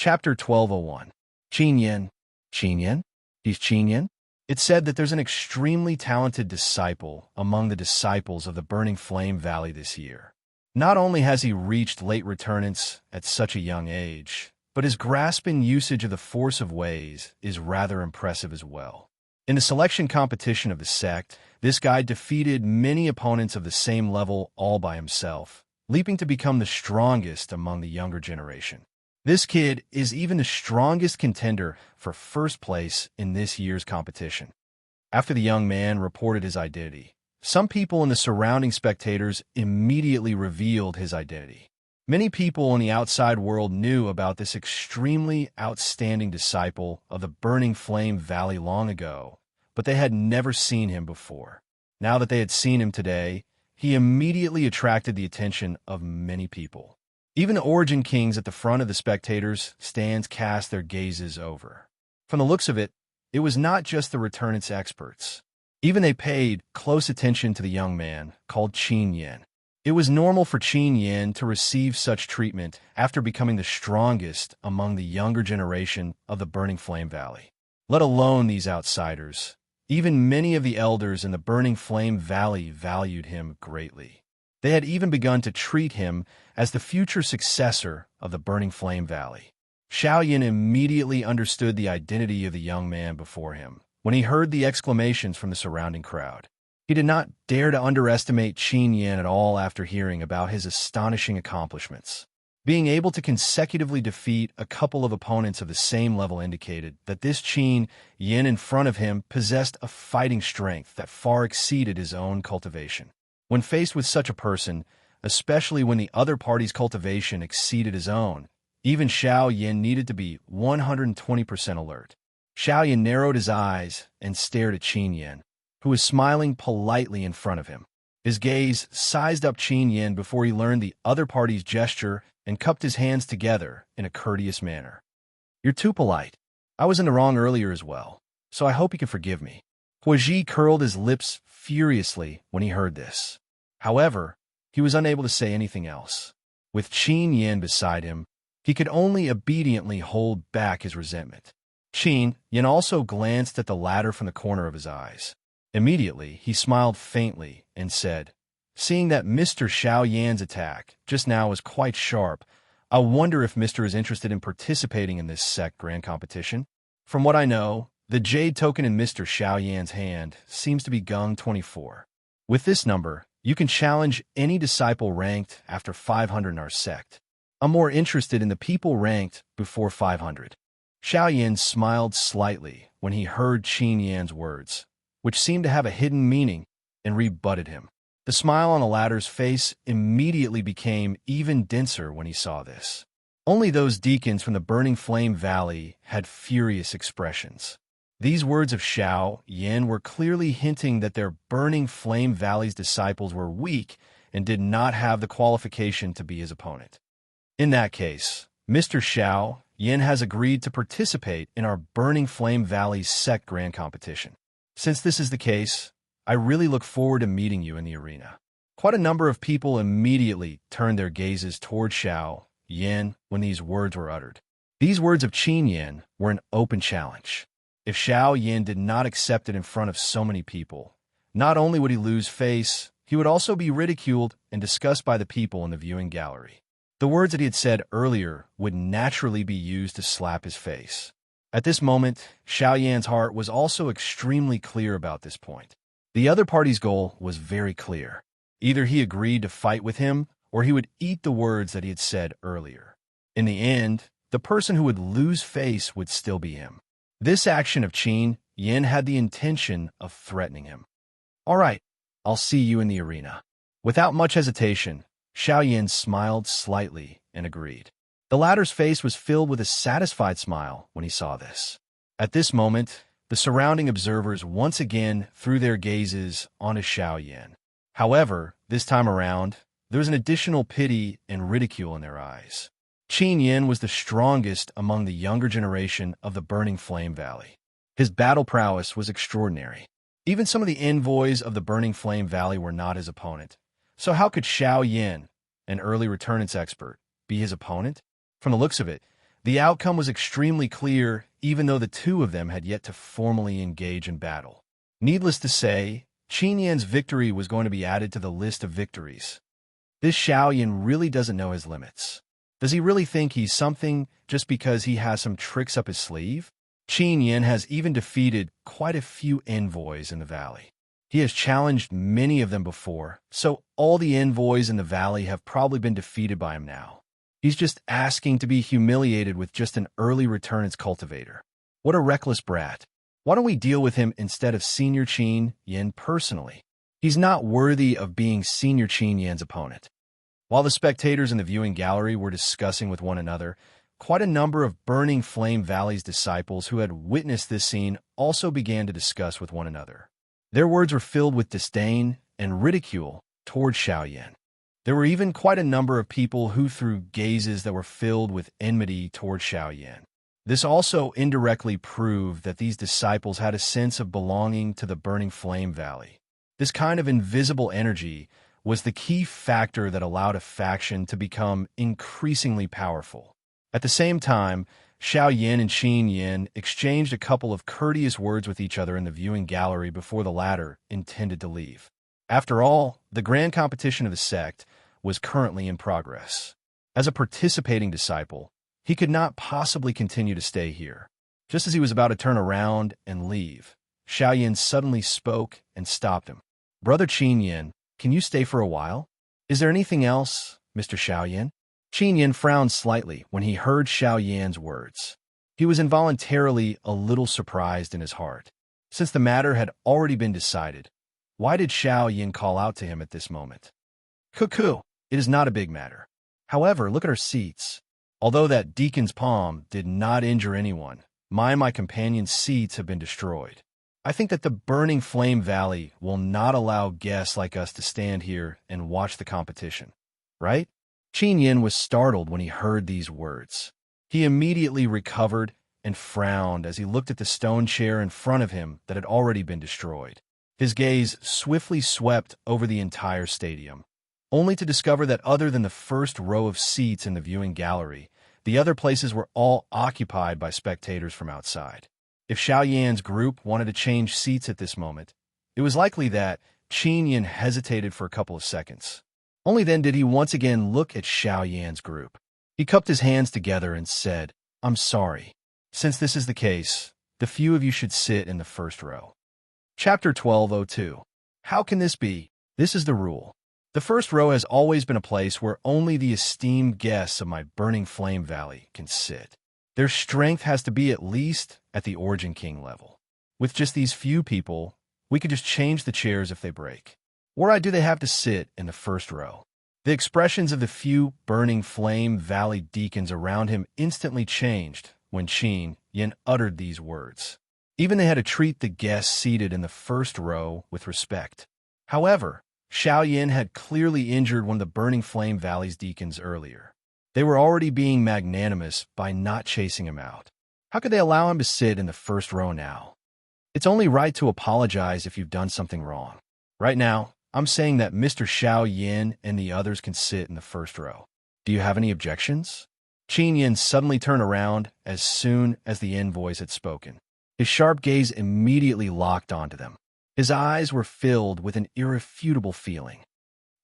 Chapter 1201. Qin Yin. Qin Yin? He's Qin Yin? It's said that there's an extremely talented disciple among the disciples of the Burning Flame Valley this year. Not only has he reached late returnance at such a young age, but his grasp and usage of the force of ways is rather impressive as well. In the selection competition of the sect, this guy defeated many opponents of the same level all by himself, leaping to become the strongest among the younger generation. This kid is even the strongest contender for first place in this year's competition. After the young man reported his identity, some people and the surrounding spectators immediately revealed his identity. Many people in the outside world knew about this extremely outstanding disciple of the Burning Flame Valley long ago, but they had never seen him before. Now that they had seen him today, he immediately attracted the attention of many people. Even the Origin Kings at the front of the spectators' stands cast their gazes over. From the looks of it, it was not just the returnance experts. Even they paid close attention to the young man, called Qin Yin. It was normal for Qin Yin to receive such treatment after becoming the strongest among the younger generation of the Burning Flame Valley. Let alone these outsiders. Even many of the elders in the Burning Flame Valley valued him greatly. They had even begun to treat him as the future successor of the Burning Flame Valley. Xiao Yin immediately understood the identity of the young man before him when he heard the exclamations from the surrounding crowd. He did not dare to underestimate Qin Yin at all after hearing about his astonishing accomplishments. Being able to consecutively defeat a couple of opponents of the same level indicated that this Qin Yin in front of him possessed a fighting strength that far exceeded his own cultivation. When faced with such a person, especially when the other party's cultivation exceeded his own, even Xiao Yin needed to be 120% alert. Xiao Yin narrowed his eyes and stared at Qin Yin, who was smiling politely in front of him. His gaze sized up Qin Yin before he learned the other party's gesture and cupped his hands together in a courteous manner. "You're too polite. I was in the wrong earlier as well, so I hope you can forgive me." Huaji curled his lips furiously when he heard this. However, he was unable to say anything else. With Qin Yin beside him, he could only obediently hold back his resentment. Qin Yin also glanced at the latter from the corner of his eyes. Immediately, he smiled faintly and said, "Seeing that Mr. Xiao Yan's attack just now was quite sharp, I wonder if Mr. is interested in participating in this sect grand competition? From what I know, the jade token in Mr. Xiao Yan's hand seems to be Gung 24. With this number, you can challenge any disciple ranked after 500 in our sect. I'm more interested in the people ranked before 500. Xiao Yin smiled slightly when he heard Qin Yan's words, which seemed to have a hidden meaning, and rebutted him. The smile on the latter's face immediately became even denser when he saw this. Only those deacons from the Burning Flame Valley had furious expressions. These words of Xiao Yin were clearly hinting that their Burning Flame Valley's disciples were weak and did not have the qualification to be his opponent. In that case, Mr. Xiao Yin has agreed to participate in our Burning Flame Valley's sect grand competition. Since this is the case, I really look forward to meeting you in the arena." Quite a number of people immediately turned their gazes toward Xiao Yin when these words were uttered. These words of Qin Yin were an open challenge. If Xiao Yin did not accept it in front of so many people, not only would he lose face, he would also be ridiculed and discussed by the people in the viewing gallery. The words that he had said earlier would naturally be used to slap his face. At this moment, Xiao Yan's heart was also extremely clear about this point. The other party's goal was very clear. Either he agreed to fight with him, or he would eat the words that he had said earlier. In the end, the person who would lose face would still be him. This action of Qin Yin had the intention of threatening him. "All right, I'll see you in the arena." Without much hesitation, Xiao Yin smiled slightly and agreed. The latter's face was filled with a satisfied smile when he saw this. At this moment, the surrounding observers once again threw their gazes onto Xiao Yin. However, this time around, there was an additional pity and ridicule in their eyes. Qin Yin was the strongest among the younger generation of the Burning Flame Valley. His battle prowess was extraordinary. Even some of the envoys of the Burning Flame Valley were not his opponent. So how could Xiao Yin, an early returnance expert, be his opponent? From the looks of it, The outcome was extremely clear, even though the two of them had yet to formally engage in battle. Needless to say, Qin Yan's victory was going to be added to the list of victories. This Xiao Yan really doesn't know his limits. Does he really think he's something just because he has some tricks up his sleeve? Qin Yan has even defeated quite a few envoys in the valley. He has challenged many of them before, so all the envoys in the valley have probably been defeated by him now. He's just asking to be humiliated with just an early return as cultivator. What a reckless brat. Why don't we deal with him instead of Senior Qin Yan personally? He's not worthy of being Senior Qin Yan's opponent. While the spectators in the viewing gallery were discussing with one another, quite a number of Burning Flame Valley's disciples who had witnessed this scene also began to discuss with one another. Their words were filled with disdain and ridicule toward Xiao Yan. There were even quite a number of people who threw gazes that were filled with enmity toward Xiao Yan. This also indirectly proved that these disciples had a sense of belonging to the Burning Flame Valley. This kind of invisible energy was the key factor that allowed a faction to become increasingly powerful. At the same time, Xiao Yan and Qin Yan exchanged a couple of courteous words with each other in the viewing gallery before the latter intended to leave. After all, the grand competition of the sect was currently in progress. As a participating disciple, he could not possibly continue to stay here. Just as he was about to turn around and leave, Xiao Yan suddenly spoke and stopped him. "Brother Qin Yan, can you stay for a while? Is there anything else, Mr. Xiao Yan?" Qin Yan frowned slightly when he heard Xiao Yan's words. He was involuntarily a little surprised in his heart. Since the matter had already been decided, why did Xiao Yan call out to him at this moment? Cuckoo, it is not a big matter. However, look at our seats. Although that deacon's palm did not injure anyone, my companion's seats have been destroyed. I think that the Burning Flame Valley will not allow guests like us to stand here and watch the competition, right? Qin Yan was startled when he heard these words. He immediately recovered and frowned as he looked at the stone chair in front of him that had already been destroyed. His gaze swiftly swept over the entire stadium, only to discover that other than the first row of seats in the viewing gallery, the other places were all occupied by spectators from outside. If Xiao Yan's group wanted to change seats at this moment, it was likely that Qin Yan hesitated for a couple of seconds. Only then did he once again look at Xiao Yan's group. He cupped his hands together and said, "I'm sorry. Since this is the case, the few of you should sit in the first row." Chapter 12:02. How can this be? This is the rule. The first row has always been a place where only the esteemed guests of my Burning Flame Valley can sit. Their strength has to be at least at the Origin King level. With just these few people, we could just change the chairs if they break. Why do they have to sit in the first row? The expressions of the few Burning Flame Valley deacons around him instantly changed when Qin Yan uttered these words. Even they had to treat the guests seated in the first row with respect. However, Xiao Yan had clearly injured one of the Burning Flame Valley's deacons earlier. They were already being magnanimous by not chasing him out. How could they allow him to sit in the first row now? It's only right to apologize if you've done something wrong. Right now, I'm saying that Mr. Xiao Yan and the others can sit in the first row. Do you have any objections? Qin Yan suddenly turned around as soon as the envoys had spoken. His sharp gaze immediately locked onto them. His eyes were filled with an irrefutable feeling.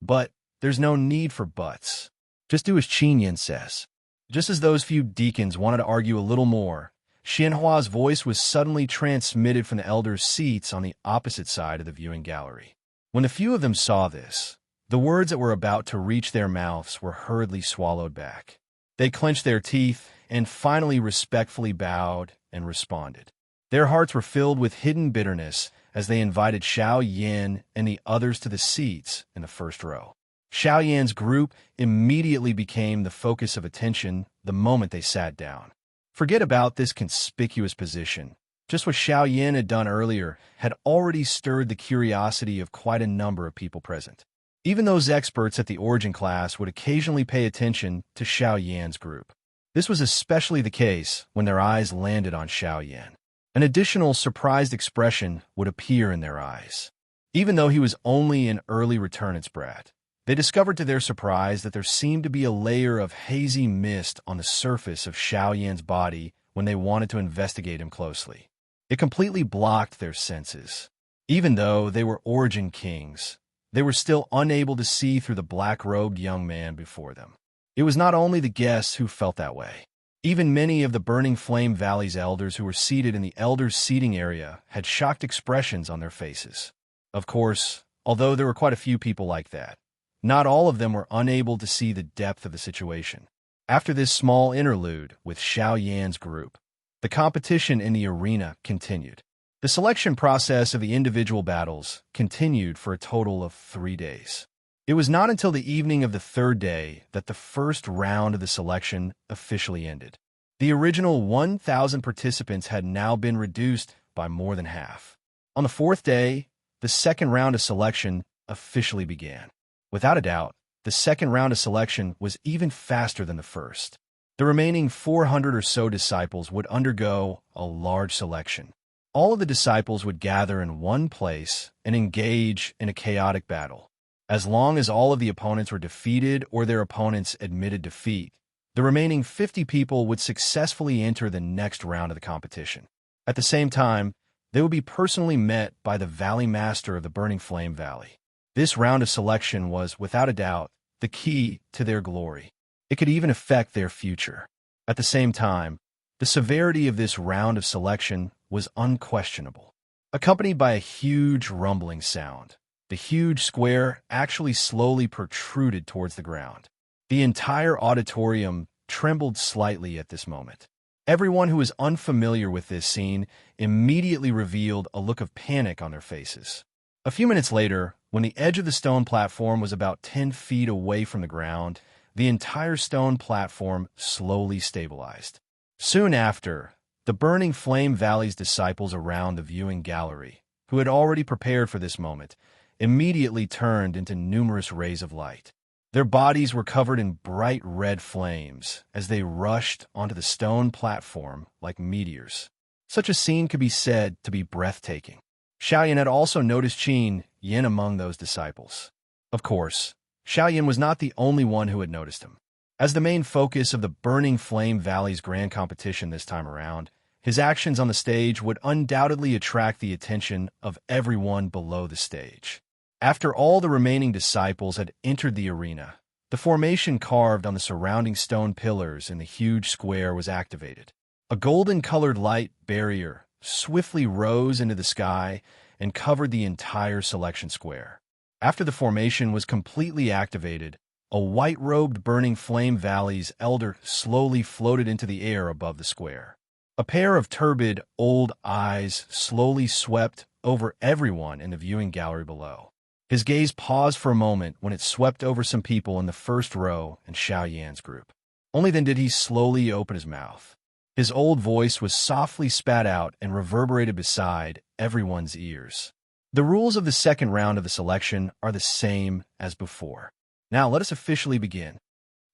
But there's no need for buts. Just do as Qin Yan says. Just as those few deacons wanted to argue a little more, Xianhua's voice was suddenly transmitted from the elders' seats on the opposite side of the viewing gallery. When a few of them saw this, the words that were about to reach their mouths were hurriedly swallowed back. They clenched their teeth and finally respectfully bowed and responded. Their hearts were filled with hidden bitterness as they invited Xiao Yan and the others to the seats in the first row. Xiao Yan's group immediately became the focus of attention the moment they sat down. Forget about this conspicuous position. Just what Xiao Yan had done earlier had already stirred the curiosity of quite a number of people present. Even those experts at the Origin class would occasionally pay attention to Xiao Yan's group. This was especially the case when their eyes landed on Xiao Yan. An additional surprised expression would appear in their eyes. Even though he was only an early returnance brat, They discovered to their surprise that there seemed to be a layer of hazy mist on the surface of Xiaoyan's body when they wanted to investigate him closely. It completely blocked their senses. Even though they were Origin Kings, they were still unable to see through the black-robed young man before them. It was not only the guests who felt that way. Even many of the Burning Flame Valley's elders who were seated in the elders' seating area had shocked expressions on their faces. Of course, although there were quite a few people like that, not all of them were unable to see the depth of the situation. After this small interlude with Xiaoyan's group, the competition in the arena continued. The selection process of the individual battles continued for a total of 3 days. It was not until the evening of the third day that the first round of the selection officially ended. The original 1,000 participants had now been reduced by more than half. On the fourth day, the second round of selection officially began. Without a doubt, the second round of selection was even faster than the first. The remaining 400 or so disciples would undergo a large selection. All of the disciples would gather in one place and engage in a chaotic battle. As long as all of the opponents were defeated or their opponents admitted defeat, the remaining 50 people would successfully enter the next round of the competition. At the same time, they would be personally met by the Valley Master of the Burning Flame Valley. This round of selection was, without a doubt, the key to their glory. It could even affect their future. At the same time, the severity of this round of selection was unquestionable. Accompanied by a huge rumbling sound, the huge square actually slowly protruded towards the ground. The entire auditorium trembled slightly at this moment. Everyone who was unfamiliar with this scene immediately revealed a look of panic on their faces. A few minutes later, when the edge of the stone platform was about 10 feet away from the ground, the entire stone platform slowly stabilized. Soon after, the Burning Flame Valley's disciples around the viewing gallery, who had already prepared for this moment, immediately turned into numerous rays of light. Their bodies were covered in bright red flames as they rushed onto the stone platform like meteors. Such a scene could be said to be breathtaking. Xiaoyan had also noticed Qin Yin among those disciples. Of course, Xiaoyan was not the only one who had noticed him. As the main focus of the Burning Flame Valley's grand competition this time around, his actions on the stage would undoubtedly attract the attention of everyone below the stage. After all the remaining disciples had entered the arena, the formation carved on the surrounding stone pillars in the huge square was activated. A golden-colored light barrier swiftly rose into the sky and covered the entire selection square. After the formation was completely activated, a white-robed Burning Flame Valley's elder slowly floated into the air above the square. A pair of turbid, old eyes slowly swept over everyone in the viewing gallery below. His gaze paused for a moment when it swept over some people in the first row and Xiaoyan's group. Only then did he slowly open his mouth. His old voice was softly spat out and reverberated beside everyone's ears. The rules of the second round of the selection are the same as before. Now let us officially begin.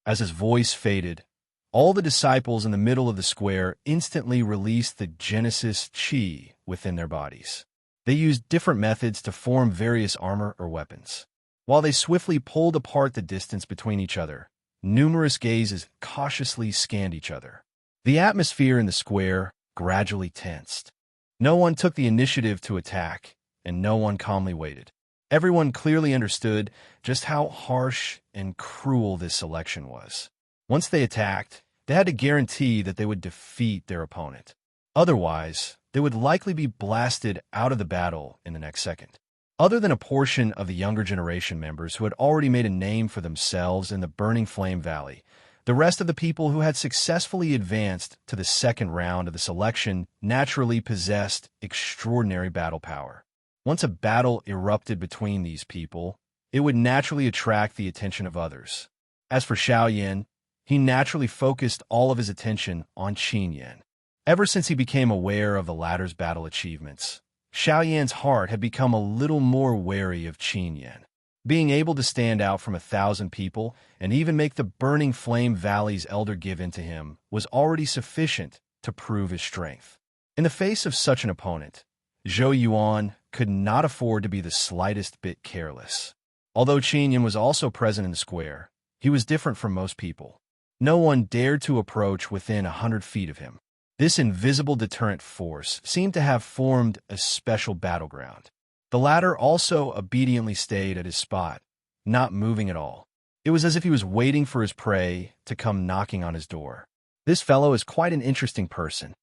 As his voice faded, all the disciples in the middle of the square instantly released the Genesis Qi within their bodies. They used different methods to form various armor or weapons. While they swiftly pulled apart the distance between each other, numerous gazes cautiously scanned each other. The atmosphere in the square gradually tensed. No one took the initiative to attack, and no one calmly waited. Everyone clearly understood just how harsh and cruel this selection was. Once they attacked, they had to guarantee that they would defeat their opponent. Otherwise, they would likely be blasted out of the battle in the next second. Other than a portion of the younger generation members who had already made a name for themselves in the Burning Flame Valley, the rest of the people who had successfully advanced to the second round of the selection naturally possessed extraordinary battle power. Once a battle erupted between these people, it would naturally attract the attention of others. As for Xiaoyan, he naturally focused all of his attention on Qin Yin. Ever since he became aware of the latter's battle achievements, Xiaoyan's heart had become a little more wary of Qin Yin. Being able to stand out from 1,000 people and even make the Burning Flame Valley's elder give in to him was already sufficient to prove his strength. In the face of such an opponent, Zhou Yuan could not afford to be the slightest bit careless. Although Qin Yin was also present in the square, he was different from most people. No one dared to approach within 100 feet of him. This invisible deterrent force seemed to have formed a special battleground. The latter also obediently stayed at his spot, not moving at all. It was as if he was waiting for his prey to come knocking on his door. This fellow is quite an interesting person.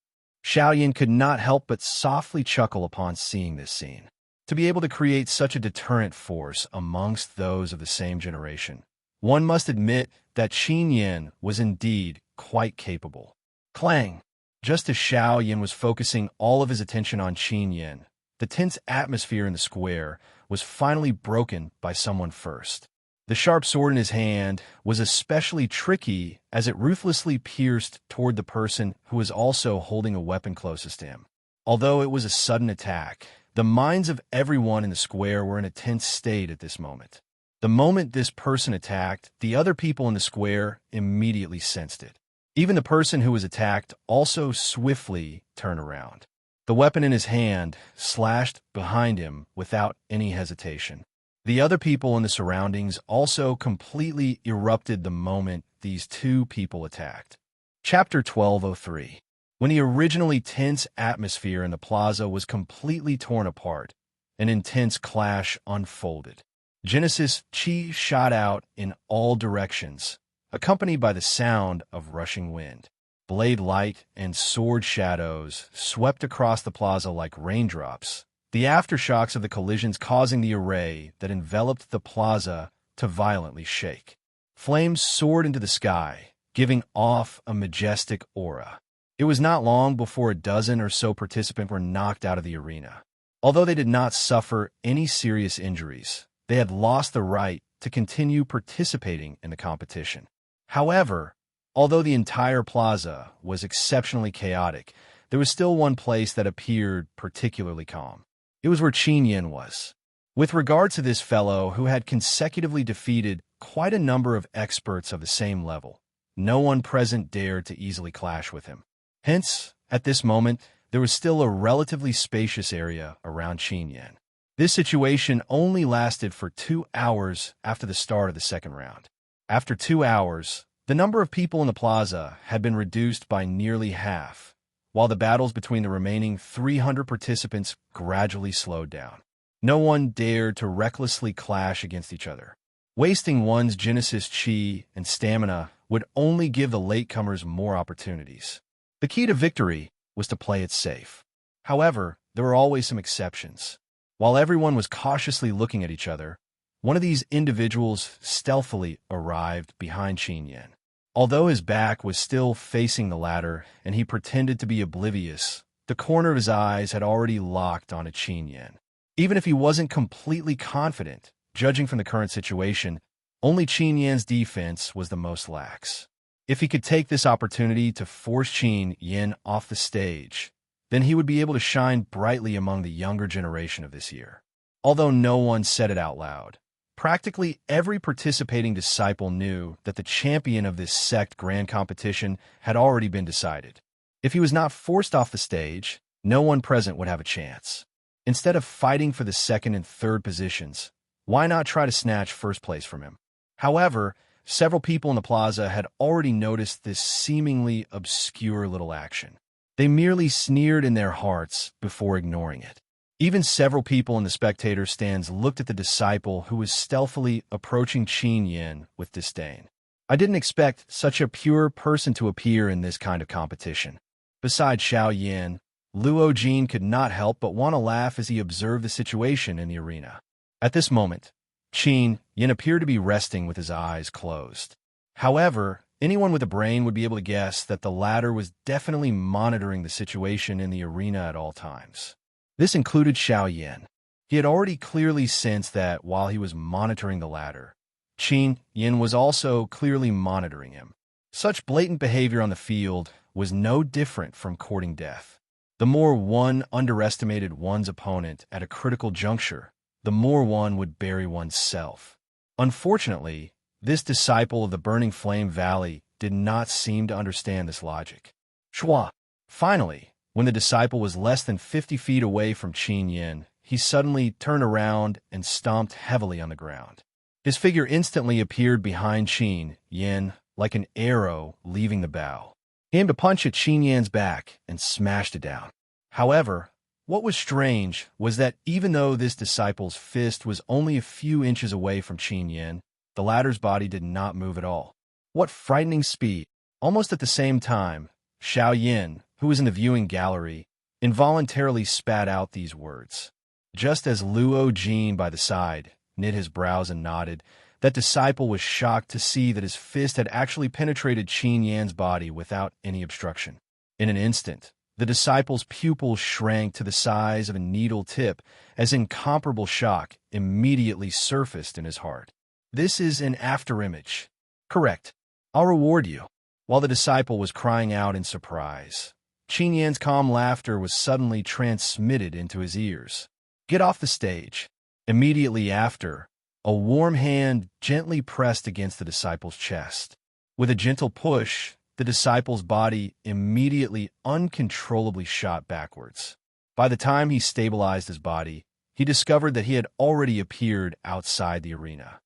Xiaoyan could not help but softly chuckle upon seeing this scene. To be able to create such a deterrent force amongst those of the same generation, one must admit that Qin Yin was indeed quite capable. Clang! Just as Xiaoyan was focusing all of his attention on Qin Yin, the tense atmosphere in the square was finally broken by someone first. The sharp sword in his hand was especially tricky as it ruthlessly pierced toward the person who was also holding a weapon closest to him. Although it was a sudden attack, the minds of everyone in the square were in a tense state at this moment. The moment this person attacked, the other people in the square immediately sensed it. Even the person who was attacked also swiftly turned around. The weapon in his hand slashed behind him without any hesitation. The other people in the surroundings also completely erupted the moment these two people attacked. Chapter 1203. When the originally tense atmosphere in the plaza was completely torn apart, an intense clash unfolded. Genesis Chi shot out in all directions, accompanied by the sound of rushing wind. Blade light and sword shadows swept across the plaza like raindrops, the aftershocks of the collisions causing the array that enveloped the plaza to violently shake. Flames soared into the sky, giving off a majestic aura. It was not long before a dozen or so participants were knocked out of the arena. Although they did not suffer any serious injuries, they had lost the right to continue participating in the competition. However, although the entire plaza was exceptionally chaotic, there was still one place that appeared particularly calm. It was where Qin Yin was. With regard to this fellow who had consecutively defeated quite a number of experts of the same level, no one present dared to easily clash with him. Hence, at this moment, there was still a relatively spacious area around Qin Yin. This situation only lasted for 2 hours after the start of the second round. After 2 hours, the number of people in the plaza had been reduced by nearly half, while the battles between the remaining 300 participants gradually slowed down. No one dared to recklessly clash against each other. Wasting one's Genesis Chi and stamina would only give the latecomers more opportunities. The key to victory was to play it safe. However, there were always some exceptions. While everyone was cautiously looking at each other, one of these individuals stealthily arrived behind Qin Yin. Although his back was still facing the ladder and he pretended to be oblivious, the corner of his eyes had already locked onto Qin Yin. Even if he wasn't completely confident, judging from the current situation, only Qin Yin's defense was the most lax. If he could take this opportunity to force Qin Yin off the stage, then he would be able to shine brightly among the younger generation of this year. Although no one said it out loud, practically every participating disciple knew that the champion of this sect grand competition had already been decided. If he was not forced off the stage, no one present would have a chance. Instead of fighting for the second and third positions, why not try to snatch first place from him? However, several people in the plaza had already noticed this seemingly obscure little action. They merely sneered in their hearts before ignoring it. Even several people in the spectator stands looked at the disciple who was stealthily approaching Qin Yin with disdain. I didn't expect such a pure person to appear in this kind of competition. Besides Xiao Yin, Luo Jin could not help but want to laugh as he observed the situation in the arena. At this moment, Qin Yin appeared to be resting with his eyes closed. However, anyone with a brain would be able to guess that the latter was definitely monitoring the situation in the arena at all times. This included Xiao Yin. He had already clearly sensed that while he was monitoring the latter, Qin Yin was also clearly monitoring him. Such blatant behavior on the field was no different from courting death. The more one underestimated one's opponent at a critical juncture, the more one would bury oneself. Unfortunately, this disciple of the Burning Flame Valley did not seem to understand this logic. Shua. Finally, when the disciple was less than 50 feet away from Qin Yin, he suddenly turned around and stomped heavily on the ground. His figure instantly appeared behind Qin Yan like an arrow leaving the bow. He aimed a punch at Qin Yan's back and smashed it down. However, what was strange was that even though this disciple's fist was only a few inches away from Qin Yan, the latter's body did not move at all. What frightening speed! Almost at the same time, Xiao Yin, who was in the viewing gallery, involuntarily spat out these words. Just as Luo Jin by the side knit his brows and nodded, that disciple was shocked to see that his fist had actually penetrated Qin Yan's body without any obstruction. In an instant, the disciple's pupils shrank to the size of a needle tip as incomparable shock immediately surfaced in his heart. This is an afterimage. Correct. I'll reward you. While the disciple was crying out in surprise, Qin Yan's calm laughter was suddenly transmitted into his ears. Get off the stage. Immediately after, a warm hand gently pressed against the disciple's chest. With a gentle push, the disciple's body immediately uncontrollably shot backwards. By the time he stabilized his body, he discovered that he had already appeared outside the arena.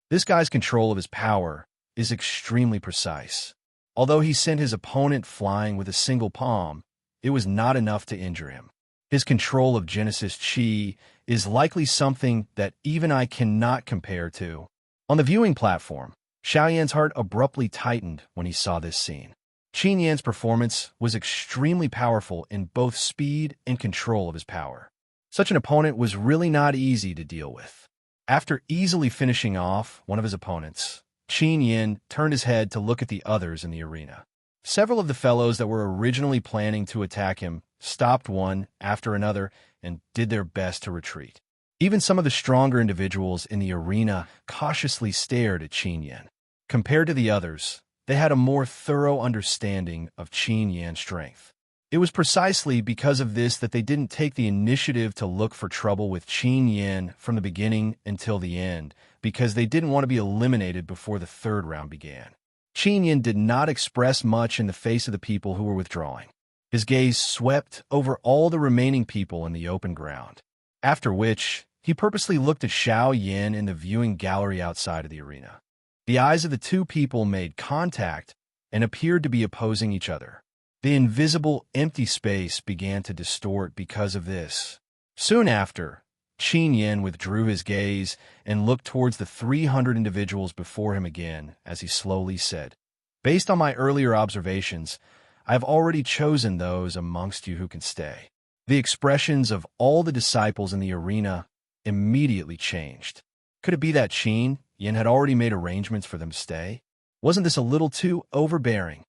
This guy's control of his power is extremely precise. Although he sent his opponent flying with a single palm, it was not enough to injure him. His control of Genesis Chi is likely something that even I cannot compare to. On the viewing platform, Xiao Yan's heart abruptly tightened when he saw this scene. Qin Yan's performance was extremely powerful in both speed and control of his power. Such an opponent was really not easy to deal with. After easily finishing off one of his opponents, Qin Yan turned his head to look at the others in the arena. Several of the fellows that were originally planning to attack him stopped one after another and did their best to retreat. Even some of the stronger individuals in the arena cautiously stared at Qin Yan. Compared to the others, they had a more thorough understanding of Qin Yan's strength. It was precisely because of this that they didn't take the initiative to look for trouble with Qin Yan from the beginning until the end, because they didn't want to be eliminated before the third round began. Qin Yan did not express much in the face of the people who were withdrawing. His gaze swept over all the remaining people in the open ground, after which he purposely looked at Xiao Yan in the viewing gallery outside of the arena. The eyes of the two people made contact and appeared to be opposing each other. The invisible empty space began to distort because of this. Soon after, Qin Yan withdrew his gaze and looked towards the 300 individuals before him again as he slowly said, "Based on my earlier observations, I have already chosen those amongst you who can stay." The expressions of all the disciples in the arena immediately changed. Could it be that Qin Yan had already made arrangements for them to stay? Wasn't this a little too overbearing?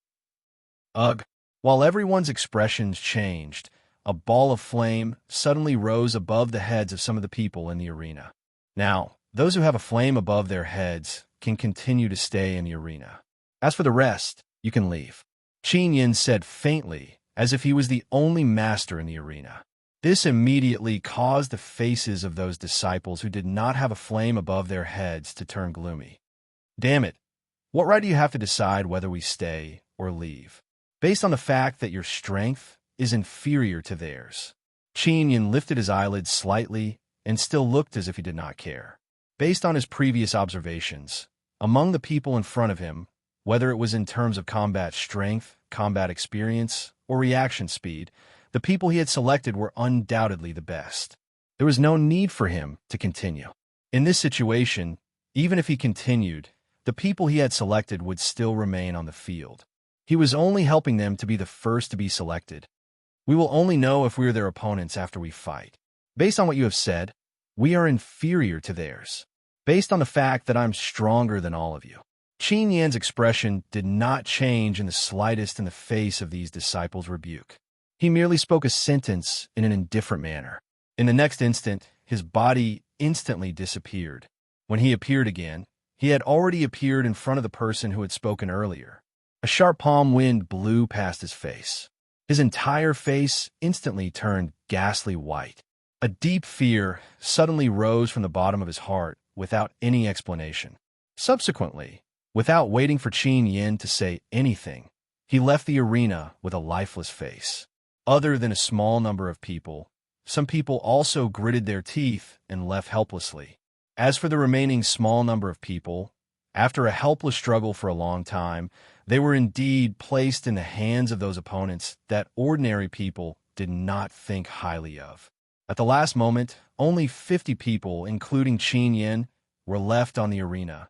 Ugh! While everyone's expressions changed, a ball of flame suddenly rose above the heads of some of the people in the arena. Now, those who have a flame above their heads can continue to stay in the arena. As for the rest, you can leave. Qin Yan said faintly, as if he was the only master in the arena. This immediately caused the faces of those disciples who did not have a flame above their heads to turn gloomy. Damn it! What right do you have to decide whether we stay or leave? Based on the fact that your strength is inferior to theirs. Qin Yan lifted his eyelids slightly and still looked as if he did not care. Based on his previous observations, among the people in front of him, whether it was in terms of combat strength, combat experience, or reaction speed, the people he had selected were undoubtedly the best. There was no need for him to continue. In this situation, even if he continued, the people he had selected would still remain on the field. He was only helping them to be the first to be selected. We will only know if we are their opponents after we fight. Based on what you have said, we are inferior to theirs. Based on the fact that I'm stronger than all of you. Qin Yan's expression did not change in the slightest in the face of these disciples' rebuke. He merely spoke a sentence in an indifferent manner. In the next instant, his body instantly disappeared. When he appeared again, he had already appeared in front of the person who had spoken earlier. A sharp palm wind blew past his face. His entire face instantly turned ghastly white. A deep fear suddenly rose from the bottom of his heart without any explanation. Subsequently, without waiting for Qin Yan to say anything, he left the arena with a lifeless face. Other than a small number of people, some people also gritted their teeth and left helplessly. As for the remaining small number of people, after a helpless struggle for a long time, they were indeed placed in the hands of those opponents that ordinary people did not think highly of. At the last moment, only 50 people, including Qin Yin, were left on the arena.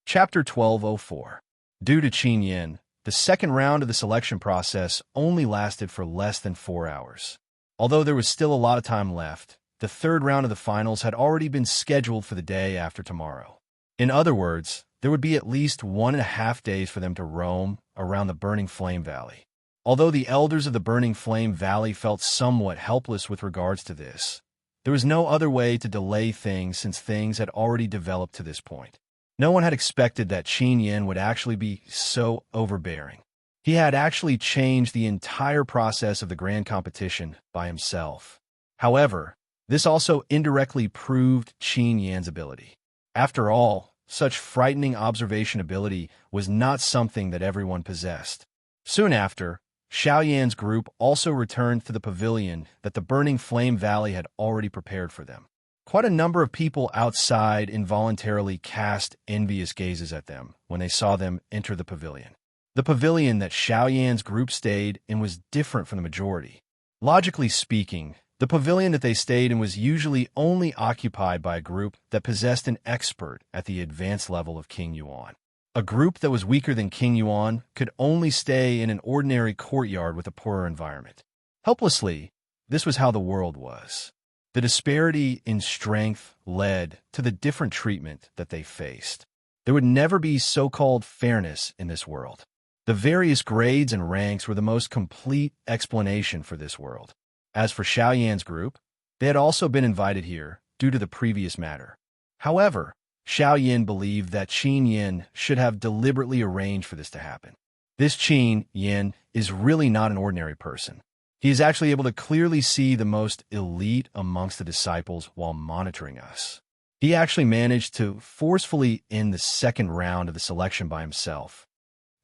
Chapter 1204. Due to Qin Yin, the second round of the selection process only lasted for less than 4 hours. Although there was still a lot of time left, the third round of the finals had already been scheduled for the day after tomorrow. In other words, there would be at least 1.5 days for them to roam around the Burning Flame Valley. Although the elders of the Burning Flame Valley felt somewhat helpless with regards to this, there was no other way to delay things since things had already developed to this point. No one had expected that Qin Yin would actually be so overbearing. He had actually changed the entire process of the grand competition by himself. However, this also indirectly proved Qin Yin's ability. After all, such frightening observation ability was not something that everyone possessed. Soon after, Xiao Yan's group also returned to the pavilion that the Burning Flame Valley had already prepared for them. Quite a number of people outside involuntarily cast envious gazes at them when they saw them enter the pavilion. The pavilion that Xiao Yan's group stayed in was different from the majority. Logically speaking, the pavilion that they stayed in was usually only occupied by a group that possessed an expert at the advanced level of King Yuan. A group that was weaker than King Yuan could only stay in an ordinary courtyard with a poorer environment. Helplessly, this was how the world was. The disparity in strength led to the different treatment that they faced. There would never be so-called fairness in this world. The various grades and ranks were the most complete explanation for this world. As for Xiao Yan's group, they had also been invited here due to the previous matter. However, Xiao Yin believed that Qin Yin should have deliberately arranged for this to happen. This Qin Yin is really not an ordinary person. He is actually able to clearly see the most elite amongst the disciples while monitoring us. He actually managed to forcefully end the second round of the selection by himself.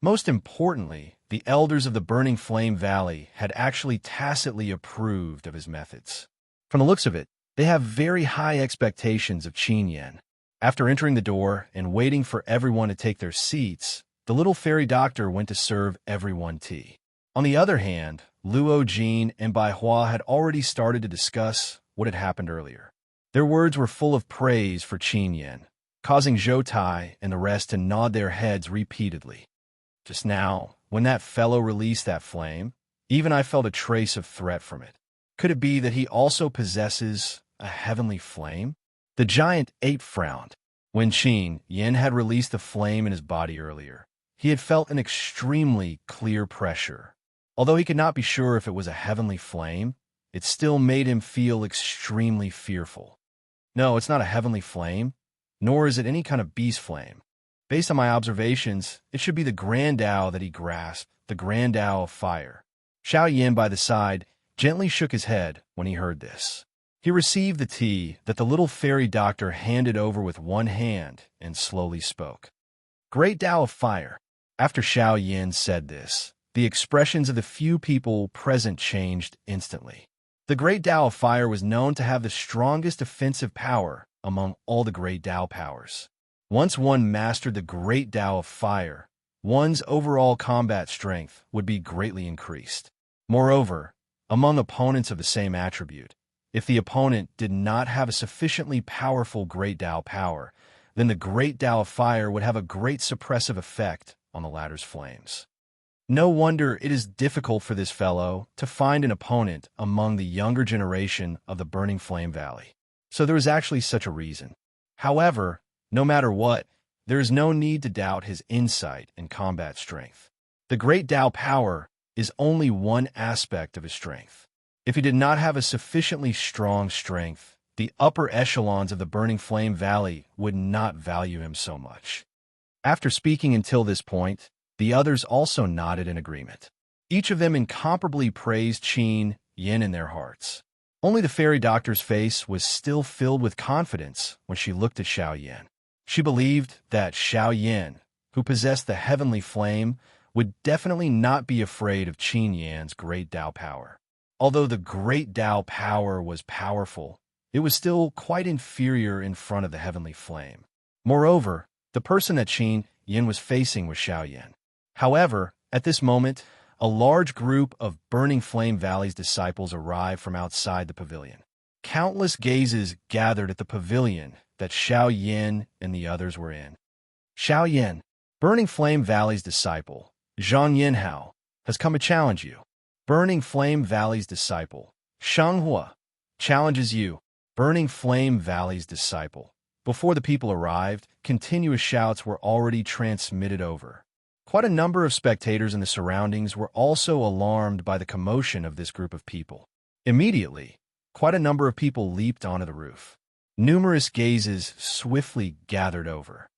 Most importantly, the elders of the Burning Flame Valley had actually tacitly approved of his methods. From the looks of it, they have very high expectations of Qin Yin. After entering the door and waiting for everyone to take their seats, the little fairy doctor went to serve everyone tea. On the other hand, Luo Jin and Bai Hua had already started to discuss what had happened earlier. Their words were full of praise for Qin Yin, causing Zhou Tai and the rest to nod their heads repeatedly. Just now, when that fellow released that flame, even I felt a trace of threat from it. Could it be that he also possesses a heavenly flame? The giant ape frowned. When Qin Yin had released the flame in his body earlier, he had felt an extremely clear pressure. Although he could not be sure if it was a heavenly flame, it still made him feel extremely fearful. No, it's not a heavenly flame, nor is it any kind of beast flame. Based on my observations, it should be the Grand Tao that he grasped, the Grand Tao of fire. Xiao Yin by the side gently shook his head when he heard this. He received the tea that the little fairy doctor handed over with one hand and slowly spoke. Great Tao of fire. After Xiao Yin said this, the expressions of the few people present changed instantly. The Great Tao of fire was known to have the strongest offensive power among all the Great Tao powers. Once one mastered the Great Tao of fire, one's overall combat strength would be greatly increased. Moreover, among opponents of the same attribute, if the opponent did not have a sufficiently powerful Great Tao power, then the Great Tao of fire would have a great suppressive effect on the latter's flames. No wonder it is difficult for this fellow to find an opponent among the younger generation of the Burning Flame Valley. So there was actually such a reason. However, no matter what, there is no need to doubt his insight and combat strength. The Great Tao power is only one aspect of his strength. If he did not have a sufficiently strong strength, the upper echelons of the Burning Flame Valley would not value him so much. After speaking until this point, the others also nodded in agreement. Each of them incomparably praised Qin Yin in their hearts. Only the fairy doctor's face was still filled with confidence when she looked at Xiao Yin. She believed that Xiao Yin, who possessed the heavenly flame, would definitely not be afraid of Qin Yin's Great Tao power. Although the Great Tao power was powerful, it was still quite inferior in front of the heavenly flame. Moreover, the person that Qin Yin was facing was Xiao Yan. However, at this moment, a large group of Burning Flame Valley's disciples arrived from outside the pavilion. Countless gazes gathered at the pavilion that Xiao Yan and the others were in. Xiao Yan, Burning Flame Valley's disciple, Zhang Yinhao, has come to challenge you. Burning Flame Valley's disciple, Shang Hua, challenges you. Burning Flame Valley's disciple. Before the people arrived, continuous shouts were already transmitted over. Quite a number of spectators in the surroundings were also alarmed by the commotion of this group of people. Immediately, quite a number of people leaped onto the roof. Numerous gazes swiftly gathered over.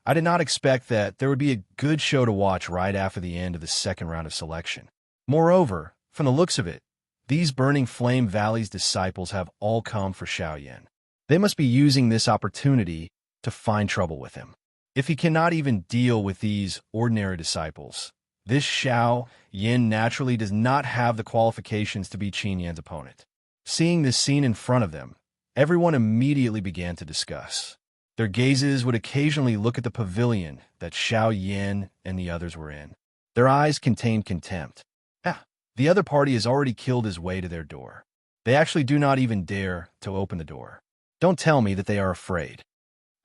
I did not expect that there would be a good show to watch right after the end of the second round of selection. Moreover, from the looks of it, these Burning Flame Valley's disciples have all come for Xiao Yan. They must be using this opportunity to find trouble with him. If he cannot even deal with these ordinary disciples, this Xiao Yan naturally does not have the qualifications to be Qin Yan's opponent. Seeing this scene in front of them, everyone immediately began to discuss. Their gazes would occasionally look at the pavilion that Xiao Yan and the others were in. Their eyes contained contempt. The other party has already killed his way to their door. They actually do not even dare to open the door. Don't tell me that they are afraid.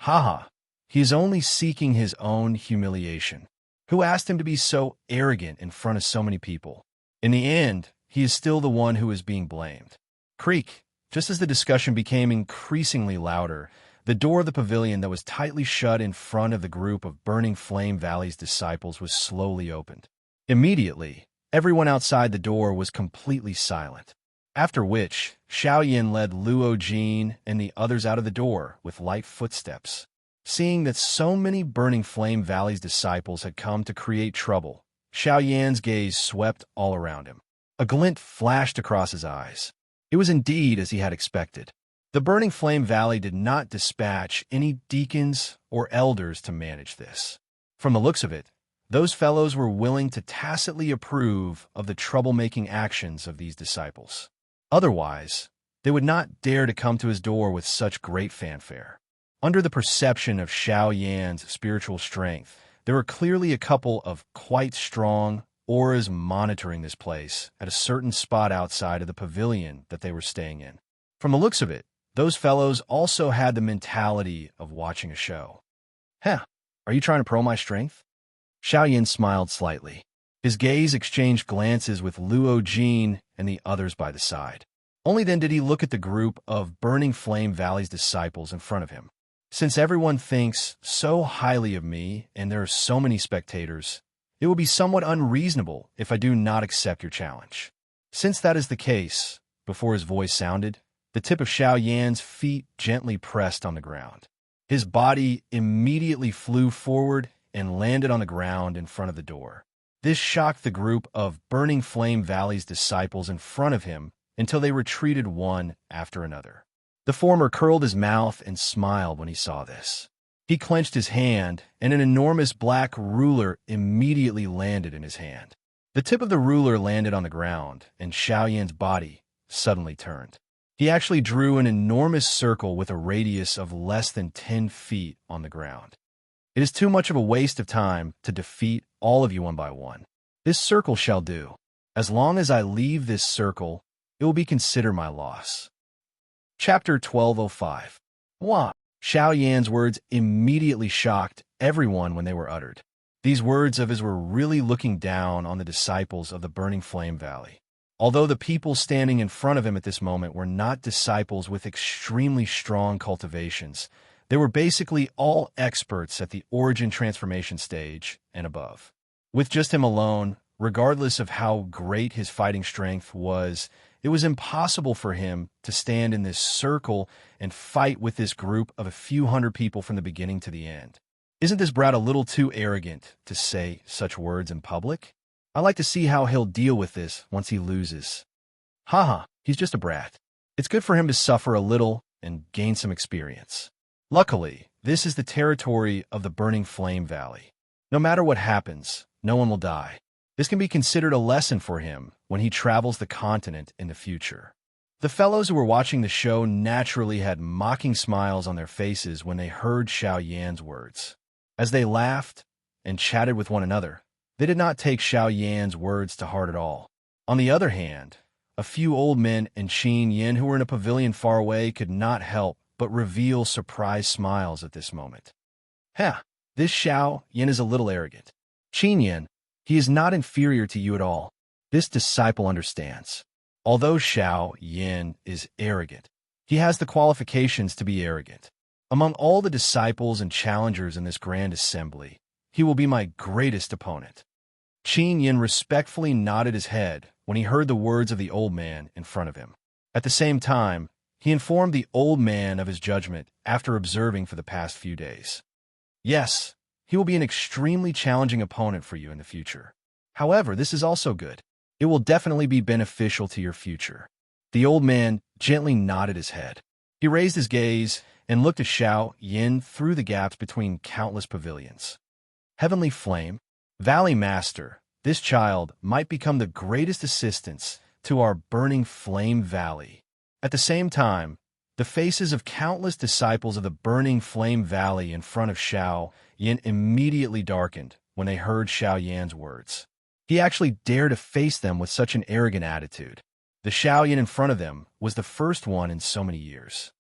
Haha, he is only seeking his own humiliation. Who asked him to be so arrogant in front of so many people? In the end, he is still the one who is being blamed. Creak, just as the discussion became increasingly louder, the door of the pavilion that was tightly shut in front of the group of Burning Flame Valley's disciples was slowly opened. Immediately, everyone outside the door was completely silent. After which, Xiao Yan led Luo Jin and the others out of the door with light footsteps. Seeing that so many Burning Flame Valley's disciples had come to create trouble, Xiao Yan's gaze swept all around him. A glint flashed across his eyes. It was indeed as he had expected. The Burning Flame Valley did not dispatch any deacons or elders to manage this. From the looks of it, those fellows were willing to tacitly approve of the troublemaking actions of these disciples. Otherwise, they would not dare to come to his door with such great fanfare. Under the perception of Xiao Yan's spiritual strength, there were clearly a couple of quite strong auras monitoring this place at a certain spot outside of the pavilion that they were staying in. From the looks of it, those fellows also had the mentality of watching a show. Are you trying to pro my strength? Xiao Yan smiled slightly. His gaze exchanged glances with Luo Jin and the others by the side. Only then did he look at the group of Burning Flame Valley's disciples in front of him. Since everyone thinks so highly of me and there are so many spectators, it will be somewhat unreasonable if I do not accept your challenge. Since that is the case, before his voice sounded, the tip of Xiao Yan's feet gently pressed on the ground. His body immediately flew forward and landed on the ground in front of the door. This shocked the group of Burning Flame Valley's disciples in front of him until they retreated one after another. The former curled his mouth and smiled when he saw this. He clenched his hand, and an enormous black ruler immediately landed in his hand. The tip of the ruler landed on the ground, and Xiao Yan's body suddenly turned. He actually drew an enormous circle with a radius of less than 10 feet on the ground. It is too much of a waste of time to defeat all of you one by one. This circle shall do. As long as I leave this circle, it will be considered my loss. Chapter 1205. Wah! Xiao Yan's words immediately shocked everyone when they were uttered. These words of his were really looking down on the disciples of the Burning Flame Valley. Although the people standing in front of him at this moment were not disciples with extremely strong cultivations, they were basically all experts at the origin transformation stage and above. With just him alone, regardless of how great his fighting strength was, it was impossible for him to stand in this circle and fight with this group of a few hundred people from the beginning to the end. Isn't this brat a little too arrogant to say such words in public? I like to see how he'll deal with this once he loses. He's just a brat. It's good for him to suffer a little and gain some experience. Luckily, this is the territory of the Burning Flame Valley. No matter what happens, no one will die. This can be considered a lesson for him when he travels the continent in the future. The fellows who were watching the show naturally had mocking smiles on their faces when they heard Xiao Yan's words. As they laughed and chatted with one another, they did not take Xiao Yan's words to heart at all. On the other hand, a few old men and Qin Yin who were in a pavilion far away could not help but reveal surprised smiles at this moment. This Xiao Yin is a little arrogant. Qin Yin, he is not inferior to you at all. This disciple understands. Although Xiao Yin is arrogant, he has the qualifications to be arrogant. Among all the disciples and challengers in this grand assembly, he will be my greatest opponent. Qin Yin respectfully nodded his head when he heard the words of the old man in front of him. At the same time, he informed the old man of his judgment after observing for the past few days. Yes, he will be an extremely challenging opponent for you in the future. However, this is also good. It will definitely be beneficial to your future. The old man gently nodded his head. He raised his gaze and looked at Xiao Yin through the gaps between countless pavilions. Heavenly Flame, Valley Master, this child might become the greatest assistance to our burning flame valley. At the same time, the faces of countless disciples of the burning flame valley in front of Xiao Yin immediately darkened when they heard Xiao Yan's words. He actually dared to face them with such an arrogant attitude. The Xiao Yin in front of them was the first one in so many years.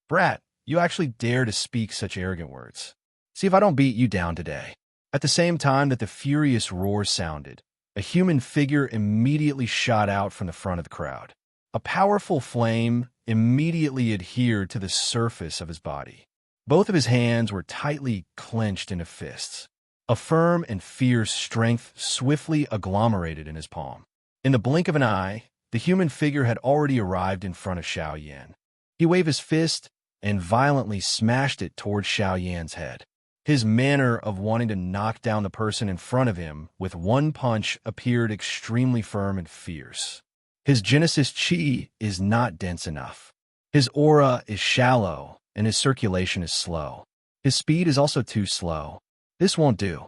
Brat, you actually dare to speak such arrogant words. See if I don't beat you down today. At the same time that the furious roar sounded, a human figure immediately shot out from the front of the crowd. A powerful flame immediately adhered to the surface of his body. Both of his hands were tightly clenched into fists. A firm and fierce strength swiftly agglomerated in his palm. In the blink of an eye, the human figure had already arrived in front of Xiao Yan. He waved his fist and violently smashed it towards Xiao Yan's head. His manner of wanting to knock down the person in front of him with one punch appeared extremely firm and fierce. His Genesis Qi is not dense enough. His aura is shallow, and his circulation is slow. His speed is also too slow. This won't do.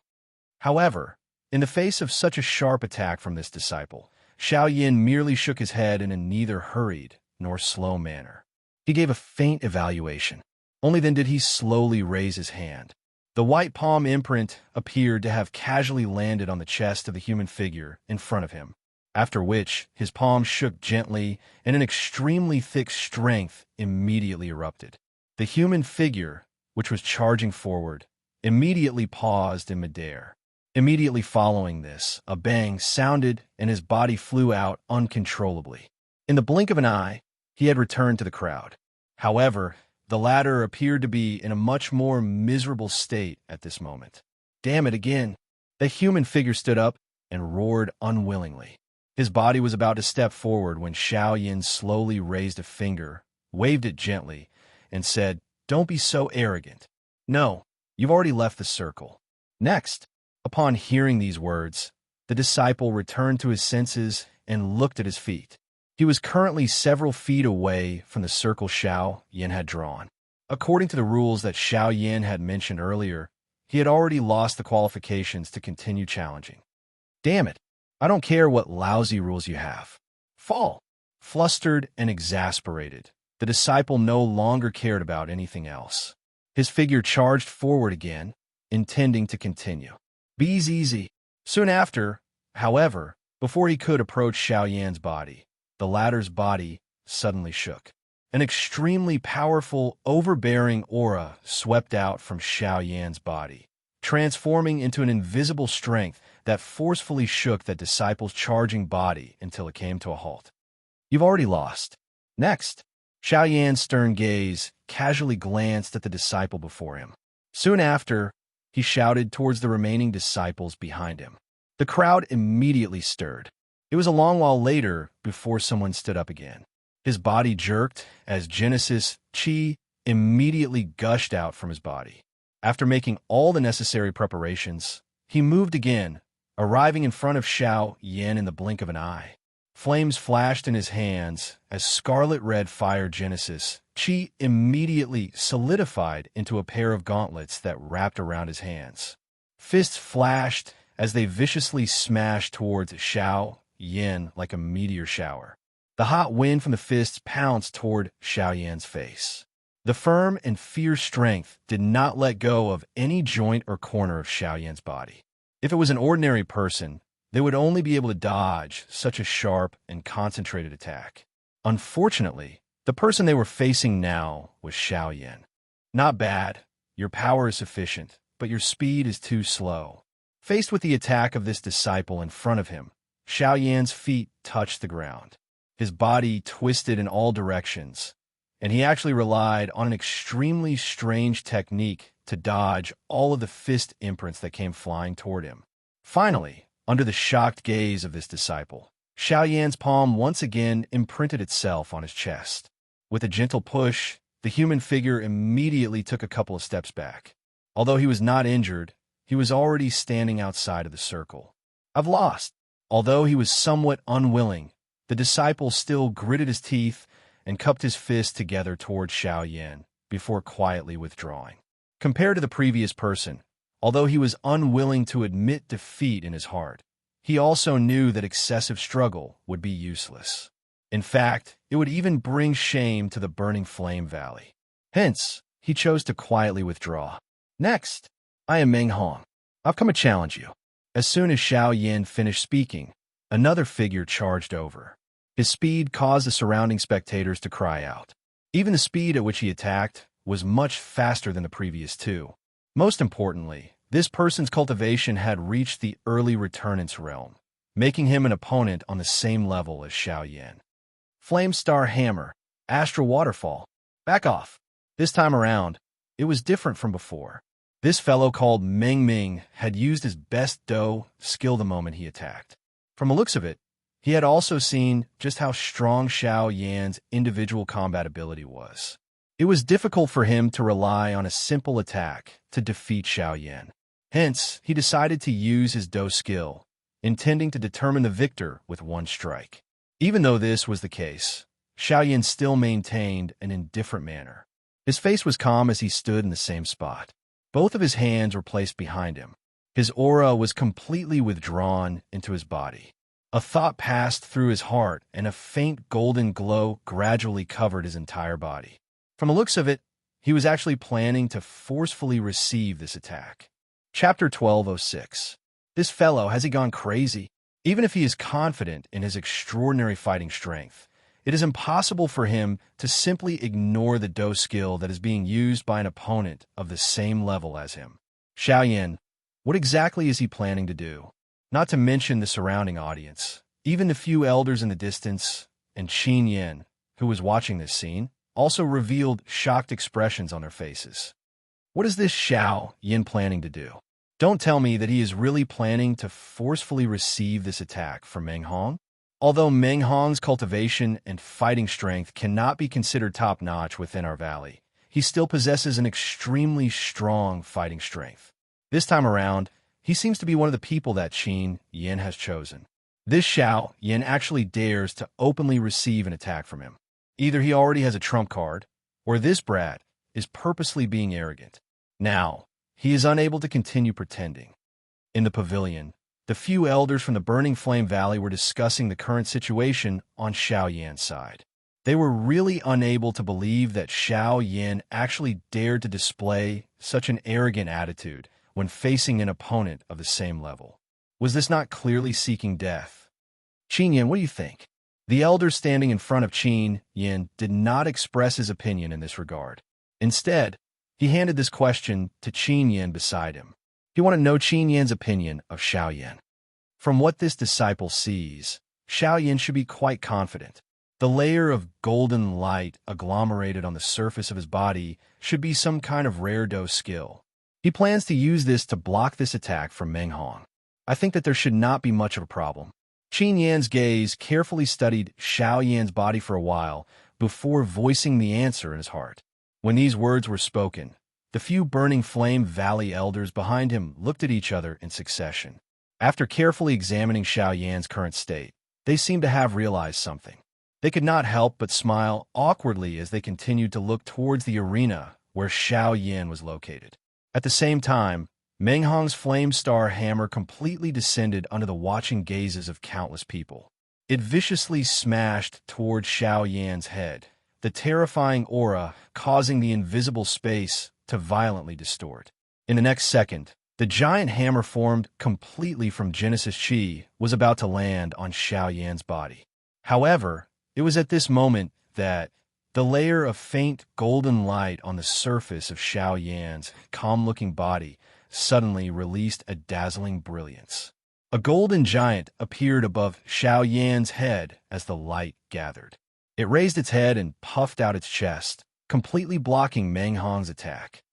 However, in the face of such a sharp attack from this disciple, Xiao Yin merely shook his head in a neither hurried nor slow manner. He gave a faint evaluation. Only then did he slowly raise his hand. The white palm imprint appeared to have casually landed on the chest of the human figure in front of him, after which his palm shook gently and an extremely thick strength immediately erupted. The human figure, which was charging forward, immediately paused in midair. Immediately following this, a bang sounded and his body flew out uncontrollably. In the blink of an eye, he had returned to the crowd. However, the latter appeared to be in a much more miserable state at this moment. Damn it again! The human figure stood up and roared unwillingly. His body was about to step forward when Xiao Yin slowly raised a finger, waved it gently, and said, "Don't be so arrogant. No, you've already left the circle." Next, upon hearing these words, the disciple returned to his senses and looked at his feet. He was currently several feet away from the circle Xiao Yin had drawn. According to the rules that Xiao Yin had mentioned earlier, he had already lost the qualifications to continue challenging. Damn it! I don't care what lousy rules you have. Fall! Flustered and exasperated, the disciple no longer cared about anything else. His figure charged forward again, intending to continue. Be easy. Soon after, however, before he could approach Xiao Yan's body, the latter's body suddenly shook. An extremely powerful, overbearing aura swept out from Xiao Yan's body, transforming into an invisible strength that forcefully shook that disciple's charging body until it came to a halt. You've already lost. Next, Xiao Yan's stern gaze casually glanced at the disciple before him. Soon after, he shouted towards the remaining disciples behind him. The crowd immediately stirred. It was a long while later before someone stood up again. His body jerked as Genesis Qi immediately gushed out from his body. After making all the necessary preparations, he moved again, arriving in front of Xiao Yin in the blink of an eye. Flames flashed in his hands as scarlet-red fire Genesis Qi immediately solidified into a pair of gauntlets that wrapped around his hands. Fists flashed as they viciously smashed towards Xiao Yin like a meteor shower. The hot wind from the fists pounced toward Xiaoyan's face. The firm and fierce strength did not let go of any joint or corner of Xiaoyan's body. If it was an ordinary person, they would only be able to dodge such a sharp and concentrated attack. Unfortunately, the person they were facing now was Xiaoyan. Not bad. Your power is sufficient, but your speed is too slow. Faced with the attack of this disciple in front of him, Xiaoyan's feet touched the ground. His body twisted in all directions, and he actually relied on an extremely strange technique to dodge all of the fist imprints that came flying toward him. Finally, under the shocked gaze of this disciple, Xiaoyan's palm once again imprinted itself on his chest. With a gentle push, the human figure immediately took a couple of steps back. Although he was not injured, he was already standing outside of the circle. "I've lost." Although he was somewhat unwilling, the disciple still gritted his teeth and cupped his fists together toward Xiaoyan before quietly withdrawing. Compared to the previous person, although he was unwilling to admit defeat in his heart, he also knew that excessive struggle would be useless. In fact, it would even bring shame to the Burning Flame Valley. Hence, he chose to quietly withdraw. "Next, I am Meng Hong. I've come to challenge you." As soon as Xiaoyan finished speaking, another figure charged over. His speed caused the surrounding spectators to cry out. Even the speed at which he attacked was much faster than the previous two. Most importantly, this person's cultivation had reached the early returnance realm, making him an opponent on the same level as Xiaoyan. Flame Star Hammer, Astral Waterfall. Back off. This time around, it was different from before. This fellow called Meng Ming had used his best Do skill the moment he attacked. From the looks of it, he had also seen just how strong Xiaoyan's individual combat ability was. It was difficult for him to rely on a simple attack to defeat Xiaoyan. Hence, he decided to use his Do skill, intending to determine the victor with one strike. Even though this was the case, Xiaoyan still maintained an indifferent manner. His face was calm as he stood in the same spot. Both of his hands were placed behind him. His aura was completely withdrawn into his body. A thought passed through his heart, and a faint golden glow gradually covered his entire body. From the looks of it, he was actually planning to forcefully receive this attack. Chapter 1206. This fellow, has he gone crazy? Even if he is confident in his extraordinary fighting strength, it is impossible for him to simply ignore the Do skill that is being used by an opponent of the same level as him. Xiaoyan, what exactly is he planning to do? Not to mention the surrounding audience, even the few elders in the distance, and Qin Yan, who was watching this scene, also revealed shocked expressions on their faces. What is this Xiaoyan planning to do? Don't tell me that he is really planning to forcefully receive this attack from Meng Hong? Although Meng Hong's cultivation and fighting strength cannot be considered top-notch within our valley, he still possesses an extremely strong fighting strength. This time around, he seems to be one of the people that Qin Yan has chosen. This Xiaoyan actually dares to openly receive an attack from him. Either he already has a trump card, or this brat is purposely being arrogant. Now, he is unable to continue pretending. In the pavilion, the few elders from the Burning Flame Valley were discussing the current situation on Xiaoyan's side. They were really unable to believe that Xiaoyan actually dared to display such an arrogant attitude when facing an opponent of the same level. Was this not clearly seeking death? Qin Yan, what do you think? The elder standing in front of Qin Yan did not express his opinion in this regard. Instead, he handed this question to Qin Yan beside him. He wanted to know Qin Yan's opinion of Xiaoyan. From what this disciple sees, Xiaoyan should be quite confident. The layer of golden light agglomerated on the surface of his body should be some kind of rare Do skill. He plans to use this to block this attack from Meng Hong. I think that there should not be much of a problem. Qin Yan's gaze carefully studied Xiaoyan's body for a while before voicing the answer in his heart. When these words were spoken, the few Burning Flame Valley elders behind him looked at each other in succession. After carefully examining Xiaoyan's current state, they seemed to have realized something. They could not help but smile awkwardly as they continued to look towards the arena where Xiaoyan was located. At the same time, Meng Hong's Flame Star Hammer completely descended under the watching gazes of countless people. It viciously smashed toward Xiao Yan's head, the terrifying aura causing the invisible space to violently distort. In the next second, the giant hammer formed completely from Genesis Chi was about to land on Xiao Yan's body. However, it was at this moment that the layer of faint golden light on the surface of Xiao Yan's calm-looking body suddenly released a dazzling brilliance. A golden giant appeared above Xiao Yan's head as the light gathered. It raised its head and puffed out its chest, completely blocking Meng Hong's attack.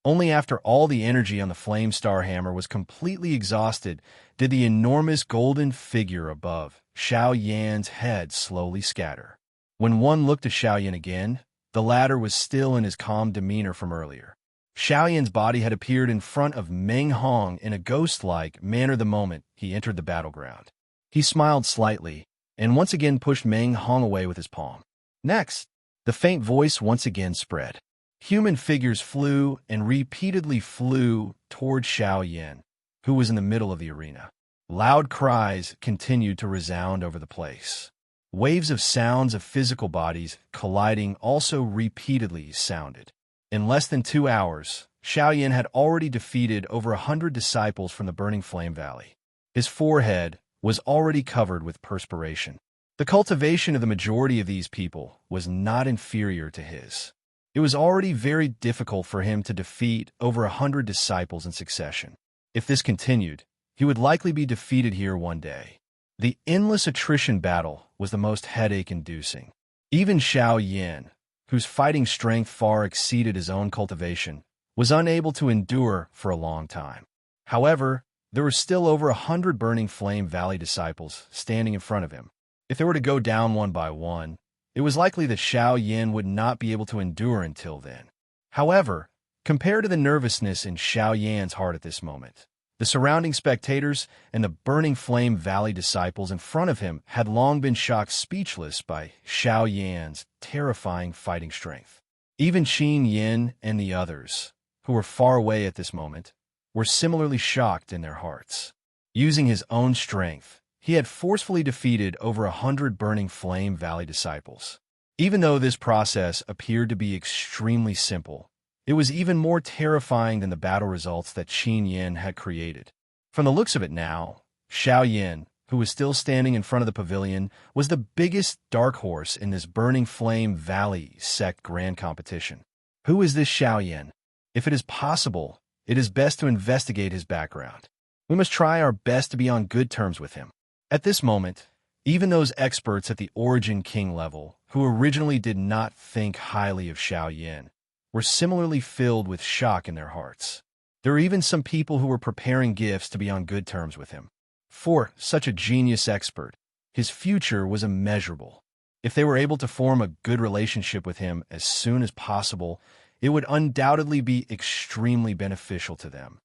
Only after all the energy on the Flame Star Hammer was completely exhausted did the enormous golden figure above Xiao Yan's head slowly scatter. When one looked at Xiao Yan again, the latter was still in his calm demeanor from earlier. Xiao Yan's body had appeared in front of Meng Hong in a ghost-like manner the moment he entered the battleground. He smiled slightly, and once again pushed Meng Hong away with his palm. Next, the faint voice once again spread. Human figures flew and repeatedly flew toward Xiao Yan, who was in the middle of the arena. Loud cries continued to resound over the place. Waves of sounds of physical bodies colliding also repeatedly sounded. In less than 2 hours, Xiao Yan had already defeated over 100 disciples from the Burning Flame Valley. His forehead was already covered with perspiration. The cultivation of the majority of these people was not inferior to his. It was already very difficult for him to defeat over 100 disciples in succession. If this continued, he would likely be defeated here one day. The endless attrition battle was the most headache-inducing. Even Xiao Yan, whose fighting strength far exceeded his own cultivation, was unable to endure for a long time. However, there were still over 100 Burning Flame Valley disciples standing in front of him. If they were to go down one by one, it was likely that Xiao Yan would not be able to endure until then. However, compared to the nervousness in Xiao Yan's heart at this moment, the surrounding spectators and the Burning Flame Valley disciples in front of him had long been shocked speechless by Xiao Yan's terrifying fighting strength. Even Qin Yin and the others, who were far away at this moment, were similarly shocked in their hearts. Using his own strength, he had forcefully defeated over 100 Burning Flame Valley disciples. Even though this process appeared to be extremely simple, it was even more terrifying than the battle results that Qin Yin had created. From the looks of it now, Xiao Yan, who was still standing in front of the pavilion, was the biggest dark horse in this Burning Flame Valley sect grand competition. Who is this Xiao Yan? If it is possible, it is best to investigate his background. We must try our best to be on good terms with him. At this moment, even those experts at the Origin King level, who originally did not think highly of Xiao Yan, were similarly filled with shock in their hearts. There were even some people who were preparing gifts to be on good terms with him. For such a genius expert, his future was immeasurable. If they were able to form a good relationship with him as soon as possible, it would undoubtedly be extremely beneficial to them.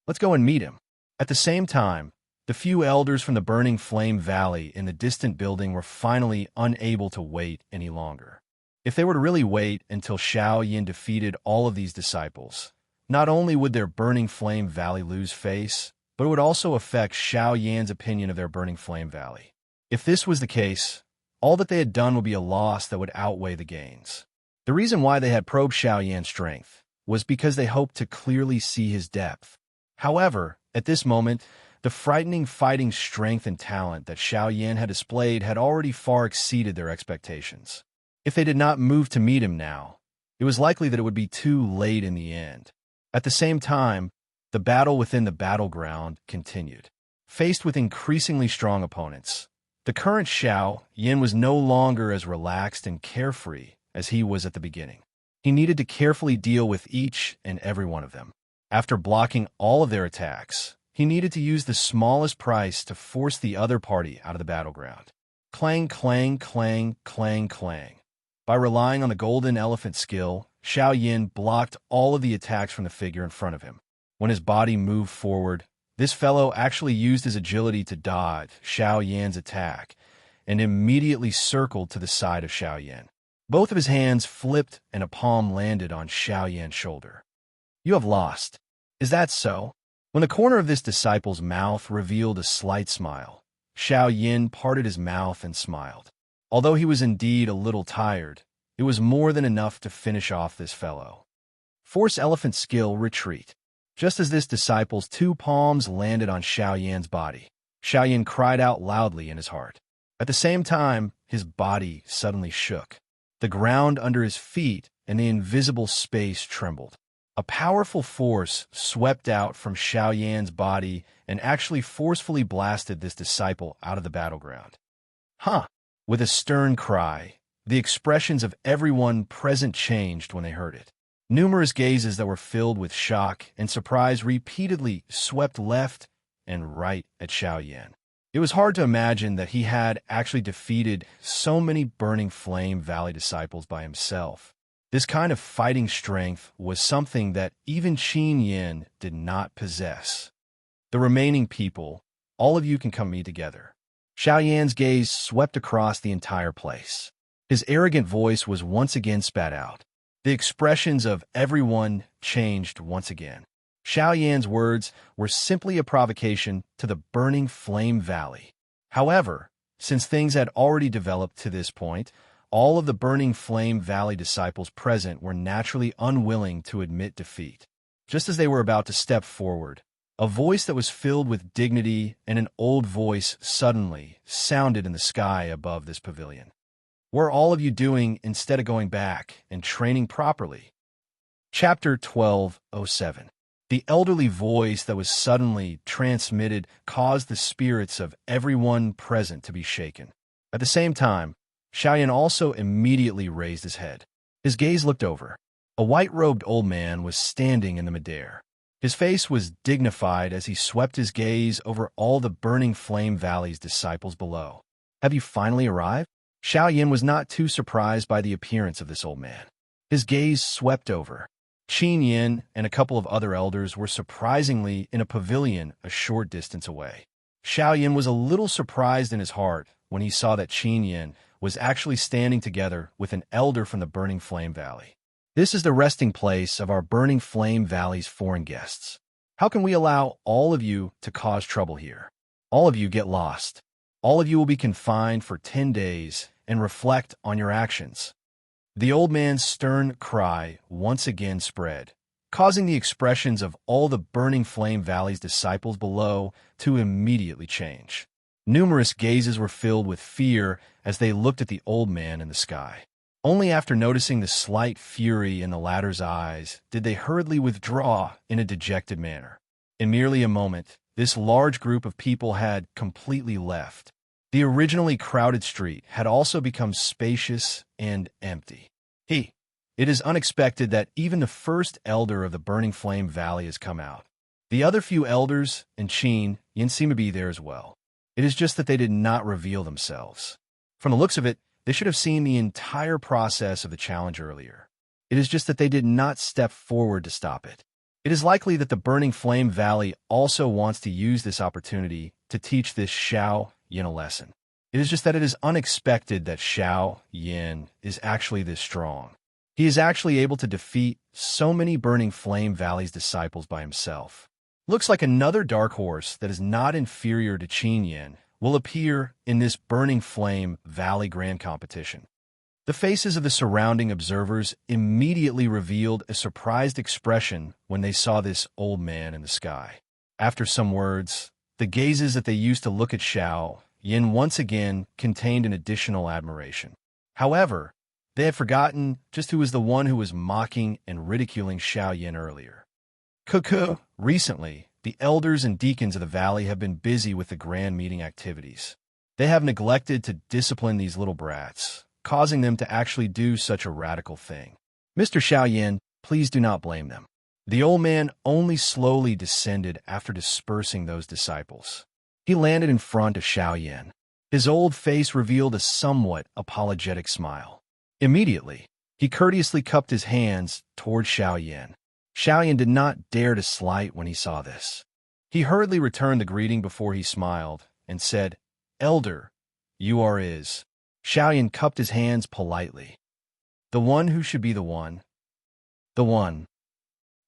Let's go and meet him. At the same time, the few elders from the Burning Flame Valley in the distant building were finally unable to wait any longer. If they were to really wait until Xiao Yan defeated all of these disciples, not only would their Burning Flame Valley lose face, but it would also affect Xiao Yan's opinion of their Burning Flame Valley. If this was the case, all that they had done would be a loss that would outweigh the gains. The reason why they had probed Xiao Yan's strength was because they hoped to clearly see his depth. However, at this moment, the frightening fighting strength and talent that Xiao Yan had displayed had already far exceeded their expectations. If they did not move to meet him now, it was likely that it would be too late in the end. At the same time, the battle within the battleground continued. Faced with increasingly strong opponents, the current Xiao Yan was no longer as relaxed and carefree as he was at the beginning. He needed to carefully deal with each and every one of them. After blocking all of their attacks, he needed to use the smallest price to force the other party out of the battleground. Clang, clang, clang, clang, clang. By relying on the Golden Elephant skill, Xiao Yan blocked all of the attacks from the figure in front of him. When his body moved forward, this fellow actually used his agility to dodge Xiao Yan's attack and immediately circled to the side of Xiao Yan. Both of his hands flipped and a palm landed on Xiao Yan's shoulder. "You have lost. Is that so?" When the corner of this disciple's mouth revealed a slight smile, Xiao Yin parted his mouth and smiled. Although he was indeed a little tired, it was more than enough to finish off this fellow. Force elephant skill retreat. Just as this disciple's two palms landed on Xiao Yan's body, Xiao Yan cried out loudly in his heart. At the same time, his body suddenly shook. The ground under his feet and the invisible space trembled. A powerful force swept out from Xiao Yan's body and actually forcefully blasted this disciple out of the battleground. Huh! With a stern cry, the expressions of everyone present changed when they heard it. Numerous gazes that were filled with shock and surprise repeatedly swept left and right at Xiao Yan. It was hard to imagine that he had actually defeated so many Burning Flame Valley disciples by himself. This kind of fighting strength was something that even Qin Yin did not possess. The remaining people, all of you can come meet together. Xiao Yan's gaze swept across the entire place. His arrogant voice was once again spat out. The expressions of everyone changed once again. Xiao Yan's words were simply a provocation to the Burning Flame Valley. However, since things had already developed to this point, all of the Burning Flame Valley disciples present were naturally unwilling to admit defeat. Just as they were about to step forward, a voice that was filled with dignity and an old voice suddenly sounded in the sky above this pavilion. What are all of you doing instead of going back and training properly? Chapter 12:07. The elderly voice that was suddenly transmitted caused the spirits of everyone present to be shaken. At the same time, Xiao Yan also immediately raised his head. His gaze looked over. A white-robed old man was standing in the midair. His face was dignified as he swept his gaze over all the Burning Flame Valley's disciples below. Have you finally arrived? Xiao Yan was not too surprised by the appearance of this old man. His gaze swept over. Qin Yin and a couple of other elders were surprisingly in a pavilion a short distance away. Xiao Yan was a little surprised in his heart when he saw that Qin Yin was actually standing together with an elder from the Burning Flame Valley. This is the resting place of our Burning Flame Valley's foreign guests. How can we allow all of you to cause trouble here? All of you get lost. All of you will be confined for 10 days and reflect on your actions. The old man's stern cry once again spread, causing the expressions of all the Burning Flame Valley's disciples below to immediately change. Numerous gazes were filled with fear as they looked at the old man in the sky. Only after noticing the slight fury in the latter's eyes did they hurriedly withdraw in a dejected manner. In merely a moment, this large group of people had completely left. The originally crowded street had also become spacious and empty. It is unexpected that even the first elder of the Burning Flame Valley has come out. The other few elders and Qin Yin seem to be there as well. It is just that they did not reveal themselves. From the looks of it, they should have seen the entire process of the challenge earlier. It is just that they did not step forward to stop it. It is likely that the Burning Flame Valley also wants to use this opportunity to teach this Xiao Yin a lesson. It is just that it is unexpected that Xiao Yin is actually this strong. He is actually able to defeat so many Burning Flame Valley's disciples by himself. Looks like another dark horse that is not inferior to Qin Yin will appear in this Burning Flame Valley Grand Competition. The faces of the surrounding observers immediately revealed a surprised expression when they saw this old man in the sky. After some words, the gazes that they used to look at Xiao Yin once again contained an additional admiration. However, they had forgotten just who was the one who was mocking and ridiculing Xiao Yin earlier. Cuckoo! Recently, the elders and deacons of the valley have been busy with the grand meeting activities. They have neglected to discipline these little brats, causing them to actually do such a radical thing. Mr. Xiao Yin, please do not blame them. The old man only slowly descended after dispersing those disciples. He landed in front of Xiao Yin. His old face revealed a somewhat apologetic smile. Immediately, he courteously cupped his hands toward Xiao Yin. Xiao Yin did not dare to slight when he saw this. He hurriedly returned the greeting before he smiled and said, "Elder, you are is." Xiao Yin cupped his hands politely. The one who should be the one. The one.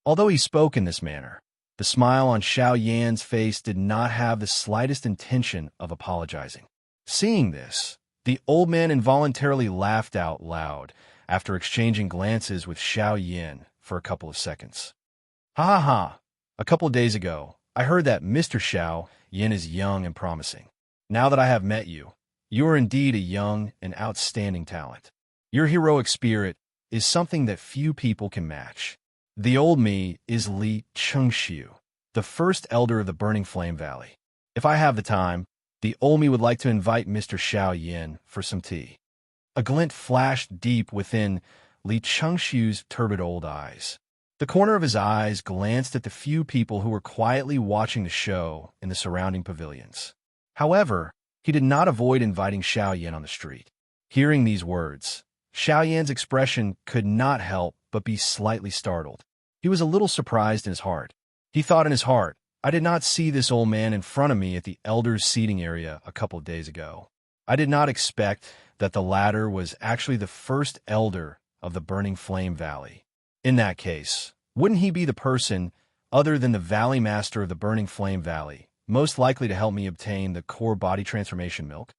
Although he spoke in this manner, The smile on Xiao Yan's face did not have the slightest intention of apologizing. Seeing this, the old man involuntarily laughed out loud after exchanging glances with Xiao Yan for a couple of seconds. Ha ha ha! A couple of days ago, I heard that Mr. Xiao Yan is young and promising. Now that I have met you, you are indeed a young and outstanding talent. Your heroic spirit is something that few people can match. The old me is Li Chengxiu, the first elder of the Burning Flame Valley. If I have the time, the old me would like to invite Mr. Xiao Yan for some tea. A glint flashed deep within Li Chengxiu's turbid old eyes. The corner of his eyes glanced at the few people who were quietly watching the show in the surrounding pavilions. However, he did not avoid inviting Xiao Yan on the street. Hearing these words, Xiao Yan's expression could not help but be slightly startled. He was a little surprised in his heart. He thought in his heart, I did not see this old man in front of me at the elders' seating area a couple of days ago. I did not expect that the latter was actually the first elder of the Burning Flame Valley. In that case, wouldn't he be the person, other than the Valley Master of the Burning Flame Valley, most likely to help me obtain the core body transformation milk?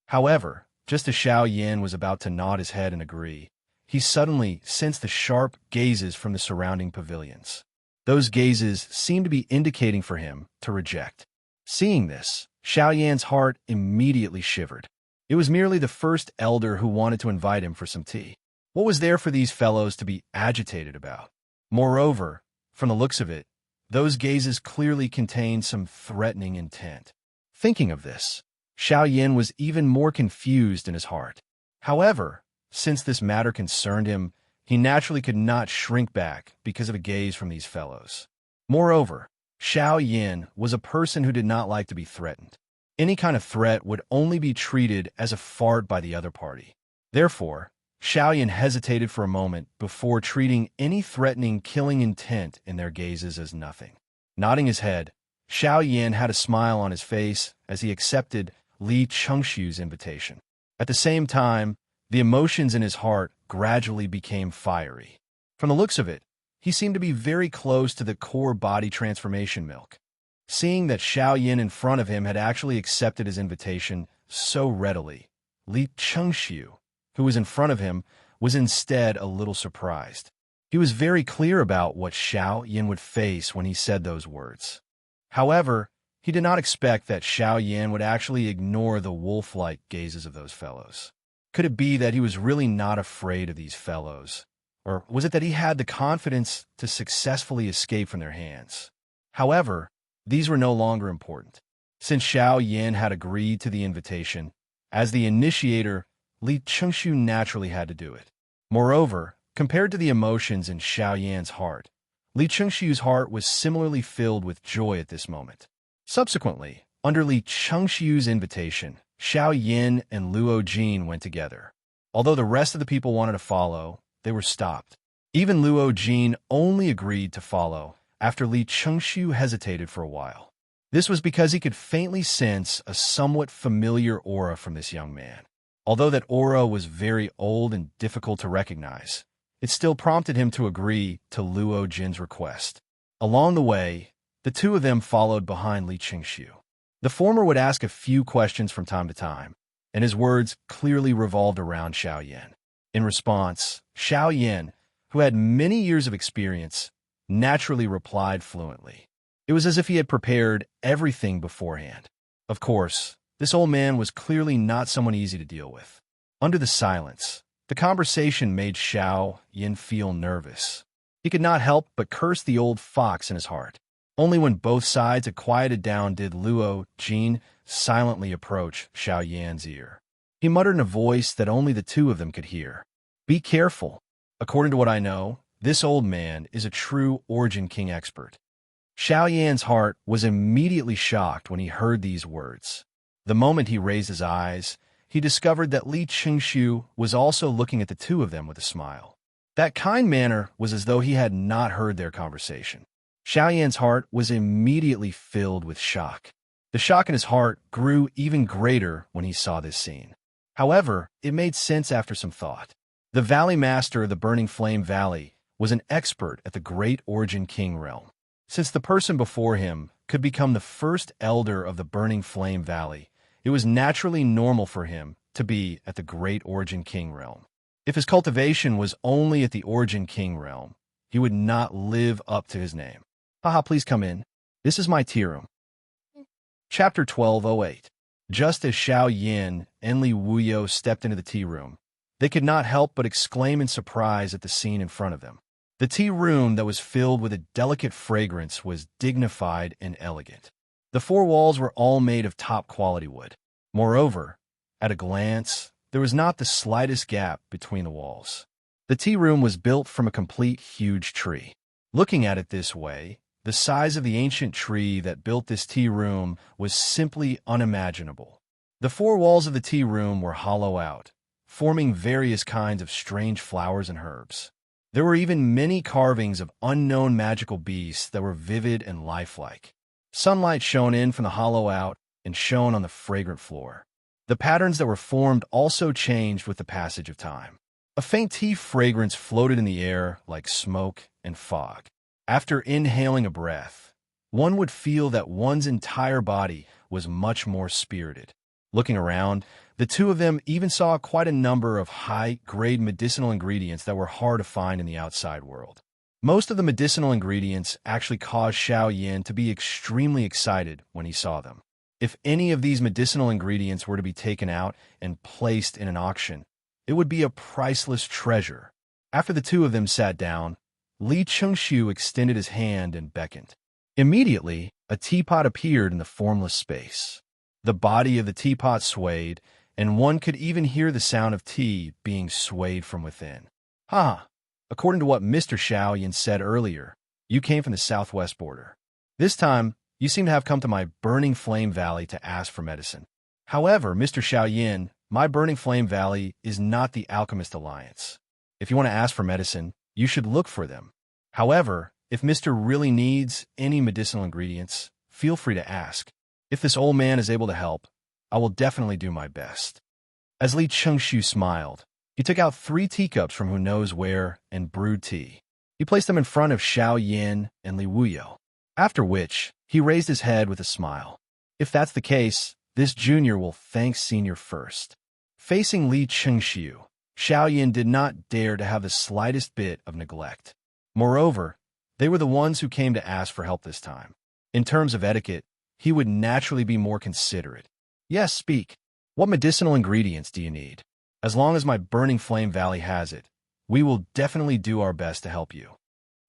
However, just as Xiao Yan was about to nod his head and agree, he suddenly sensed the sharp gazes from the surrounding pavilions. Those gazes seemed to be indicating for him to reject. Seeing this, Xiao Yan's heart immediately shivered. It was merely the first elder who wanted to invite him for some tea. What was there for these fellows to be agitated about? Moreover, from the looks of it, those gazes clearly contained some threatening intent. Thinking of this, Xiao Yan was even more confused in his heart. However, since this matter concerned him, he naturally could not shrink back because of a gaze from these fellows. Moreover, Xiao Yan was a person who did not like to be threatened. Any kind of threat would only be treated as a fart by the other party. Therefore, Xiao Yan hesitated for a moment before treating any threatening killing intent in their gazes as nothing. Nodding his head, Xiao Yan had a smile on his face as he accepted Li Chengxiu's invitation. At the same time, the emotions in his heart gradually became fiery. From the looks of it, he seemed to be very close to the core body transformation milk. Seeing that Xiao Yan in front of him had actually accepted his invitation so readily, Li Chengxiu, who was in front of him, was instead a little surprised. He was very clear about what Xiao Yan would face when he said those words. However, he did not expect that Xiao Yan would actually ignore the wolf-like gazes of those fellows. Could it be that he was really not afraid of these fellows? Or was it that he had the confidence to successfully escape from their hands? However, these were no longer important. Since Xiao Yan had agreed to the invitation, as the initiator, Li Chengxiu naturally had to do it. Moreover, compared to the emotions in Xiao Yan's heart, Li Chengxiu's heart was similarly filled with joy at this moment. Subsequently, under Li Chengxiu's invitation, Xiao Yan and Luo Jin went together. Although the rest of the people wanted to follow, they were stopped. Even Luo Jin only agreed to follow after Li Chengxiu hesitated for a while. This was because he could faintly sense a somewhat familiar aura from this young man. Although that aura was very old and difficult to recognize, it still prompted him to agree to Luo Jin's request. Along the way, the two of them followed behind Li Chengxiu. The former would ask a few questions from time to time, and his words clearly revolved around Xiao Yan. In response, Xiao Yan, who had many years of experience, naturally replied fluently. It was as if he had prepared everything beforehand. Of course, this old man was clearly not someone easy to deal with. Under the silence, the conversation made Xiao Yan feel nervous. He could not help but curse the old fox in his heart. Only when both sides had quieted down did Luo Jin silently approach Xiao Yan's ear. He muttered in a voice that only the two of them could hear. Be careful. According to what I know, this old man is a true Origin King expert. Xiao Yan's heart was immediately shocked when he heard these words. The moment he raised his eyes, he discovered that Li Chengxiu was also looking at the two of them with a smile. That kind manner was as though he had not heard their conversation. Xiao Yan's heart was immediately filled with shock. The shock in his heart grew even greater when he saw this scene. However, it made sense after some thought. The Valley Master of the Burning Flame Valley was an expert at the Great Origin King realm. Since the person before him could become the first elder of the Burning Flame Valley, it was naturally normal for him to be at the Great Origin King realm. If his cultivation was only at the Origin King realm, he would not live up to his name. Haha, please come in. This is my tea room. Chapter 1208. Just as Xiao Yin and Li Wuyo stepped into the tea room, they could not help but exclaim in surprise at the scene in front of them. The tea room that was filled with a delicate fragrance was dignified and elegant. The four walls were all made of top-quality wood. Moreover, at a glance, there was not the slightest gap between the walls. The tea room was built from a complete huge tree. Looking at it this way, the size of the ancient tree that built this tea room was simply unimaginable. The four walls of the tea room were hollow out, forming various kinds of strange flowers and herbs. There were even many carvings of unknown magical beasts that were vivid and lifelike. Sunlight shone in from the hollow out and shone on the fragrant floor. The patterns that were formed also changed with the passage of time. A faint tea fragrance floated in the air like smoke and fog. After inhaling a breath, one would feel that one's entire body was much more spirited. Looking around, the two of them even saw quite a number of high-grade medicinal ingredients that were hard to find in the outside world. Most of the medicinal ingredients actually caused Xiao Yin to be extremely excited when he saw them. If any of these medicinal ingredients were to be taken out and placed in an auction, it would be a priceless treasure. After the two of them sat down, Li Chengxiu extended his hand and beckoned. Immediately, a teapot appeared in the formless space. The body of the teapot swayed, and one could even hear the sound of tea being swayed from within. According to what Mr. Xiao Yin said earlier, you came from the southwest border. This time, you seem to have come to my Burning Flame Valley to ask for medicine. However, Mr. Xiao Yin, my Burning Flame Valley is not the Alchemist Alliance. If you want to ask for medicine, you should look for them. However, if Mr. really needs any medicinal ingredients, feel free to ask. If this old man is able to help, I will definitely do my best. As Li Chengxiu smiled, he took out 3 teacups from who knows where and brewed tea. He placed them in front of Xiao Yin and Li Wuyo, after which he raised his head with a smile. If that's the case, this junior will thank senior first. Facing Li Chengxiu, Xiao Yin did not dare to have the slightest bit of neglect. Moreover, they were the ones who came to ask for help this time. In terms of etiquette, he would naturally be more considerate. Yes, speak. What medicinal ingredients do you need? As long as my Burning Flame Valley has it, we will definitely do our best to help you.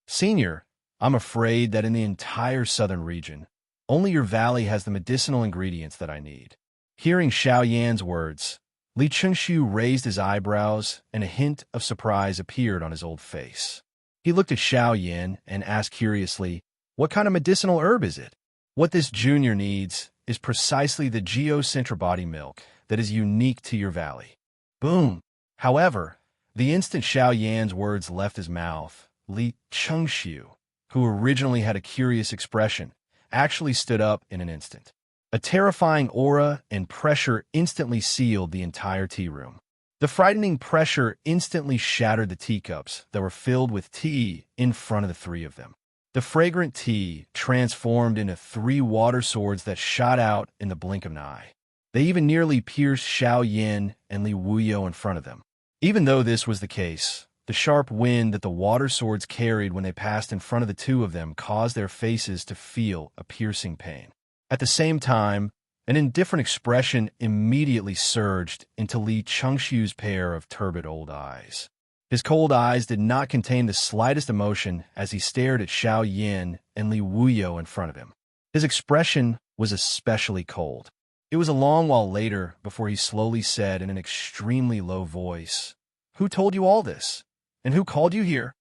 Senior, I'm afraid that in the entire southern region, only your valley has the medicinal ingredients that I need. Hearing Xiao Yan's words, Li Chengxiu raised his eyebrows and a hint of surprise appeared on his old face. He looked at Xiao Yin and asked curiously, what kind of medicinal herb is it? What this junior needs is precisely the geocentra body milk that is unique to your valley. Boom! However, the instant Xiao Yan's words left his mouth, Li Chengxiu, who originally had a curious expression, actually stood up in an instant. A terrifying aura and pressure instantly sealed the entire tea room. The frightening pressure instantly shattered the teacups that were filled with tea in front of the 3 of them. The fragrant tea transformed into 3 water swords that shot out in the blink of an eye. They even nearly pierced Xiao Yin and Li Wuyo in front of them. Even though this was the case, the sharp wind that the water swords carried when they passed in front of the 2 of them caused their faces to feel a piercing pain. At the same time, an indifferent expression immediately surged into Li Chengxiu's pair of turbid old eyes. His cold eyes did not contain the slightest emotion as he stared at Xiao Yin and Li Wuyo in front of him. His expression was especially cold. It was a long while later before he slowly said in an extremely low voice, "Who told you all this? And who called you here?"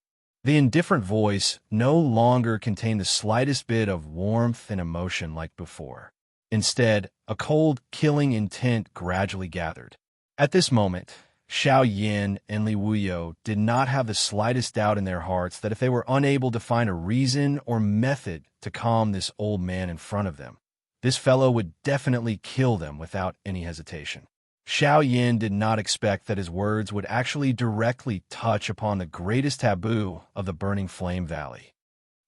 The indifferent voice no longer contained the slightest bit of warmth and emotion like before. Instead, a cold, killing intent gradually gathered. At this moment, Xiao Yin and Li Wuyo did not have the slightest doubt in their hearts that if they were unable to find a reason or method to calm this old man in front of them, this fellow would definitely kill them without any hesitation. Xiao Yin did not expect that his words would actually directly touch upon the greatest taboo of the Burning Flame Valley.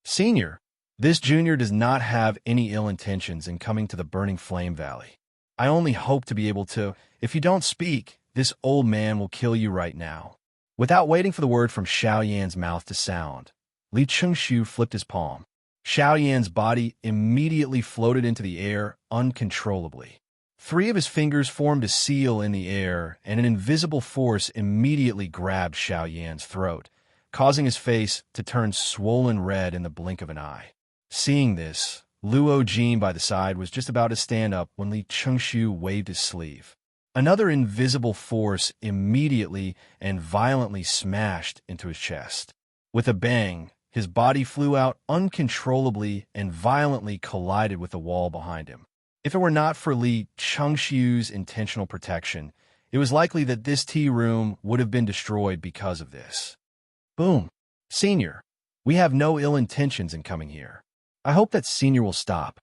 Senior, This junior does not have any ill intentions in coming to the Burning Flame Valley. I only hope to be able to. If you don't speak, this old man will kill you right now." Without waiting for the word from Xiao Yan's mouth to sound, Li Chengxiu flipped his palm. Xiao Yan's body immediately floated into the air uncontrollably. 3 of his fingers formed a seal in the air, and an invisible force immediately grabbed Xiao Yan's throat, causing his face to turn swollen red in the blink of an eye. Seeing this, Luo Jin by the side was just about to stand up when Li Chengxiu waved his sleeve. Another invisible force immediately and violently smashed into his chest. With a bang, his body flew out uncontrollably and violently collided with the wall behind him. If it were not for Li Chengxiu's intentional protection, it was likely that this tea room would have been destroyed because of this. Boom. Senior, we have no ill intentions in coming here. I hope that Senior will stop.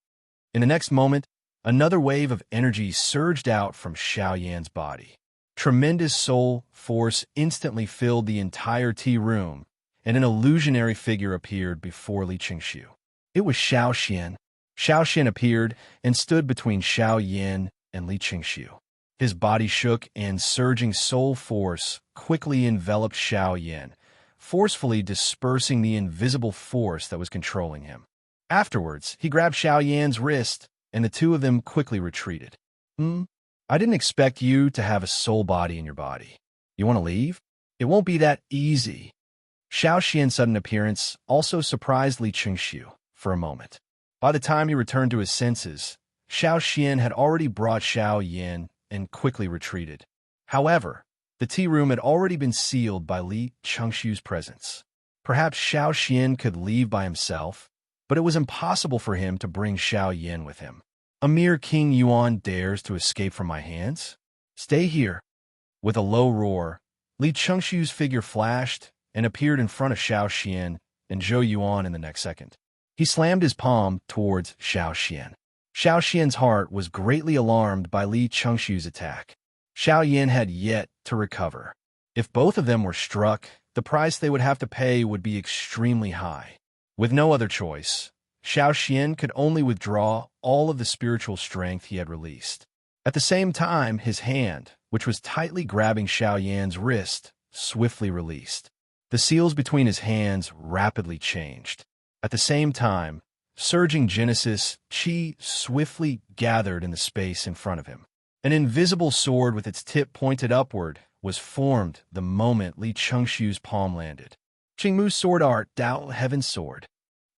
In the next moment, another wave of energy surged out from Xiao Yan's body. Tremendous soul force instantly filled the entire tea room, and an illusionary figure appeared before Li Chengxiu. It was Xiao Xian. Xiao Xian appeared and stood between Xiao Yan and Li Chengxiu. His body shook and surging soul force quickly enveloped Xiao Yan, forcefully dispersing the invisible force that was controlling him. Afterwards, he grabbed Xiao Yan's wrist, and the two of them quickly retreated. I didn't expect you to have a soul body in your body. You want to leave? It won't be that easy. Xiao Xian's sudden appearance also surprised Li Chengxiu for a moment. By the time he returned to his senses, Xiao Xian had already brought Xiao Yan and quickly retreated. However, the tea room had already been sealed by Li Chengxiu's presence. Perhaps Xiao Xian could leave by himself, but it was impossible for him to bring Xiao Yan with him. A mere King Yuan dares to escape from my hands? Stay here. With a low roar, Li Chengxiu's figure flashed and appeared in front of Xiao Xian and Zhou Yuan in the next second. He slammed his palm towards Xiao Xian. Xiao Xian's heart was greatly alarmed by Li Chengxiu's attack. Xiao Yan had yet to recover. If both of them were struck, the price they would have to pay would be extremely high. With no other choice, Xiao Xian could only withdraw all of the spiritual strength he had released. At the same time, his hand, which was tightly grabbing Xiao Yan's wrist, swiftly released. The seals between his hands rapidly changed. At the same time, surging Genesis Qi swiftly gathered in the space in front of him. An invisible sword with its tip pointed upward was formed the moment Li Chengxiu's palm landed. Qingmu's sword art, Dao Heaven Sword.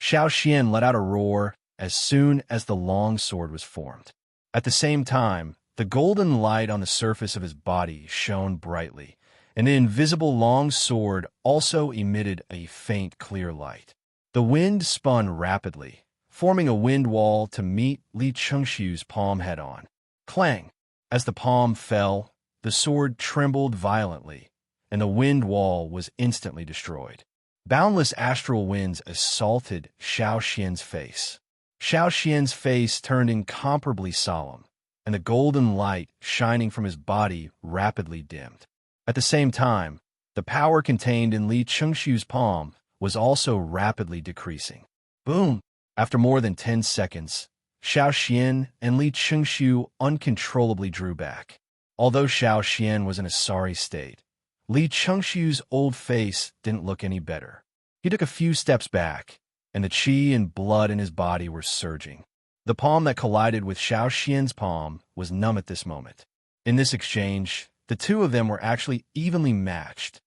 Xiao Xian let out a roar as soon as the long sword was formed. At the same time, the golden light on the surface of his body shone brightly, and the invisible long sword also emitted a faint clear light. The wind spun rapidly, forming a wind wall to meet Li Chengxiu's palm head-on. Clang! As the palm fell, the sword trembled violently, and the wind wall was instantly destroyed. Boundless astral winds assaulted Xiao Xian's face. Xiao Xian's face turned incomparably solemn, and the golden light shining from his body rapidly dimmed. At the same time, the power contained in Li Chengxiu's palm was also rapidly decreasing. Boom! After more than 10 seconds, Xiao Xian and Li Chengxiu uncontrollably drew back. Although Xiao Xian was in a sorry state, Li Chengxiu's old face didn't look any better. He took a few steps back, and the qi and blood in his body were surging. The palm that collided with Xiao Xian's palm was numb at this moment. In this exchange, the two of them were actually evenly matched.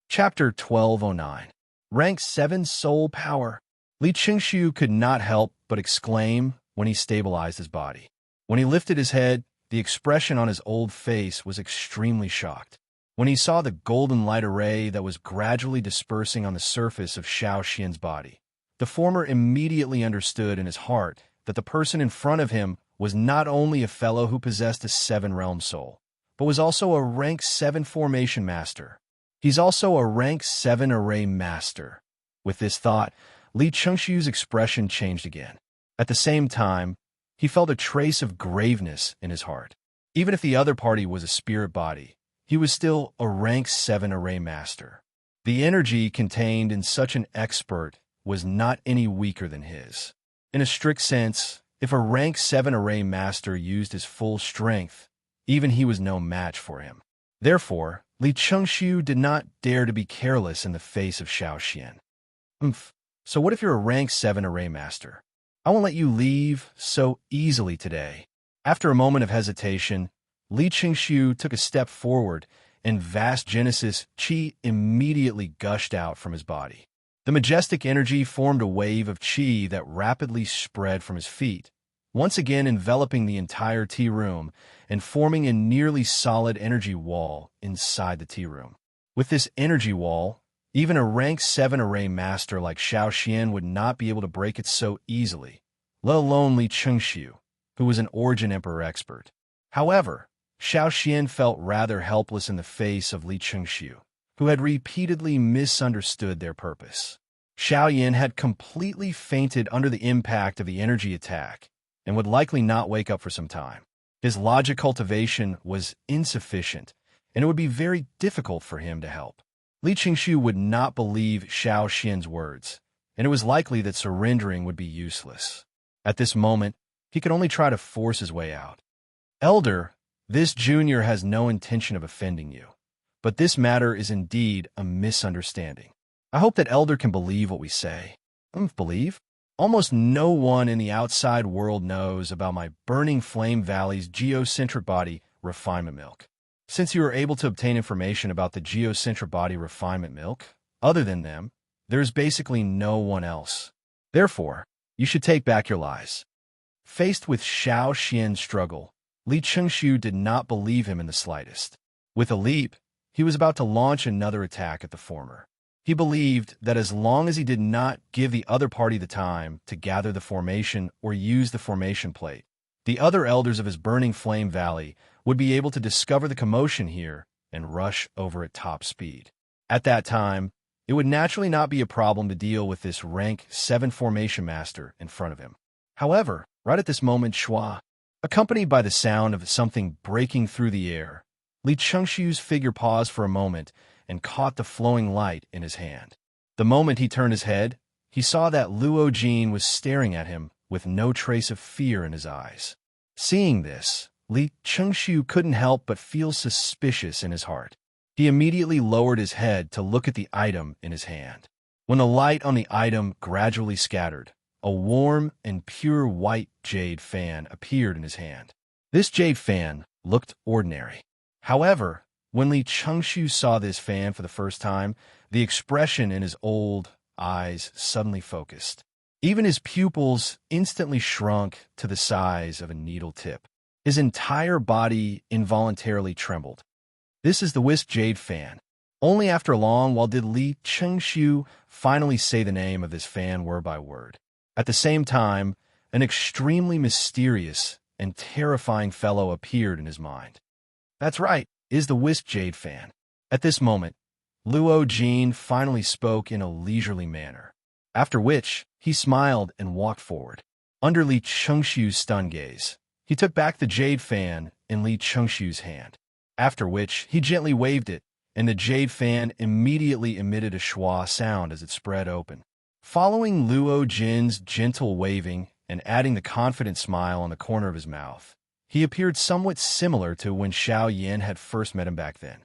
Chapter 1209. Rank 7 Soul Power. Li Chengxiu could not help but exclaim when he stabilized his body. When he lifted his head, the expression on his old face was extremely shocked. When he saw the golden light array that was gradually dispersing on the surface of Xiao Xian's body, the former immediately understood in his heart that the person in front of him was not only a fellow who possessed a 7-realm soul, but was also a rank 7 formation master. He's also a rank 7 array master. With this thought, Li Chengxiu's expression changed again. At the same time, he felt a trace of graveness in his heart. Even if the other party was a spirit body, he was still a rank 7 array master. The energy contained in such an expert was not any weaker than his. In a strict sense, if a rank 7 array master used his full strength, even he was no match for him. Therefore, Li Chengxiu did not dare to be careless in the face of Xiao Xian. So what if you're a rank 7 array master? I won't let you leave so easily today. After a moment of hesitation, Li Chengxiu took a step forward, and vast Genesis Qi immediately gushed out from his body. The majestic energy formed a wave of Qi that rapidly spread from his feet, once again enveloping the entire tea room and forming a nearly solid energy wall inside the tea room. With this energy wall, even a rank 7 array master like Xiao Xian would not be able to break it so easily, let alone Li Chengxiu, who was an Origin Emperor expert. However, Xiao Xian felt rather helpless in the face of Li Chengxiu, who had repeatedly misunderstood their purpose. Xiao Yan had completely fainted under the impact of the energy attack and would likely not wake up for some time. His logic cultivation was insufficient, and it would be very difficult for him to help. Li Chengxiu would not believe Xiao Xian's words, and it was likely that surrendering would be useless. At this moment, he could only try to force his way out. Elder, this junior has no intention of offending you, but this matter is indeed a misunderstanding. I hope that Elder can believe what we say. Believe? Almost no one in the outside world knows about my Burning Flame Valley's geocentric body refinement milk. Since you are able to obtain information about the geocentric body refinement milk, other than them, there is basically no one else. Therefore, you should take back your lies. Faced with Xiao Xian's struggle, Li Chengxiu did not believe him in the slightest. With a leap, he was about to launch another attack at the former. He believed that as long as he did not give the other party the time to gather the formation or use the formation plate, the other elders of his Burning Flame Valley would be able to discover the commotion here and rush over at top speed. At that time, it would naturally not be a problem to deal with this rank 7 formation master in front of him. However, right at this moment, Shua, accompanied by the sound of something breaking through the air, Li Chengxiu's figure paused for a moment and caught the flowing light in his hand. The moment he turned his head, he saw that Luo Jin was staring at him with no trace of fear in his eyes. Seeing this, Li Chengxiu couldn't help but feel suspicious in his heart. He immediately lowered his head to look at the item in his hand. When the light on the item gradually scattered, a warm and pure white jade fan appeared in his hand. This jade fan looked ordinary. However, when Li Chengxiu saw this fan for the first time, the expression in his old eyes suddenly focused. Even his pupils instantly shrunk to the size of a needle tip. His entire body involuntarily trembled. This is the Wisp Jade Fan. Only after a long while did Li Chengxiu finally say the name of this fan word by word. At the same time, an extremely mysterious and terrifying fellow appeared in his mind. That's right, is the Wisp Jade Fan. At this moment, Luo Jin finally spoke in a leisurely manner, after which he smiled and walked forward. Under Li Chengxiu's stunned gaze, he took back the jade fan in Li Chengxiu's hand, after which he gently waved it, and the jade fan immediately emitted a schwa sound as it spread open. Following Luo Jin's gentle waving and adding the confident smile on the corner of his mouth, he appeared somewhat similar to when Xiao Yan had first met him back then.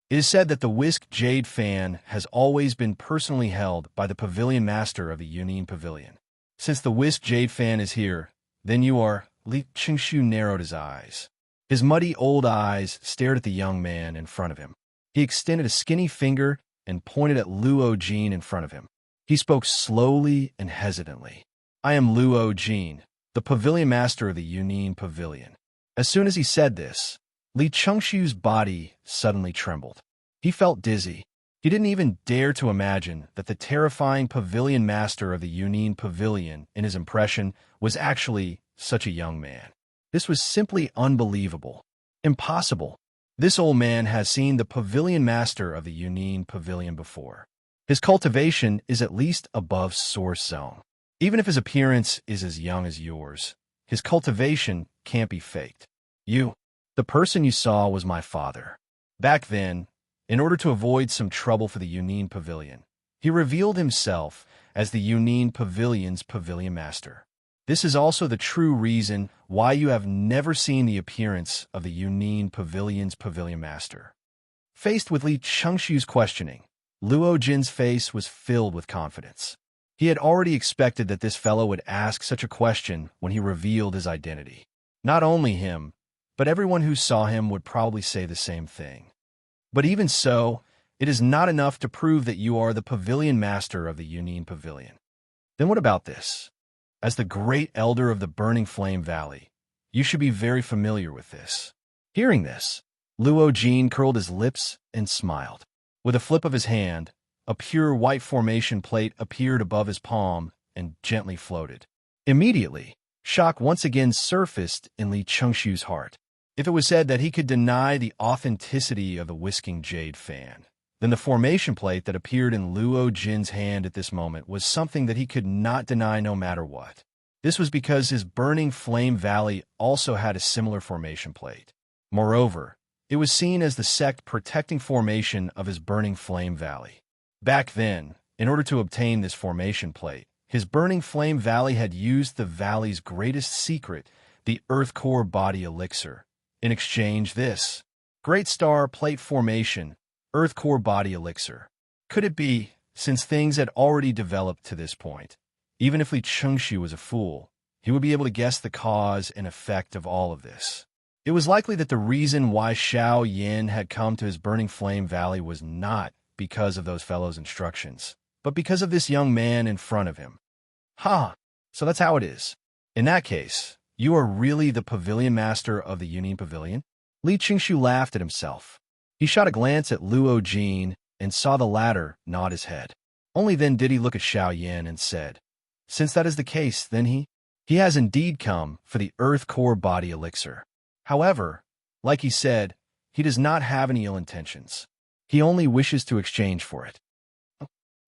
It is said that the Whisk Jade Fan has always been personally held by the Pavilion Master of the Yunin Pavilion. Since the Whisk Jade Fan is here, then you are. Li Chengxiu narrowed his eyes. His muddy old eyes stared at the young man in front of him. He extended a skinny finger and pointed at Luo Jin in front of him. He spoke slowly and hesitantly. I am Luo Jin, the Pavilion Master of the Yunin Pavilion. As soon as he said this, Li Chengxiu's body suddenly trembled. He felt dizzy. He didn't even dare to imagine that the terrifying Pavilion Master of the Yunin Pavilion, in his impression, was actually such a young man. This was simply unbelievable. Impossible. This old man has seen the Pavilion Master of the Yunin Pavilion before. His cultivation is at least above Source Zone. Even if his appearance is as young as yours, his cultivation can't be faked. The person you saw was my father. Back then, in order to avoid some trouble for the Yunin Pavilion, he revealed himself as the Yunnan Pavilion's pavilion master. This is also the true reason why you have never seen the appearance of the Yunnan Pavilion's pavilion master. Faced with Li Chengxiu's questioning, Luo Jin's face was filled with confidence. He had already expected that this fellow would ask such a question when he revealed his identity. Not only him, but everyone who saw him would probably say the same thing. But even so, it is not enough to prove that you are the pavilion master of the Yunnan Pavilion. Then what about this? As the great elder of the Burning Flame Valley, you should be very familiar with this. Hearing this, Luo Jin curled his lips and smiled. With a flip of his hand, a pure white formation plate appeared above his palm and gently floated. Immediately, shock once again surfaced in Li Chengxiu's heart. If it was said that he could deny the authenticity of the whisking jade fan, then the formation plate that appeared in Luo Jin's hand at this moment was something that he could not deny no matter what. This was because his Burning Flame Valley also had a similar formation plate. Moreover, it was seen as the sect protecting formation of his Burning Flame Valley. Back then, in order to obtain this formation plate, his Burning Flame Valley had used the valley's greatest secret, the Earth Core Body Elixir. In exchange, this Great Star Plate Formation, Earth Core Body Elixir. Could it be, since things had already developed to this point, even if Li Chengxiu was a fool, he would be able to guess the cause and effect of all of this? It was likely that the reason why Xiao Yin had come to his Burning Flame Valley was not because of those fellows' instructions, but because of this young man in front of him. So that's how it is. In that case, you are really the pavilion master of the Yunnan Pavilion? Li Chengxiu laughed at himself. He shot a glance at Luo Jin and saw the latter nod his head. Only then did he look at Xiao Yin and said, "Since that is the case, then he has indeed come for the Earth Core Body Elixir. However, like he said, he does not have any ill intentions. He only wishes to exchange for it."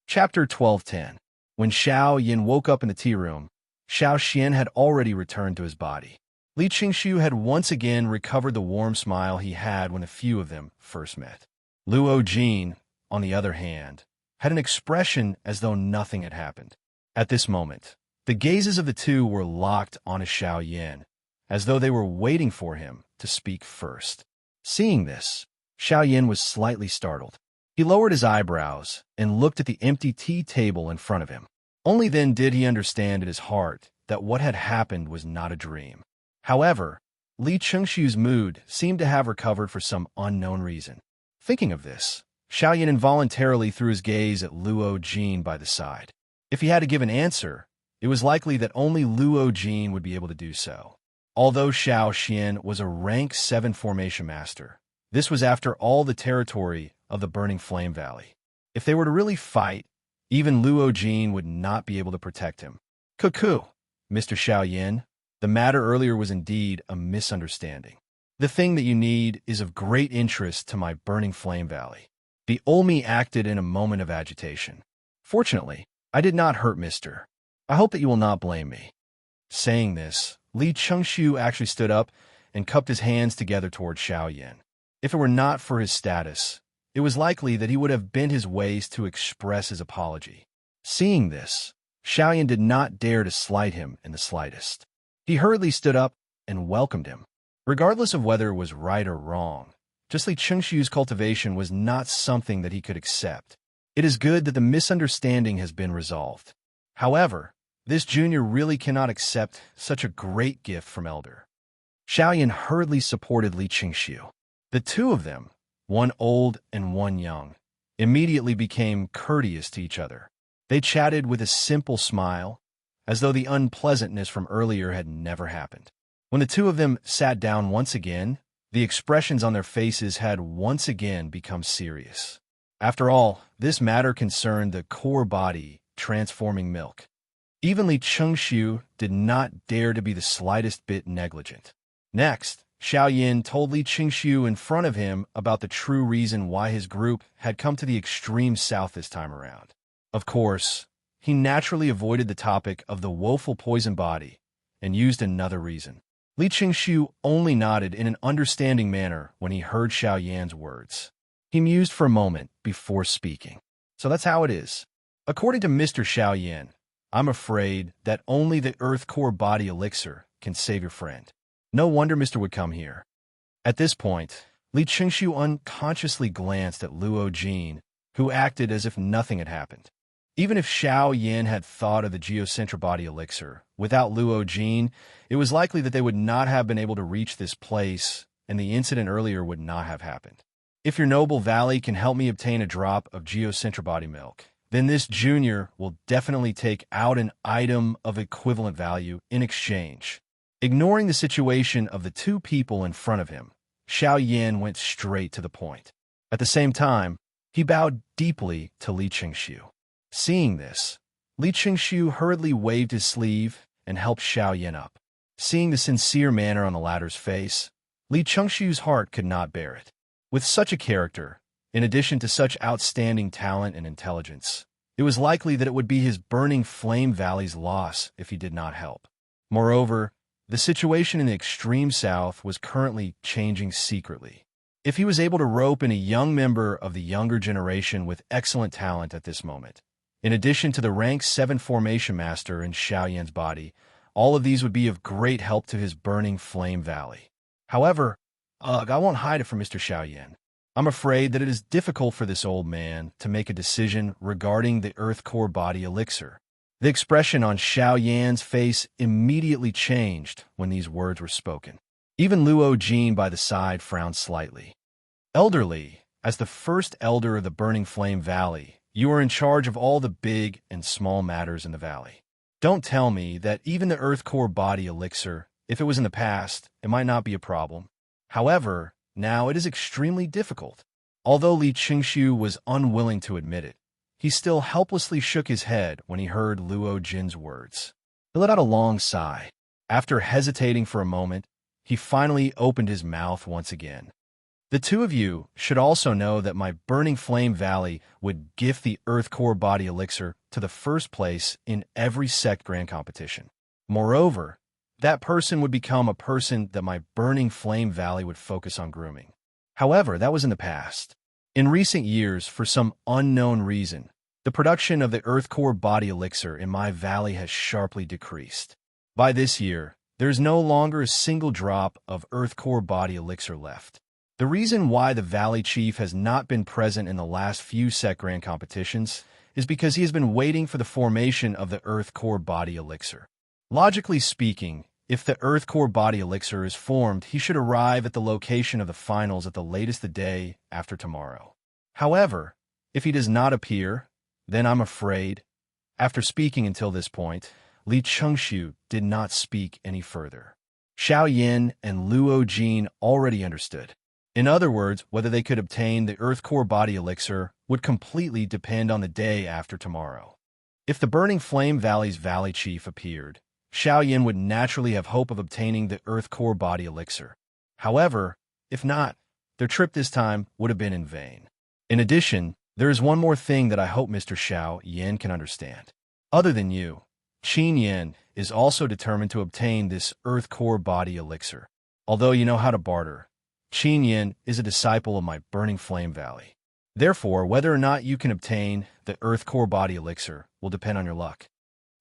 Chapter 12:10. When Xiao Yin woke up in the tea room, Xiao Xian had already returned to his body. Li Chengxiu had once again recovered the warm smile he had when a few of them first met. Luo Jin, on the other hand, had an expression as though nothing had happened. At this moment, the gazes of the two were locked on Xiao Yin, as though they were waiting for him to speak first. Seeing this, Xiao Yin was slightly startled. He lowered his eyebrows and looked at the empty tea table in front of him. Only then did he understand in his heart that what had happened was not a dream. However, Li Chengxiu's mood seemed to have recovered for some unknown reason. Thinking of this, Xiao Yin involuntarily threw his gaze at Luo Jin by the side. If he had to give an answer, it was likely that only Luo Jin would be able to do so. Although Xiao Xian was a rank 7 formation master, this was after all the territory of the Burning Flame Valley. If they were to really fight, even Luo Jin would not be able to protect him. Cuckoo, Mr. Xiao Yin, the matter earlier was indeed a misunderstanding. The thing that you need is of great interest to my Burning Flame Valley. The Olmi acted in a moment of agitation. Fortunately, I did not hurt Mr. I hope that you will not blame me. Saying this, Li Chengxiu actually stood up and cupped his hands together toward Xiao Yin. If it were not for his status, it was likely that he would have bent his waist to express his apology. Seeing this, Xiao Yin did not dare to slight him in the slightest. He hurriedly stood up and welcomed him. Regardless of whether it was right or wrong, just Li Chengxiu's cultivation was not something that he could accept. It is good that the misunderstanding has been resolved. However, this junior really cannot accept such a great gift from Elder. Xiao Yin hurriedly supported Li Chengxiu. The two of them, one old and one young, immediately became courteous to each other. They chatted with a simple smile, as though the unpleasantness from earlier had never happened. When the two of them sat down once again, the expressions on their faces had once again become serious. After all, this matter concerned the core body transforming milk. Even Li Chengxiu did not dare to be the slightest bit negligent. Next, Xiao Yin told Li Chengxiu in front of him about the true reason why his group had come to the extreme south this time around. Of course, he naturally avoided the topic of the woeful poison body and used another reason. Li Chengxiu only nodded in an understanding manner when he heard Xiao Yan's words. He mused for a moment before speaking. So that's how it is. According to Mr. Xiao Yin, I'm afraid that only the Earth Core Body Elixir can save your friend. No wonder Mr. would come here. At this point, Li Qingshu unconsciously glanced at Luo Jin, who acted as if nothing had happened. Even if Xiao Yin had thought of the Geocentra Body Elixir, without Luo Jin, it was likely that they would not have been able to reach this place, and the incident earlier would not have happened. If your noble valley can help me obtain a drop of Geocentra Body Milk, then this junior will definitely take out an item of equivalent value in exchange. Ignoring the situation of the two people in front of him, Xiao Yin went straight to the point. At the same time, he bowed deeply to Li Qingshu. Seeing this, Li Qingshu hurriedly waved his sleeve and helped Xiao Yin up. Seeing the sincere manner on the latter's face, Li Qingshu's heart could not bear it. With such a character, in addition to such outstanding talent and intelligence, it was likely that it would be his Burning Flame Valley's loss if he did not help. Moreover, the situation in the extreme south was currently changing secretly. If he was able to rope in a young member of the younger generation with excellent talent at this moment, in addition to the rank 7 Formation Master in Xiao Yan's body, all of these would be of great help to his Burning Flame Valley. However, I won't hide it from Mr. Xiao Yan. I'm afraid that it is difficult for this old man to make a decision regarding the Earth Core Body Elixir. The expression on Xiao Yan's face immediately changed when these words were spoken. Even Luo Jin by the side frowned slightly. Elderly, as the first elder of the Burning Flame Valley, you are in charge of all the big and small matters in the valley. Don't tell me that even the Earth Core Body Elixir, if it was in the past, it might not be a problem. However, now it is extremely difficult. Although Li Qingshu was unwilling to admit it, he still helplessly shook his head when he heard Luo Jin's words. He let out a long sigh. After hesitating for a moment, he finally opened his mouth once again. The two of you should also know that my Burning Flame Valley would gift the Earth Core Body Elixir to the first place in every sect grand competition. Moreover, that person would become a person that my Burning Flame Valley would focus on grooming. However, that was in the past. In recent years, for some unknown reason, the production of the Earth Core Body Elixir in my valley has sharply decreased. By this year, there is no longer a single drop of Earth Core Body Elixir left. The reason why the Valley Chief has not been present in the last few sect grand competitions is because he has been waiting for the formation of the Earth Core Body Elixir. Logically speaking, if the Earth Core Body Elixir is formed, he should arrive at the location of the finals at the latest the day after tomorrow. However, if he does not appear, then I'm afraid, after speaking until this point, Li Qingshu did not speak any further. Xiao Yin and Luo Jin already understood. In other words, whether they could obtain the Earth Core Body Elixir would completely depend on the day after tomorrow. If the Burning Flame Valley's Valley Chief appeared, Xiao Yin would naturally have hope of obtaining the Earth Core Body Elixir. However, if not, their trip this time would have been in vain. In addition, there is one more thing that I hope Mr. Xiao Yin can understand. Other than you, Qin Yin is also determined to obtain this Earth Core Body Elixir. Although you know how to barter, Qin Yin is a disciple of my Burning Flame Valley. Therefore, whether or not you can obtain the Earth Core Body Elixir will depend on your luck.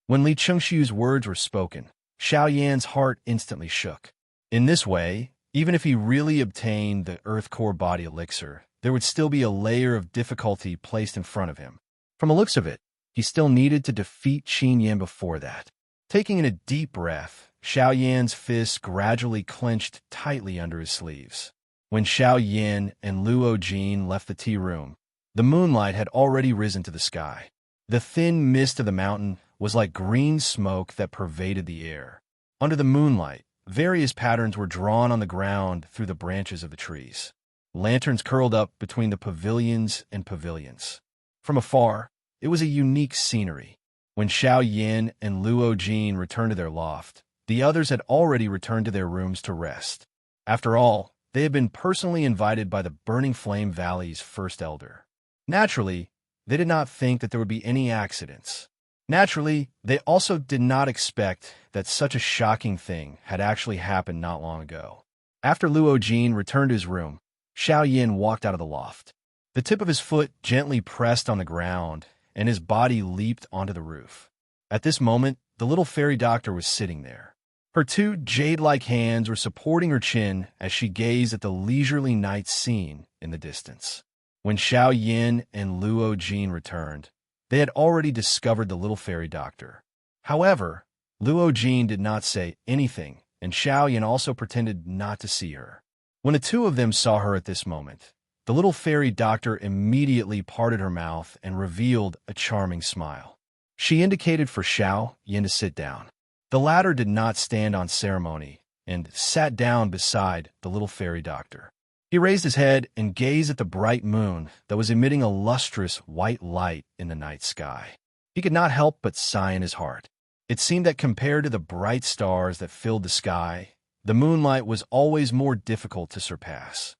When Li Qingshu's words were spoken, Xiao Yan's heart instantly shook. In this way, even if he really obtained the Earth Core Body Elixir, there would still be a layer of difficulty placed in front of him. From the looks of it, he still needed to defeat Qin Yin before that. Taking in a deep breath, Xiao Yan's fists gradually clenched tightly under his sleeves. When Xiao Yin and Luo Jin left the tea room, the moonlight had already risen to the sky. The thin mist of the mountain was like green smoke that pervaded the air. Under the moonlight, various patterns were drawn on the ground through the branches of the trees. Lanterns curled up between the pavilions and pavilions. From afar, it was a unique scenery. When Xiao Yin and Luo Jin returned to their loft, the others had already returned to their rooms to rest. After all, they had been personally invited by the Burning Flame Valley's first elder. Naturally, they did not think that there would be any accidents. Naturally, they also did not expect that such a shocking thing had actually happened not long ago. After Luo Jin returned to his room, Xiao Yin walked out of the loft. The tip of his foot gently pressed on the ground, and his body leaped onto the roof. At this moment, the little fairy doctor was sitting there. Her two jade-like hands were supporting her chin as she gazed at the leisurely night scene in the distance. When Xiao Yin and Luo Jin returned, they had already discovered the little fairy doctor. However, Luo Jin did not say anything, and Xiao Yin also pretended not to see her. When the two of them saw her at this moment, the little fairy doctor immediately parted her mouth and revealed a charming smile. She indicated for Xiao Yin to sit down. The latter did not stand on ceremony and sat down beside the little fairy doctor. He raised his head and gazed at the bright moon that was emitting a lustrous white light in the night sky. He could not help but sigh in his heart. It seemed that compared to the bright stars that filled the sky, the moonlight was always more difficult to surpass.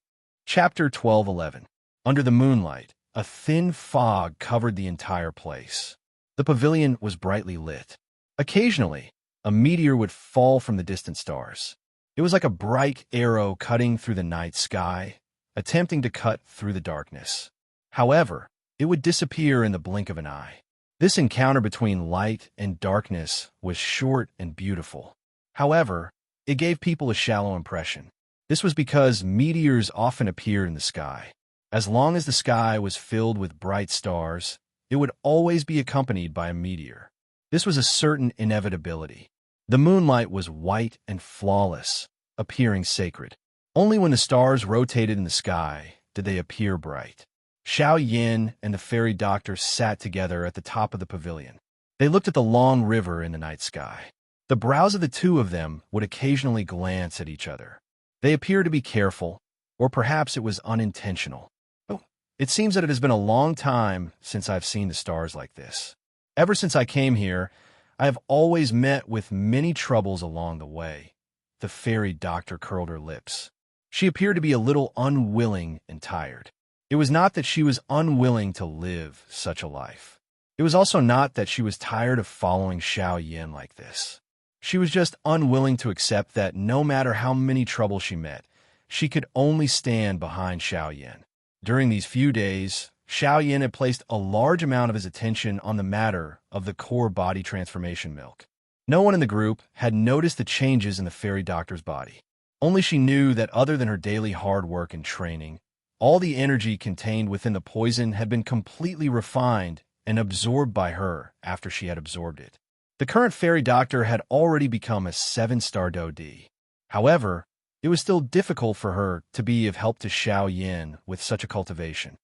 Chapter 12:11. Under the moonlight, a thin fog covered the entire place. The pavilion was brightly lit. Occasionally, a meteor would fall from the distant stars. It was like a bright arrow cutting through the night sky, attempting to cut through the darkness. However, it would disappear in the blink of an eye. This encounter between light and darkness was short and beautiful. However, it gave people a shallow impression. This was because meteors often appeared in the sky. As long as the sky was filled with bright stars, it would always be accompanied by a meteor. This was a certain inevitability. The moonlight was white and flawless, appearing sacred. Only when the stars rotated in the sky did they appear bright. Xiao Yin and the fairy doctor sat together at the top of the pavilion. They looked at the long river in the night sky. The brows of the two of them would occasionally glance at each other. They appeared to be careful, or perhaps it was unintentional. Oh, it seems that it has been a long time since I've seen the stars like this. Ever since I came here, I have always met with many troubles along the way. The fairy doctor curled her lips. She appeared to be a little unwilling and tired. It was not that she was unwilling to live such a life. It was also not that she was tired of following Xiao Yin like this. She was just unwilling to accept that no matter how many troubles she met, she could only stand behind Xiao Yin. During these few days, Xiao Yin had placed a large amount of his attention on the matter of the core body transformation milk. No one in the group had noticed the changes in the fairy doctor's body. Only she knew that other than her daily hard work and training, all the energy contained within the poison had been completely refined and absorbed by her after she had absorbed it. The current fairy doctor had already become a 7-star Dodi. However, it was still difficult for her to be of help to Xiao Yin with such a cultivation.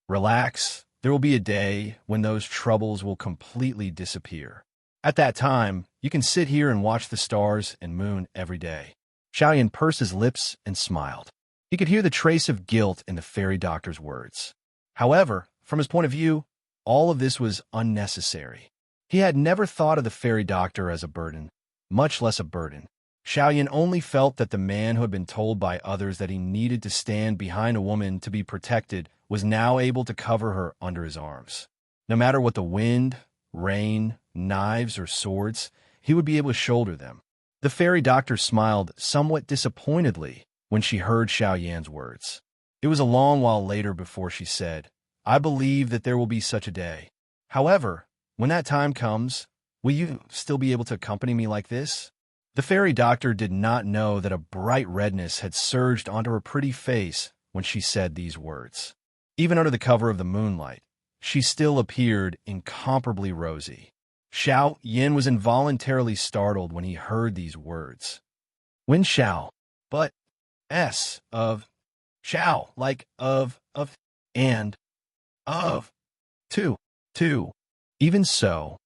Relax, there will be a day when those troubles will completely disappear. At that time, you can sit here and watch the stars and moon every day. Xiao Yin pursed his lips and smiled. He could hear the trace of guilt in the fairy doctor's words. However, from his point of view, all of this was unnecessary. He had never thought of the fairy doctor as a burden, much less a burden. Xiao Yin only felt that the man who had been told by others that he needed to stand behind a woman to be protected was now able to cover her under his arms. No matter what the wind, rain, knives, or swords, he would be able to shoulder them. The fairy doctor smiled somewhat disappointedly when she heard Xiao Yan's words. It was a long while later before she said, "I believe that there will be such a day. However, when that time comes, will you still be able to accompany me like this?" The fairy doctor did not know that a bright redness had surged onto her pretty face when she said these words. Even under the cover of the moonlight, she still appeared incomparably rosy. Xiao Yin was involuntarily startled when he heard these words. When Xiao, but S of Xiao, like of, and of, two. Even so,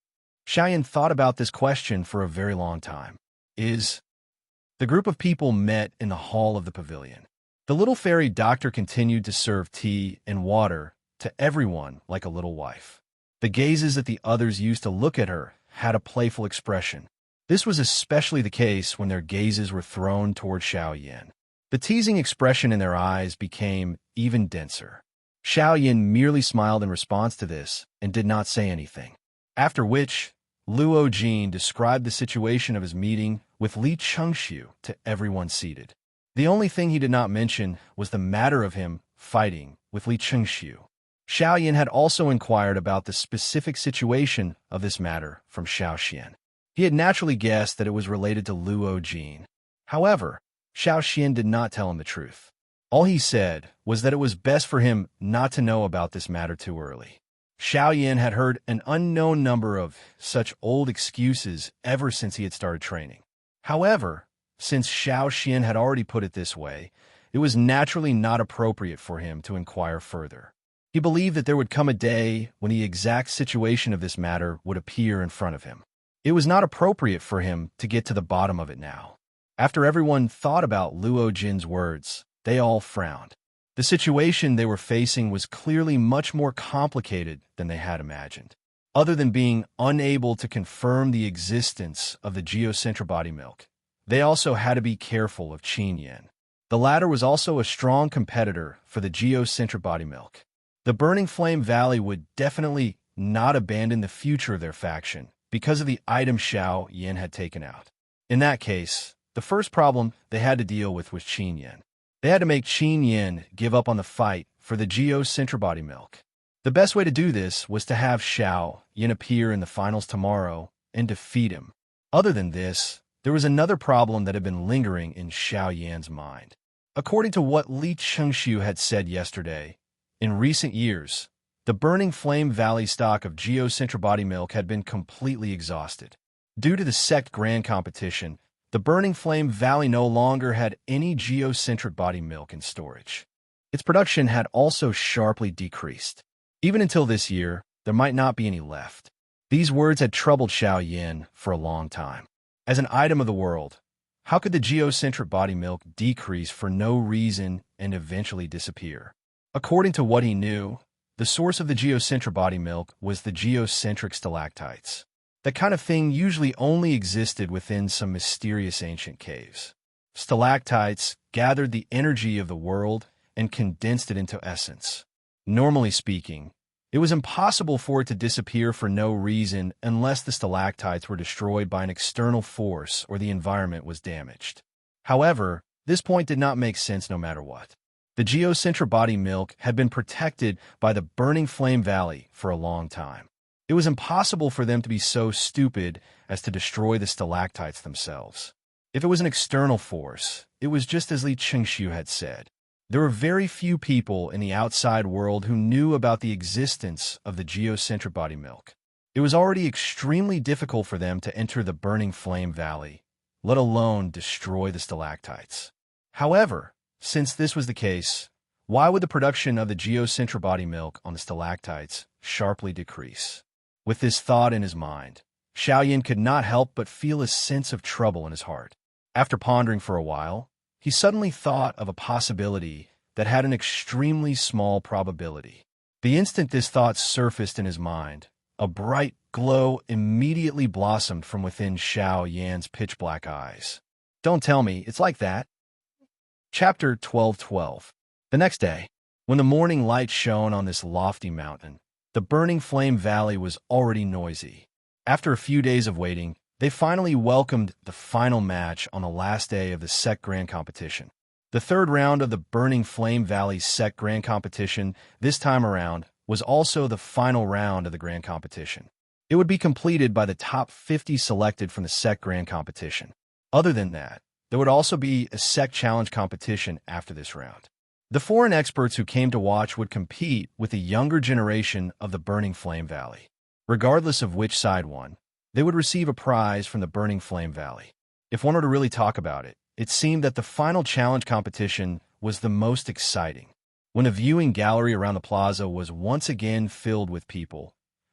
Xiao Yin thought about this question for a very long time. The group of people met in the hall of the pavilion. The little fairy doctor continued to serve tea and water to everyone like a little wife. The gazes that the others used to look at her had a playful expression. This was especially the case when their gazes were thrown toward Xiao Yin. The teasing expression in their eyes became even denser. Xiao Yin merely smiled in response to this and did not say anything. After which, Luo Jin described the situation of his meeting with Li Chengxiu to everyone seated. The only thing he did not mention was the matter of him fighting with Li Chengxiu. Xiao Yin had also inquired about the specific situation of this matter from Xiao Xian. He had naturally guessed that it was related to Luo Jin. However, Xiao Xian did not tell him the truth. All he said was that it was best for him not to know about this matter too early. Xiao Yin had heard an unknown number of such old excuses ever since he had started training. However, since Xiao Xian had already put it this way, it was naturally not appropriate for him to inquire further. He believed that there would come a day when the exact situation of this matter would appear in front of him. It was not appropriate for him to get to the bottom of it now. After everyone thought about Luo Jin's words, they all frowned. The situation they were facing was clearly much more complicated than they had imagined. Other than being unable to confirm the existence of the geocentric body milk, they also had to be careful of Qin Yan. The latter was also a strong competitor for the geocentric body milk. The Burning Flame Valley would definitely not abandon the future of their faction because of the item Xiao Yan had taken out. In that case, the first problem they had to deal with was Qin Yan. They had to make Qin Yan give up on the fight for the geocentric body milk. The best way to do this was to have Xiao Yan appear in the finals tomorrow and defeat him. Other than this, there was another problem that had been lingering in Xiao Yan's mind. According to what Li Chengxiu had said yesterday, in recent years, the Burning Flame Valley stock of geocentric body milk had been completely exhausted. Due to the sect grand competition, the Burning Flame Valley no longer had any geocentric body milk in storage. Its production had also sharply decreased. Even until this year, there might not be any left. These words had troubled Xiao Yan for a long time. As an item of the world, how could the geocentric body milk decrease for no reason and eventually disappear? According to what he knew, the source of the geocentric body milk was the geocentric stalactites. That kind of thing usually only existed within some mysterious ancient caves. Stalactites gathered the energy of the world and condensed it into essence. Normally speaking, it was impossible for it to disappear for no reason unless the stalactites were destroyed by an external force or the environment was damaged. However, this point did not make sense no matter what. The geocentric body milk had been protected by the Burning Flame Valley for a long time. It was impossible for them to be so stupid as to destroy the stalactites themselves. If it was an external force, it was just as Li Chengxiu had said. There were very few people in the outside world who knew about the existence of the geocentric body milk. It was already extremely difficult for them to enter the Burning Flame Valley, let alone destroy the stalactites. However, since this was the case, why would the production of the geocentric body milk on the stalactites sharply decrease? With this thought in his mind, Xiao Yan could not help but feel a sense of trouble in his heart. After pondering for a while, he suddenly thought of a possibility that had an extremely small probability. The instant this thought surfaced in his mind, a bright glow immediately blossomed from within Xiao Yan's pitch-black eyes. Don't tell me, it's like that. Chapter 12:12. The next day, when the morning light shone on this lofty mountain, the Burning Flame Valley was already noisy. After a few days of waiting, they finally welcomed the final match on the last day of the Sect Grand Competition. The third round of the Burning Flame Valley Sect Grand Competition this time around was also the final round of the Grand Competition. It would be completed by the top 50 selected from the Sect Grand Competition. Other than that, there would also be a Sect Challenge competition after this round. The foreign experts who came to watch would compete with the younger generation of the Burning Flame Valley. Regardless of which side won, they would receive a prize from the Burning Flame Valley. If one were to really talk about it, it seemed that the final challenge competition was the most exciting. When the viewing gallery around the plaza was once again filled with people,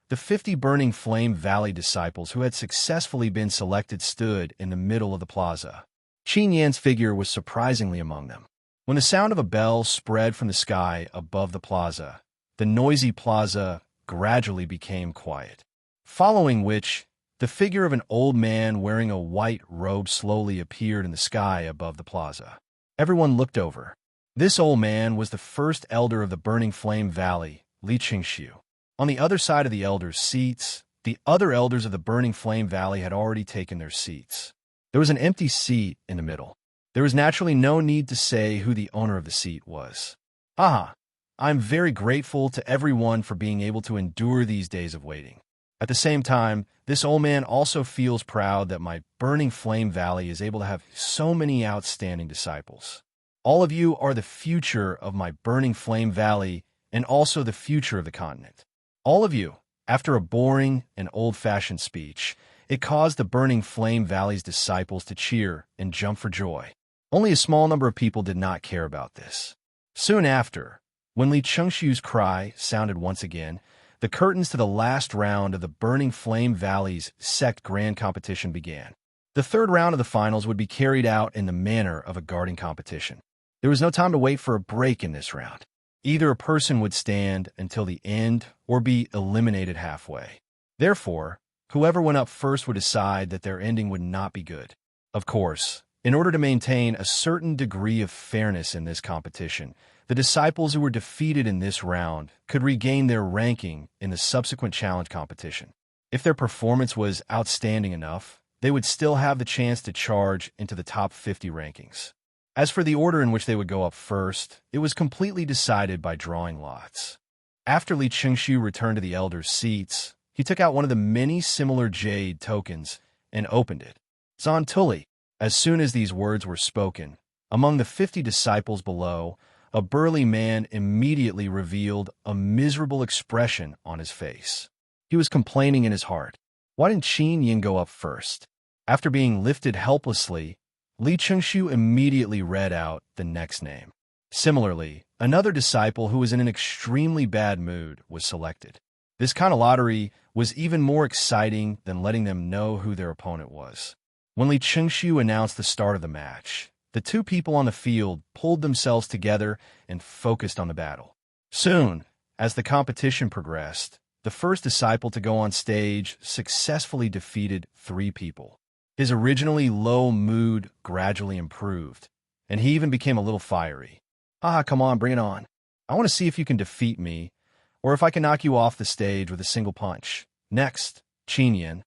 the 50 Burning Flame Valley disciples who had successfully been selected stood in the middle of the plaza. Qin Yan's figure was surprisingly among them. When the sound of a bell spread from the sky above the plaza, the noisy plaza gradually became quiet. Following which, the figure of an old man wearing a white robe slowly appeared in the sky above the plaza. Everyone looked over. This old man was the first elder of the Burning Flame Valley, Li Chengxiu. On the other side of the elders' seats, the other elders of the Burning Flame Valley had already taken their seats. There was an empty seat in the middle. There was naturally no need to say who the owner of the seat was. "Ah, I'm very grateful to everyone for being able to endure these days of waiting. At the same time, this old man also feels proud that my Burning Flame Valley is able to have so many outstanding disciples. All of you are the future of my Burning Flame Valley and also the future of the continent. All of you, after a boring and old-fashioned speech, it caused the Burning Flame Valley's disciples to cheer and jump for joy. Only a small number of people did not care about this. Soon after, when Li Chengshu's cry sounded once again, the curtains to the last round of the Burning Flame Valley's Sect Grand Competition began. The third round of the finals would be carried out in the manner of a guarding competition. There was no time to wait for a break in this round. Either a person would stand until the end or be eliminated halfway. Therefore, whoever went up first would decide that their ending would not be good. Of course, in order to maintain a certain degree of fairness in this competition, the disciples who were defeated in this round could regain their ranking in the subsequent challenge competition. If their performance was outstanding enough, they would still have the chance to charge into the top 50 rankings. As for the order in which they would go up first, it was completely decided by drawing lots. After Li Chengshu returned to the elders' seats, he took out one of the many similar jade tokens and opened it. Zon Tully. As soon as these words were spoken, among the 50 disciples below, a burly man immediately revealed a miserable expression on his face. He was complaining in his heart. Why didn't Qin Yin go up first? After being lifted helplessly, Li Chengshu immediately read out the next name. Similarly, another disciple who was in an extremely bad mood was selected. This kind of lottery was even more exciting than letting them know who their opponent was. When Li Chengshu announced the start of the match, the two people on the field pulled themselves together and focused on the battle. Soon, as the competition progressed, the first disciple to go on stage successfully defeated 3 people. His originally low mood gradually improved, and he even became a little fiery. Come on, bring it on. I want to see if you can defeat me, or if I can knock you off the stage with a single punch. Next, Qin Yin.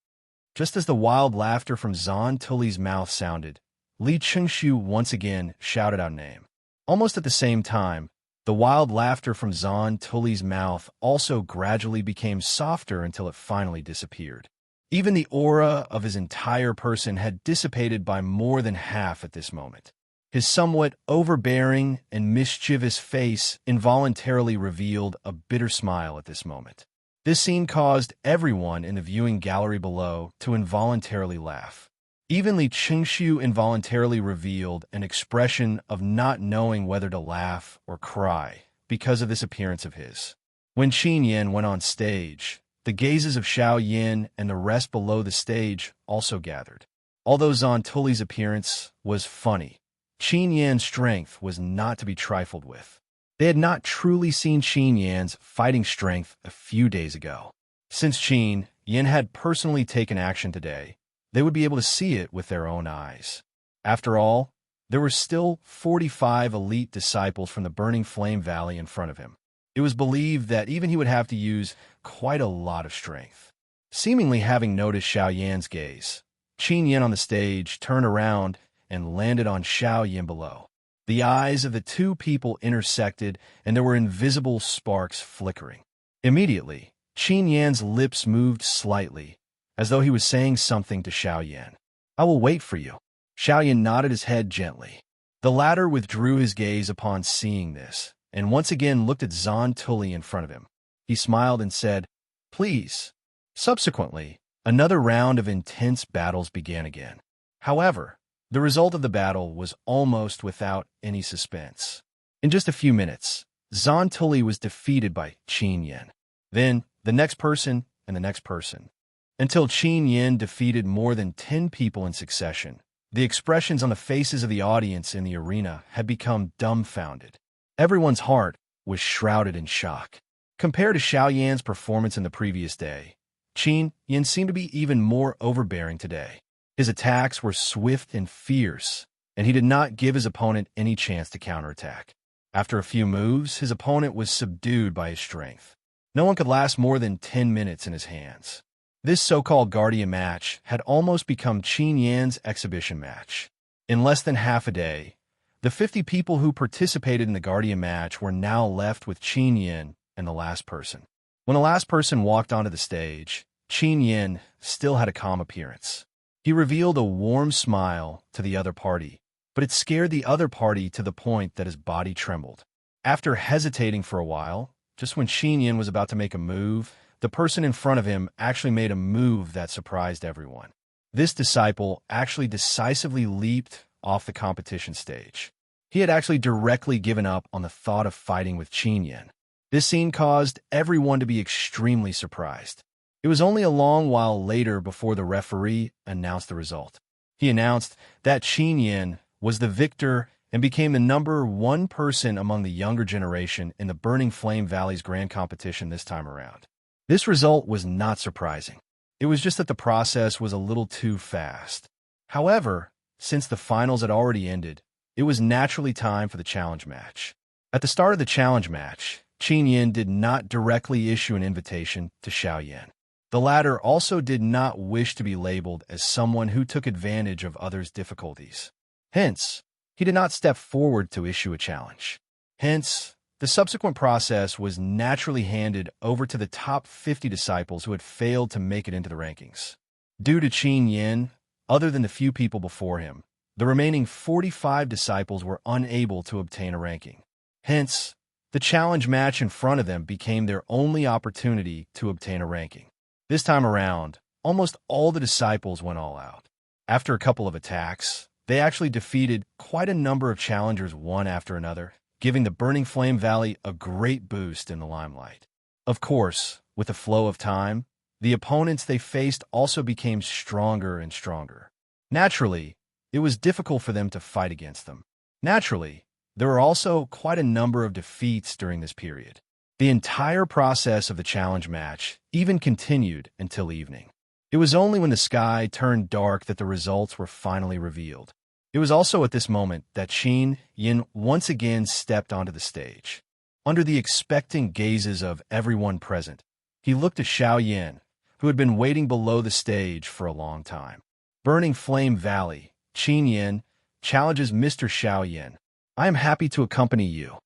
Just as the wild laughter from Zon Tully's mouth sounded, Li Chengshu once again shouted out a name. Almost at the same time, the wild laughter from Zon Tully's mouth also gradually became softer until it finally disappeared. Even the aura of his entire person had dissipated by more than half at this moment. His somewhat overbearing and mischievous face involuntarily revealed a bitter smile at this moment. This scene caused everyone in the viewing gallery below to involuntarily laugh. Even Li Chengshu involuntarily revealed an expression of not knowing whether to laugh or cry because of this appearance of his. When Qin Yin went on stage, the gazes of Xiao Yin and the rest below the stage also gathered. Although Zon Tully's appearance was funny, Qin Yin's strength was not to be trifled with. They had not truly seen Qin Yin's fighting strength a few days ago. Since Qin Yin had personally taken action today, they would be able to see it with their own eyes. After all, there were still 45 elite disciples from the Burning Flame Valley in front of him. It was believed that even he would have to use quite a lot of strength. Seemingly having noticed Xiao Yan's gaze, Qin Yin on the stage turned around and landed on Xiao Yin below. The eyes of the two people intersected, and there were invisible sparks flickering. Immediately, Qin Yan's lips moved slightly, as though he was saying something to Xiao Yan. I will wait for you. Xiao Yan nodded his head gently. The latter withdrew his gaze upon seeing this, and once again looked at Zon Tully in front of him. He smiled and said, Please. Subsequently, another round of intense battles began again. However, the result of the battle was almost without any suspense. In just a few minutes, Zon Tully was defeated by Qin Yin. Then, the next person and the next person, until Qin Yin defeated more than 10 people in succession. The expressions on the faces of the audience in the arena had become dumbfounded. Everyone's heart was shrouded in shock. Compared to Xiao Yan's performance in the previous day, Qin Yin seemed to be even more overbearing today. His attacks were swift and fierce, and he did not give his opponent any chance to counterattack. After a few moves, his opponent was subdued by his strength. No one could last more than 10 minutes in his hands. This so-called guardian match had almost become Qin Yan's exhibition match. In less than half a day, The 50 people who participated in the Guardian match were now left with Qin Yin and the last person. When the last person walked onto the stage, Qin Yin still had a calm appearance. He revealed a warm smile to the other party, but it scared the other party to the point that his body trembled. After hesitating for a while, just when Qin Yin was about to make a move, the person in front of him actually made a move that surprised everyone. This disciple actually decisively leaped off the competition stage. He had actually directly given up on the thought of fighting with Qin Yin. This scene caused everyone to be extremely surprised. It was only a long while later before the referee announced the result. He announced that Qin Yin was the victor and became the #1 person among the younger generation in the Burning Flame Valley's grand competition this time around. This result was not surprising. It was just that the process was a little too fast. However, since the finals had already ended, it was naturally time for the challenge match. At the start of the challenge match, Qin Yin did not directly issue an invitation to Xiao Yan. The latter also did not wish to be labeled as someone who took advantage of others' difficulties. Hence, he did not step forward to issue a challenge. Hence, the subsequent process was naturally handed over to the top 50 disciples who had failed to make it into the rankings. Due to Qin Yin, other than the few people before him, the remaining 45 disciples were unable to obtain a ranking. Hence, the challenge match in front of them became their only opportunity to obtain a ranking. This time around, almost all the disciples went all out. After a couple of attacks, they actually defeated quite a number of challengers one after another, giving the Burning Flame Valley a great boost in the limelight. Of course, with the flow of time, the opponents they faced also became stronger and stronger. Naturally, it was difficult for them to fight against them. Naturally, there were also quite a number of defeats during this period. The entire process of the challenge match even continued until evening. It was only when the sky turned dark that the results were finally revealed. It was also at this moment that Qin Yin once again stepped onto the stage. Under the expectant gazes of everyone present, he looked at Xiao Yan, who had been waiting below the stage for a long time. Burning Flame Valley, Qin Yin challenges Mr. Xiao Yan. I am happy to accompany you.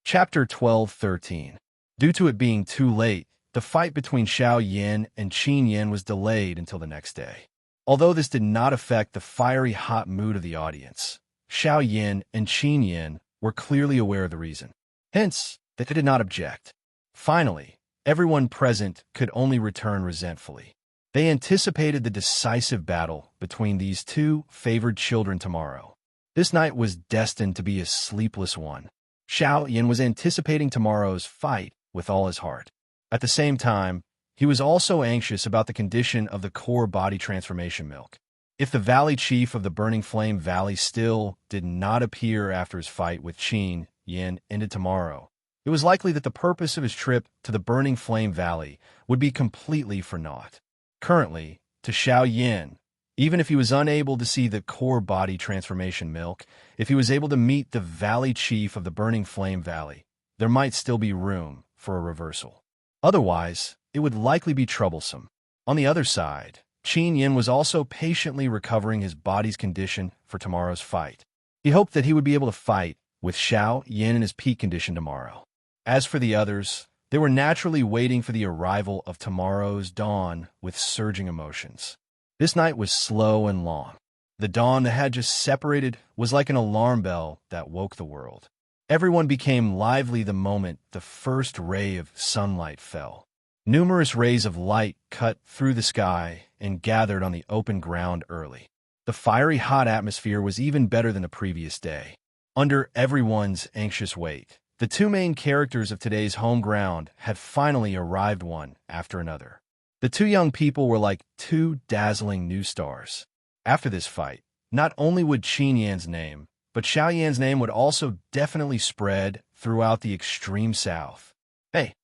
Chapter 12:13. Due to it being too late, the fight between Xiao Yan and Qin Yin was delayed until the next day. Although this did not affect the fiery hot mood of the audience, Xiao Yan and Qin Yin were clearly aware of the reason. Hence, they did not object. Finally, everyone present could only return resentfully. They anticipated the decisive battle between these two favored children tomorrow. This night was destined to be a sleepless one. Xiao Yan was anticipating tomorrow's fight with all his heart. At the same time, he was also anxious about the condition of the core body transformation milk. If the Valley Chief of the Burning Flame Valley still did not appear after his fight with Qin Yin ended tomorrow, it was likely that the purpose of his trip to the Burning Flame Valley would be completely for naught. Currently, to Xiao Yan, even if he was unable to see the core body transformation milk, if he was able to meet the Valley Chief of the Burning Flame Valley, there might still be room for a reversal. Otherwise, it would likely be troublesome. On the other side, Qin Yin was also patiently recovering his body's condition for tomorrow's fight. He hoped that he would be able to fight with Xiao Yan in his peak condition tomorrow. As for the others, they were naturally waiting for the arrival of tomorrow's dawn with surging emotions. This night was slow and long. The dawn that had just separated was like an alarm bell that woke the world. Everyone became lively the moment the first ray of sunlight fell. Numerous rays of light cut through the sky and gathered on the open ground early. The fiery hot atmosphere was even better than the previous day. Under everyone's anxious wait, the two main characters of today's home ground had finally arrived one after another. The two young people were like two dazzling new stars. After this fight, not only would Qin Yan's name, but Xiao Yan's name would also definitely spread throughout the extreme south. Hey,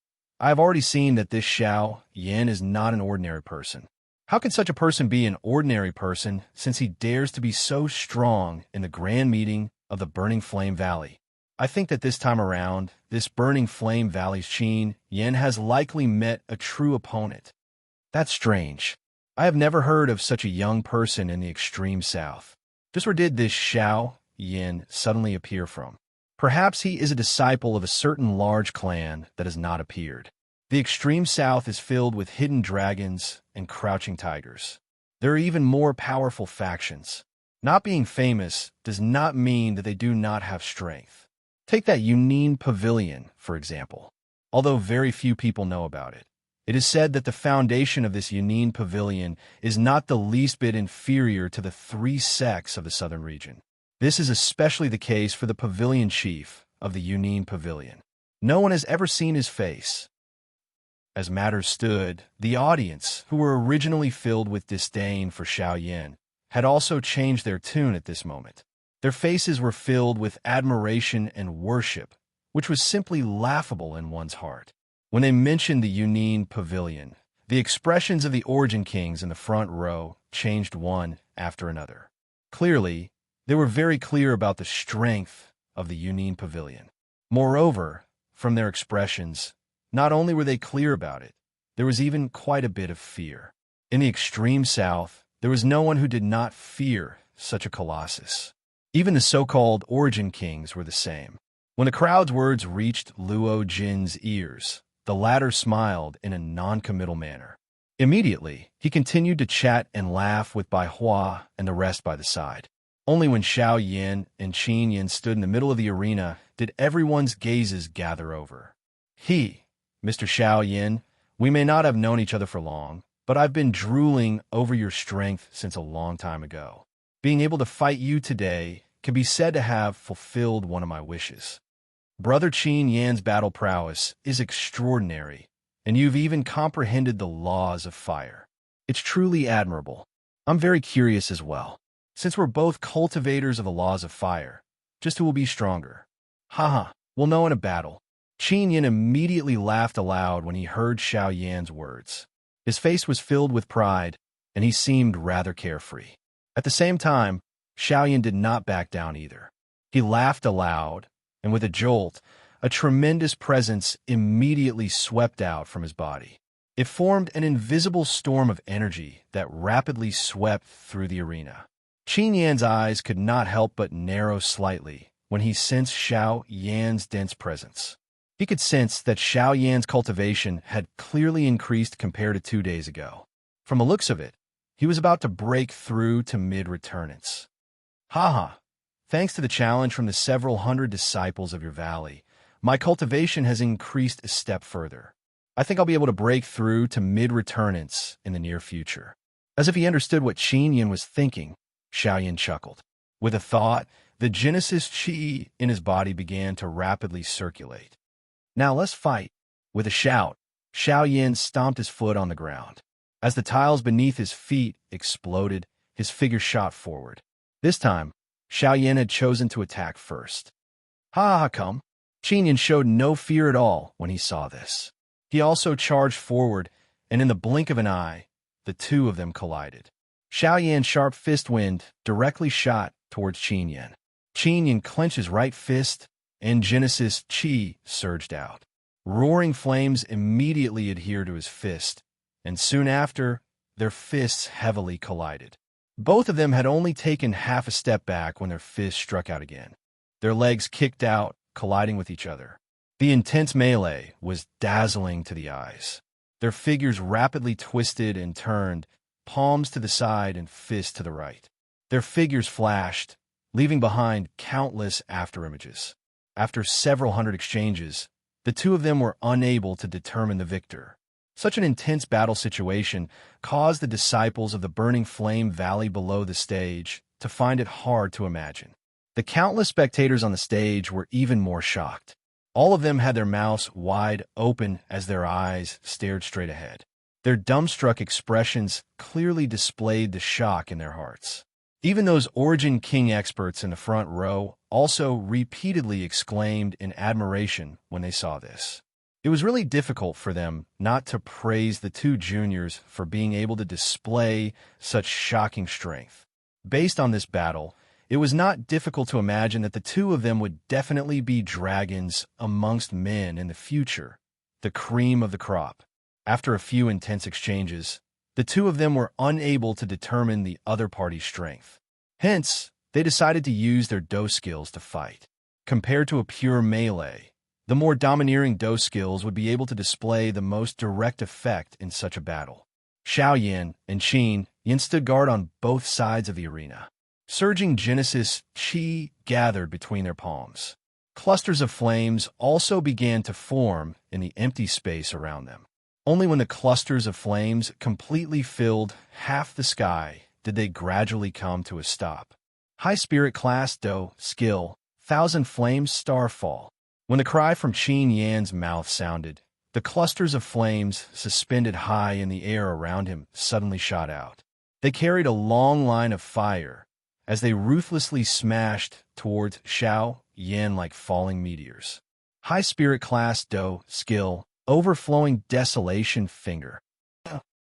I've already seen that this Xiao Yan is not an ordinary person. How can such a person be an ordinary person since he dares to be so strong in the grand meeting of the Burning Flame Valley? I think that this time around, this Burning Flame Valley's Qin Yan has likely met a true opponent. That's strange. I have never heard of such a young person in the extreme south. Just where did this Xiao Yin suddenly appear from? Perhaps he is a disciple of a certain large clan that has not appeared. The extreme south is filled with hidden dragons and crouching tigers. There are even more powerful factions. Not being famous does not mean that they do not have strength. Take that Yunin Pavilion, for example. Although very few people know about it, it is said that the foundation of this Yunin Pavilion is not the least bit inferior to the 3 sects of the southern region. This is especially the case for the pavilion chief of the Yunin Pavilion. No one has ever seen his face. As matters stood, the audience, who were originally filled with disdain for Xiao Yin, had also changed their tune at this moment. Their faces were filled with admiration and worship, which was simply laughable in one's heart. When they mentioned the Yunin Pavilion, the expressions of the Origin Kings in the front row changed one after another. Clearly, they were very clear about the strength of the Yunin Pavilion. Moreover, from their expressions, not only were they clear about it, there was even quite a bit of fear. In the extreme south, there was no one who did not fear such a colossus. Even the so-called Origin Kings were the same. When the crowd's words reached Luo Jin's ears, the latter smiled in a non-committal manner. Immediately, he continued to chat and laugh with Bai Hua and the rest by the side. Only when Xiao Yin and Qin Yin stood in the middle of the arena did everyone's gazes gather over. Mr. Xiao Yin, we may not have known each other for long, but I've been drooling over your strength since a long time ago. Being able to fight you today can be said to have fulfilled one of my wishes. Brother Qin Yan's battle prowess is extraordinary, and you've even comprehended the laws of fire. It's truly admirable. I'm very curious as well. Since we're both cultivators of the laws of fire, just who will be stronger? Haha, we'll know in a battle. Qin Yin immediately laughed aloud when he heard Xiao Yan's words. His face was filled with pride, and he seemed rather carefree. At the same time, Xiao Yin did not back down either. He laughed aloud, and with a jolt, a tremendous presence immediately swept out from his body. It formed an invisible storm of energy that rapidly swept through the arena. Qin Yan's eyes could not help but narrow slightly when he sensed Xiao Yan's dense presence. He could sense that Xiao Yan's cultivation had clearly increased compared to 2 days ago. From the looks of it, he was about to break through to mid-returnance. Haha, thanks to the challenge from the several hundred disciples of your valley, my cultivation has increased a step further. I think I'll be able to break through to mid-returnance in the near future. As if he understood what Qin Yin was thinking, Xiao Yin chuckled. With a thought, the Genesis Qi in his body began to rapidly circulate. Now let's fight. With a shout, Xiao Yin stomped his foot on the ground. As the tiles beneath his feet exploded, his figure shot forward. This time, Xiao Yin had chosen to attack first. Ha, come. Qin Yin showed no fear at all when he saw this. He also charged forward, and in the blink of an eye, the two of them collided. Xiao Yan's sharp fist wind directly shot towards Qin Yin. Qin Yin clenched his right fist, and Genesis Qi surged out. Roaring flames immediately adhered to his fist, and soon after, their fists heavily collided. Both of them had only taken half a step back when their fists struck out again. Their legs kicked out, colliding with each other. The intense melee was dazzling to the eyes. Their figures rapidly twisted and turned, palms to the side and fists to the right. Their figures flashed, leaving behind countless afterimages. After several hundred exchanges, the two of them were unable to determine the victor. Such an intense battle situation caused the disciples of the Burning Flame Valley below the stage to find it hard to imagine. The countless spectators on the stage were even more shocked. All of them had their mouths wide open as their eyes stared straight ahead. Their dumbstruck expressions clearly displayed the shock in their hearts. Even those Origin King experts in the front row also repeatedly exclaimed in admiration when they saw this. It was really difficult for them not to praise the two juniors for being able to display such shocking strength. Based on this battle, it was not difficult to imagine that the two of them would definitely be dragons amongst men in the future, the cream of the crop. After a few intense exchanges, the two of them were unable to determine the other party's strength. Hence, they decided to use their Do skills to fight. Compared to a pure melee, the more domineering Do skills would be able to display the most direct effect in such a battle. Xiao Yin and Qin Yin stood guard on both sides of the arena. Surging Genesis Qi gathered between their palms. Clusters of flames also began to form in the empty space around them. Only when the clusters of flames completely filled half the sky did they gradually come to a stop. High Spirit Class Do Skill, Thousand Flames Starfall. When the cry from Qin Yan's mouth sounded, the clusters of flames suspended high in the air around him suddenly shot out. They carried a long line of fire as they ruthlessly smashed towards Xiao Yan like falling meteors. High Spirit Class Do Skill, Overflowing Desolation Finger.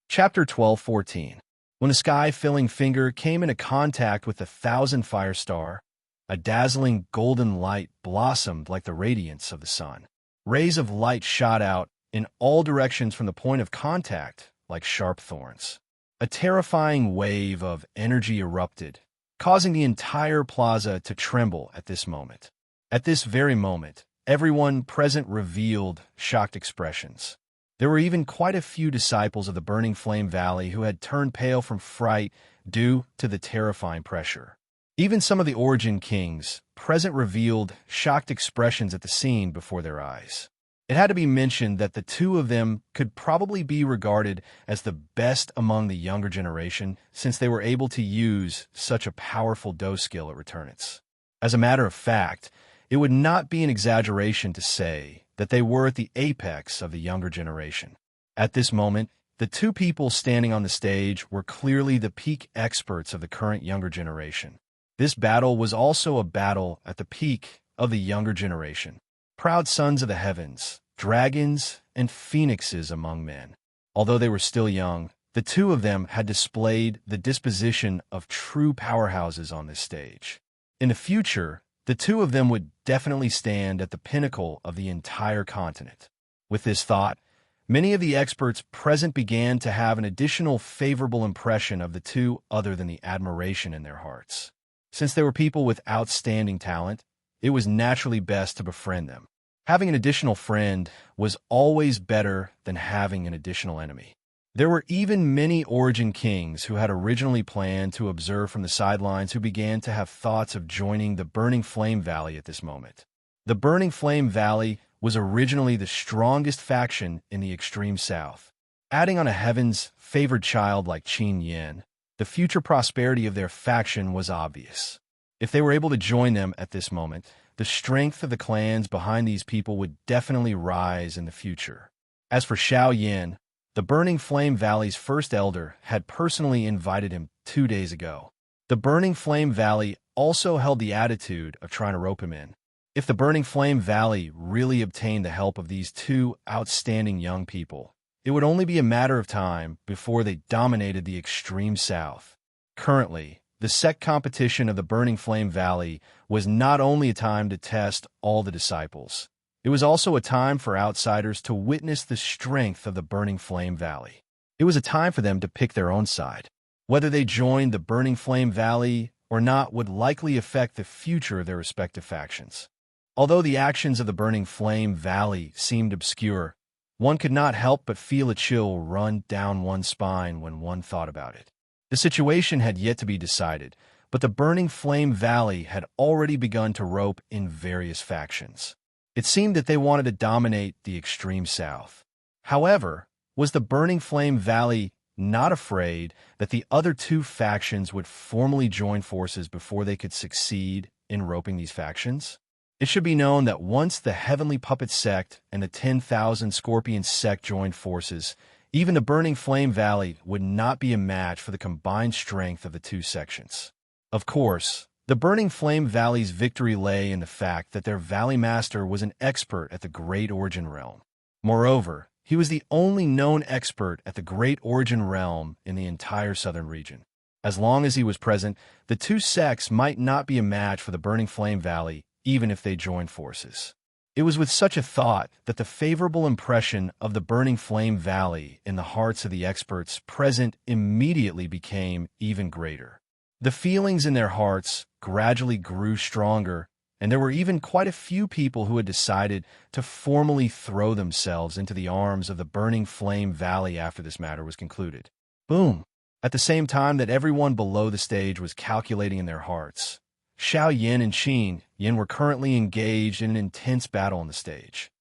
Chapter 12:14. When a sky-filling finger came into contact with the thousand fire star, a dazzling golden light blossomed like the radiance of the sun. Rays of light shot out in all directions from the point of contact like sharp thorns. A terrifying wave of energy erupted, causing the entire plaza to tremble at this moment. At this very moment, everyone present revealed shocked expressions. There were even quite a few disciples of the Burning Flame Valley who had turned pale from fright due to the terrifying pressure. Even some of the Origin Kings present revealed shocked expressions at the scene before their eyes. It had to be mentioned that the two of them could probably be regarded as the best among the younger generation since they were able to use such a powerful Do skill at Returnance. As a matter of fact, it would not be an exaggeration to say that they were at the apex of the younger generation. At this moment, the two people standing on the stage were clearly the peak experts of the current younger generation. This battle was also a battle at the peak of the younger generation. Proud sons of the heavens, dragons, and phoenixes among men. Although they were still young, the two of them had displayed the disposition of true powerhouses on this stage. In the future, the two of them would definitely stand at the pinnacle of the entire continent. With this thought, many of the experts present began to have an additional favorable impression of the two other than the admiration in their hearts. Since they were people with outstanding talent, it was naturally best to befriend them. Having an additional friend was always better than having an additional enemy. There were even many Origin Kings who had originally planned to observe from the sidelines who began to have thoughts of joining the Burning Flame Valley at this moment. The Burning Flame Valley was originally the strongest faction in the extreme south. Adding on a heaven's favored child like Qin Yin, the future prosperity of their faction was obvious. If they were able to join them at this moment, the strength of the clans behind these people would definitely rise in the future. As for Xiao Yin, the Burning Flame Valley's first elder had personally invited him 2 days ago. The Burning Flame Valley also held the attitude of trying to rope him in. If the Burning Flame Valley really obtained the help of these two outstanding young people, it would only be a matter of time before they dominated the extreme south. Currently, the sect competition of the Burning Flame Valley was not only a time to test all the disciples, it was also a time for outsiders to witness the strength of the Burning Flame Valley. It was a time for them to pick their own side. Whether they joined the Burning Flame Valley or not would likely affect the future of their respective factions. Although the actions of the Burning Flame Valley seemed obscure, one could not help but feel a chill run down one's spine when one thought about it. The situation had yet to be decided, but the Burning Flame Valley had already begun to rope in various factions. It seemed that they wanted to dominate the extreme south. However, was the Burning Flame Valley not afraid that the other two factions would formally join forces before they could succeed in roping these factions? It should be known that once the Heavenly Puppet Sect and the 10,000 Scorpion Sect joined forces, even the Burning Flame Valley would not be a match for the combined strength of the two sections. Of course, the Burning Flame Valley's victory lay in the fact that their Valley Master was an expert at the Great Origin Realm. Moreover, he was the only known expert at the Great Origin Realm in the entire southern region. As long as he was present, the two sects might not be a match for the Burning Flame Valley, even if they joined forces. It was with such a thought that the favorable impression of the Burning Flame Valley in the hearts of the experts present immediately became even greater. The feelings in their hearts gradually grew stronger, and there were even quite a few people who had decided to formally throw themselves into the arms of the burning flame valley after this matter was concluded. Boom! At the same time that everyone below the stage was calculating in their hearts, Xiao Yin and Qin Yin were currently engaged in an intense battle on the stage.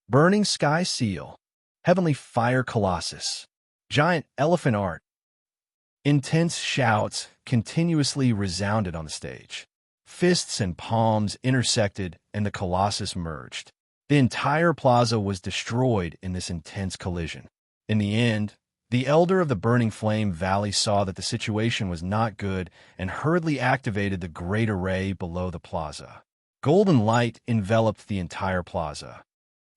Burning Sky Seal, Heavenly Fire Colossus, Giant Elephant Art. Intense shouts continuously resounded on the stage. Fists and palms intersected, and the Colossus merged. The entire plaza was destroyed in this intense collision. In the end, the Elder of the Burning Flame Valley saw that the situation was not good and hurriedly activated the Great Array below the plaza. Golden light enveloped the entire plaza.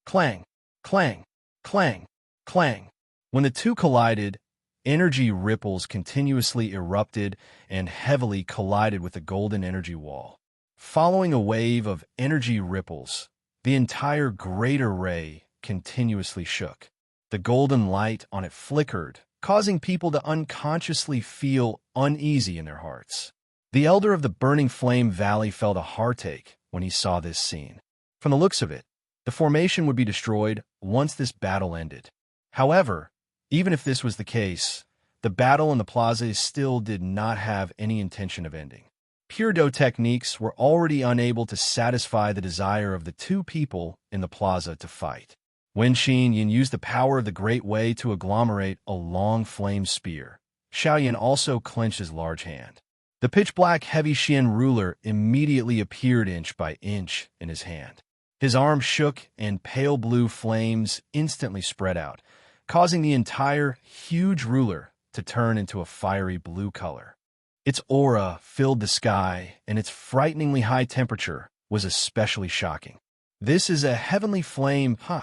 Clang, clang, clang, clang. When the two collided, energy ripples continuously erupted and heavily collided with the golden energy wall. Following a wave of energy ripples, the entire Great Array continuously shook. The golden light on it flickered, causing people to unconsciously feel uneasy in their hearts. The Elder of the Burning Flame Valley felt a heartache when he saw this scene. From the looks of it, the formation would be destroyed once this battle ended. However, even if this was the case, the battle in the plaza still did not have any intention of ending. Pure Do techniques were already unable to satisfy the desire of the two people in the plaza to fight. When Qin Yin used the power of the Great Way to agglomerate a long flame spear, Xiao Yin also clenched his large hand. The pitch-black heavy Xian ruler immediately appeared inch by inch in his hand. His arm shook and pale blue flames instantly spread out, causing the entire huge ruler to turn into a fiery blue color. Its aura filled the sky, and its frighteningly high temperature was especially shocking. This is a heavenly flame, huh?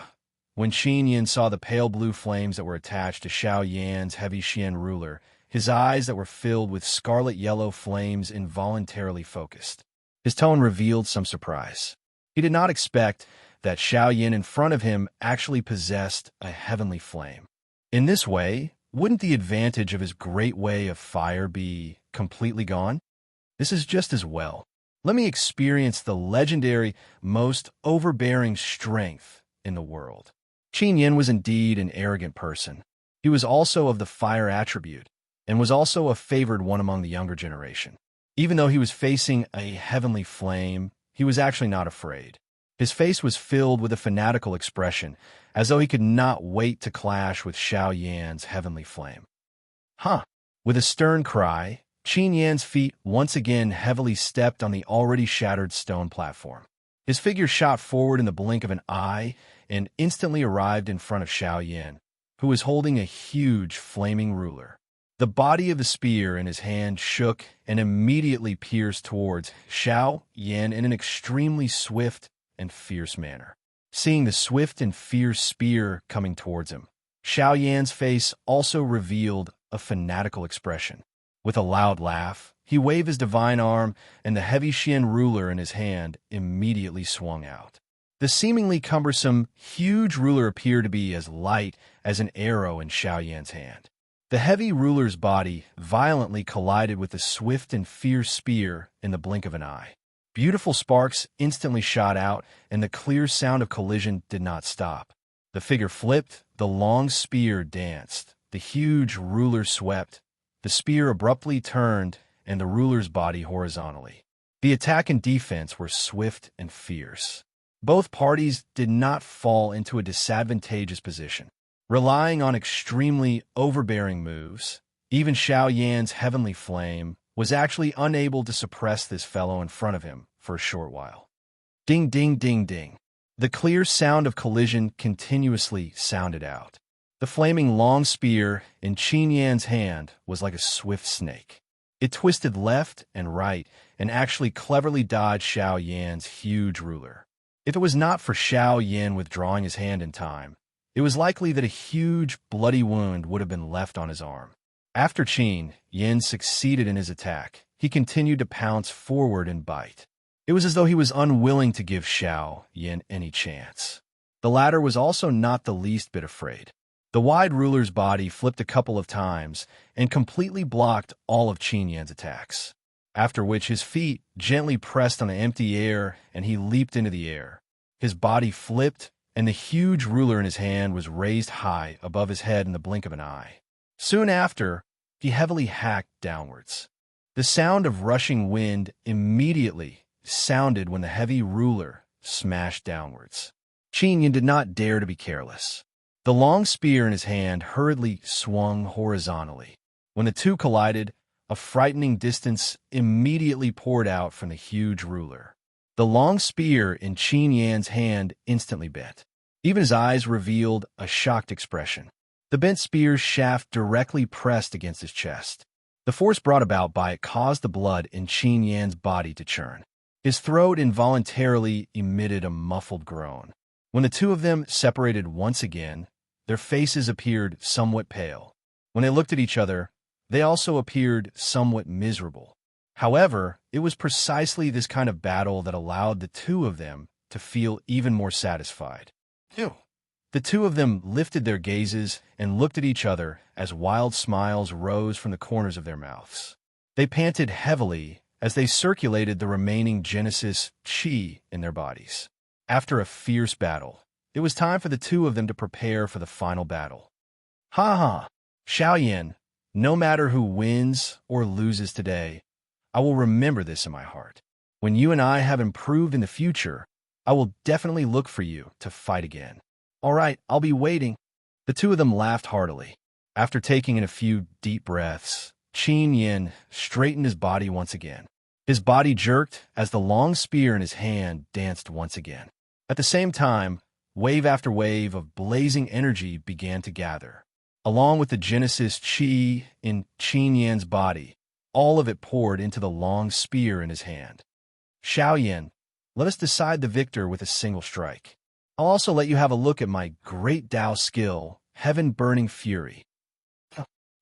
When Qin Yin saw the pale blue flames that were attached to Xiao Yan's heavy Xian ruler, his eyes that were filled with scarlet-yellow flames involuntarily focused. His tone revealed some surprise. He did not expect that Xiao Yin in front of him actually possessed a heavenly flame. In this way, wouldn't the advantage of his Great Way of Fire be completely gone? This is just as well. Let me experience the legendary, most overbearing strength in the world. Qin Yin was indeed an arrogant person. He was also of the fire attribute, and was also a favored one among the younger generation. Even though he was facing a heavenly flame, he was actually not afraid. His face was filled with a fanatical expression, as though he could not wait to clash with Xiao Yan's heavenly flame. Huh! With a stern cry, Qin Yan's feet once again heavily stepped on the already shattered stone platform. His figure shot forward in the blink of an eye and instantly arrived in front of Xiao Yan, who was holding a huge flaming ruler. The body of the spear in his hand shook and immediately pierced towards Xiao Yan in an extremely swift and fierce manner. Seeing the swift and fierce spear coming towards him, Xiao Yan's face also revealed a fanatical expression. With a loud laugh, he waved his divine arm, and the heavy Xian ruler in his hand immediately swung out. The seemingly cumbersome, huge ruler appeared to be as light as an arrow in Xiao Yan's hand. The heavy ruler's body violently collided with the swift and fierce spear in the blink of an eye. Beautiful sparks instantly shot out, and the clear sound of collision did not stop. The figure flipped, the long spear danced, the huge ruler swept, the spear abruptly turned, and the ruler's body horizontally. The attack and defense were swift and fierce. Both parties did not fall into a disadvantageous position. Relying on extremely overbearing moves, even Xiao Yan's heavenly flame was actually unable to suppress this fellow in front of him for a short while. Ding, ding, ding, ding. The clear sound of collision continuously sounded out. The flaming long spear in Qin Yan's hand was like a swift snake. It twisted left and right and actually cleverly dodged Xiao Yan's huge ruler. If it was not for Xiao Yan withdrawing his hand in time, it was likely that a huge, bloody wound would have been left on his arm. After Qin Yin succeeded in his attack, he continued to pounce forward and bite. It was as though he was unwilling to give Xiao Yin any chance. The latter was also not the least bit afraid. The wide ruler's body flipped a couple of times and completely blocked all of Qin Yan's attacks. after which his feet gently pressed on the empty air and he leaped into the air. His body flipped, and the huge ruler in his hand was raised high above his head in the blink of an eye. Soon after, he heavily hacked downwards. The sound of rushing wind immediately sounded when the heavy ruler smashed downwards. Qin Yan did not dare to be careless. The long spear in his hand hurriedly swung horizontally. When the two collided, a frightening distance immediately poured out from the huge ruler. The long spear in Qin Yan's hand instantly bent. Even his eyes revealed a shocked expression. The bent spear's shaft directly pressed against his chest. The force brought about by it caused the blood in Qin Yan's body to churn. His throat involuntarily emitted a muffled groan. When the two of them separated once again, their faces appeared somewhat pale. When they looked at each other, they also appeared somewhat miserable. However, it was precisely this kind of battle that allowed the two of them to feel even more satisfied. The two of them lifted their gazes and looked at each other as wild smiles rose from the corners of their mouths. They panted heavily as they circulated the remaining Genesis Qi in their bodies. After a fierce battle, it was time for the two of them to prepare for the final battle. Ha ha! Xiaoyan, no matter who wins or loses today, I will remember this in my heart. When you and I have improved in the future, I will definitely look for you to fight again. All right, I'll be waiting. The two of them laughed heartily. After taking in a few deep breaths, Qin Yan straightened his body once again. His body jerked as the long spear in his hand danced once again. At the same time, wave after wave of blazing energy began to gather. Along with the Genesis Qi in Qin Yan's body, all of it poured into the long spear in his hand. Xiaoyan, let us decide the victor with a single strike. I'll also let you have a look at my great Dao skill, Heaven-Burning Fury.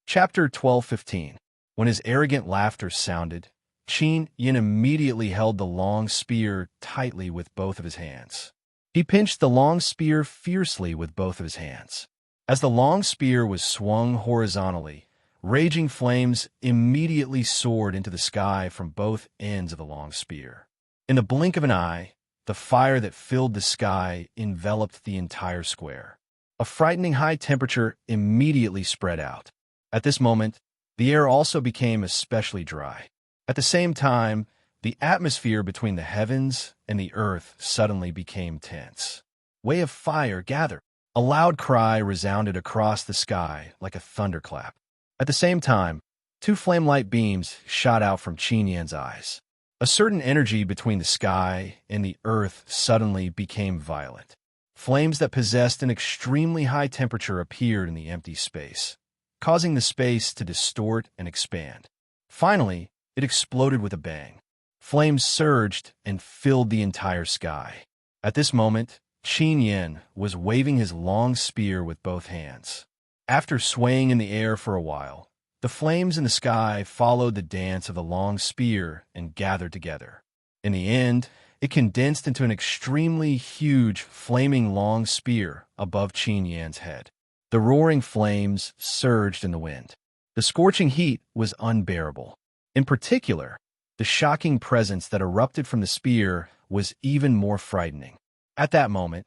Chapter 12:15. When his arrogant laughter sounded, Qin Yan immediately held the long spear tightly with both of his hands. He pinched the long spear fiercely with both of his hands. As the long spear was swung horizontally, raging flames immediately soared into the sky from both ends of the long spear. In the blink of an eye, the fire that filled the sky enveloped the entire square. A frightening high temperature immediately spread out. At this moment, the air also became especially dry. At the same time, the atmosphere between the heavens and the earth suddenly became tense. Way of fire, gather! A loud cry resounded across the sky like a thunderclap. At the same time, two flame-light beams shot out from Qin Yan's eyes. A certain energy between the sky and the earth suddenly became violent. Flames that possessed an extremely high temperature appeared in the empty space, causing the space to distort and expand. Finally, it exploded with a bang. Flames surged and filled the entire sky. At this moment, Qin Yan was waving his long spear with both hands. After swaying in the air for a while, the flames in the sky followed the dance of the long spear and gathered together. In the end, it condensed into an extremely huge, flaming long spear above Qin Yan's head. The roaring flames surged in the wind. The scorching heat was unbearable. In particular, the shocking presence that erupted from the spear was even more frightening. At that moment,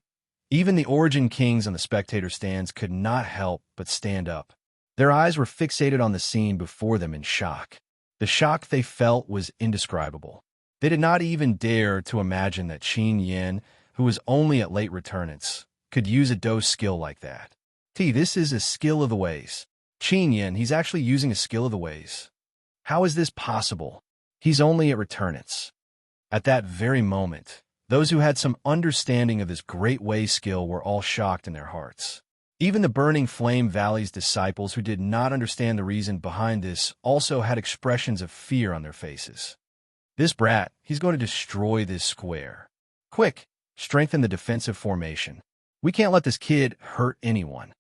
even the Origin Kings on the spectator stands could not help but stand up. Their eyes were fixated on the scene before them in shock. The shock they felt was indescribable. They did not even dare to imagine that Qin Yan, who was only at late returnance, could use a dose skill like that. This is a skill of the ways. Qin Yan, he's actually using a skill of the ways. How is this possible? He's only at returnance. At that very moment, those who had some understanding of this great way skill were all shocked in their hearts. Even the Burning Flame Valley's disciples who did not understand the reason behind this also had expressions of fear on their faces. This brat, he's going to destroy this square. Quick, strengthen the defensive formation. We can't let this kid hurt anyone.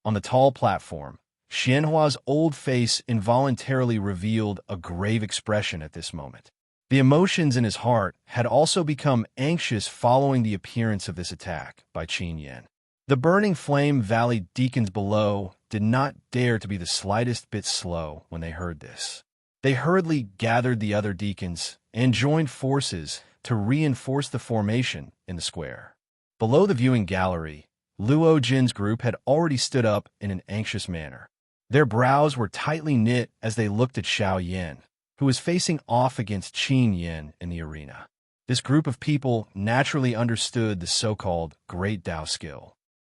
On the tall platform, Xianhua's old face involuntarily revealed a grave expression at this moment. The emotions in his heart had also become anxious following the appearance of this attack by Qin Yan. The Burning Flame Valley deacons below did not dare to be the slightest bit slow when they heard this. They hurriedly gathered the other deacons and joined forces to reinforce the formation in the square. Below the viewing gallery, Luo Jin's group had already stood up in an anxious manner. Their brows were tightly knit as they looked at Xiao Yan, who was facing off against Qin Yan in the arena. This group of people naturally understood the so-called Great Tao skill.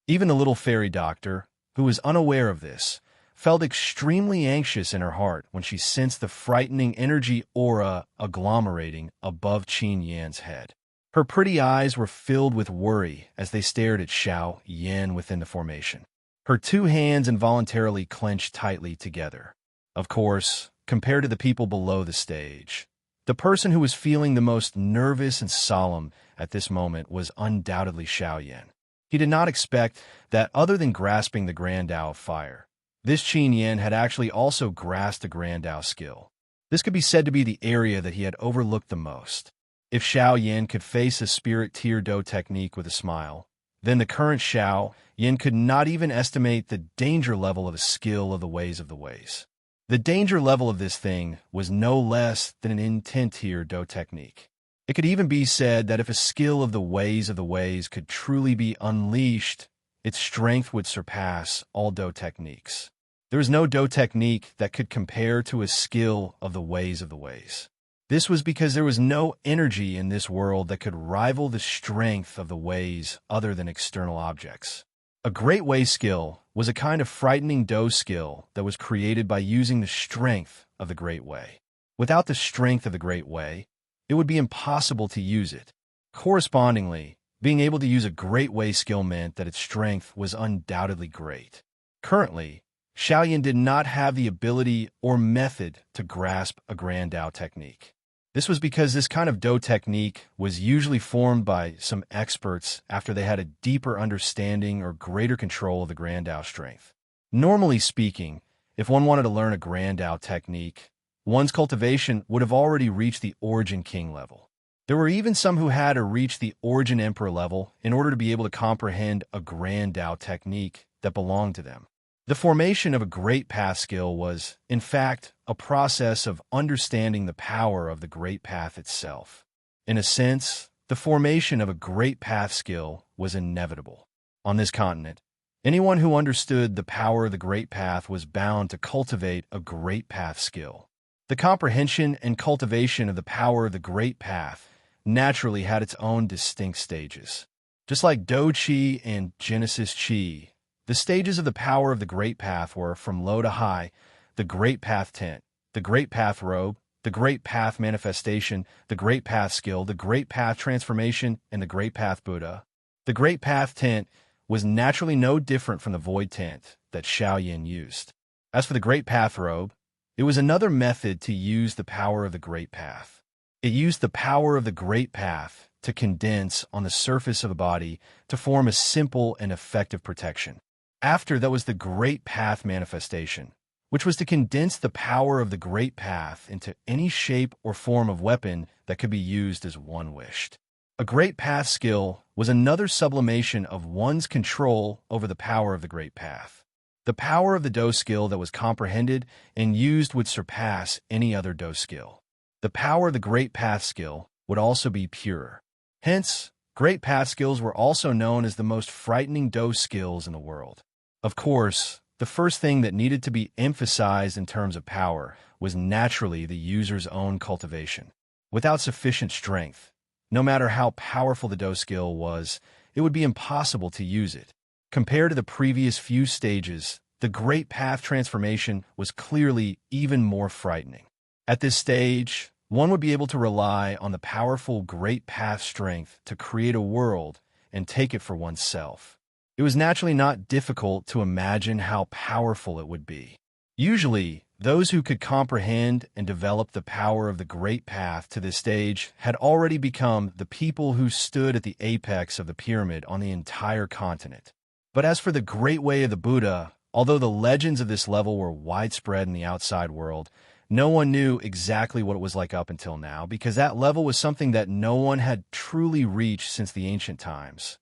Even the little fairy doctor, who was unaware of this, felt extremely anxious in her heart when she sensed the frightening energy aura agglomerating above Qin Yan's head. Her pretty eyes were filled with worry as they stared at Xiao Yan within the formation. Her two hands involuntarily clenched tightly together. Of course, compared to the people below the stage, the person who was feeling the most nervous and solemn at this moment was undoubtedly Xiao Yan. He did not expect that other than grasping the Grand Tao of Fire, this Qin Yan had actually also grasped the Grand Tao skill. This could be said to be the area that he had overlooked the most. If Xiao Yan could face a spirit tier do technique with a smile, then the current Xiao Yan could not even estimate the danger level of a skill of the ways of the ways. The danger level of this thing was no less than an intent tier do technique. It could even be said that if a skill of the ways could truly be unleashed, its strength would surpass all do techniques. There is no do technique that could compare to a skill of the ways of the ways. This was because there was no energy in this world that could rival the strength of the ways other than external objects. A Great Way skill was a kind of frightening do skill that was created by using the strength of the Great Way. Without the strength of the Great Way, it would be impossible to use it. Correspondingly, being able to use a Great Way skill meant that its strength was undoubtedly great. Currently, Xiao Yan did not have the ability or method to grasp a Grand Tao technique. This was because this kind of do technique was usually formed by some experts after they had a deeper understanding or greater control of the Grand Tao strength. Normally speaking, if one wanted to learn a Grand Tao technique, one's cultivation would have already reached the Origin King level. There were even some who had to reach the Origin Emperor level in order to be able to comprehend a Grand Tao technique that belonged to them. The formation of a Great Path skill was, in fact, a process of understanding the power of the Great Path itself. In a sense, the formation of a Great Path skill was inevitable. On this continent, anyone who understood the power of the Great Path was bound to cultivate a Great Path skill. The comprehension and cultivation of the power of the Great Path naturally had its own distinct stages. Just like Do Chi and Genesis Chi, the stages of the power of the Great Path were, from low to high, the Great Path Tent, the Great Path Robe, the Great Path Manifestation, the Great Path Skill, the Great Path Transformation, and the Great Path Buddha. The Great Path Tent was naturally no different from the Void Tent that Xiao Yan used. As for the Great Path Robe, it was another method to use the power of the Great Path. It used the power of the Great Path to condense on the surface of the body to form a simple and effective protection. After that was the Great Path Manifestation, which was to condense the power of the Great Path into any shape or form of weapon that could be used as one wished. A Great Path skill was another sublimation of one's control over the power of the Great Path. The power of the Do skill that was comprehended and used would surpass any other Do skill. The power of the Great Path skill would also be purer. Hence, Great Path skills were also known as the most frightening Do skills in the world. Of course, the first thing that needed to be emphasized in terms of power was naturally the user's own cultivation. Without sufficient strength, no matter how powerful the Do skill was, it would be impossible to use it. Compared to the previous few stages, the Great Path Transformation was clearly even more frightening. At this stage, one would be able to rely on the powerful Great Path strength to create a world and take it for oneself. It was naturally not difficult to imagine how powerful it would be. Usually, those who could comprehend and develop the power of the Great Path to this stage had already become the people who stood at the apex of the pyramid on the entire continent. But as for the Great Way of the Buddha, although the legends of this level were widespread in the outside world, no one knew exactly what it was like up until now, because that level was something that no one had truly reached since the ancient times.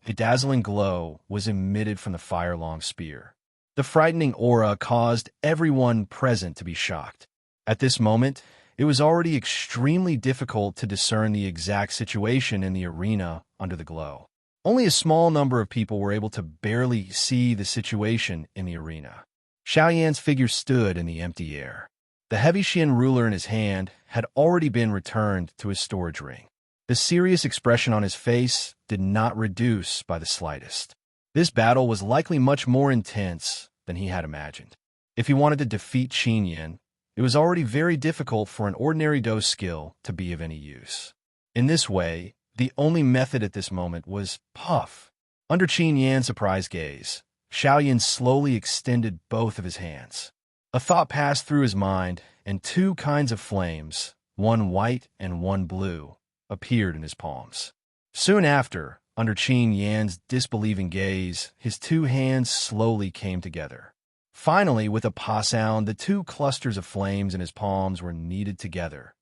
A dazzling glow was emitted from the fire-long spear. The frightening aura caused everyone present to be shocked. At this moment, it was already extremely difficult to discern the exact situation in the arena under the glow. Only a small number of people were able to barely see the situation in the arena. Xiaoyan's figure stood in the empty air. The heavy Xian ruler in his hand had already been returned to his storage ring. The serious expression on his face did not reduce by the slightest. This battle was likely much more intense than he had imagined. If he wanted to defeat Qin Yan, it was already very difficult for an ordinary Do skill to be of any use. In this way, the only method at this moment was puff. Under Qin Yan's surprised gaze, Xiaoyan slowly extended both of his hands. A thought passed through his mind, and two kinds of flames, one white and one blue, appeared in his palms. Soon after, under Qin Yan's disbelieving gaze, his two hands slowly came together. Finally, with a pa sound, the two clusters of flames in his palms were kneaded together.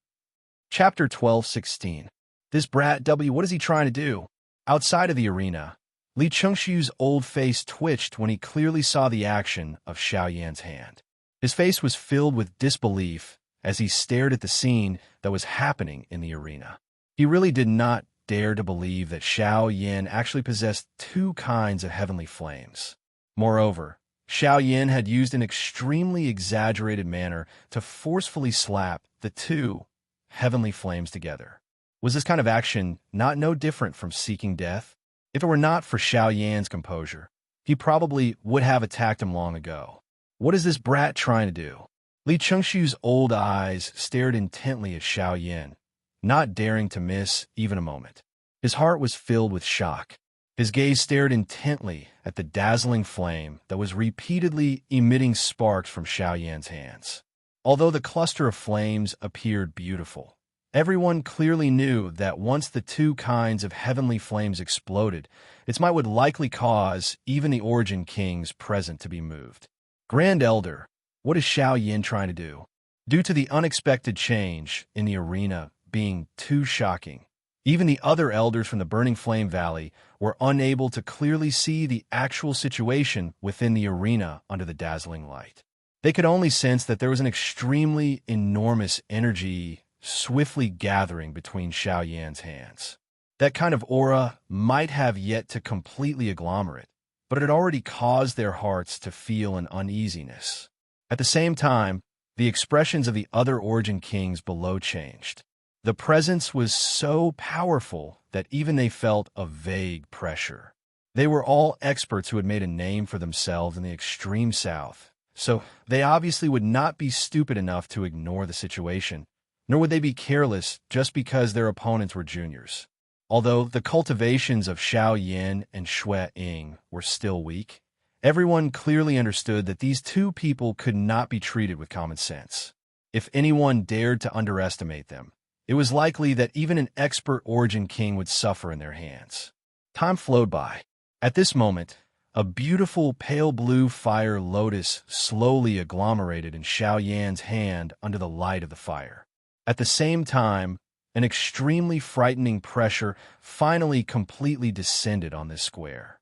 Chapter 12:16. This brat W, what is he trying to do? Outside of the arena, Li Chengxiu's old face twitched when he clearly saw the action of Xiaoyan's hand. His face was filled with disbelief as he stared at the scene that was happening in the arena. He really did not dare to believe that Xiaoyan actually possessed two kinds of heavenly flames. Moreover, Xiaoyan had used an extremely exaggerated manner to forcefully slap the two heavenly flames together. Was this kind of action not no different from seeking death? If it were not for Xiaoyan's composure, he probably would have attacked him long ago. What is this brat trying to do? Li Chengxiu's old eyes stared intently at Xiaoyan, not daring to miss even a moment. His heart was filled with shock. His gaze stared intently at the dazzling flame that was repeatedly emitting sparks from Xiaoyan's hands. Although the cluster of flames appeared beautiful, everyone clearly knew that once the two kinds of heavenly flames exploded, its might would likely cause even the Origin Kings present to be moved. Grand Elder, what is Xiaoyan trying to do? Due to the unexpected change in the arena being too shocking, even the other elders from the Burning Flame Valley were unable to clearly see the actual situation within the arena under the dazzling light. They could only sense that there was an extremely enormous energy swiftly gathering between Xiaoyan's hands. That kind of aura might have yet to completely agglomerate, but it had already caused their hearts to feel an uneasiness. At the same time, the expressions of the other Origin Kings below changed. The presence was so powerful that even they felt a vague pressure. They were all experts who had made a name for themselves in the extreme south, so they obviously would not be stupid enough to ignore the situation, nor would they be careless just because their opponents were juniors. Although the cultivations of Xiaoyan and Xue Ying were still weak, everyone clearly understood that these two people could not be treated with common sense. If anyone dared to underestimate them, it was likely that even an expert Origin King would suffer in their hands. Time flowed by. At this moment, a beautiful pale blue fire lotus slowly agglomerated in Xiaoyan's hand under the light of the fire. At the same time, an extremely frightening pressure finally completely descended on this square.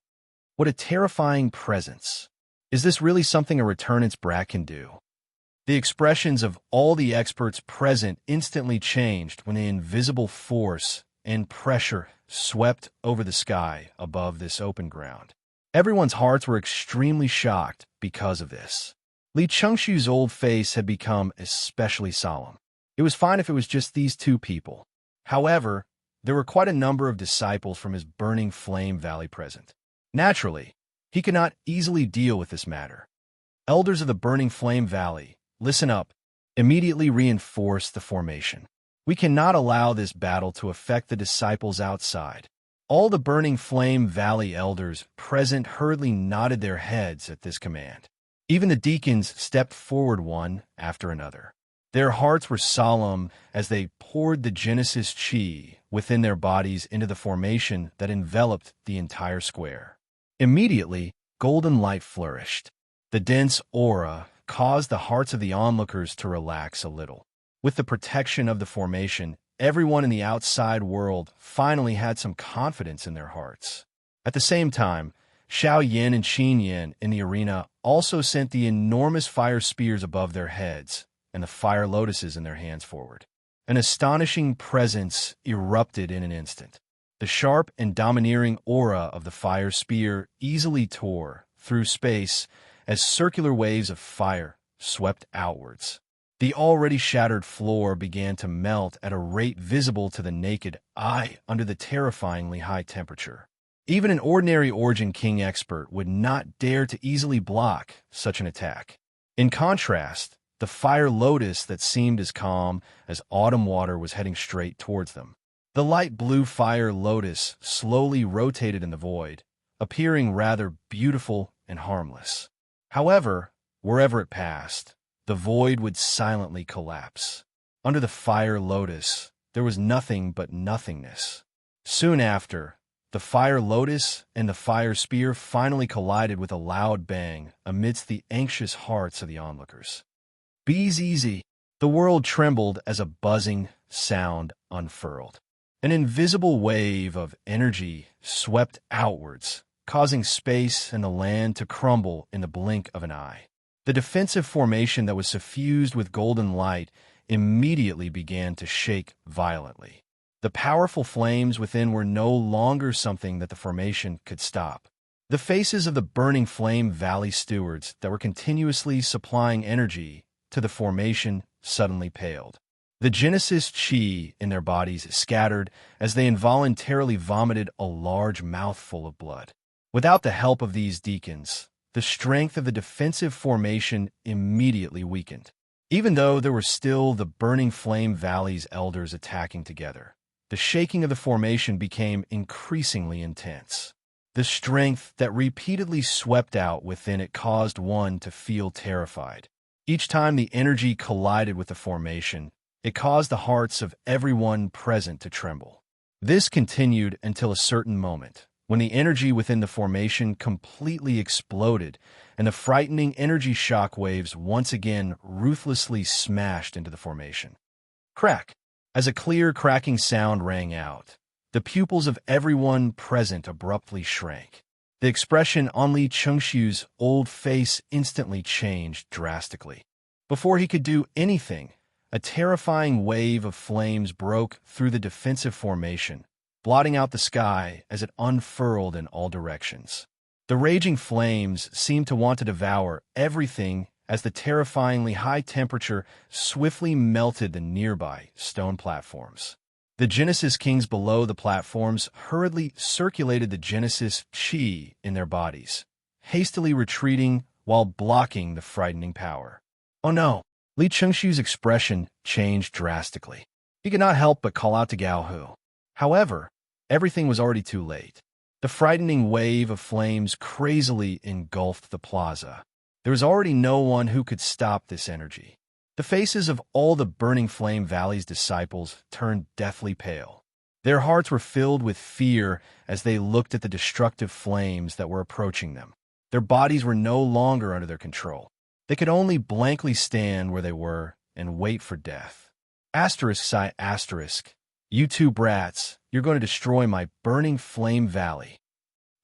What a terrifying presence. Is this really something a returnant's brat can do? The expressions of all the experts present instantly changed when the invisible force and pressure swept over the sky above this open ground. Everyone's hearts were extremely shocked because of this. Li Chengxiu's old face had become especially solemn. It was fine if it was just these two people. However, there were quite a number of disciples from his Burning Flame Valley present. Naturally, he could not easily deal with this matter. Elders of the Burning Flame Valley, listen up. Immediately reinforce the formation. We cannot allow this battle to affect the disciples outside. All the Burning Flame Valley elders present hurriedly nodded their heads at this command. Even the deacons stepped forward one after another. Their hearts were solemn as they poured the Genesis Chi within their bodies into the formation that enveloped the entire square. Immediately, golden light flourished. The dense aura caused the hearts of the onlookers to relax a little. With the protection of the formation, everyone in the outside world finally had some confidence in their hearts. At the same time, Xiaoyan and Qin Yan in the arena also sent the enormous fire spears above their heads, and the fire lotuses in their hands forward. An astonishing presence erupted in an instant. The sharp and domineering aura of the fire spear easily tore through space as circular waves of fire swept outwards. The already shattered floor began to melt at a rate visible to the naked eye under the terrifyingly high temperature. Even an ordinary Origin King expert would not dare to easily block such an attack. In contrast, the fire lotus that seemed as calm as autumn water was heading straight towards them. The light blue fire lotus slowly rotated in the void, appearing rather beautiful and harmless. However, wherever it passed, the void would silently collapse. Under the fire lotus, there was nothing but nothingness. Soon after, the fire lotus and the fire spear finally collided with a loud bang amidst the anxious hearts of the onlookers. "Bees easy." The world trembled as a buzzing sound unfurled. An invisible wave of energy swept outwards, causing space and the land to crumble in the blink of an eye. The defensive formation that was suffused with golden light immediately began to shake violently. The powerful flames within were no longer something that the formation could stop. The faces of the burning flame valley stewards that were continuously supplying energy to the formation suddenly paled. The Genesis chi in their bodies scattered as they involuntarily vomited a large mouthful of blood. Without the help of these deacons, the strength of the defensive formation immediately weakened. Even though there were still the burning flame valley's elders attacking together, the shaking of the formation became increasingly intense. The strength that repeatedly swept out within it caused one to feel terrified. Each time the energy collided with the formation, it caused the hearts of everyone present to tremble. This continued until a certain moment, when the energy within the formation completely exploded and the frightening energy shock waves once again ruthlessly smashed into the formation. Crack! As a clear cracking sound rang out, the pupils of everyone present abruptly shrank. The expression on Li Chengxiu's old face instantly changed drastically. Before he could do anything, a terrifying wave of flames broke through the defensive formation, blotting out the sky as it unfurled in all directions. The raging flames seemed to want to devour everything as the terrifyingly high temperature swiftly melted the nearby stone platforms. The Genesis Kings below the platforms hurriedly circulated the Genesis chi in their bodies, hastily retreating while blocking the frightening power. "Oh no!" Li Chengxiu's expression changed drastically. He could not help but call out to Gao Hu. However, everything was already too late. The frightening wave of flames crazily engulfed the plaza. There was already no one who could stop this energy. The faces of all the Burning Flame Valley's disciples turned deathly pale. Their hearts were filled with fear as they looked at the destructive flames that were approaching them. Their bodies were no longer under their control. They could only blankly stand where they were and wait for death. Asterisk, asterisk. You two brats, you're going to destroy my Burning Flame Valley.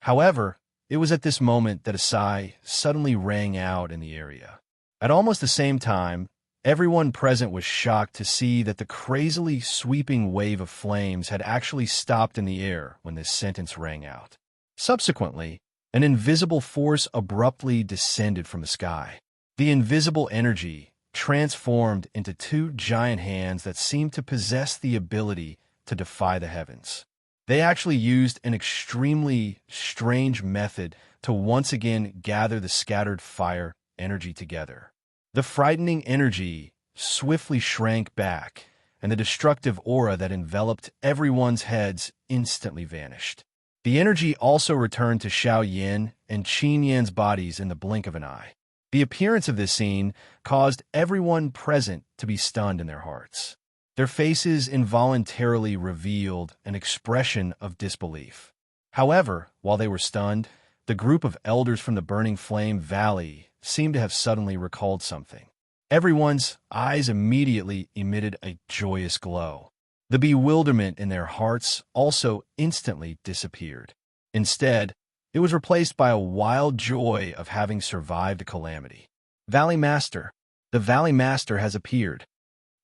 However, it was at this moment that a sigh suddenly rang out in the area. At almost the same time, everyone present was shocked to see that the crazily sweeping wave of flames had actually stopped in the air when this sentence rang out. Subsequently, an invisible force abruptly descended from the sky. The invisible energy transformed into two giant hands that seemed to possess the ability to defy the heavens. They actually used an extremely strange method to once again gather the scattered fire energy together. The frightening energy swiftly shrank back, and the destructive aura that enveloped everyone's heads instantly vanished. The energy also returned to Xiao Yin and Qin Yan's bodies in the blink of an eye. The appearance of this scene caused everyone present to be stunned in their hearts. Their faces involuntarily revealed an expression of disbelief. However, while they were stunned, the group of elders from the Burning Flame Valley seemed to have suddenly recalled something. Everyone's eyes immediately emitted a joyous glow. The bewilderment in their hearts also instantly disappeared. Instead, it was replaced by a wild joy of having survived a calamity. "Valley Master," The Valley Master has appeared.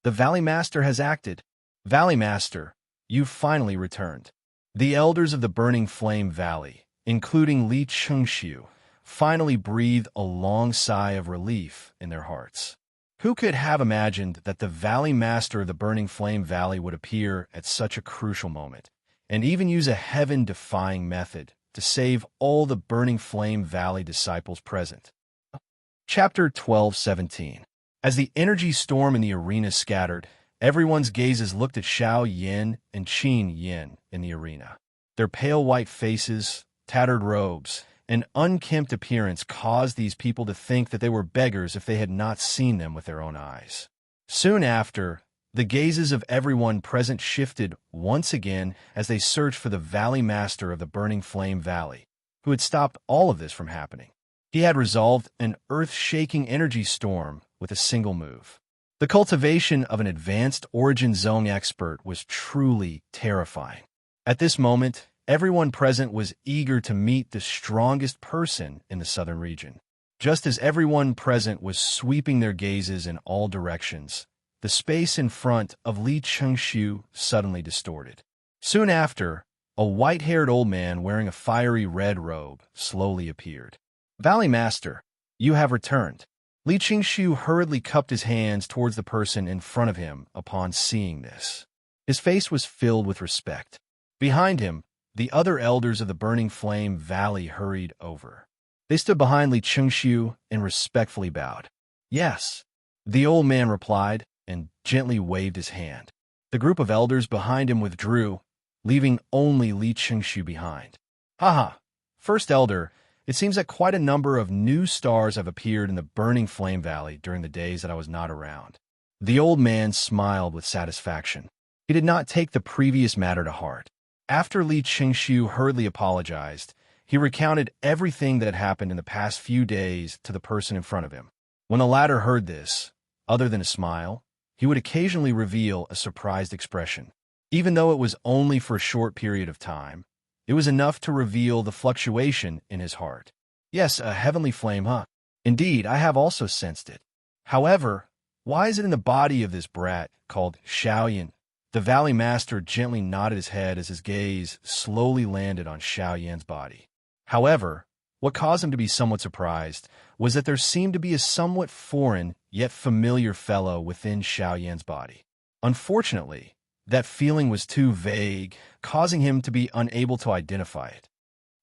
The Valley Master has acted. Valley Master, you've finally returned. The elders of the Burning Flame Valley, including Li Chengxiu, finally breathed a long sigh of relief in their hearts. Who could have imagined that the Valley Master of the Burning Flame Valley would appear at such a crucial moment, and even use a heaven-defying method to save all the Burning Flame Valley disciples present? Chapter 12:17. As the energy storm in the arena scattered, everyone's gazes looked at Xiao Yin and Qin Yin in the arena. Their pale white faces, tattered robes, and unkempt appearance caused these people to think that they were beggars if they had not seen them with their own eyes. Soon after, the gazes of everyone present shifted once again as they searched for the Valley Master of the Burning Flame Valley, who had stopped all of this from happening. He had resolved an earth-shaking energy storm with a single move. The cultivation of an advanced Origin Zone expert was truly terrifying. At this moment, everyone present was eager to meet the strongest person in the southern region. Just as everyone present was sweeping their gazes in all directions, the space in front of Li Chengxiu suddenly distorted. Soon after, a white-haired old man wearing a fiery red robe slowly appeared. Valley Master, you have returned. Li Chengxiu hurriedly cupped his hands towards the person in front of him upon seeing this. His face was filled with respect. Behind him, the other elders of the Burning Flame Valley hurried over. They stood behind Li Chengxiu and respectfully bowed. Yes, the old man replied and gently waved his hand. The group of elders behind him withdrew, leaving only Li Chengxiu behind. Haha, First Elder, it seems that quite a number of new stars have appeared in the Burning Flame Valley during the days that I was not around. The old man smiled with satisfaction. He did not take the previous matter to heart. After Li Chengxiu hurriedly apologized, he recounted everything that had happened in the past few days to the person in front of him. When the latter heard this, other than a smile, he would occasionally reveal a surprised expression. Even though it was only for a short period of time, it was enough to reveal the fluctuation in his heart. Yes, a heavenly flame, huh? Indeed, I have also sensed it. However, why is it in the body of this brat called Xiaoyan? The Valley Master gently nodded his head as his gaze slowly landed on Xiaoyan's body. However, what caused him to be somewhat surprised was that there seemed to be a somewhat foreign yet familiar fellow within Xiaoyan's body. Unfortunately, that feeling was too vague, causing him to be unable to identify it.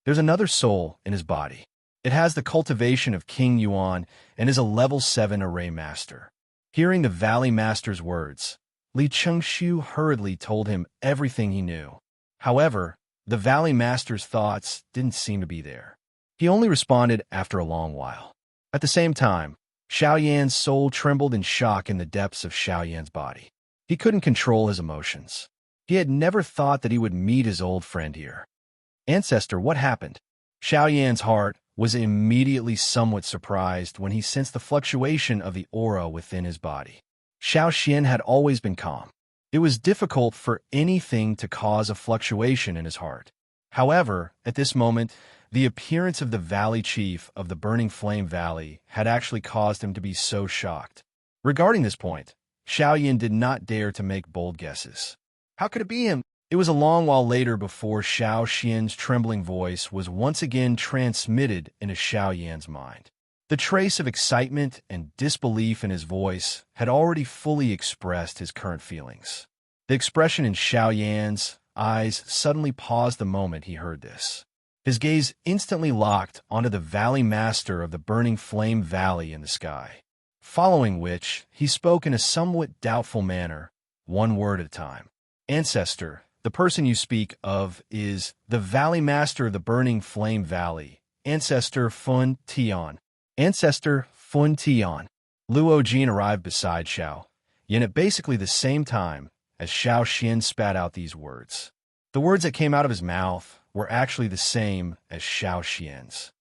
There's another soul in his body. It has the cultivation of King Yuan and is a level 7 array master. Hearing the Valley Master's words, Li Chengxiu hurriedly told him everything he knew. However, the Valley Master's thoughts didn't seem to be there. He only responded after a long while. At the same time, Xiaoyan's soul trembled in shock in the depths of Xiaoyan's body. He couldn't control his emotions. He had never thought that he would meet his old friend here. Ancestor, what happened? Xiaoyan's heart was immediately somewhat surprised when he sensed the fluctuation of the aura within his body. Xiao Xian had always been calm. It was difficult for anything to cause a fluctuation in his heart. However, at this moment, the appearance of the Valley Chief of the Burning Flame Valley had actually caused him to be so shocked. Regarding this point, Xiaoyan did not dare to make bold guesses. How could it be him? It was a long while later before Xiao Xian's trembling voice was once again transmitted into Xiaoyan's mind. The trace of excitement and disbelief in his voice had already fully expressed his current feelings. The expression in Xiaoyan's eyes suddenly paused the moment he heard this. His gaze instantly locked onto the Valley Master of the Burning Flame Valley in the sky. Following which, he spoke in a somewhat doubtful manner, one word at a time. Ancestor, the person you speak of is the Valley Master of the Burning Flame Valley, Ancestor Fun Tian. Ancestor Fun Tian. Luo Jin arrived beside Xiao Yin at basically the same time as Xiao Xian spat out these words. The words that came out of his mouth were actually the same as Xiao Xian's.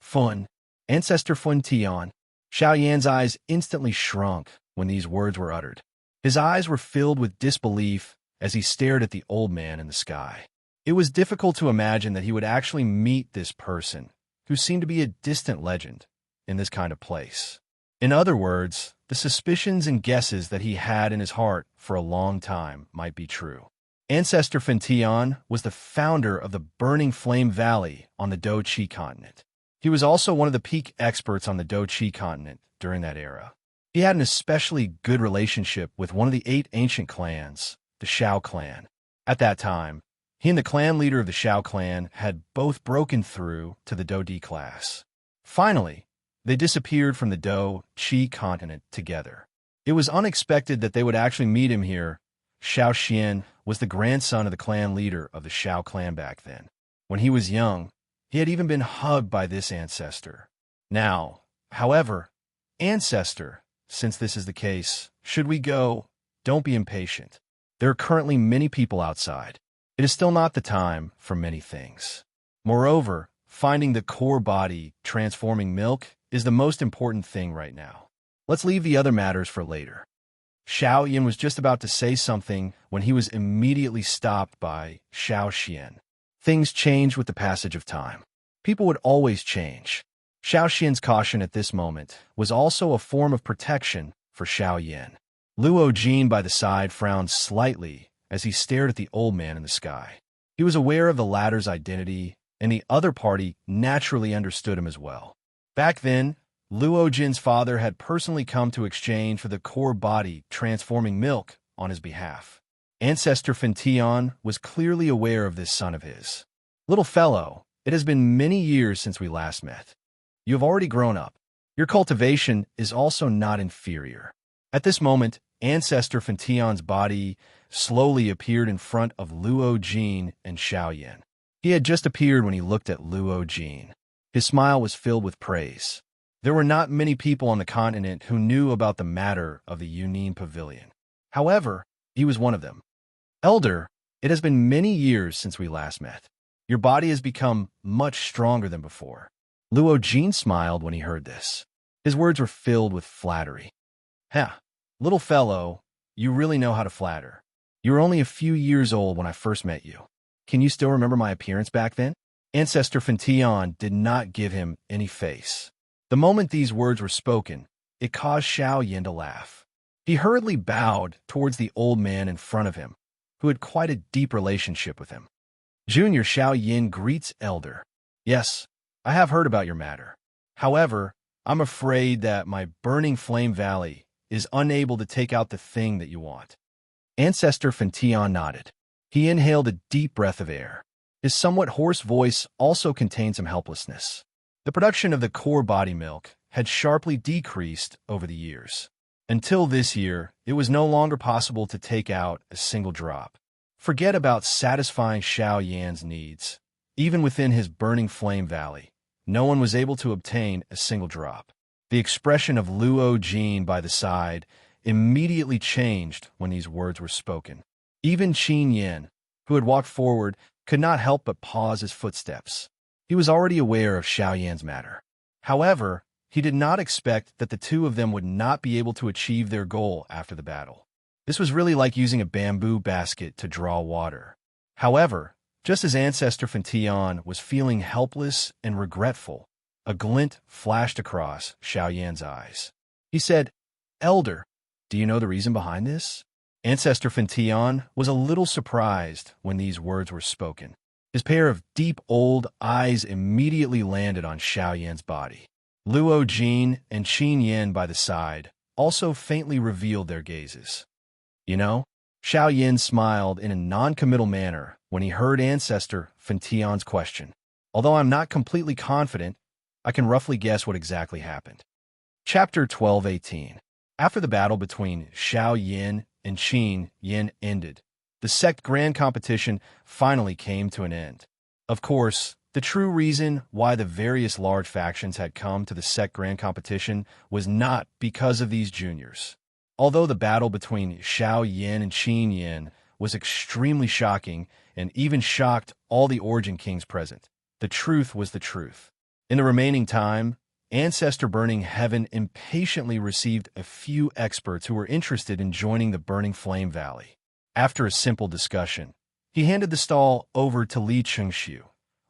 Fun. Ancestor Fun Tian. Xiao Yan's eyes instantly shrunk when these words were uttered. His eyes were filled with disbelief as he stared at the old man in the sky. It was difficult to imagine that he would actually meet this person, who seemed to be a distant legend, in this kind of place. In other words, the suspicions and guesses that he had in his heart for a long time might be true. Ancestor Fentian was the founder of the Burning Flame Valley on the Do-Chi continent. He was also one of the peak experts on the Do-Chi continent during that era. He had an especially good relationship with one of the 8 ancient clans, the Shao clan. At that time, he and the clan leader of the Shao clan had both broken through to the Do-Di class. Finally, they disappeared from the Do-Chi continent together. It was unexpected that they would actually meet him here. Shao Xian was the grandson of the clan leader of the Shao clan back then. When he was young, he had even been hugged by this ancestor. Now, however, ancestor, since this is the case, should we go? Don't be impatient. There are currently many people outside. It is still not the time for many things. Moreover, finding the core body transforming milk is the most important thing right now. Let's leave the other matters for later. Shao Yin was just about to say something when he was immediately stopped by Shao Xian. Things change with the passage of time. People would always change. Shao Xian's caution at this moment was also a form of protection for Shao Yin. Luo Jin by the side frowned slightly as he stared at the old man in the sky. He was aware of the latter's identity, and the other party naturally understood him as well. Back then, Luo Jin's father had personally come to exchange for the core body transforming milk on his behalf. Ancestor Fentian was clearly aware of this son of his. Little fellow, it has been many years since we last met. You have already grown up. Your cultivation is also not inferior. At this moment, Ancestor Fentian's body slowly appeared in front of Luo Jin and Shao Yin. He had just appeared when he looked at Luo Jin. His smile was filled with praise. There were not many people on the continent who knew about the matter of the Yunin Pavilion. However, he was one of them. Elder, it has been many years since we last met. Your body has become much stronger than before. Luo Jin smiled when he heard this. His words were filled with flattery. Little fellow, you really know how to flatter. You were only a few years old when I first met you. Can you still remember my appearance back then? Ancestor Fentian did not give him any face. The moment these words were spoken, it caused Shao Yin to laugh. He hurriedly bowed towards the old man in front of him, who had quite a deep relationship with him. Junior Shao Yin greets Elder. Yes, I have heard about your matter. However, I'm afraid that my Burning Flame Valley is unable to take out the thing that you want. Ancestor Fentian nodded. He inhaled a deep breath of air. His somewhat hoarse voice also contained some helplessness. The production of the core body milk had sharply decreased over the years. Until this year, it was no longer possible to take out a single drop. Forget about satisfying Shao Yan's needs. Even within his Burning Flame Valley, no one was able to obtain a single drop. The expression of Luo Jin by the side immediately changed when these words were spoken. Even Qin Yin, who had walked forward, could not help but pause his footsteps. He was already aware of Shao Yan's matter. However, he did not expect that the two of them would not be able to achieve their goal after the battle. This was really like using a bamboo basket to draw water. However, just as Ancestor Fentian was feeling helpless and regretful, a glint flashed across Shao Yan's eyes. He said, Elder, do you know the reason behind this? Ancestor Fentian was a little surprised when these words were spoken. His pair of deep old eyes immediately landed on Shao Yan's body. Luo Jin and Qin Yin by the side also faintly revealed their gazes. You know, Shao Yin smiled in a non-committal manner when he heard Ancestor Fentian's question. Although I'm not completely confident, I can roughly guess what exactly happened. Chapter 12:18. After the battle between Shao Yin and Qin Yin ended, the sect grand competition finally came to an end. Of course, the true reason why the various large factions had come to the sect grand competition was not because of these juniors. Although the battle between Shao Yin and Qin Yin was extremely shocking and even shocked all the Origin Kings present, the truth was the truth. In the remaining time, Ancestor Burning Heaven impatiently received a few experts who were interested in joining the Burning Flame Valley. After a simple discussion, he handed the stall over to Li Chengxiu,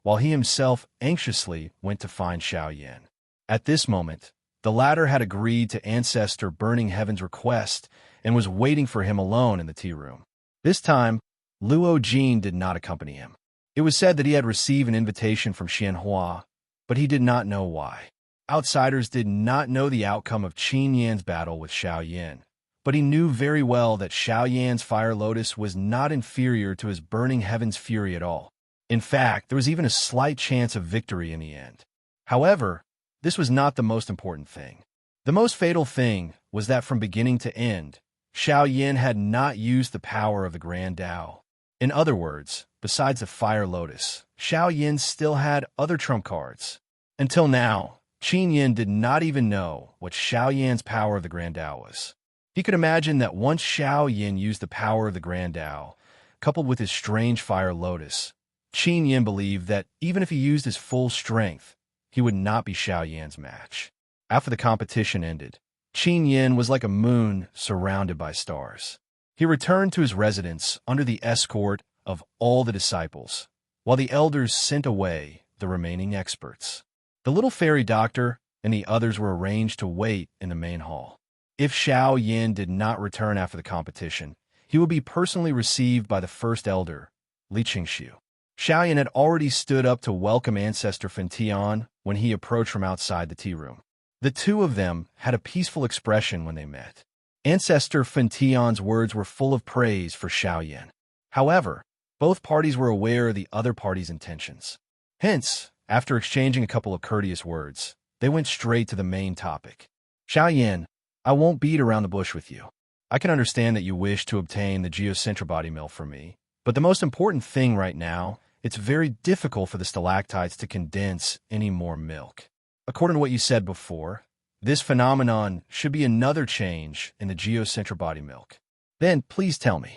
while he himself anxiously went to find Shao Yin. At this moment, The latter had agreed to Ancestor Burning Heaven's request and was waiting for him alone in the tea room. This time, Luo Jin did not accompany him. It was said that he had received an invitation from Xianhua, but he did not know why. Outsiders did not know the outcome of Qin Yan's battle with Xiao Yan, but he knew very well that Xiao Yan's Fire Lotus was not inferior to his Burning Heaven's fury at all. In fact, there was even a slight chance of victory in the end. However, this was not the most important thing. The most fatal thing was that from beginning to end, Xiao Yan had not used the power of the Grand Tao. In other words, besides the Fire Lotus, Xiao Yan still had other trump cards. Until now, Qin Yan did not even know what Xiao Yan's power of the Grand Tao was. He could imagine that once Xiao Yan used the power of the Grand Tao, coupled with his strange Fire Lotus, Qin Yan believed that even if he used his full strength, he would not be Xiao Yan's match. After the competition ended, Qin Yan was like a moon surrounded by stars. He returned to his residence under the escort of all the disciples, while the elders sent away the remaining experts. The little fairy doctor and the others were arranged to wait in the main hall. If Xiao Yan did not return after the competition, he would be personally received by the first elder, Li Qingxiu. Xiao Yan had already stood up to welcome Ancestor Fan Tian when he approached from outside the tea room. The two of them had a peaceful expression when they met. Ancestor Fan Tian's words were full of praise for Xiao Yan. However, both parties were aware of the other party's intentions. Hence, after exchanging a couple of courteous words, they went straight to the main topic. Xiao Yan, I won't beat around the bush with you. I can understand that you wish to obtain the geocentric body milk from me, but the most important thing right now, it's very difficult for the stalactites to condense any more milk. According to what you said before, this phenomenon should be another change in the geocentric body milk. Then, please tell me.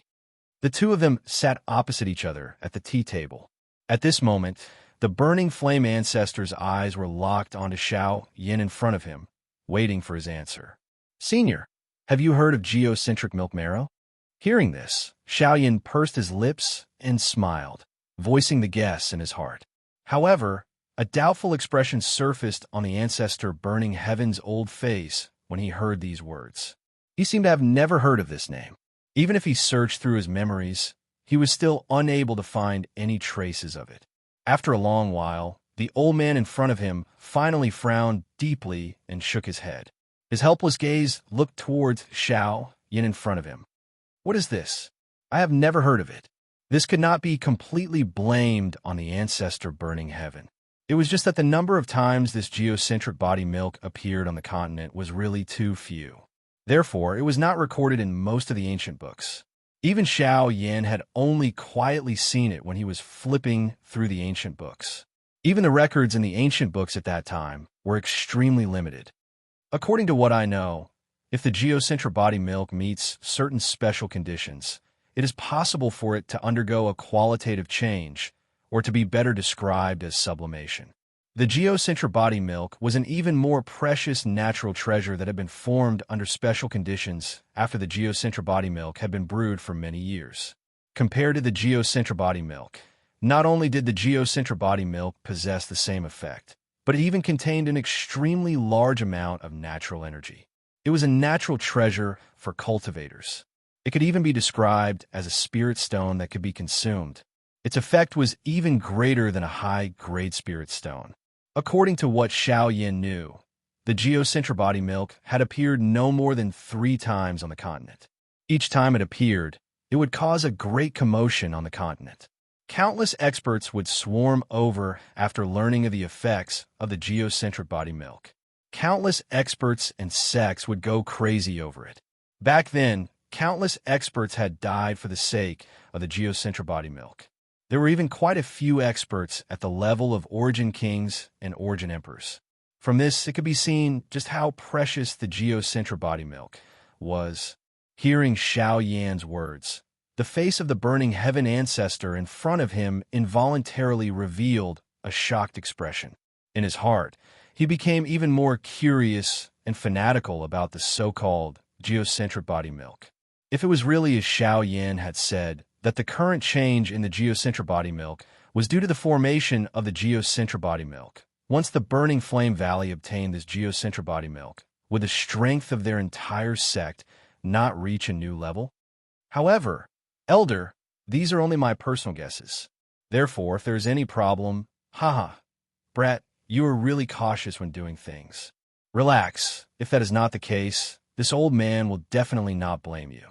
The two of them sat opposite each other at the tea table. At this moment, the burning flame ancestor's eyes were locked onto Xiao Yan in front of him, waiting for his answer. Senior, have you heard of geocentric milk marrow? Hearing this, Xiao Yan pursed his lips and smiled, voicing the guess in his heart. However, a doubtful expression surfaced on the Ancestor Burning Heaven's old face when he heard these words. He seemed to have never heard of this name. Even if he searched through his memories, he was still unable to find any traces of it. After a long while, the old man in front of him finally frowned deeply and shook his head. His helpless gaze looked towards Xiao Yan in front of him. What is this? I have never heard of it. This could not be completely blamed on the Ancestor Burning Heaven. It was just that the number of times this geocentric body milk appeared on the continent was really too few. Therefore, it was not recorded in most of the ancient books. Even Xiao Yan had only quietly seen it when he was flipping through the ancient books. Even the records in the ancient books at that time were extremely limited. According to what I know, if the geocentric body milk meets certain special conditions, it is possible for it to undergo a qualitative change, or to be better described as sublimation. The geocentric body milk was an even more precious natural treasure that had been formed under special conditions after the geocentric body milk had been brewed for many years. Compared to the geocentric body milk, not only did the geocentric body milk possess the same effect, but it even contained an extremely large amount of natural energy. It was a natural treasure for cultivators. It could even be described as a spirit stone that could be consumed. Its effect was even greater than a high-grade spirit stone. According to what Xiao Yan knew, the geocentric body milk had appeared no more than 3 times on the continent. Each time it appeared, it would cause a great commotion on the continent. Countless experts would swarm over after learning of the effects of the geocentric body milk. Countless experts and sects would go crazy over it. Back then, countless experts had died for the sake of the geocentric body milk. There were even quite a few experts at the level of origin kings and origin emperors. From this, it could be seen just how precious the geocentric body milk was. Hearing Xiao Yan's words, the face of the burning heaven ancestor in front of him involuntarily revealed a shocked expression. In his heart, he became even more curious and fanatical about the so-called geocentric body milk. If it was really as Xiao Yan had said, that the current change in the geocentric body milk was due to the formation of the geocentric body milk, Once the Burning Flame Valley obtained this geocentric body milk, would the strength of their entire sect not reach a new level? However, Elder, these are only my personal guesses. Therefore, if there's any problem, haha, Brett, you are really cautious when doing things. Relax. If that is not the case, this old man will definitely not blame you.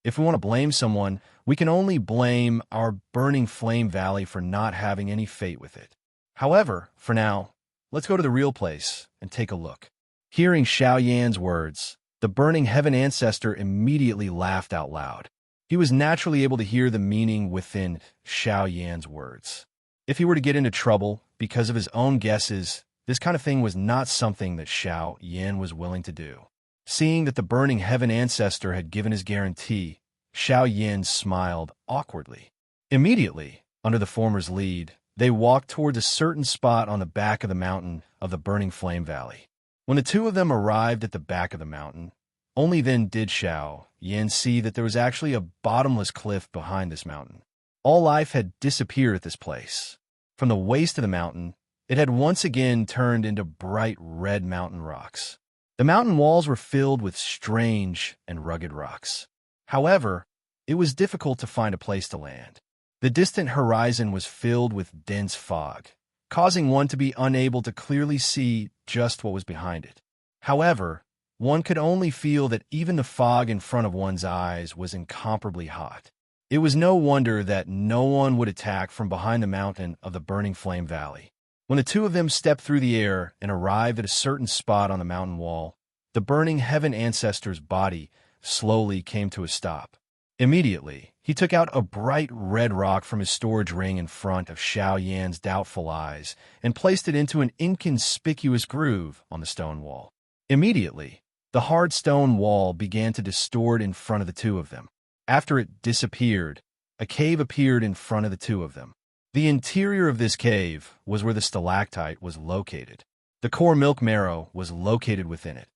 If we want to blame someone, we can only blame our Burning Flame Valley for not having any fate with it. However, for now, let's go to the real place and take a look. Hearing Xiao Yan's words, the Burning Heaven Ancestor immediately laughed out loud. He was naturally able to hear the meaning within Xiao Yan's words. If he were to get into trouble because of his own guesses, this kind of thing was not something that Xiao Yan was willing to do. Seeing that the Burning Heaven Ancestor had given his guarantee, Xiao Yan smiled awkwardly. Immediately, under the former's lead, they walked towards a certain spot on the back of the mountain of the Burning Flame Valley. When the two of them arrived at the back of the mountain, only then did Xiao Yan see that there was actually a bottomless cliff behind this mountain. All life had disappeared at this place. From the waist of the mountain, it had once again turned into bright red mountain rocks. The mountain walls were filled with strange and rugged rocks. However, it was difficult to find a place to land. The distant horizon was filled with dense fog, causing one to be unable to clearly see just what was behind it. However, one could only feel that even the fog in front of one's eyes was incomparably hot. It was no wonder that no one would attack from behind the mountain of the Burning Flame Valley. When the two of them stepped through the air and arrived at a certain spot on the mountain wall, the Burning Heaven Ancestor's body slowly came to a stop. Immediately, he took out a bright red rock from his storage ring in front of Xiao Yan's doubtful eyes and placed it into an inconspicuous groove on the stone wall. Immediately, the hard stone wall began to distort in front of the two of them. After it disappeared, a cave appeared in front of the two of them. The interior of this cave was where the stalactite was located. The core milk marrow was located within it.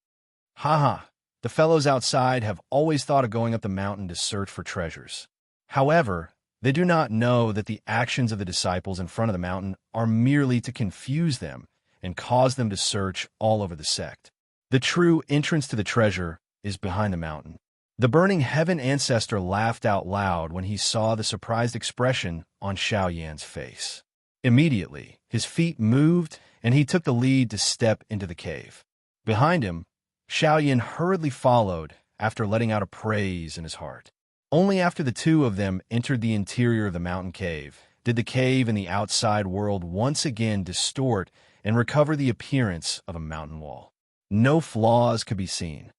Haha, the fellows outside have always thought of going up the mountain to search for treasures. However, they do not know that the actions of the disciples in front of the mountain are merely to confuse them and cause them to search all over the sect. The true entrance to the treasure is behind the mountain. The Burning Heaven Ancestor laughed out loud when he saw the surprised expression on Xiao Yan's face. Immediately, his feet moved and he took the lead to step into the cave. Behind him, Xiao Yan hurriedly followed after letting out a praise in his heart. Only after the two of them entered the interior of the mountain cave did the cave and the outside world once again distort and recover the appearance of a mountain wall. No flaws could be seen.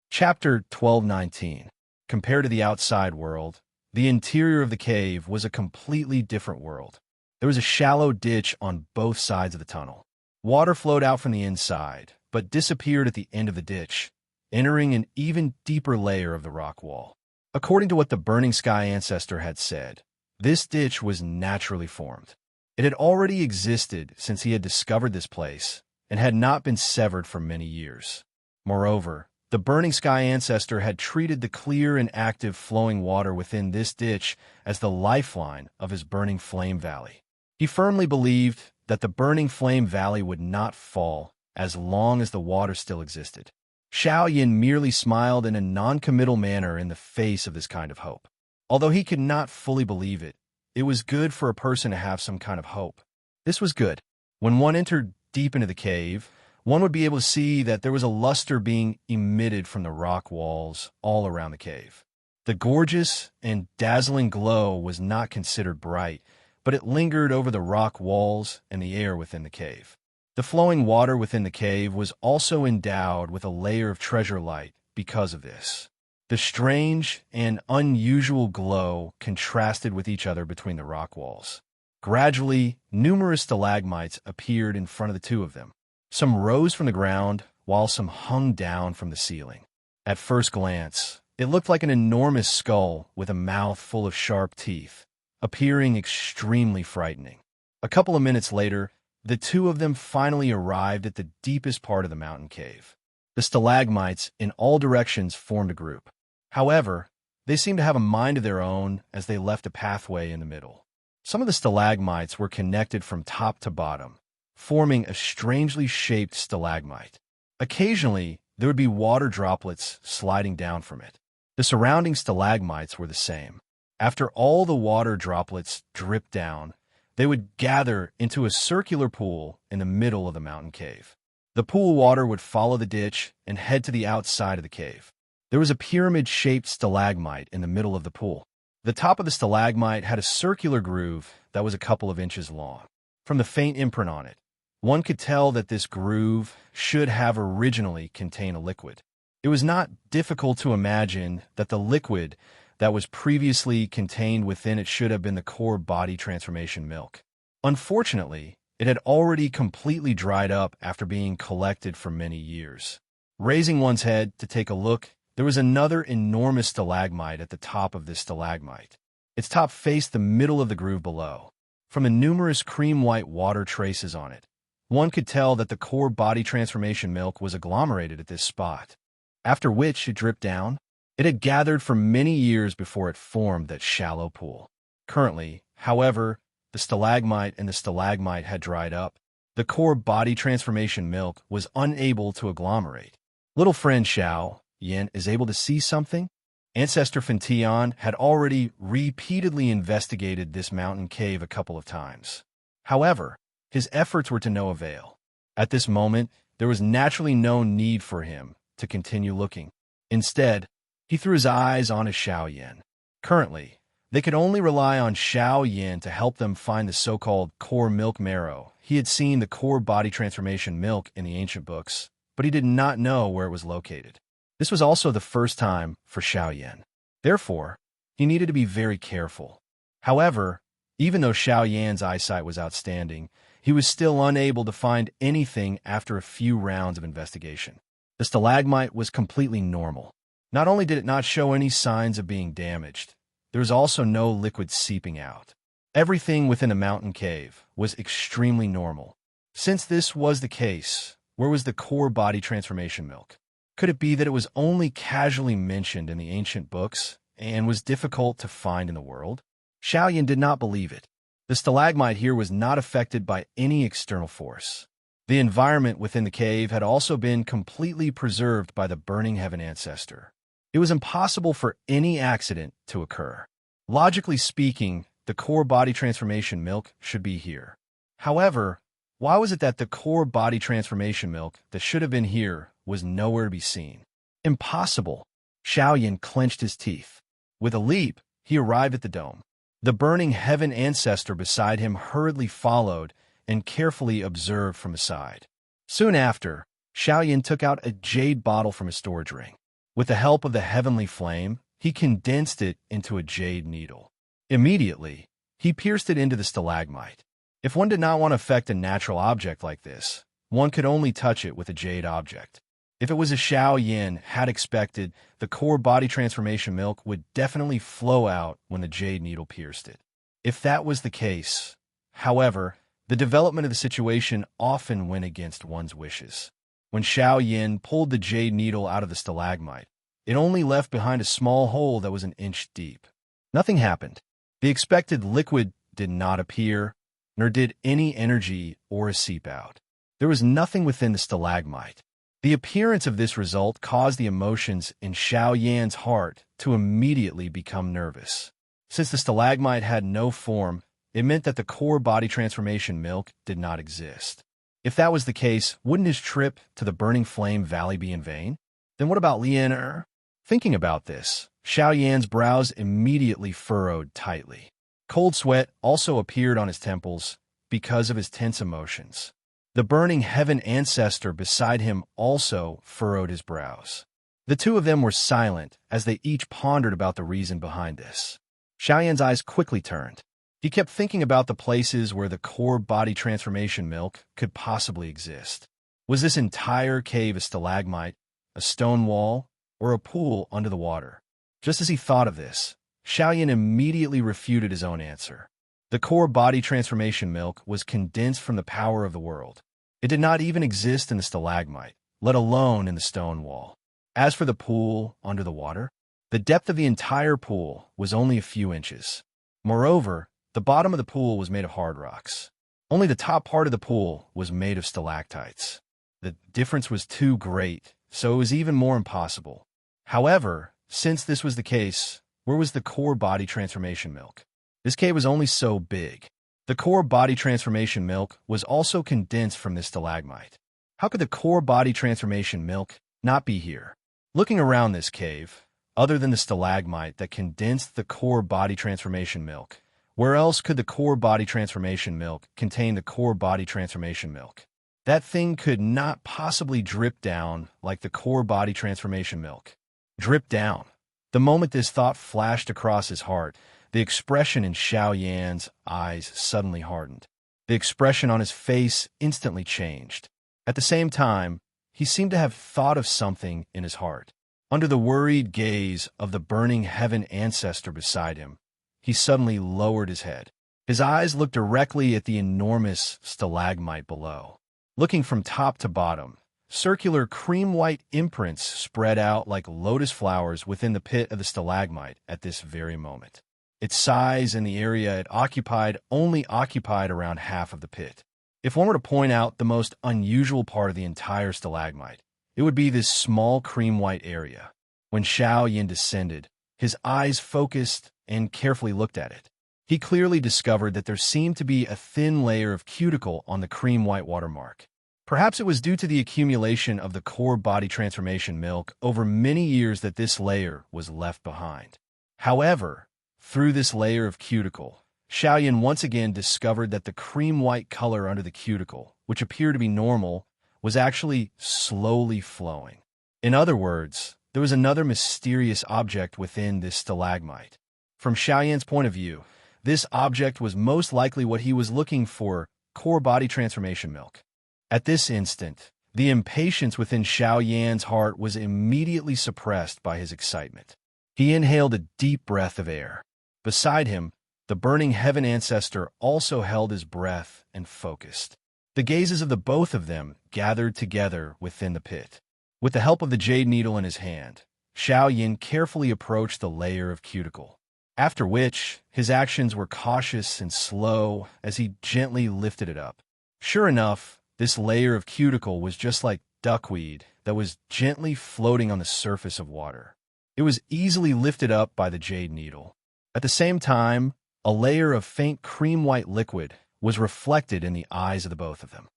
Chapter 12:19. Compared to the outside world, the interior of the cave was a completely different world. There was a shallow ditch on both sides of the tunnel. Water flowed out from the inside, but disappeared at the end of the ditch, entering an even deeper layer of the rock wall. According to what the Burning Sky Ancestor had said, this ditch was naturally formed. It had already existed since he had discovered this place and had not been severed for many years. Moreover, the Burning Sky Ancestor had treated the clear and active flowing water within this ditch as the lifeline of his Burning Flame Valley. He firmly believed that the Burning Flame Valley would not fall as long as the water still existed. Xiao Yan merely smiled in a non-committal manner in the face of this kind of hope. Although he could not fully believe it, it was good for a person to have some kind of hope. This was good. When one entered deep into the cave, one would be able to see that there was a luster being emitted from the rock walls all around the cave. The gorgeous and dazzling glow was not considered bright, but it lingered over the rock walls and the air within the cave. The flowing water within the cave was also endowed with a layer of treasure light because of this. The strange and unusual glow contrasted with each other between the rock walls. Gradually, numerous stalagmites appeared in front of the two of them. Some rose from the ground, while some hung down from the ceiling. At first glance, it looked like an enormous skull with a mouth full of sharp teeth, appearing extremely frightening. A couple of minutes later, the two of them finally arrived at the deepest part of the mountain cave. The stalagmites in all directions formed a group. However, they seemed to have a mind of their own as they left a pathway in the middle. Some of the stalagmites were connected from top to bottom, forming a strangely shaped stalagmite. Occasionally, there would be water droplets sliding down from it. The surrounding stalagmites were the same. After all the water droplets dripped down, they would gather into a circular pool in the middle of the mountain cave. The pool water would follow the ditch and head to the outside of the cave. There was a pyramid-shaped stalagmite in the middle of the pool. The top of the stalagmite had a circular groove that was a couple of inches long. From the faint imprint on it, one could tell that this groove should have originally contained a liquid. It was not difficult to imagine that the liquid that was previously contained within it should have been the core body transformation milk. Unfortunately, it had already completely dried up after being collected for many years. Raising one's head to take a look, there was another enormous stalagmite at the top of this stalagmite. Its top faced the middle of the groove below. From the numerous cream-white water traces on it, one could tell that the core body transformation milk was agglomerated at this spot, after which it dripped down. It had gathered for many years before it formed that shallow pool. Currently, however, the stalagmite and the stalagmite had dried up. The core body transformation milk was unable to agglomerate. Little friend Xiao Yin is able to see something? Ancestor Fentian had already repeatedly investigated this mountain cave a couple of times. However, his efforts were to no avail. At this moment, there was naturally no need for him to continue looking. Instead, he threw his eyes on Xiao Yin. Currently, they could only rely on Xiao Yin to help them find the so-called core milk marrow. He had seen the core body transformation milk in the ancient books, but he did not know where it was located. This was also the first time for Xiao Yin. Therefore, he needed to be very careful. However, even though Xiao Yan's eyesight was outstanding, he was still unable to find anything after a few rounds of investigation. The stalagmite was completely normal. Not only did it not show any signs of being damaged, there was also no liquid seeping out. Everything within the mountain cave was extremely normal. Since this was the case, where was the core body transformation milk? Could it be that it was only casually mentioned in the ancient books and was difficult to find in the world? Xiao Yin did not believe it. The stalagmite here was not affected by any external force. The environment within the cave had also been completely preserved by the Burning Heaven ancestor. It was impossible for any accident to occur. Logically speaking, the core body transformation milk should be here. However, why was it that the core body transformation milk that should have been here was nowhere to be seen? Impossible. Xiao Yin clenched his teeth. With a leap, he arrived at the dome. The Burning Heaven ancestor beside him hurriedly followed and carefully observed from the side. Soon after, Xiao Yin took out a jade bottle from his storage ring. With the help of the heavenly flame, he condensed it into a jade needle. Immediately, he pierced it into the stalagmite. If one did not want to affect a natural object like this, one could only touch it with a jade object. If it was as Xiao Yin had expected, the core body transformation milk would definitely flow out when the jade needle pierced it. If that was the case, however, the development of the situation often went against one's wishes. When Xiao Yin pulled the jade needle out of the stalagmite, it only left behind a small hole that was an inch deep. Nothing happened. The expected liquid did not appear, nor did any energy or seep out. There was nothing within the stalagmite. The appearance of this result caused the emotions in Xiao Yan's heart to immediately become nervous. Since the stalagmite had no form, it meant that the core body transformation milk did not exist. If that was the case, wouldn't his trip to the Burning Flame Valley be in vain? Then what about Lian? Thinking about this, Xiao Yan's brows immediately furrowed tightly. Cold sweat also appeared on his temples because of his tense emotions. The Burning Heaven ancestor beside him also furrowed his brows. The two of them were silent as they each pondered about the reason behind this. Xiao Yan's eyes quickly turned. He kept thinking about the places where the core body transformation milk could possibly exist. Was this entire cave a stalagmite, a stone wall, or a pool under the water? Just as he thought of this, Xiao Yan immediately refuted his own answer. The core body transformation milk was condensed from the power of the world. It did not even exist in the stalagmite, let alone in the stone wall. As for the pool under the water, the depth of the entire pool was only a few inches. Moreover, the bottom of the pool was made of hard rocks. Only the top part of the pool was made of stalactites. The difference was too great, so it was even more impossible. However, since this was the case, where was the core body transformation milk? This cave was only so big. The core body transformation milk was also condensed from this stalagmite. How could the core body transformation milk not be here? Looking around this cave, other than the stalagmite that condensed the core body transformation milk, where else could the core body transformation milk contain the core body transformation milk? That thing could not possibly drip down like the core body transformation milk. Drip down. The moment this thought flashed across his heart, the expression in Xiao Yan's eyes suddenly hardened. The expression on his face instantly changed. At the same time, he seemed to have thought of something in his heart. Under the worried gaze of the burning heaven ancestor beside him, he suddenly lowered his head. His eyes looked directly at the enormous stalagmite below. Looking from top to bottom, circular cream-white imprints spread out like lotus flowers within the pit of the stalagmite at this very moment. Its size and the area it occupied only occupied around half of the pit. If one were to point out the most unusual part of the entire stalagmite, it would be this small cream-white area. When Xiao Yan descended, his eyes focused and carefully looked at it. He clearly discovered that there seemed to be a thin layer of cuticle on the cream-white watermark. Perhaps it was due to the accumulation of the core body transformation milk over many years that this layer was left behind. However, through this layer of cuticle, Xiao Yan once again discovered that the cream-white color under the cuticle, which appeared to be normal, was actually slowly flowing. In other words, there was another mysterious object within this stalagmite. From Xiao Yan's point of view, this object was most likely what he was looking for, core body transformation milk. At this instant, the impatience within Xiao Yan's heart was immediately suppressed by his excitement. He inhaled a deep breath of air. Beside him, the burning heaven ancestor also held his breath and focused. The gazes of the both of them gathered together within the pit. With the help of the jade needle in his hand, Xiao Yan carefully approached the layer of cuticle. After which, his actions were cautious and slow as he gently lifted it up. Sure enough, this layer of cuticle was just like duckweed that was gently floating on the surface of water. It was easily lifted up by the jade needle. At the same time, a layer of faint cream-white liquid was reflected in the eyes of the both of them.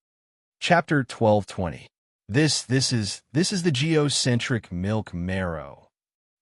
Chapter 1220. This is the geocentric milk marrow.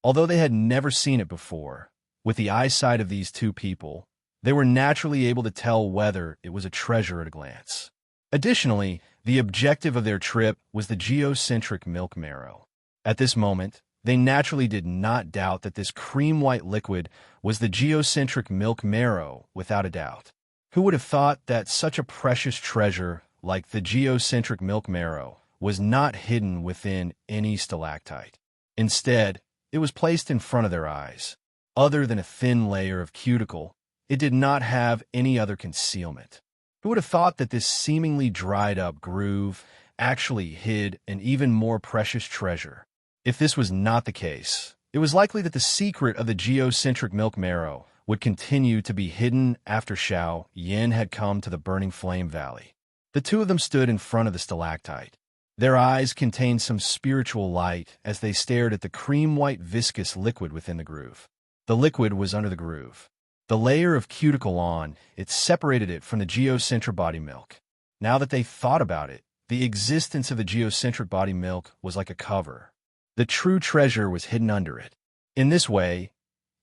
Although they had never seen it before, with the eyesight of these two people, they were naturally able to tell whether it was a treasure at a glance. Additionally, the objective of their trip was the geocentric milk marrow. At this moment, they naturally did not doubt that this cream-white liquid was the geocentric milk marrow without a doubt. Who would have thought that such a precious treasure like the geocentric milk marrow was not hidden within any stalactite? Instead, it was placed in front of their eyes. Other than a thin layer of cuticle, it did not have any other concealment. Who would have thought that this seemingly dried-up groove actually hid an even more precious treasure? If this was not the case, it was likely that the secret of the geocentric milk marrow would continue to be hidden after Xiao Yan had come to the Burning Flame Valley. The two of them stood in front of the stalactite. Their eyes contained some spiritual light as they stared at the cream-white viscous liquid within the groove. The liquid was under the groove. The layer of cuticle on it separated it from the geocentric body milk. Now that they thought about it, the existence of the geocentric body milk was like a cover. The true treasure was hidden under it. In this way,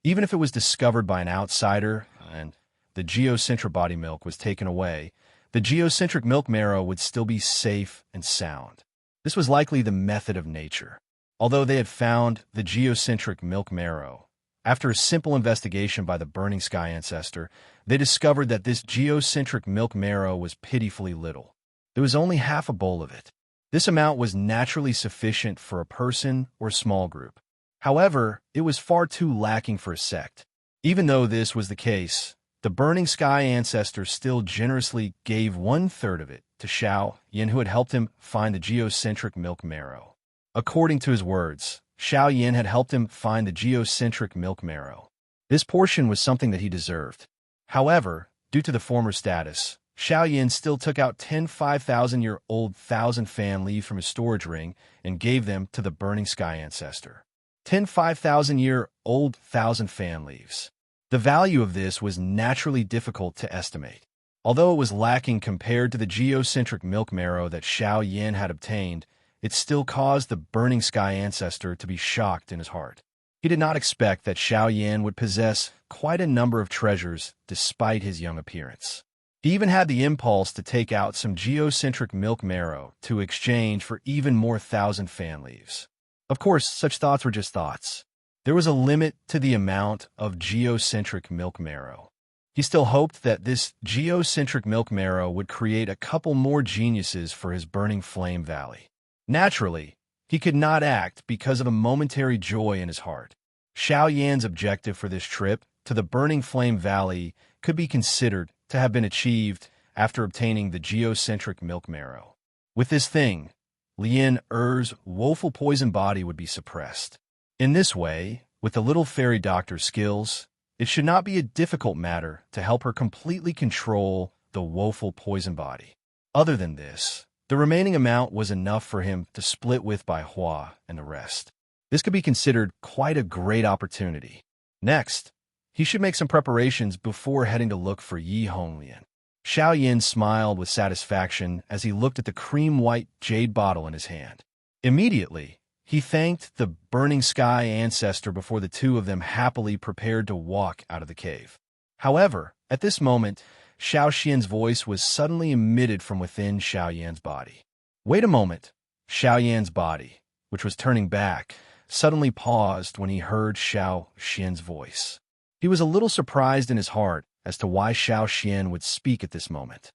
even if it was discovered by an outsider and the geocentric body milk was taken away, the geocentric milk marrow would still be safe and sound. This was likely the method of nature. Although they had found the geocentric milk marrow, after a simple investigation by the Burning Sky Ancestor, they discovered that this geocentric milk marrow was pitifully little. There was only half a bowl of it. This amount was naturally sufficient for a person or small group. However, it was far too lacking for a sect. Even though this was the case, the Burning Sky Ancestor still generously gave 1/3 of it to Xiao Yan, who had helped him find the geocentric milk marrow. According to his words, Xiao Yan had helped him find the geocentric milk marrow. This portion was something that he deserved. However, due to the former status, Xiao Yin still took out 10 5,000-year-old thousand-fan leaves from his storage ring and gave them to the Burning Sky ancestor. 10 5,000-year-old thousand-fan leaves. The value of this was naturally difficult to estimate. Although it was lacking compared to the geocentric milk marrow that Xiao Yin had obtained, it still caused the Burning Sky ancestor to be shocked in his heart. He did not expect that Xiao Yin would possess quite a number of treasures despite his young appearance. He even had the impulse to take out some geocentric milk marrow to exchange for even more thousand fan leaves. Of course, such thoughts were just thoughts. There was a limit to the amount of geocentric milk marrow. He still hoped that this geocentric milk marrow would create a couple more geniuses for his Burning Flame Valley. Naturally, he could not act because of a momentary joy in his heart. Xiao Yan's objective for this trip to the Burning Flame Valley could be considered to have been achieved after obtaining the geocentric milk marrow. With this thing, Lien Er's woeful poison body would be suppressed. In this way, with the little fairy doctor's skills, it should not be a difficult matter to help her completely control the woeful poison body. Other than this, the remaining amount was enough for him to split with Bai Hua and the rest. This could be considered quite a great opportunity. Next, he should make some preparations before heading to look for Yi Honglian. Xiao Yin smiled with satisfaction as he looked at the cream-white jade bottle in his hand. Immediately, he thanked the Burning Sky ancestor before the two of them happily prepared to walk out of the cave. However, at this moment, Xiao Xian's voice was suddenly emitted from within Xiao Yan's body. Wait a moment. Xiao Yan's body, which was turning back, suddenly paused when he heard Xiao Xian's voice. He was a little surprised in his heart as to why Xiao Xian would speak at this moment.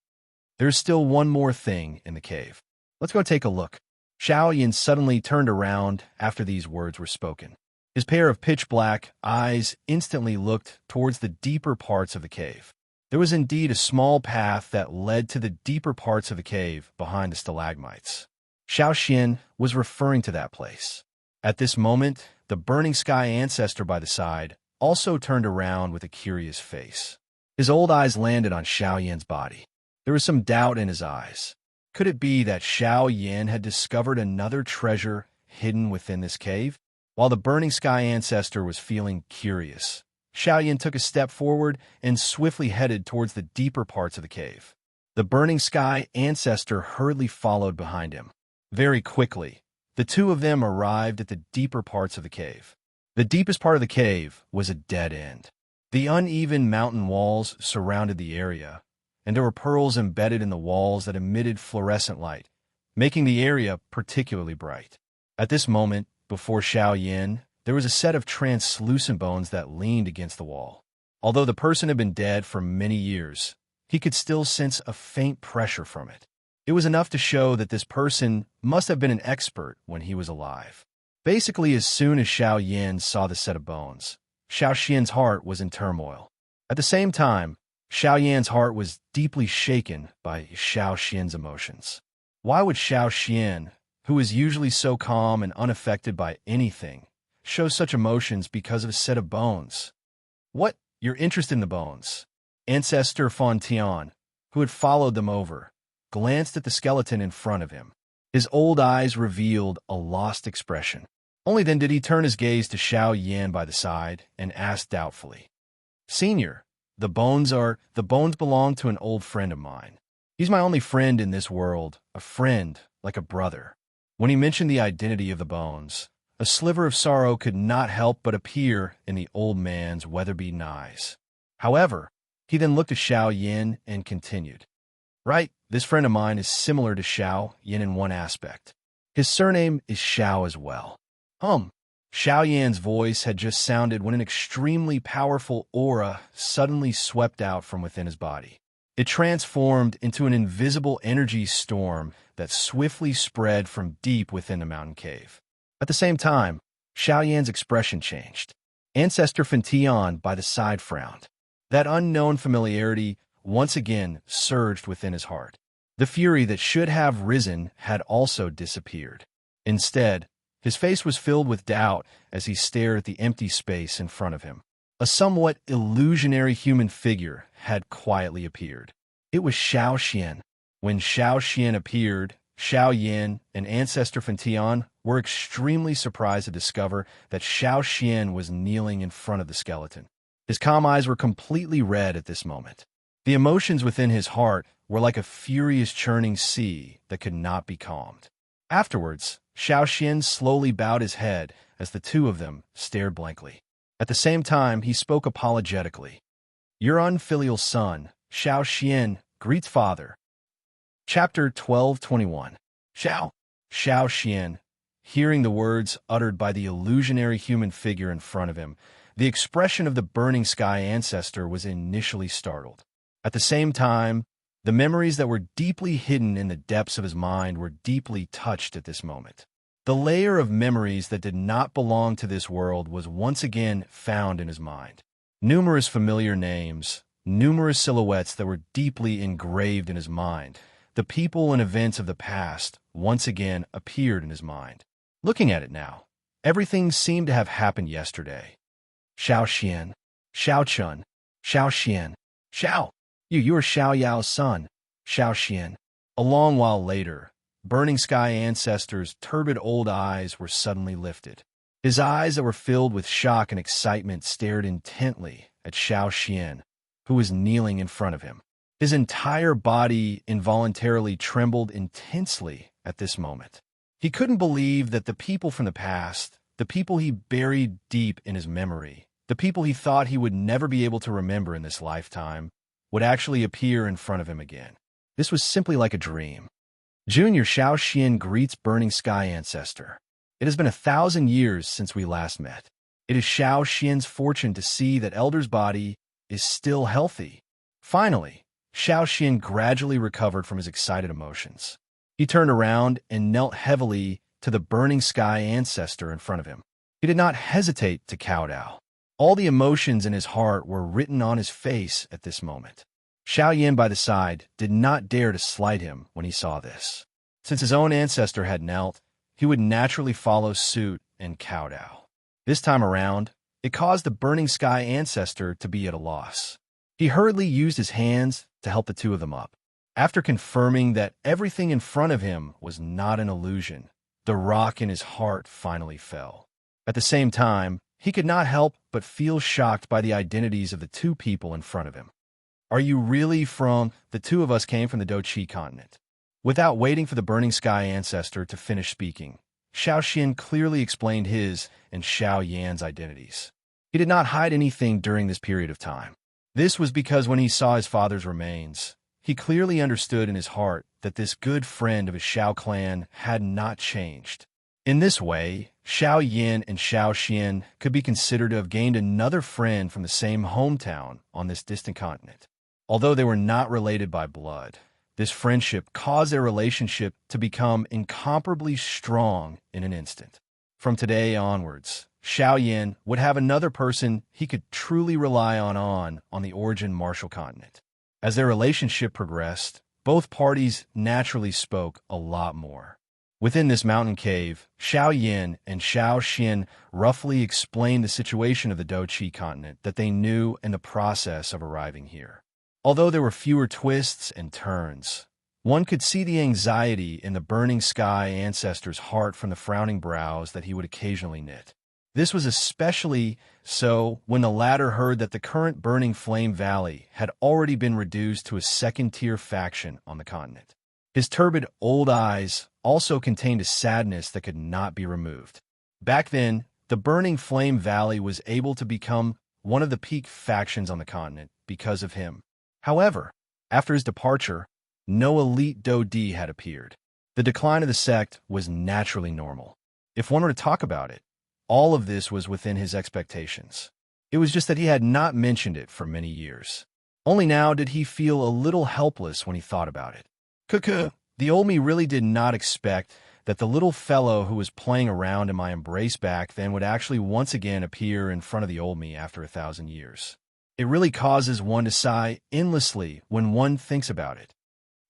There's still one more thing in the cave. Let's go take a look. Xiao Yan suddenly turned around after these words were spoken. His pair of pitch-black eyes instantly looked towards the deeper parts of the cave. There was indeed a small path that led to the deeper parts of the cave behind the stalagmites. Xiao Xian was referring to that place. At this moment, the Burning Sky ancestor by the side also turned around with a curious face. His old eyes landed on Xiao Yan's body. There was some doubt in his eyes. Could it be that Xiao Yan had discovered another treasure hidden within this cave? While the Burning Sky ancestor was feeling curious, Xiao Yan took a step forward and swiftly headed towards the deeper parts of the cave. The Burning Sky ancestor hurriedly followed behind him. Very quickly, the two of them arrived at the deeper parts of the cave. The deepest part of the cave was a dead end. The uneven mountain walls surrounded the area, and there were pearls embedded in the walls that emitted fluorescent light, making the area particularly bright. At this moment, before Xiao Yan, there was a set of translucent bones that leaned against the wall. Although the person had been dead for many years, he could still sense a faint pressure from it. It was enough to show that this person must have been an expert when he was alive. Basically, as soon as Xiao Yan saw the set of bones, Xiao Xian's heart was in turmoil. At the same time, Xiao Yan's heart was deeply shaken by Xiao Xian's emotions. Why would Xiao Xian, who is usually so calm and unaffected by anything, show such emotions because of a set of bones? What? You're interested in the bones? Ancestor Fan Tian, who had followed them over, glanced at the skeleton in front of him. His old eyes revealed a lost expression. Only then did he turn his gaze to Xiao Yan by the side and asked doubtfully, "Senior, the bones belong to an old friend of mine. He's my only friend in this world, a friend like a brother." When he mentioned the identity of the bones, a sliver of sorrow could not help but appear in the old man's weather-beaten eyes. However, he then looked at Xiao Yan and continued, "Right, this friend of mine is similar to Xiao Yan in one aspect. His surname is Xiao as well." Xiao Yan's voice had just sounded when an extremely powerful aura suddenly swept out from within his body. It transformed into an invisible energy storm that swiftly spread from deep within the mountain cave. At the same time, Xiao Yan's expression changed. Ancestor Fantian by the side frowned. That unknown familiarity once again surged within his heart. The fury that should have risen had also disappeared. Instead, his face was filled with doubt as he stared at the empty space in front of him. A somewhat illusionary human figure had quietly appeared. It was Xiao Xian. When Xiao Xian appeared, Xiao Yin and ancestor Fantian were extremely surprised to discover that Xiao Xian was kneeling in front of the skeleton. His calm eyes were completely red at this moment. The emotions within his heart were like a furious churning sea that could not be calmed. Afterwards, Xiao Xian slowly bowed his head as the two of them stared blankly. At the same time, he spoke apologetically. Your unfilial son, Xiao Xian, greets father. Chapter 12:21. Xiao Xian, hearing the words uttered by the illusionary human figure in front of him, the expression of the burning sky ancestor was initially startled. At the same time, the memories that were deeply hidden in the depths of his mind were deeply touched at this moment. The layer of memories that did not belong to this world was once again found in his mind. Numerous familiar names, numerous silhouettes that were deeply engraved in his mind. The people and events of the past once again appeared in his mind. Looking at it now, everything seemed to have happened yesterday. Xiao Xian, Xiao Chun, Xiao Xian, Xiao. You are Xiao Yao's son, Xiao Xian. A long while later, Burning Sky Ancestor's turbid old eyes were suddenly lifted. His eyes that were filled with shock and excitement stared intently at Xiao Xian, who was kneeling in front of him. His entire body involuntarily trembled intensely at this moment. He couldn't believe that the people from the past, the people he buried deep in his memory, the people he thought he would never be able to remember in this lifetime, would actually appear in front of him again. This was simply like a dream. Junior Xiao Xian greets Burning Sky Ancestor. It has been 1,000 years since we last met. It is Xiao Xian's fortune to see that Elder's body is still healthy. Finally, Xiao Xian gradually recovered from his excited emotions. He turned around and knelt heavily to the Burning Sky Ancestor in front of him. He did not hesitate to kowtow. All the emotions in his heart were written on his face at this moment. Xiao Yin by the side did not dare to slight him when he saw this. Since his own ancestor had knelt, he would naturally follow suit and kowtow. This time around, it caused the Burning Sky Ancestor to be at a loss. He hurriedly used his hands to help the two of them up. After confirming that everything in front of him was not an illusion, the rock in his heart finally fell. At the same time, he could not help but feel shocked by the identities of the two people in front of him. Are you really from? The two of us came from the Doqi continent. Without waiting for the Burning Sky Ancestor to finish speaking, Xiao Xian clearly explained his and Xiao Yan's identities. He did not hide anything during this period of time. This was because when he saw his father's remains, he clearly understood in his heart that this good friend of his Xiao clan had not changed. In this way, Xiao Yin and Xiao Xian could be considered to have gained another friend from the same hometown on this distant continent. Although they were not related by blood, this friendship caused their relationship to become incomparably strong in an instant. From today onwards, Xiao Yin would have another person he could truly rely on the Origin Martial continent. As their relationship progressed, both parties naturally spoke a lot more. Within this mountain cave, Xiao Yin and Xiao Xian roughly explained the situation of the Doqi continent that they knew in the process of arriving here. Although there were fewer twists and turns, one could see the anxiety in the Burning Sky Ancestor's heart from the frowning brows that he would occasionally knit. This was especially so when the latter heard that the current Burning Flame Valley had already been reduced to a second-tier faction on the continent. His turbid old eyes also contained a sadness that could not be removed. Back then, the Burning Flame Valley was able to become one of the peak factions on the continent because of him. However, after his departure, no elite Dodi had appeared. The decline of the sect was naturally normal. If one were to talk about it, all of this was within his expectations. It was just that he had not mentioned it for many years. Only now did he feel a little helpless when he thought about it. The old me really did not expect that the little fellow who was playing around in my embrace back then would actually once again appear in front of the old me after 1,000 years. It really causes one to sigh endlessly when one thinks about it.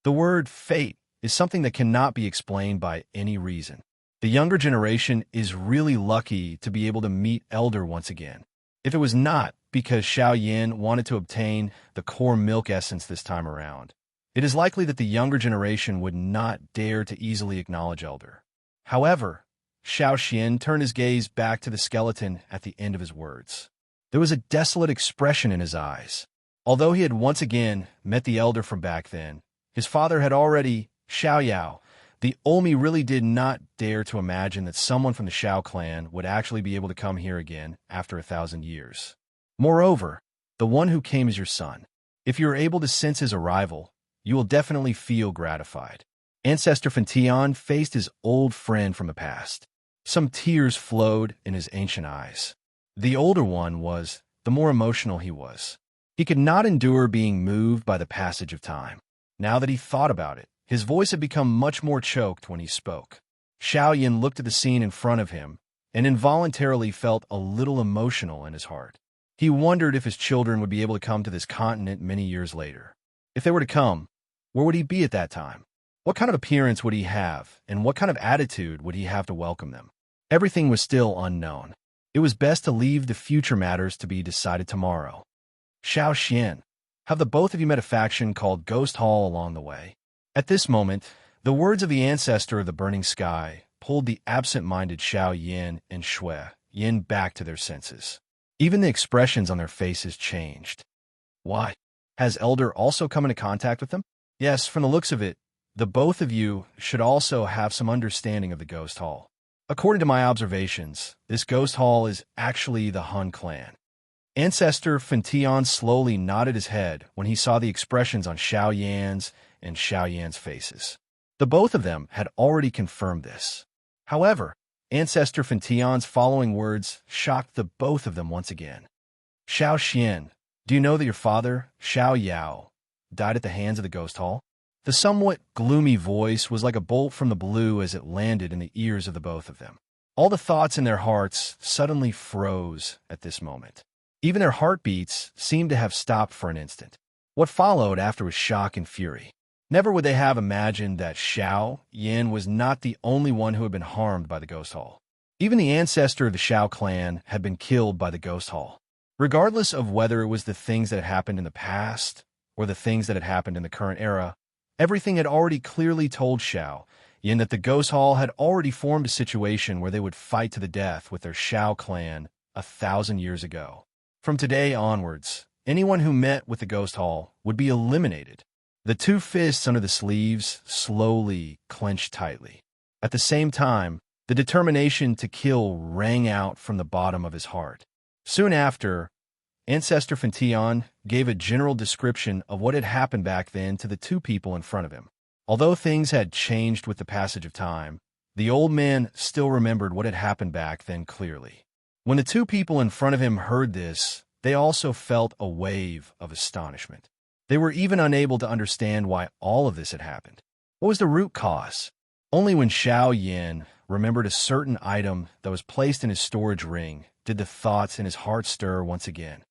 The word fate is something that cannot be explained by any reason. The younger generation is really lucky to be able to meet Elder once again. If it was not because Xiao Yin wanted to obtain the core milk essence this time around, it is likely that the younger generation would not dare to easily acknowledge Elder. However, Xiao Xian turned his gaze back to the skeleton at the end of his words. There was a desolate expression in his eyes. Although he had once again met the Elder from back then, his father had already, Xiao Yao. The Olmi really did not dare to imagine that someone from the Xiao clan would actually be able to come here again after 1,000 years. Moreover, the one who came is your son. If you are able to sense his arrival, you will definitely feel gratified. Ancestor Fentian faced his old friend from the past. Some tears flowed in his ancient eyes. The older one was, the more emotional he was. He could not endure being moved by the passage of time. Now that he thought about it, his voice had become much more choked when he spoke. Xiao Yin looked at the scene in front of him and involuntarily felt a little emotional in his heart. He wondered if his children would be able to come to this continent many years later. If they were to come, where would he be at that time? What kind of appearance would he have, and what kind of attitude would he have to welcome them? Everything was still unknown. It was best to leave the future matters to be decided tomorrow. Xiao Xian, have the both of you met a faction called Ghost Hall along the way? At this moment, the words of the ancestor of the burning sky pulled the absent-minded Xiao Yin and Shui Yin back to their senses. Even the expressions on their faces changed. Why? Has Elder also come into contact with them? Yes, from the looks of it, the both of you should also have some understanding of the Ghost Hall. According to my observations, this Ghost Hall is actually the Hun clan. Ancestor Fentian slowly nodded his head when he saw the expressions on Xiao Yan's and Xiao Yan's faces. The both of them had already confirmed this. However, Ancestor Fentian's following words shocked the both of them once again. Xiao Xian, do you know that your father, Xiao Yao, died at the hands of the Ghost Hall? The somewhat gloomy voice was like a bolt from the blue as it landed in the ears of the both of them. All the thoughts in their hearts suddenly froze at this moment. Even their heartbeats seemed to have stopped for an instant. What followed after was shock and fury. Never would they have imagined that Xiao Yin was not the only one who had been harmed by the Ghost Hall. Even the ancestor of the Xiao clan had been killed by the Ghost Hall. Regardless of whether it was the things that had happened in the past or the things that had happened in the current era, everything had already clearly told Xiao Yin that the Ghost Hall had already formed a situation where they would fight to the death with their Xiao clan 1,000 years ago. From today onwards, anyone who met with the Ghost Hall would be eliminated. The two fists under the sleeves slowly clenched tightly. At the same time, the determination to kill rang out from the bottom of his heart. Soon after, Ancestor Fentian gave a general description of what had happened back then to the two people in front of him. Although things had changed with the passage of time, the old man still remembered what had happened back then clearly. When the two people in front of him heard this, they also felt a wave of astonishment. They were even unable to understand why all of this had happened. What was the root cause? Only when Xiao Yin remembered a certain item that was placed in his storage ring did the thoughts in his heart stir once again.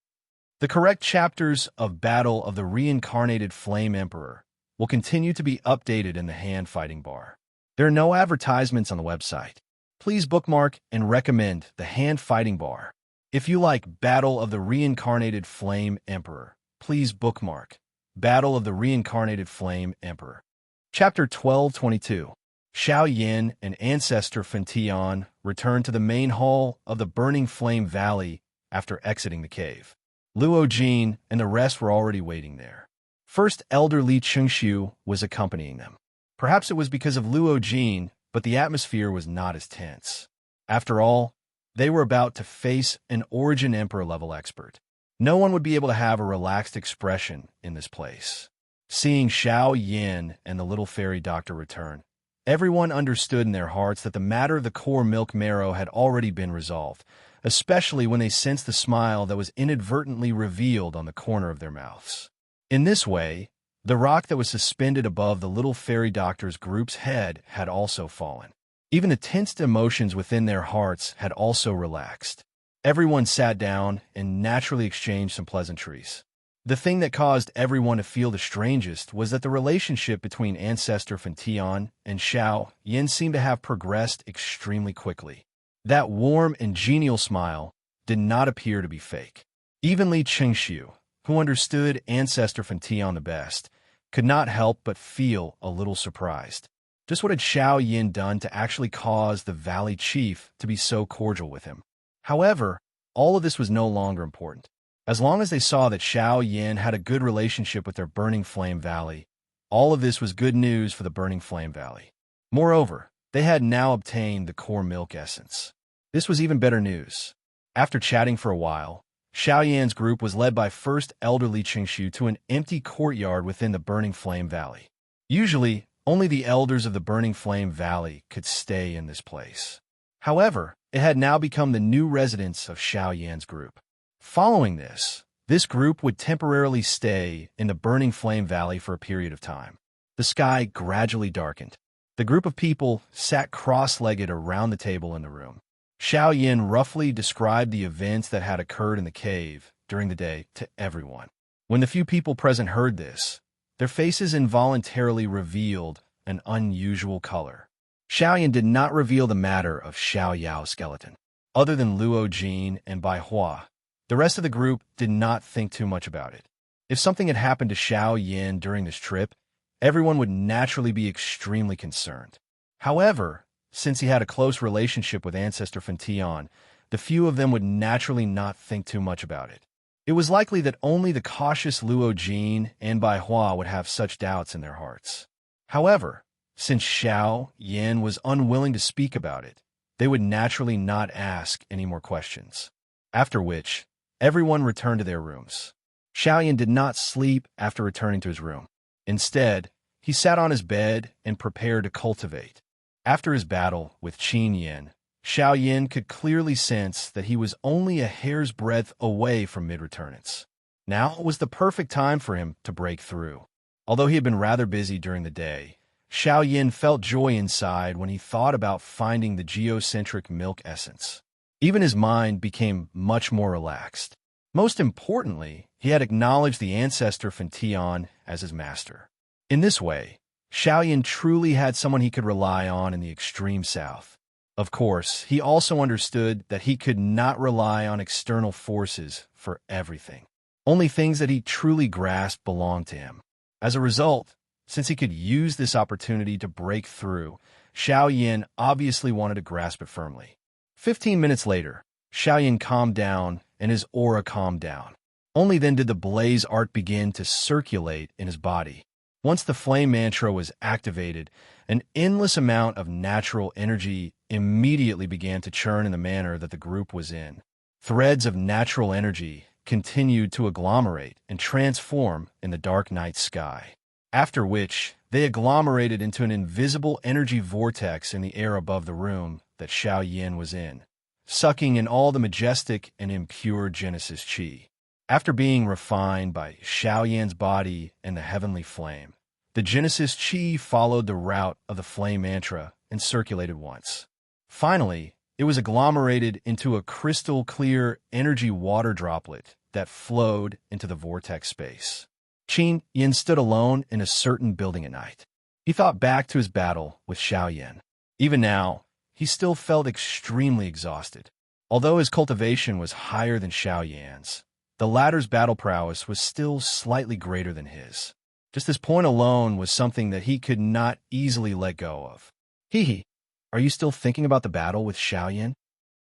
The correct chapters of Battle of the Reincarnated Flame Emperor will continue to be updated in the hand fighting bar. There are no advertisements on the website. Please bookmark and recommend the hand fighting bar. If you like Battle of the Reincarnated Flame Emperor, please bookmark Battle of the Reincarnated Flame Emperor. Chapter 1222. Xiao Yin and Ancestor Fentian returned to the main hall of the Burning Flame Valley after exiting the cave. Luo Jin and the rest were already waiting there. First Elder Li Chengxiu was accompanying them. Perhaps it was because of Luo Jin, but the atmosphere was not as tense. After all, they were about to face an Origin Emperor-level expert. No one would be able to have a relaxed expression in this place. Seeing Xiao Yin and the little fairy doctor return, everyone understood in their hearts that the matter of the core milk marrow had already been resolved, especially when they sensed the smile that was inadvertently revealed on the corner of their mouths. In this way, the rock that was suspended above the little fairy doctor's group's head had also fallen. Even the tensed emotions within their hearts had also relaxed. Everyone sat down and naturally exchanged some pleasantries. The thing that caused everyone to feel the strangest was that the relationship between Ancestor Fentian and Xiao Yin seemed to have progressed extremely quickly. That warm and genial smile did not appear to be fake. Even Li Chengxiu, who understood Ancestor Fentian the best, could not help but feel a little surprised. Just what had Xiao Yin done to actually cause the Valley Chief to be so cordial with him? However, all of this was no longer important. As long as they saw that Xiao Yin had a good relationship with their Burning Flame Valley, all of this was good news for the Burning Flame Valley. Moreover, they had now obtained the core milk essence. This was even better news. After chatting for a while, Xiao Yan's group was led by First Elder Li Qingshu to an empty courtyard within the Burning Flame Valley. Usually, only the elders of the Burning Flame Valley could stay in this place. However, it had now become the new residence of Xiao Yan's group. Following this group would temporarily stay in the Burning Flame Valley for a period of time. The sky gradually darkened. The group of people sat cross-legged around the table in the room. Xiao Yin roughly described the events that had occurred in the cave during the day to everyone. When the few people present heard this, their faces involuntarily revealed an unusual color. Xiao Yin did not reveal the matter of Xiao Yao's skeleton. Other than Luo Jin and Bai Hua, the rest of the group did not think too much about it. If something had happened to Xiao Yin during this trip, everyone would naturally be extremely concerned. However, since he had a close relationship with Ancestor Fentian, the few of them would naturally not think too much about it. It was likely that only the cautious Luo Jin and Bai Hua would have such doubts in their hearts. However, since Xiao Yin was unwilling to speak about it, they would naturally not ask any more questions. After which, everyone returned to their rooms. Xiao Yin did not sleep after returning to his room. Instead, he sat on his bed and prepared to cultivate. After his battle with Qin Yin, Xiao Yin could clearly sense that he was only a hair's breadth away from mid-returnance. Now was the perfect time for him to break through. Although he had been rather busy during the day, Xiao Yin felt joy inside when he thought about finding the geocentric milk essence. Even his mind became much more relaxed. Most importantly, he had acknowledged the ancestor Fentian as his master. In this way, Xiao Yin truly had someone he could rely on in the extreme south. Of course, he also understood that he could not rely on external forces for everything. Only things that he truly grasped belonged to him. As a result, since he could use this opportunity to break through, Xiao Yin obviously wanted to grasp it firmly. 15 minutes later, Xiao Yin calmed down and his aura calmed down. Only then did the blaze art begin to circulate in his body. Once the flame mantra was activated, an endless amount of natural energy immediately began to churn in the manner that the group was in. Threads of natural energy continued to agglomerate and transform in the dark night sky, after which they agglomerated into an invisible energy vortex in the air above the room that Xiao Yin was in, sucking in all the majestic and impure Genesis Qi. After being refined by Xiao Yan's body and the heavenly flame, the Genesis Qi followed the route of the flame mantra and circulated once. Finally, it was agglomerated into a crystal-clear energy water droplet that flowed into the vortex space. Qin Yin stood alone in a certain building at night. He thought back to his battle with Xiao Yin. Even now, he still felt extremely exhausted. Although his cultivation was higher than Xiao Yan's, the latter's battle prowess was still slightly greater than his. Just this point alone was something that he could not easily let go of. Hee, are you still thinking about the battle with Xiao Yin?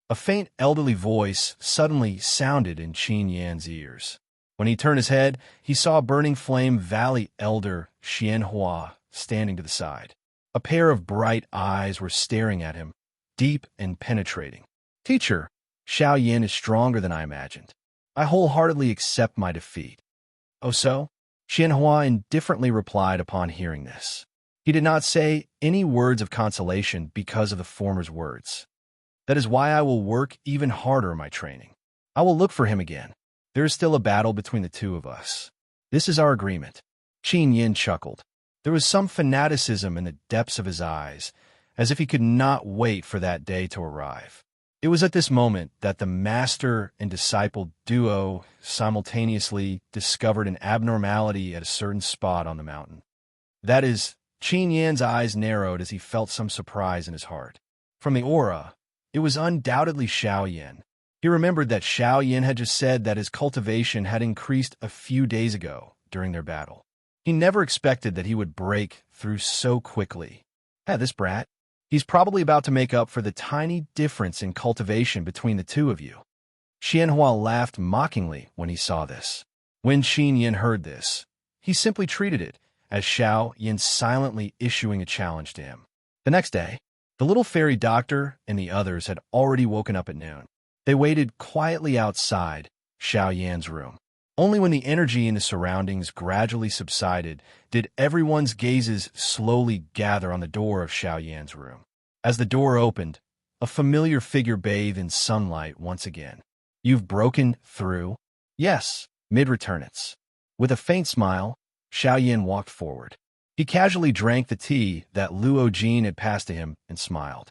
A faint elderly voice suddenly sounded in Qin Yan's ears. When he turned his head, he saw Burning Flame Valley Elder Xianhua standing to the side. A pair of bright eyes were staring at him, deep and penetrating. Teacher, Xiao Yin is stronger than I imagined. I wholeheartedly accept my defeat. Oh so? Xianhua indifferently replied upon hearing this. He did not say any words of consolation because of the former's words. That is why I will work even harder in my training. I will look for him again. There is still a battle between the two of us. This is our agreement. Qin Yin chuckled. There was some fanaticism in the depths of his eyes, as if he could not wait for that day to arrive. It was at this moment that the master and disciple duo simultaneously discovered an abnormality at a certain spot on the mountain. That is, Qin Yan's eyes narrowed as he felt some surprise in his heart. From the aura, it was undoubtedly Xiao Yin. He remembered that Xiao Yin had just said that his cultivation had increased a few days ago during their battle. He never expected that he would break through so quickly. This brat. He's probably about to make up for the tiny difference in cultivation between the two of you. Xianhua laughed mockingly when he saw this. When Qin Yin heard this, he simply treated it as Xiao Yin silently issuing a challenge to him. The next day, the little fairy doctor and the others had already woken up at noon. They waited quietly outside Xiao Yan's room. Only when the energy in the surroundings gradually subsided did everyone's gazes slowly gather on the door of Xiao Yan's room. As the door opened, a familiar figure bathed in sunlight once again. You've broken through? Yes, mid-returnance. With a faint smile, Xiao Yan walked forward. He casually drank the tea that Luo Jin had passed to him and smiled.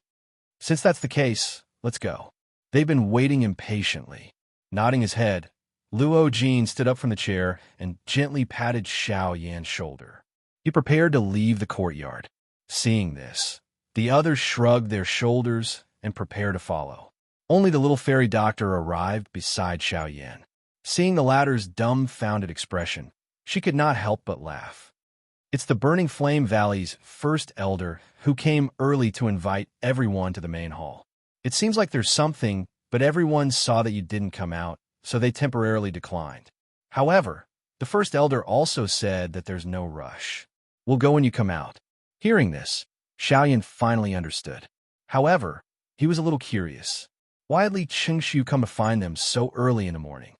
Since that's the case, let's go. They've been waiting impatiently. Nodding his head, Luo Jin stood up from the chair and gently patted Xiao Yan's shoulder. He prepared to leave the courtyard. Seeing this, the others shrugged their shoulders and prepared to follow. Only the little fairy doctor arrived beside Xiao Yan. Seeing the latter's dumbfounded expression, she could not help but laugh. It's the Burning Flame Valley's first elder who came early to invite everyone to the main hall. It seems like there's something, but everyone saw that you didn't come out, so they temporarily declined. However, the first elder also said that there's no rush. We'll go when you come out. Hearing this, Xiao Yan finally understood. However, he was a little curious. Why had Li Qingshu come to find them so early in the morning?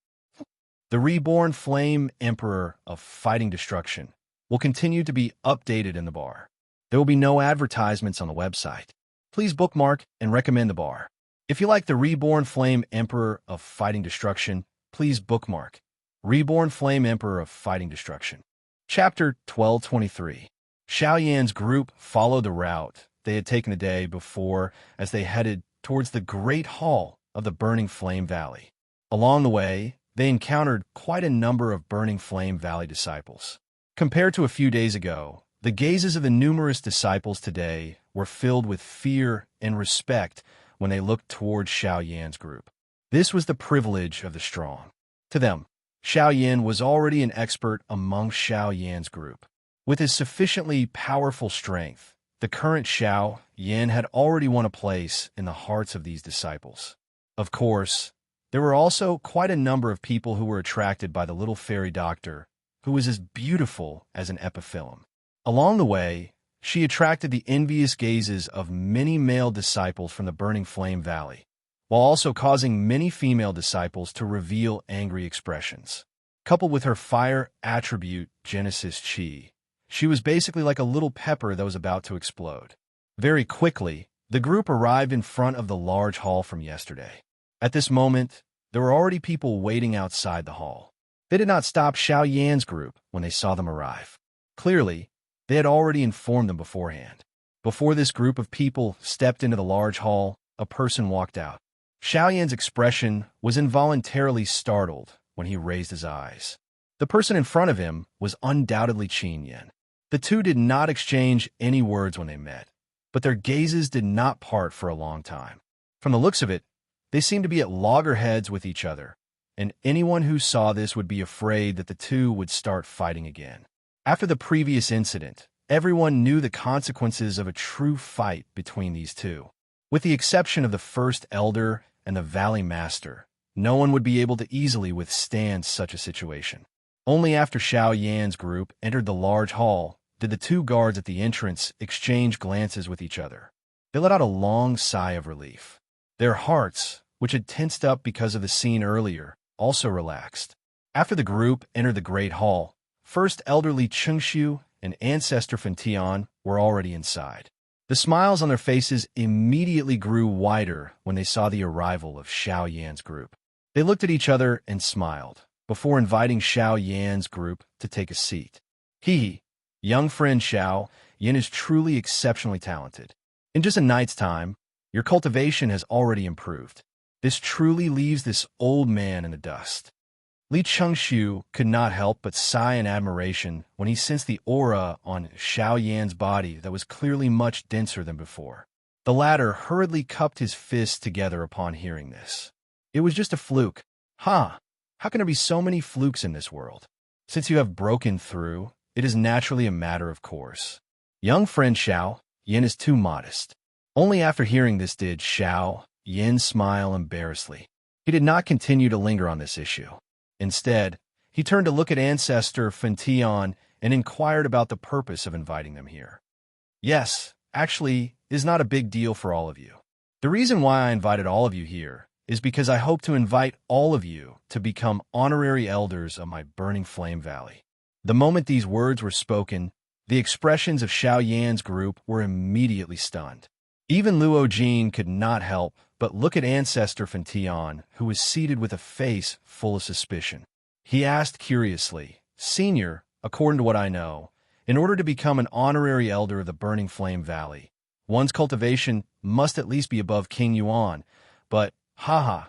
The reborn Flame Emperor of Fighting Destruction will continue to be updated in the bar. There will be no advertisements on the website. Please bookmark and recommend the bar. If you like the Reborn Flame Emperor of Fighting Destruction, please bookmark Reborn Flame Emperor of Fighting Destruction. Chapter 1223. Xiao Yan's group followed the route they had taken the day before as they headed towards the Great Hall of the Burning Flame Valley. Along the way, they encountered quite a number of Burning Flame Valley disciples. Compared to a few days ago, the gazes of the numerous disciples today were filled with fear and respect when they looked towards Xiao Yan's group. This was the privilege of the strong. To them, Xiao Yan was already an expert among Xiao Yan's group. With his sufficiently powerful strength, the current Xiao Yan had already won a place in the hearts of these disciples. Of course, there were also quite a number of people who were attracted by the little fairy doctor, who was as beautiful as an epiphyllum. Along the way, she attracted the envious gazes of many male disciples from the Burning Flame Valley, while also causing many female disciples to reveal angry expressions. Coupled with her fire attribute, Genesis Chi, she was basically like a little pepper that was about to explode. Very quickly, the group arrived in front of the large hall from yesterday. At this moment, there were already people waiting outside the hall. They did not stop Xiao Yan's group when they saw them arrive. Clearly, they had already informed them beforehand. Before this group of people stepped into the large hall, a person walked out. Xiao Yan's expression was involuntarily startled when he raised his eyes. The person in front of him was undoubtedly Qin Yin. The two did not exchange any words when they met, but their gazes did not part for a long time. From the looks of it, they seemed to be at loggerheads with each other, and anyone who saw this would be afraid that the two would start fighting again. After the previous incident, everyone knew the consequences of a true fight between these two. With the exception of the first elder and the Valley Master, no one would be able to easily withstand such a situation. Only after Xiao Yan's group entered the large hall did the two guards at the entrance exchange glances with each other. They let out a long sigh of relief. Their hearts, which had tensed up because of the scene earlier, also relaxed. After the group entered the Great Hall, First Elderly Qingshu and Ancestor Fentian were already inside. The smiles on their faces immediately grew wider when they saw the arrival of Xiao Yan's group. They looked at each other and smiled, before inviting Xiao Yan's group to take a seat. Young friend Xiao Yan is truly exceptionally talented. In just a night's time, your cultivation has already improved. This truly leaves this old man in the dust. Li Qingshu could not help but sigh in admiration when he sensed the aura on Xiao Yan's body that was clearly much denser than before. The latter hurriedly cupped his fists together upon hearing this. It was just a fluke. How can there be so many flukes in this world? Since you have broken through, it is naturally a matter of course. Young friend Xiao Yin is too modest. Only after hearing this did Xiao Yin smile embarrassedly. He did not continue to linger on this issue. Instead, he turned to look at Ancestor Fentian and inquired about the purpose of inviting them here. Yes, actually, it is not a big deal for all of you. The reason why I invited all of you here is because I hope to invite all of you to become honorary elders of my Burning Flame Valley. The moment these words were spoken, the expressions of Xiao Yan's group were immediately stunned. Even Luo Jin could not help but look at Ancestor Fentian, who was seated with a face full of suspicion. He asked curiously, "Senior, according to what I know, in order to become an honorary elder of the Burning Flame Valley, one's cultivation must at least be above King Yuan, but, haha,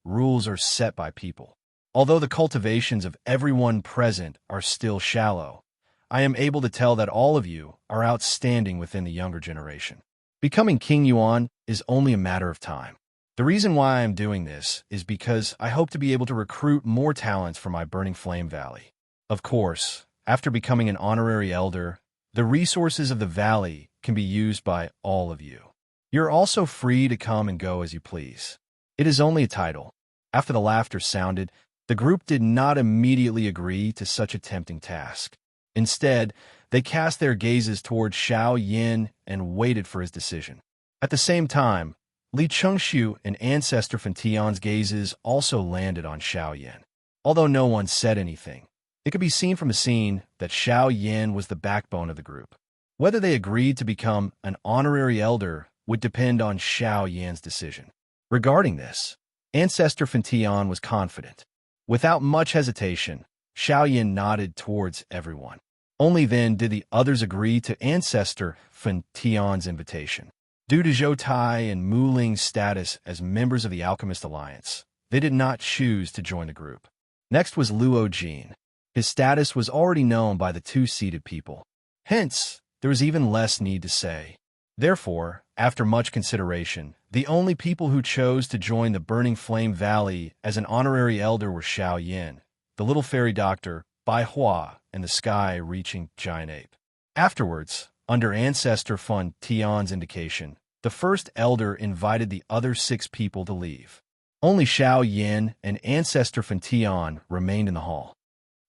rules are set by people. Although the cultivations of everyone present are still shallow, I am able to tell that all of you are outstanding within the younger generation. Becoming King Yuan is only a matter of time. The reason why I am doing this is because I hope to be able to recruit more talents for my Burning Flame Valley. Of course, after becoming an honorary elder, the resources of the valley can be used by all of you. You're also free to come and go as you please. It is only a title." After the laughter sounded, the group did not immediately agree to such a tempting task. Instead, they cast their gazes toward Xiao Yin and waited for his decision. At the same time, Li Chengxiu and Ancestor Fentian's gazes also landed on Xiao Yin. Although no one said anything, it could be seen from the scene that Xiao Yin was the backbone of the group. Whether they agreed to become an honorary elder would depend on Xiao Yan's decision. Regarding this, Ancestor Fentian was confident. Without much hesitation, Xiao Yin nodded towards everyone. Only then did the others agree to Ancestor Fentian's invitation. Due to Zhou Tai and Mu Ling's status as members of the Alchemist Alliance, they did not choose to join the group. Next was Luo Jin. His status was already known by the two seated people. Hence, there was even less need to say. Therefore, after much consideration, the only people who chose to join the Burning Flame Valley as an honorary elder were Xiao Yin, the little fairy doctor, Bai Hua, and the sky-reaching giant ape. Afterwards, under Ancestor Fun Tian's indication, the first elder invited the other 6 people to leave. Only Xiao Yin and Ancestor Fun Tian remained in the hall.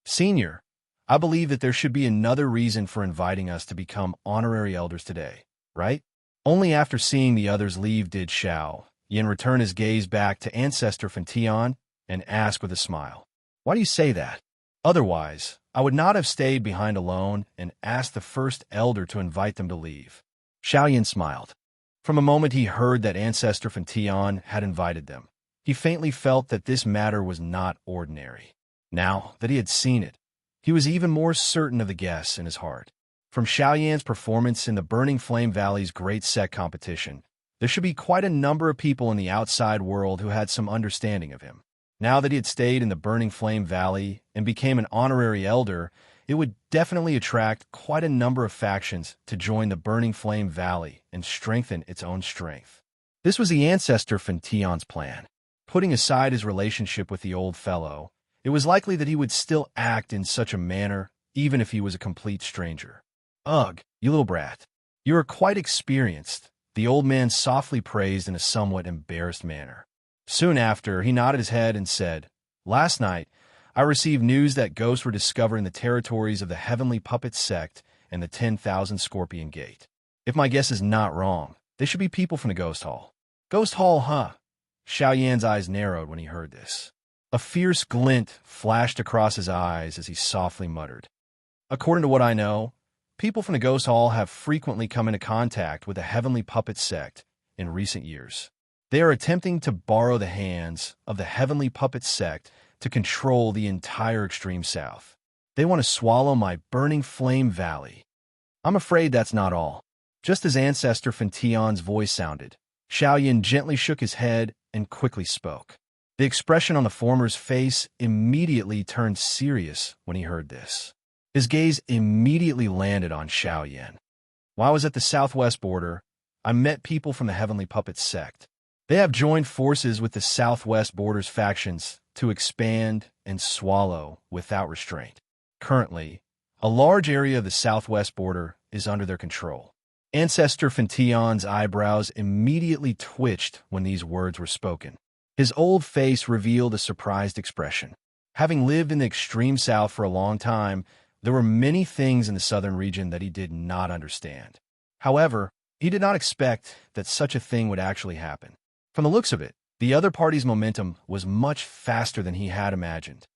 "Senior, I believe that there should be another reason for inviting us to become honorary elders today, right?" Only after seeing the others leave did Xiao Yin return his gaze back to Ancestor Fun Tian and ask with a smile, "Why do you say that? Otherwise, I would not have stayed behind alone and asked the first elder to invite them to leave." Xiao Yin smiled. From the moment he heard that Ancestor Fun Tian had invited them, he faintly felt that this matter was not ordinary. Now that he had seen it, he was even more certain of the guess in his heart. From Xiao Yan's performance in the Burning Flame Valley's Great Set competition, there should be quite a number of people in the outside world who had some understanding of him. Now that he had stayed in the Burning Flame Valley and became an honorary elder, it would definitely attract quite a number of factions to join the Burning Flame Valley and strengthen its own strength. This was the Ancestor Fun Tian's plan. Putting aside his relationship with the old fellow, it was likely that he would still act in such a manner even if he was a complete stranger. "Ugh, you little brat. You are quite experienced," the old man softly praised in a somewhat embarrassed manner. Soon after, he nodded his head and said, "Last night, I received news that ghosts were discovered in the territories of the Heavenly Puppet Sect and the 10,000 Scorpion Gate. If my guess is not wrong, they should be people from the Ghost Hall." "Ghost Hall, huh?" Xiao Yan's eyes narrowed when he heard this. A fierce glint flashed across his eyes as he softly muttered, "According to what I know, people from the Ghost Hall have frequently come into contact with the Heavenly Puppet Sect in recent years. They are attempting to borrow the hands of the Heavenly Puppet Sect to control the entire extreme south. They want to swallow my Burning Flame Valley." "I'm afraid that's not all." Just as Ancestor Fun Tian's voice sounded, Xiao Yin gently shook his head and quickly spoke. The expression on the former's face immediately turned serious when he heard this. His gaze immediately landed on Xiao Yin. "While I was at the southwest border, I met people from the Heavenly Puppet Sect. They have joined forces with the southwest border's factions to expand and swallow without restraint. Currently, A large area of the southwest border is under their control. Ancestor Fention's eyebrows immediately twitched when these words were spoken. His old face revealed a surprised expression. Having lived in the extreme south for a long time, there were many things in the southern region that he did not understand. However, he did not expect that such a thing would actually happen. From the looks of it, the other party's momentum was much faster than he had imagined.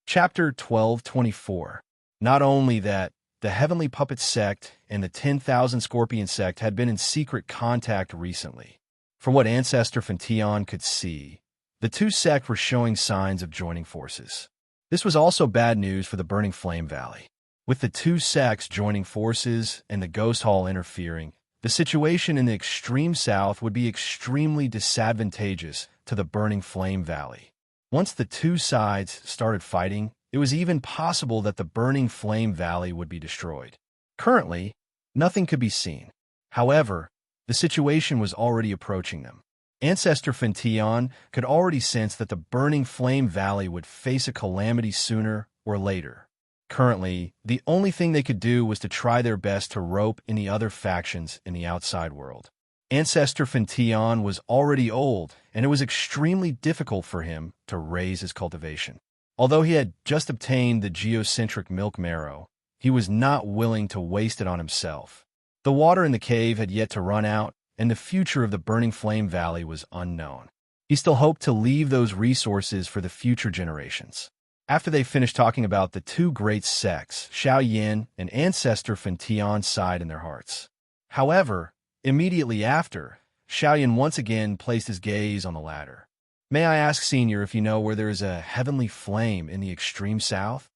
Chapter 12:24. Not only that, the Heavenly Puppet Sect and the 10,000 Scorpion Sect had been in secret contact recently. From what Ancestor Fention could see, the two sects were showing signs of joining forces. This was also bad news for the Burning Flame Valley. With the two sects joining forces and the Ghost Hall interfering, the situation in the extreme south would be extremely disadvantageous to the Burning Flame Valley. Once the two sides started fighting, it was even possible that the Burning Flame Valley would be destroyed. Currently, nothing could be seen. However, the situation was already approaching them. Ancestor Fention could already sense that the Burning Flame Valley would face a calamity sooner or later. Currently, the only thing they could do was to try their best to rope in the other factions in the outside world. Ancestor Fention was already old, and it was extremely difficult for him to raise his cultivation. Although he had just obtained the geocentric milk marrow, he was not willing to waste it on himself. The water in the cave had yet to run out, and the future of the Burning Flame Valley was unknown. He still hoped to leave those resources for the future generations. After they finished talking about the two great sects, Xiaoyan and Ancestor Fention sighed in their hearts. However, immediately after, Xiaoyan once again placed his gaze on the ladder. May I ask, Senior, if you know where there is a heavenly flame in the extreme south?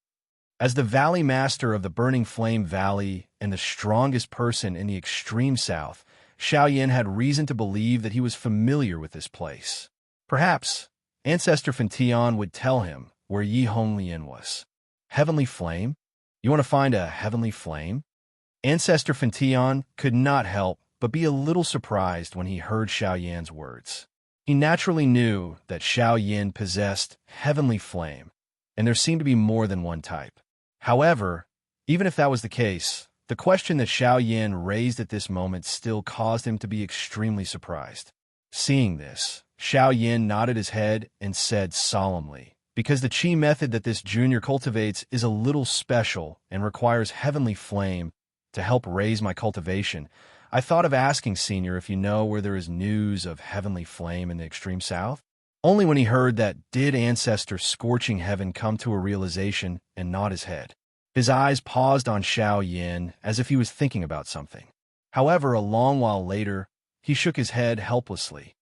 As the Valley Master of the Burning Flame Valley and the strongest person in the extreme south, Xiaoyan had reason to believe that he was familiar with this place. Perhaps Ancestor Fention would tell him where Yi Honglin was. Heavenly flame? You want to find a heavenly flame? Ancestor Fention could not help but be a little surprised when he heard Xiaoyan's words. He naturally knew that Xiaoyan possessed heavenly flame, and there seemed to be more than one type. However, even if that was the case, the question that Xiaoyan raised at this moment still caused him to be extremely surprised. Seeing this, Xiaoyan nodded his head and said solemnly, "Because the Qi method that this junior cultivates is a little special and requires heavenly flame to help raise my cultivation, I thought of asking Senior if you know where there is news of heavenly flame in the extreme south." Only when he heard that did Ancestor Scorching Heaven come to a realization and nod his head. His eyes paused on Xiaoyan as if he was thinking about something. However, a long while later, he shook his head helplessly.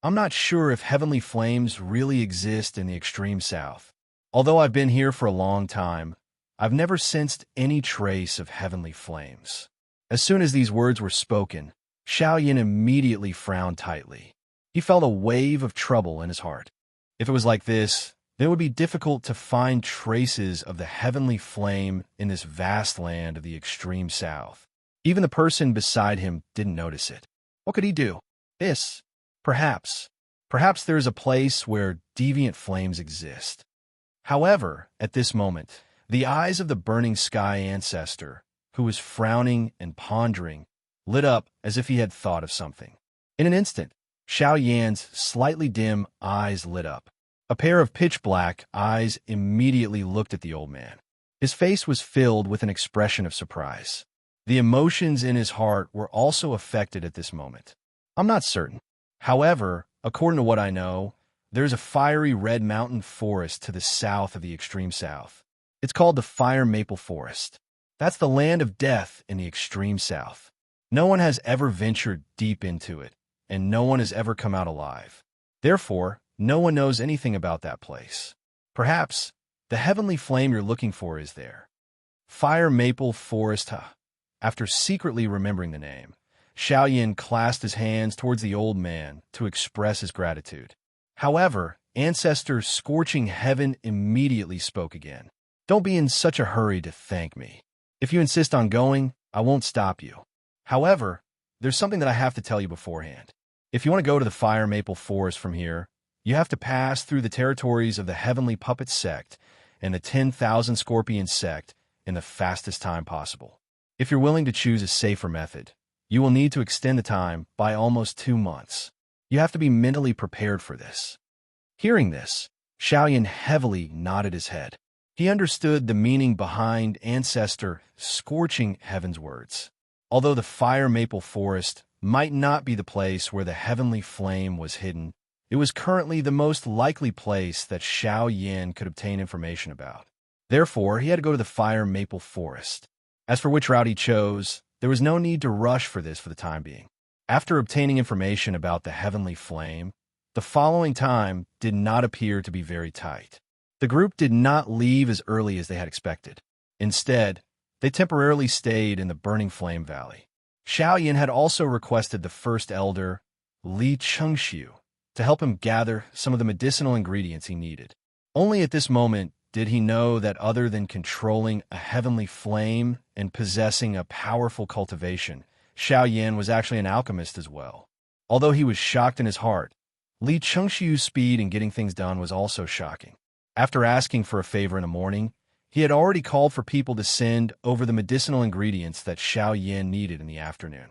"I'm not sure if heavenly flames really exist in the extreme south. Although I've been here for a long time, I've never sensed any trace of heavenly flames." As soon as these words were spoken, Xiaoyan immediately frowned tightly. He felt a wave of trouble in his heart. If it was like this, then it would be difficult to find traces of the heavenly flame in this vast land of the extreme south. Even the person beside him didn't notice it. What could he do? This. Perhaps there is a place where deviant flames exist. However, at this moment, the eyes of the Burning Sky Ancestor, who was frowning and pondering, lit up as if he had thought of something. In an instant, Xiaoyan's slightly dim eyes lit up. A pair of pitch-black eyes immediately looked at the old man. His face was filled with an expression of surprise. The emotions in his heart were also affected at this moment. "I'm not certain. However, according to what I know, there's a fiery red mountain forest to the south of the extreme south. It's called the Fire Maple Forest. That's the land of death in the extreme south. No one has ever ventured deep into it, and no one has ever come out alive. Therefore, no one knows anything about that place. Perhaps the heavenly flame you're looking for is there." Fire Maple Forest, huh? After secretly remembering the name, Xiaoyan clasped his hands towards the old man to express his gratitude. However, Ancestor Scorching Heaven immediately spoke again. "Don't be in such a hurry to thank me. If you insist on going, I won't stop you. However, there's something that I have to tell you beforehand. If you want to go to the Fire Maple Forest from here, you have to pass through the territories of the Heavenly Puppet Sect and the 10,000 Scorpion Sect in the fastest time possible. If you're willing to choose a safer method, you will need to extend the time by almost 2 months. You have to be mentally prepared for this. Hearing this, Xiaoyan heavily nodded his head. He understood the meaning behind Ancestor Scorching Heaven's words. Although the fire maple forest might not be the place where the heavenly flame was hidden, it was currently the most likely place that Xiaoyan could obtain information about. Therefore, he had to go to the fire maple forest. As for which route he chose, there was no need to rush for this for the time being. After obtaining information about the heavenly flame, the following time did not appear to be very tight. The group did not leave as early as they had expected. Instead, they temporarily stayed in the Burning Flame Valley. Xiaoyan had also requested the first elder, Li Chengxiu, to help him gather some of the medicinal ingredients he needed. Only at this moment did he know that other than controlling a heavenly flame and possessing a powerful cultivation, Xiaoyan was actually an alchemist as well. Although he was shocked in his heart, Li Chengxiu's speed in getting things done was also shocking. After asking for a favor in the morning, he had already called for people to send over the medicinal ingredients that Xiaoyan needed in the afternoon.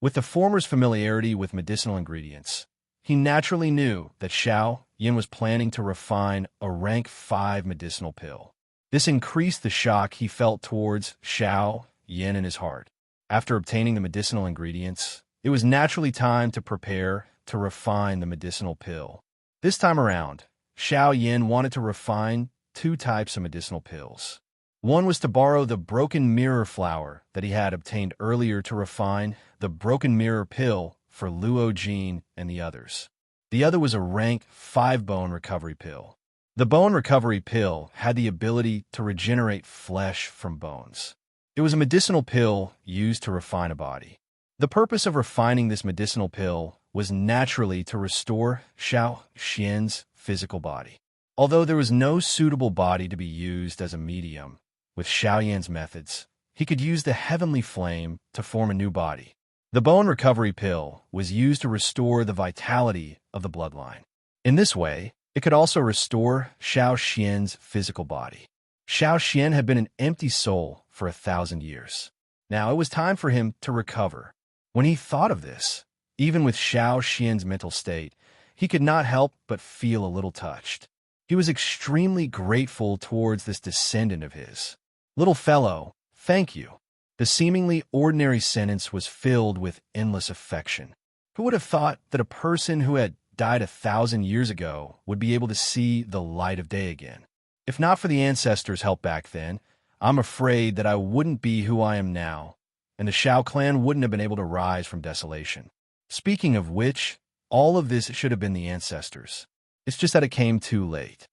With the former's familiarity with medicinal ingredients, he naturally knew that Xiaoyan was planning to refine a rank 5 medicinal pill. This increased the shock he felt towards Xiaoyan in his heart. After obtaining the medicinal ingredients, it was naturally time to prepare to refine the medicinal pill. This time around, Xiaoyan wanted to refine 2 types of medicinal pills. One was to borrow the broken mirror flower that he had obtained earlier to refine the broken mirror pill for Luo Jin and the others. The other was a rank 5 bone recovery pill. The bone recovery pill had the ability to regenerate flesh from bones. It was a medicinal pill used to refine a body. The purpose of refining this medicinal pill was naturally to restore Xiaoyan's physical body. Although there was no suitable body to be used as a medium, with Xiaoyan's methods, he could use the heavenly flame to form a new body. The bone recovery pill was used to restore the vitality of the bloodline. In this way, it could also restore Xiaoyan's physical body. Xiaoyan had been an empty soul for 1,000 years. Now it was time for him to recover. When he thought of this, even with Xiaoyan's mental state, he could not help but feel a little touched. He was extremely grateful towards this descendant of his. "Little fellow, thank you." The seemingly ordinary sentence was filled with endless affection. Who would have thought that a person who had died 1,000 years ago would be able to see the light of day again? If not for the ancestors' help back then, I'm afraid that I wouldn't be who I am now, and the Xiao clan wouldn't have been able to rise from desolation. Speaking of which, all of this should have been the ancestors. It's just that it came too late.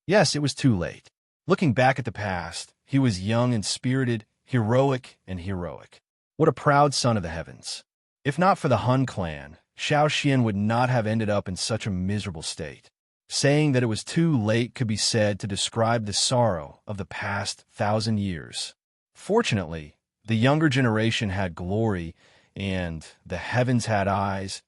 Yes, it was too late. Looking back at the past, he was young and spirited, heroic and heroic. What a proud son of the heavens. If not for the Hun clan, Xiaoyan would not have ended up in such a miserable state. Saying that it was too late could be said to describe the sorrow of the past 1,000 years. Fortunately, the younger generation had glory, and the heavens had eyes.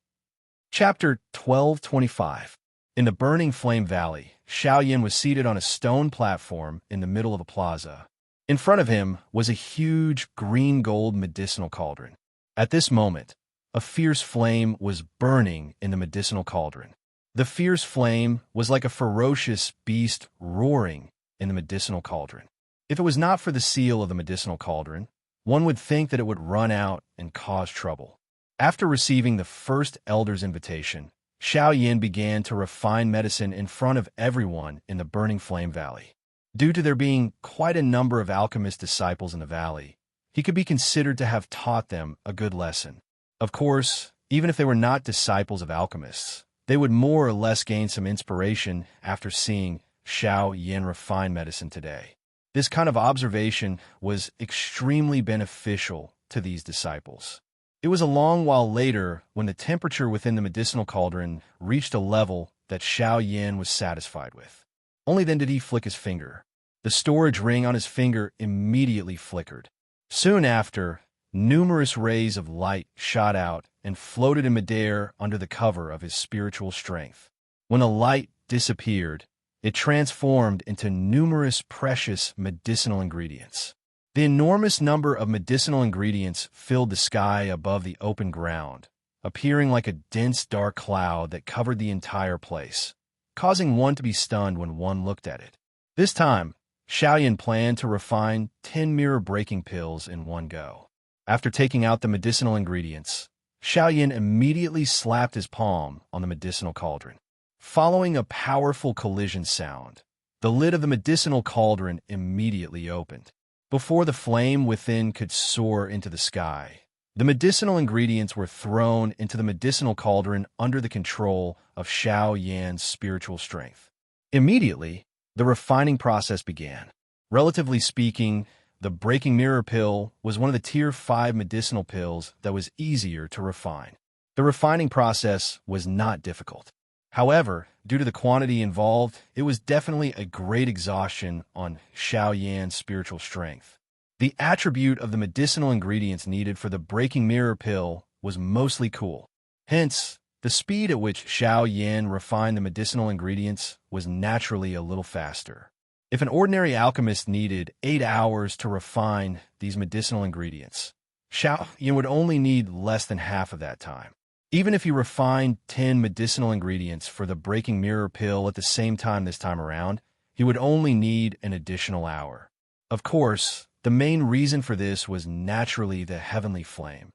Chapter 12:25. In the Burning Flame Valley, Xiaoyan was seated on a stone platform in the middle of a plaza. In front of him was a huge green-gold medicinal cauldron. At this moment, a fierce flame was burning in the medicinal cauldron. The fierce flame was like a ferocious beast roaring in the medicinal cauldron. If it was not for the seal of the medicinal cauldron, one would think that it would run out and cause trouble. After receiving the first elder's invitation, Xiaoyan began to refine medicine in front of everyone in the Burning Flame Valley. Due to there being quite a number of alchemist disciples in the valley, he could be considered to have taught them a good lesson. Of course, even if they were not disciples of alchemists, they would more or less gain some inspiration after seeing Xiaoyan refine medicine today. This kind of observation was extremely beneficial to these disciples. It was a long while later when the temperature within the medicinal cauldron reached a level that Xiaoyan was satisfied with. Only then did he flick his finger. The storage ring on his finger immediately flickered. Soon after, numerous rays of light shot out and floated in midair under the cover of his spiritual strength. When the light disappeared, it transformed into numerous precious medicinal ingredients. The enormous number of medicinal ingredients filled the sky above the open ground, appearing like a dense dark cloud that covered the entire place, causing one to be stunned when one looked at it. This time, Xiaoyan planned to refine 10 mirror-breaking pills in one go. After taking out the medicinal ingredients, Xiaoyan immediately slapped his palm on the medicinal cauldron. Following a powerful collision sound, the lid of the medicinal cauldron immediately opened. Before the flame within could soar into the sky, the medicinal ingredients were thrown into the medicinal cauldron under the control of Xiaoyan's spiritual strength. Immediately, the refining process began. Relatively speaking, the breaking mirror pill was one of the tier 5 medicinal pills that was easier to refine. The refining process was not difficult. However, due to the quantity involved, it was definitely a great exhaustion on Xiaoyan's spiritual strength. The attribute of the medicinal ingredients needed for the breaking mirror pill was mostly cool. Hence, the speed at which Xiaoyan refined the medicinal ingredients was naturally a little faster. If an ordinary alchemist needed 8 hours to refine these medicinal ingredients, Xiaoyan would only need less than half of that time. Even if he refined 10 medicinal ingredients for the breaking mirror pill at the same time this time around, he would only need an additional hour. Of course, the main reason for this was naturally the heavenly flame.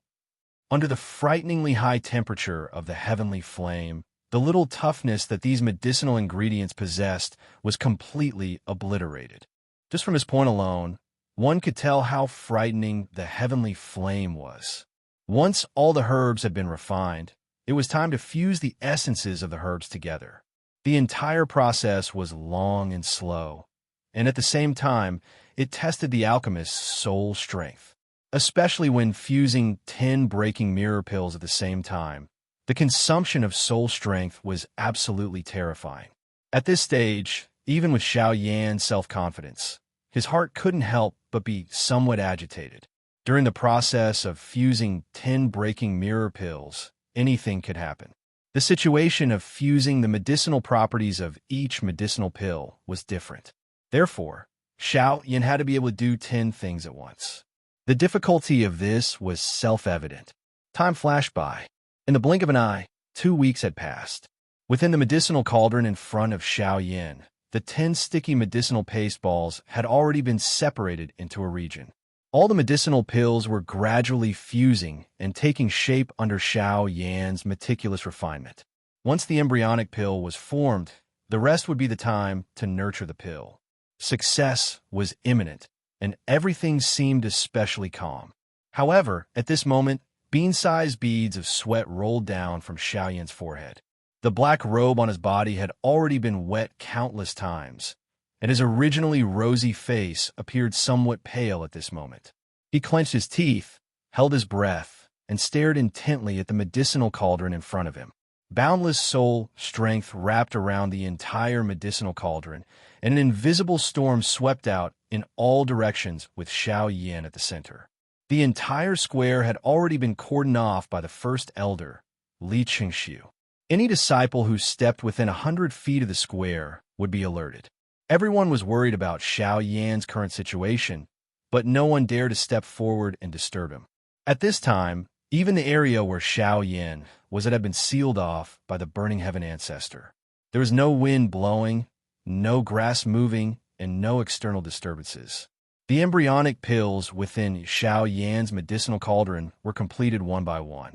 Under the frighteningly high temperature of the heavenly flame, the little toughness that these medicinal ingredients possessed was completely obliterated. Just from his point alone, one could tell how frightening the heavenly flame was. Once all the herbs had been refined, it was time to fuse the essences of the herbs together. The entire process was long and slow, and at the same time, it tested the alchemist's soul strength. Especially when fusing 10 breaking mirror pills at the same time, the consumption of soul strength was absolutely terrifying. At this stage, even with Xiaoyan's self-confidence, his heart couldn't help but be somewhat agitated. During the process of fusing 10 breaking mirror pills, anything could happen. The situation of fusing the medicinal properties of each medicinal pill was different. Therefore, Xiaoyan had to be able to do 10 things at once. The difficulty of this was self-evident. Time flashed by. In the blink of an eye, 2 weeks had passed. Within the medicinal cauldron in front of Xiaoyan, the 10 sticky medicinal paste balls had already been separated into a region. All the medicinal pills were gradually fusing and taking shape under Xiaoyan's meticulous refinement. Once the embryonic pill was formed, the rest would be the time to nurture the pill. Success was imminent, and everything seemed especially calm. However, at this moment, bean-sized beads of sweat rolled down from Xiaoyan's forehead. The black robe on his body had already been wet countless times, and his originally rosy face appeared somewhat pale at this moment. He clenched his teeth, held his breath, and stared intently at the medicinal cauldron in front of him. Boundless soul strength wrapped around the entire medicinal cauldron, and an invisible storm swept out in all directions with Xiaoyan at the center. The entire square had already been cordoned off by the first elder, Li Qingxiu. Any disciple who stepped within 100 feet of the square would be alerted. Everyone was worried about Xiaoyan's current situation, but no one dared to step forward and disturb him. At this time, even the area where Xiaoyan was had been sealed off by the burning heaven ancestor. There was no wind blowing, no grass moving, and no external disturbances. The embryonic pills within Xiaoyan's medicinal cauldron were completed one by one.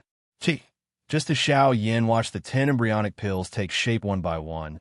Just as Xiaoyan watched the 10 embryonic pills take shape one by one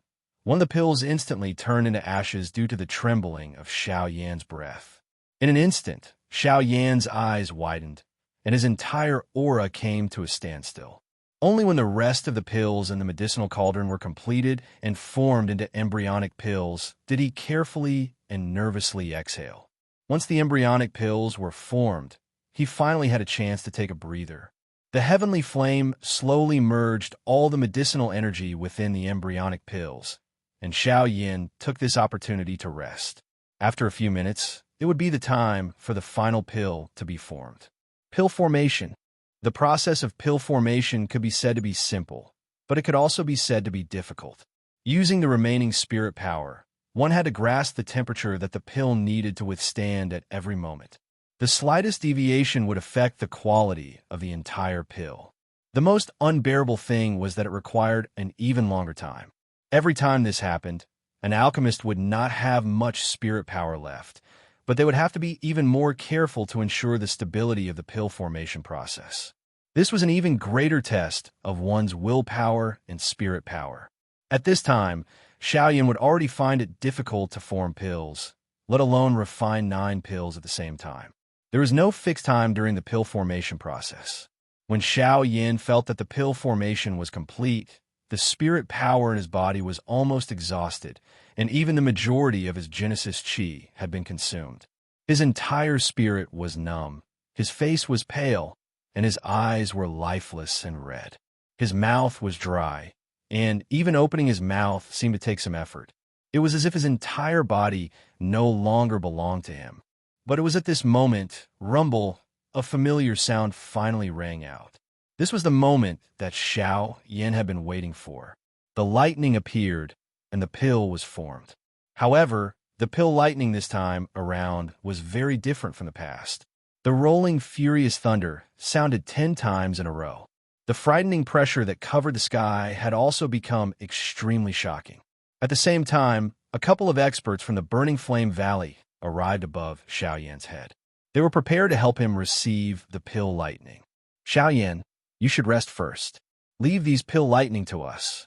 of the pills instantly turned into ashes due to the trembling of Xiaoyan's breath. In an instant, Xiaoyan's eyes widened, and his entire aura came to a standstill. Only when the rest of the pills in the medicinal cauldron were completed and formed into embryonic pills did he carefully and nervously exhale. Once the embryonic pills were formed, he finally had a chance to take a breather. The heavenly flame slowly merged all the medicinal energy within the embryonic pills, and Xiaoyan took this opportunity to rest. After a few minutes, it would be the time for the final pill to be formed. Pill formation. The process of pill formation could be said to be simple, but it could also be said to be difficult. Using the remaining spirit power, one had to grasp the temperature that the pill needed to withstand at every moment. The slightest deviation would affect the quality of the entire pill. The most unbearable thing was that it required an even longer time. Every time this happened, an alchemist would not have much spirit power left, but they would have to be even more careful to ensure the stability of the pill formation process. This was an even greater test of one's willpower and spirit power. At this time, Xiaoyan would already find it difficult to form pills, let alone refine 9 pills at the same time. There was no fixed time during the pill formation process. When Xiaoyan felt that the pill formation was complete, the spirit power in his body was almost exhausted, and even the majority of his Genesis Qi had been consumed. His entire spirit was numb, his face was pale, and his eyes were lifeless and red. His mouth was dry, and even opening his mouth seemed to take some effort. It was as if his entire body no longer belonged to him. But it was at this moment, rumble, a familiar sound finally rang out. This was the moment that Xiaoyan had been waiting for. The lightning appeared, and the pill was formed. However, the pill lightning this time around was very different from the past. The rolling, furious thunder sounded 10 times in a row. The frightening pressure that covered the sky had also become extremely shocking. At the same time, a couple of experts from the Burning Flame Valley arrived above Xiaoyan's head. They were prepared to help him receive the pill lightning. "Xiaoyan, you should rest first. Leave these pill lightning to us."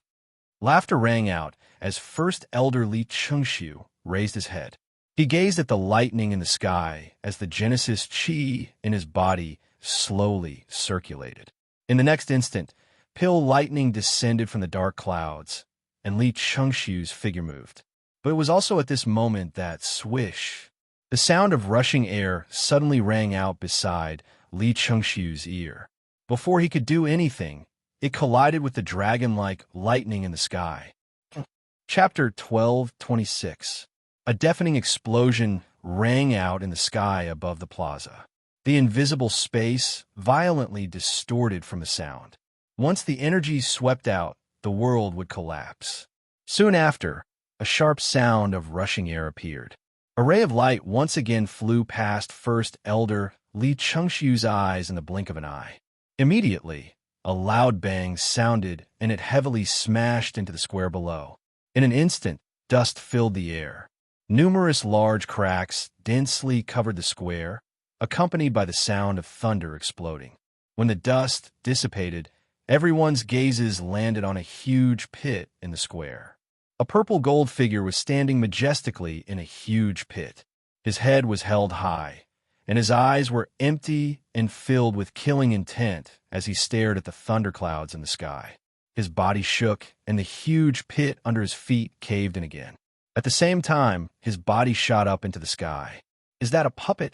Laughter rang out as First Elder Li Chengxiu raised his head. He gazed at the lightning in the sky as the Genesis Qi in his body slowly circulated. In the next instant, pill lightning descended from the dark clouds, and Li Chengxiu's figure moved. But it was also at this moment that swish, the sound of rushing air suddenly rang out beside Li Chengxiu's ear. Before he could do anything, it collided with the dragon-like lightning in the sky. Chapter 12:26. A deafening explosion rang out in the sky above the plaza. The invisible space violently distorted from the sound. Once the energy swept out, the world would collapse. Soon after, a sharp sound of rushing air appeared. A ray of light once again flew past First Elder Li Chengxiu's eyes in the blink of an eye. Immediately, a loud bang sounded and it heavily smashed into the square below. In an instant, dust filled the air. Numerous large cracks densely covered the square, accompanied by the sound of thunder exploding. When the dust dissipated, everyone's gazes landed on a huge pit in the square. A purple gold figure was standing majestically in a huge pit. His head was held high, and his eyes were empty and filled with killing intent as he stared at the thunderclouds in the sky. His body shook, and the huge pit under his feet caved in again. At the same time, his body shot up into the sky. "Is that a puppet?"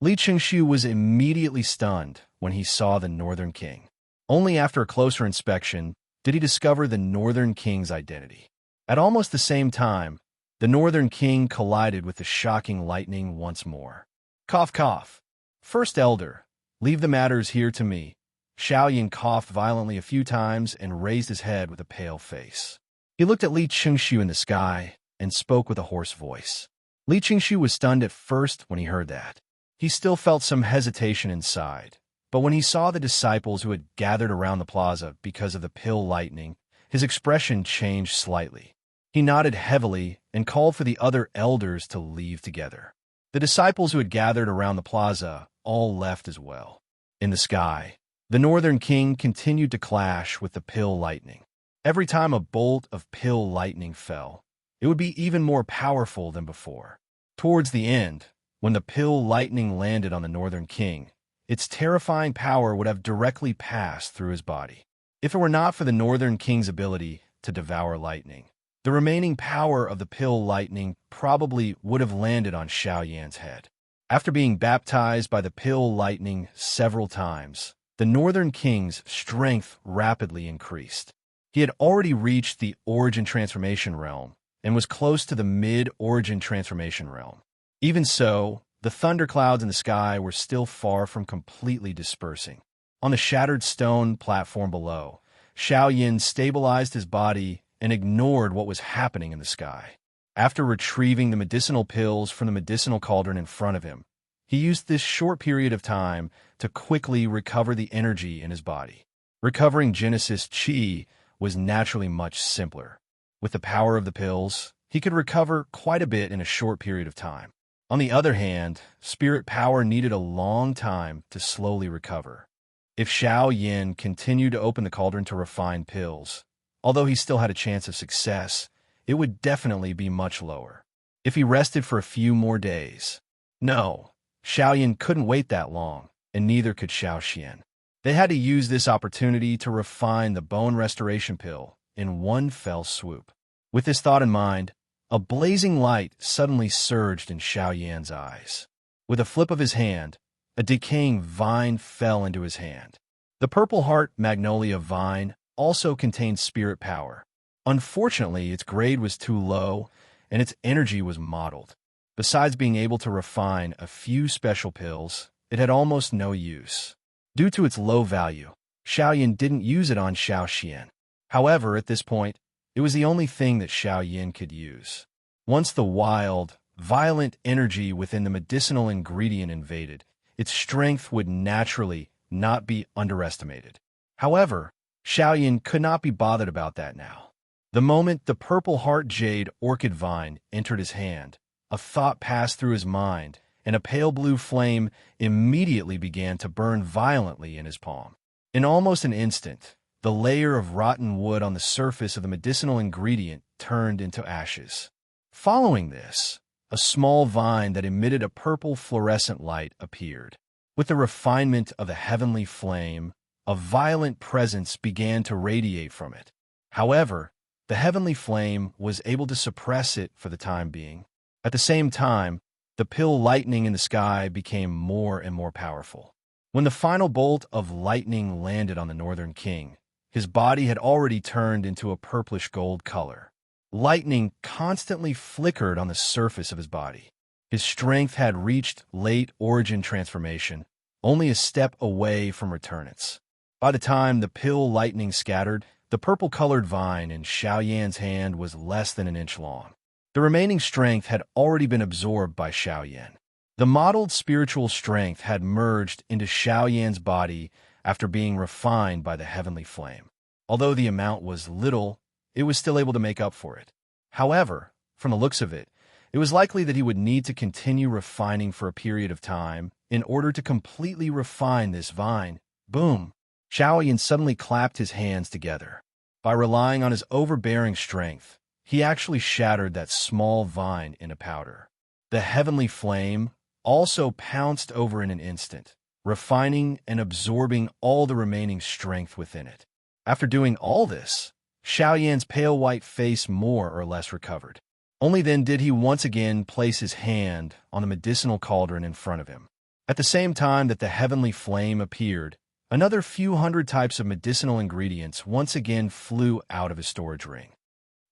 Li Chengxiu was immediately stunned when he saw the Northern King. Only after a closer inspection did he discover the Northern King's identity. At almost the same time, the Northern King collided with the shocking lightning once more. "Cough, cough. First Elder, leave the matters here to me." Xiaoyan coughed violently a few times and raised his head with a pale face. He looked at Li Chengxiu in the sky and spoke with a hoarse voice. Li Chengxiu was stunned at first when he heard that. He still felt some hesitation inside, but when he saw the disciples who had gathered around the plaza because of the pill lightning, his expression changed slightly. He nodded heavily and called for the other elders to leave together. The disciples who had gathered around the plaza all left as well. In the sky, the Northern King continued to clash with the pill lightning. Every time a bolt of pill lightning fell, it would be even more powerful than before. Towards the end, when the pill lightning landed on the Northern King, its terrifying power would have directly passed through his body. If it were not for the Northern King's ability to devour lightning, the remaining power of the pill lightning probably would have landed on Xiaoyan's head. After being baptized by the pill lightning several times, the Northern King's strength rapidly increased. He had already reached the Origin Transformation Realm and was close to the Mid-Origin Transformation Realm. Even so, the thunderclouds in the sky were still far from completely dispersing. On the shattered stone platform below, Xiaoyan stabilized his body and ignored what was happening in the sky. After retrieving the medicinal pills from the medicinal cauldron in front of him, He used this short period of time to quickly recover the energy in his body. Recovering Genesis Chi was naturally much simpler. With the power of the pills, he could recover quite a bit in a short period of time. On the other hand, spirit power needed a long time to slowly recover. If Xiao Yin continued to open the cauldron to refine pills, although he still had a chance of success, it would definitely be much lower. If he rested for a few more days. No, Xiao Yin couldn't wait that long, and neither could Xiao Xian. They had to use this opportunity to refine the bone restoration pill in one fell swoop. With this thought in mind, a blazing light suddenly surged in Xiao Yan's eyes. With a flip of his hand, a decaying vine fell into his hand. The Purple Heart Magnolia vine also contained spirit power. Unfortunately, its grade was too low, and its energy was mottled. Besides being able to refine a few special pills, it had almost no use. Due to its low value, Xiao Yin didn't use it on Xiao Xian. However, at this point, it was the only thing that Xiao Yin could use. Once the wild, violent energy within the medicinal ingredient invaded, its strength would naturally not be underestimated. However, Xiao Yin could not be bothered about that now. The moment the Purple Heart Jade Orchid Vine entered his hand, a thought passed through his mind, and a pale blue flame immediately began to burn violently in his palm. In almost an instant, the layer of rotten wood on the surface of the medicinal ingredient turned into ashes. Following this, a small vine that emitted a purple fluorescent light appeared. With the refinement of the heavenly flame, a violent presence began to radiate from it. However, the heavenly flame was able to suppress it for the time being. At the same time, the pill lightning in the sky became more and more powerful. When the final bolt of lightning landed on the Northern King, his body had already turned into a purplish gold color. Lightning constantly flickered on the surface of his body. His strength had reached late origin transformation, only a step away from returnance. By the time the pill lightning scattered, the purple-colored vine in Xiao Yan's hand was less than an inch long. The remaining strength had already been absorbed by Xiao Yan. The mottled spiritual strength had merged into Xiao Yan's body after being refined by the heavenly flame. Although the amount was little, it was still able to make up for it. However, from the looks of it, it was likely that he would need to continue refining for a period of time in order to completely refine this vine. Boom! Xiao Yan suddenly clapped his hands together. By relying on his overbearing strength, he actually shattered that small vine into powder. The heavenly flame also pounced over in an instant, refining and absorbing all the remaining strength within it. After doing all this, Xiao Yan's pale white face more or less recovered. Only then did he once again place his hand on the medicinal cauldron in front of him. At the same time that the heavenly flame appeared, another few hundred types of medicinal ingredients once again flew out of his storage ring.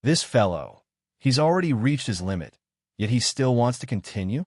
This fellow, he's already reached his limit, yet he still wants to continue?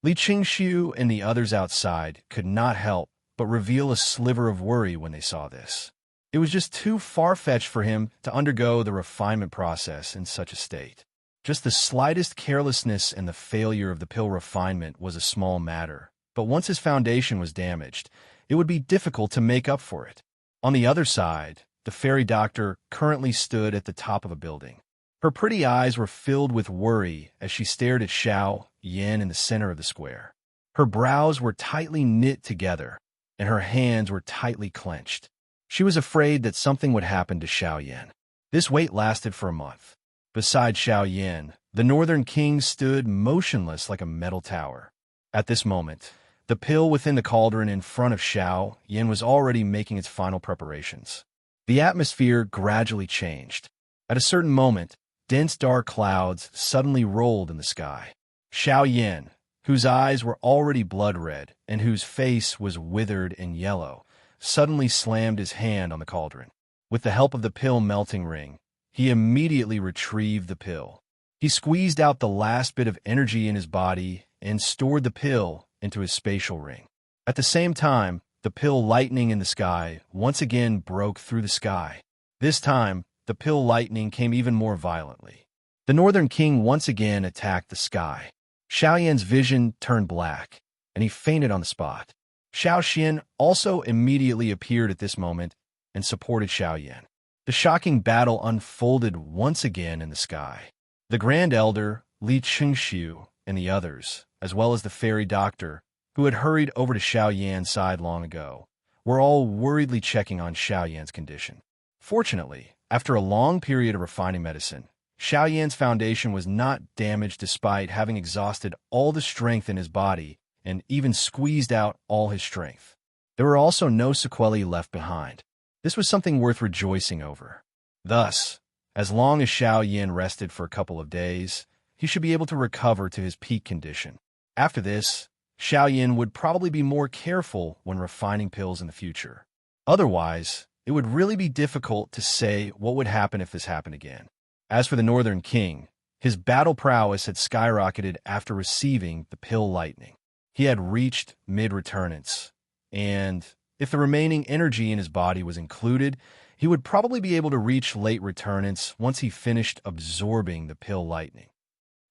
Li Qingxiu and the others outside could not help but reveal a sliver of worry when they saw this. It was just too far-fetched for him to undergo the refinement process in such a state. Just the slightest carelessness and the failure of the pill refinement was a small matter, but once his foundation was damaged, it would be difficult to make up for it. On the other side, the fairy doctor currently stood at the top of a building. Her pretty eyes were filled with worry as she stared at Xiao Yan in the center of the square. Her brows were tightly knit together, and her hands were tightly clenched. She was afraid that something would happen to Xiao Yan. This wait lasted for a month. Beside Xiao Yan, the Northern King stood motionless like a metal tower. At this moment, the pill within the cauldron in front of Xiao Yan was already making its final preparations. The atmosphere gradually changed. At a certain moment, dense dark clouds suddenly rolled in the sky. Xiao Yan, whose eyes were already blood-red and whose face was withered and yellow, suddenly slammed his hand on the cauldron. With the help of the pill melting ring, he immediately retrieved the pill. He squeezed out the last bit of energy in his body and stored the pill into his spatial ring. At the same time, the pill lightning in the sky once again broke through the sky. This time, the pill lightning came even more violently. The Northern King once again attacked the sky. Xiao Yan's vision turned black, and he fainted on the spot. Xiao Xian also immediately appeared at this moment and supported Xiao Yan. The shocking battle unfolded once again in the sky. The Grand Elder, Li Qingxiu, and the others, as well as the fairy doctor, who had hurried over to Xiao Yan's side long ago, were all worriedly checking on Xiao Yan's condition. Fortunately, after a long period of refining medicine, Xiao Yan's foundation was not damaged despite having exhausted all the strength in his body and even squeezed out all his strength. There were also no sequelae left behind. This was something worth rejoicing over. Thus, as long as Xiao Yan rested for a couple of days, he should be able to recover to his peak condition. After this, Xiao Yan would probably be more careful when refining pills in the future. Otherwise, it would really be difficult to say what would happen if this happened again. As for the Northern King, his battle prowess had skyrocketed after receiving the pill lightning. He had reached mid-returnance, and if the remaining energy in his body was included, he would probably be able to reach late returnance once he finished absorbing the pill lightning.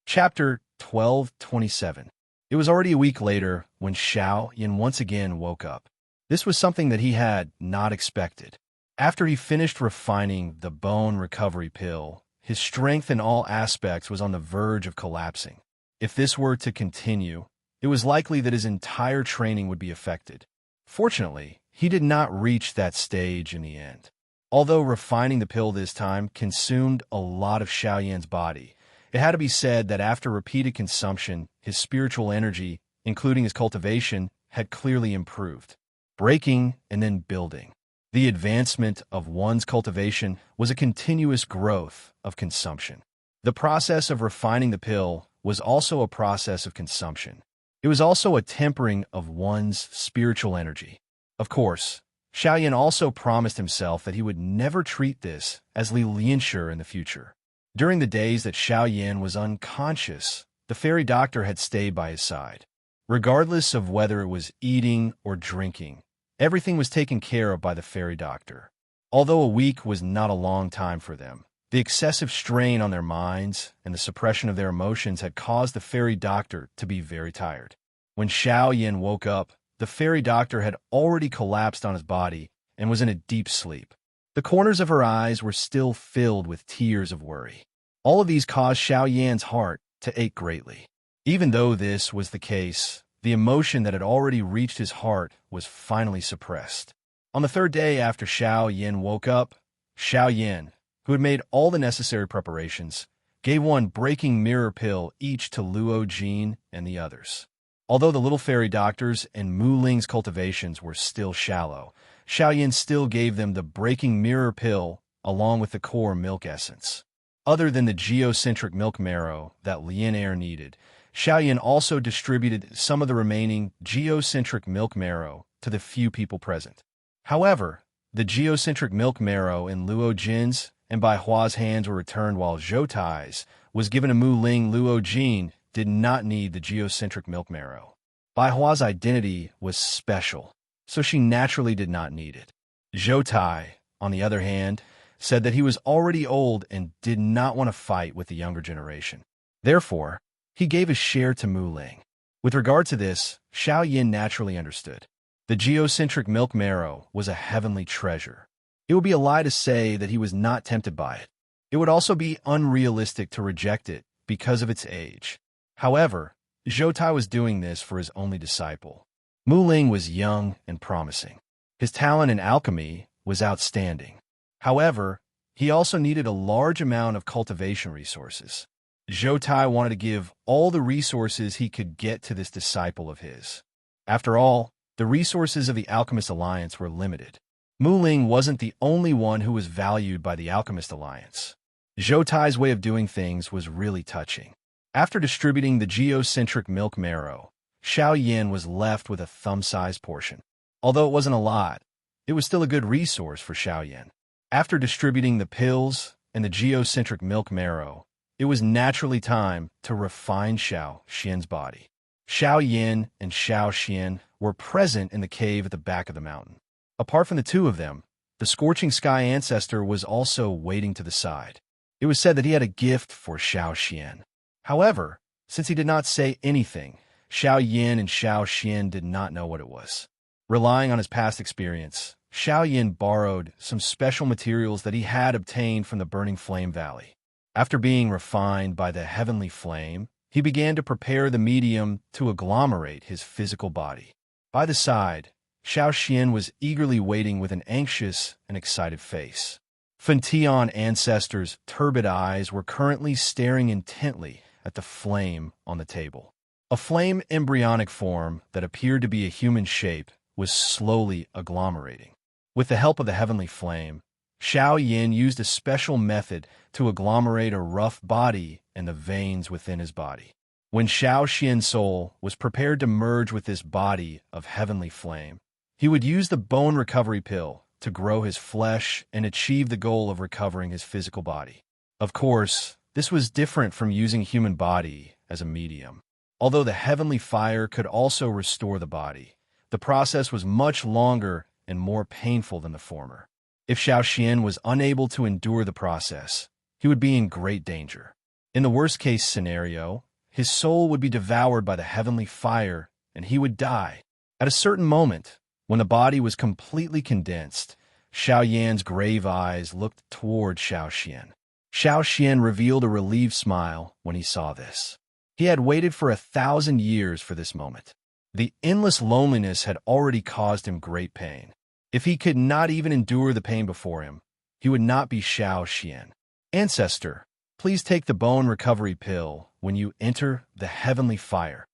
Chapter 12:27. It was already a week later when Xiao Yan once again woke up. This was something that he had not expected. After he finished refining the bone recovery pill, his strength in all aspects was on the verge of collapsing. If this were to continue, it was likely that his entire training would be affected. Fortunately, he did not reach that stage in the end. Although refining the pill this time consumed a lot of Xiao Yan's body, it had to be said that after repeated consumption, his spiritual energy, including his cultivation, had clearly improved. Breaking and then building. The advancement of one's cultivation was a continuous growth of consumption. The process of refining the pill was also a process of consumption. It was also a tempering of one's spiritual energy. Of course, Xiao Yan also promised himself that he would never treat this as Li Lianshi in the future. During the days that Xiao Yan was unconscious, the fairy doctor had stayed by his side. Regardless of whether it was eating or drinking, everything was taken care of by the fairy doctor. Although a week was not a long time for them, the excessive strain on their minds and the suppression of their emotions had caused the fairy doctor to be very tired. When Xiao Yan woke up, the fairy doctor had already collapsed on his body and was in a deep sleep. The corners of her eyes were still filled with tears of worry. All of these caused Xiao Yan's heart to ache greatly. Even though this was the case, the emotion that had already reached his heart was finally suppressed. On the third day after Xiao Yan woke up, Xiao Yan, who had made all the necessary preparations, gave one breaking mirror pill each to Luo Jin and the others. Although the little fairy doctors and Mu Ling's cultivations were still shallow, Xiao Yan still gave them the breaking mirror pill along with the core milk essence. Other than the geocentric milk marrow that Lian Air needed, Xiao Yan also distributed some of the remaining geocentric milk marrow to the few people present. However, the geocentric milk marrow in Luo Jin's and Bai Hua's hands were returned, while Zhou Tai's was given to Mu Ling. Luo Jin did not need the geocentric milk marrow. Bai Hua's identity was special, so she naturally did not need it. Zhou Tai, on the other hand, said that he was already old and did not want to fight with the younger generation. Therefore, he gave his share to Mu Ling. With regard to this, Xiao Yan naturally understood. The geocentric milk marrow was a heavenly treasure. It would be a lie to say that he was not tempted by it. It would also be unrealistic to reject it because of its age. However, Zhou Tai was doing this for his only disciple. Mu Ling was young and promising. His talent in alchemy was outstanding. However, he also needed a large amount of cultivation resources. Zhou Tai wanted to give all the resources he could get to this disciple of his. After all, the resources of the Alchemist Alliance were limited. Mu Ling wasn't the only one who was valued by the Alchemist Alliance. Zhou Tai's way of doing things was really touching. After distributing the geocentric milk marrow, Xiao Yan was left with a thumb-sized portion. Although it wasn't a lot, it was still a good resource for Xiao Yan. After distributing the pills and the geocentric milk marrow, it was naturally time to refine Xiao Xian's body. Xiao Yan and Xiao Xian were present in the cave at the back of the mountain. Apart from the two of them, the Scorching Sky Ancestor was also waiting to the side. It was said that he had a gift for Xiao Xian. However, since he did not say anything, Xiao Yin and Xiao Xian did not know what it was. Relying on his past experience, Xiao Yin borrowed some special materials that he had obtained from the burning flame valley. After being refined by the heavenly flame, he began to prepare the medium to agglomerate his physical body. By the side, Xiao Xian was eagerly waiting with an anxious and excited face. Fentian ancestors' turbid eyes were currently staring intently at the flame on the table. A flame embryonic form that appeared to be a human shape was slowly agglomerating. With the help of the heavenly flame, Xiao Yin used a special method to agglomerate a rough body and the veins within his body. When Xiao Xian's soul was prepared to merge with this body of heavenly flame, he would use the bone recovery pill to grow his flesh and achieve the goal of recovering his physical body. Of course, this was different from using human body as a medium. Although the heavenly fire could also restore the body, the process was much longer and more painful than the former. If Xiao Xian was unable to endure the process, he would be in great danger. In the worst-case scenario, his soul would be devoured by the heavenly fire and he would die. At a certain moment, when the body was completely condensed, Xiao Yan's grave eyes looked toward Xiao Xian. Xiao Xian revealed a relieved smile when he saw this. He had waited for 1,000 years for this moment. The endless loneliness had already caused him great pain. If he could not even endure the pain before him, he would not be Xiao Xian. Ancestor, please take the bone recovery pill when you enter the heavenly fire.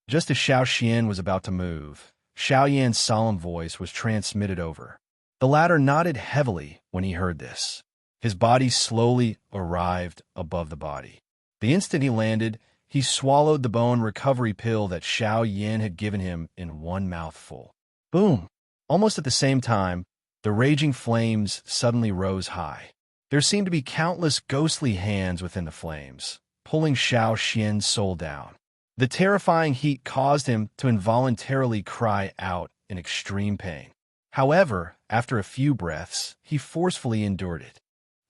Just as Xiao Xian was about to move, Xiao Yan's solemn voice was transmitted over. The latter nodded heavily when he heard this. His body slowly arrived above the body. The instant he landed, he swallowed the bone recovery pill that Xiao Yan had given him in one mouthful. Boom! Almost at the same time, the raging flames suddenly rose high. There seemed to be countless ghostly hands within the flames, pulling Xiao Xian's soul down. The terrifying heat caused him to involuntarily cry out in extreme pain. However, after a few breaths, he forcefully endured it.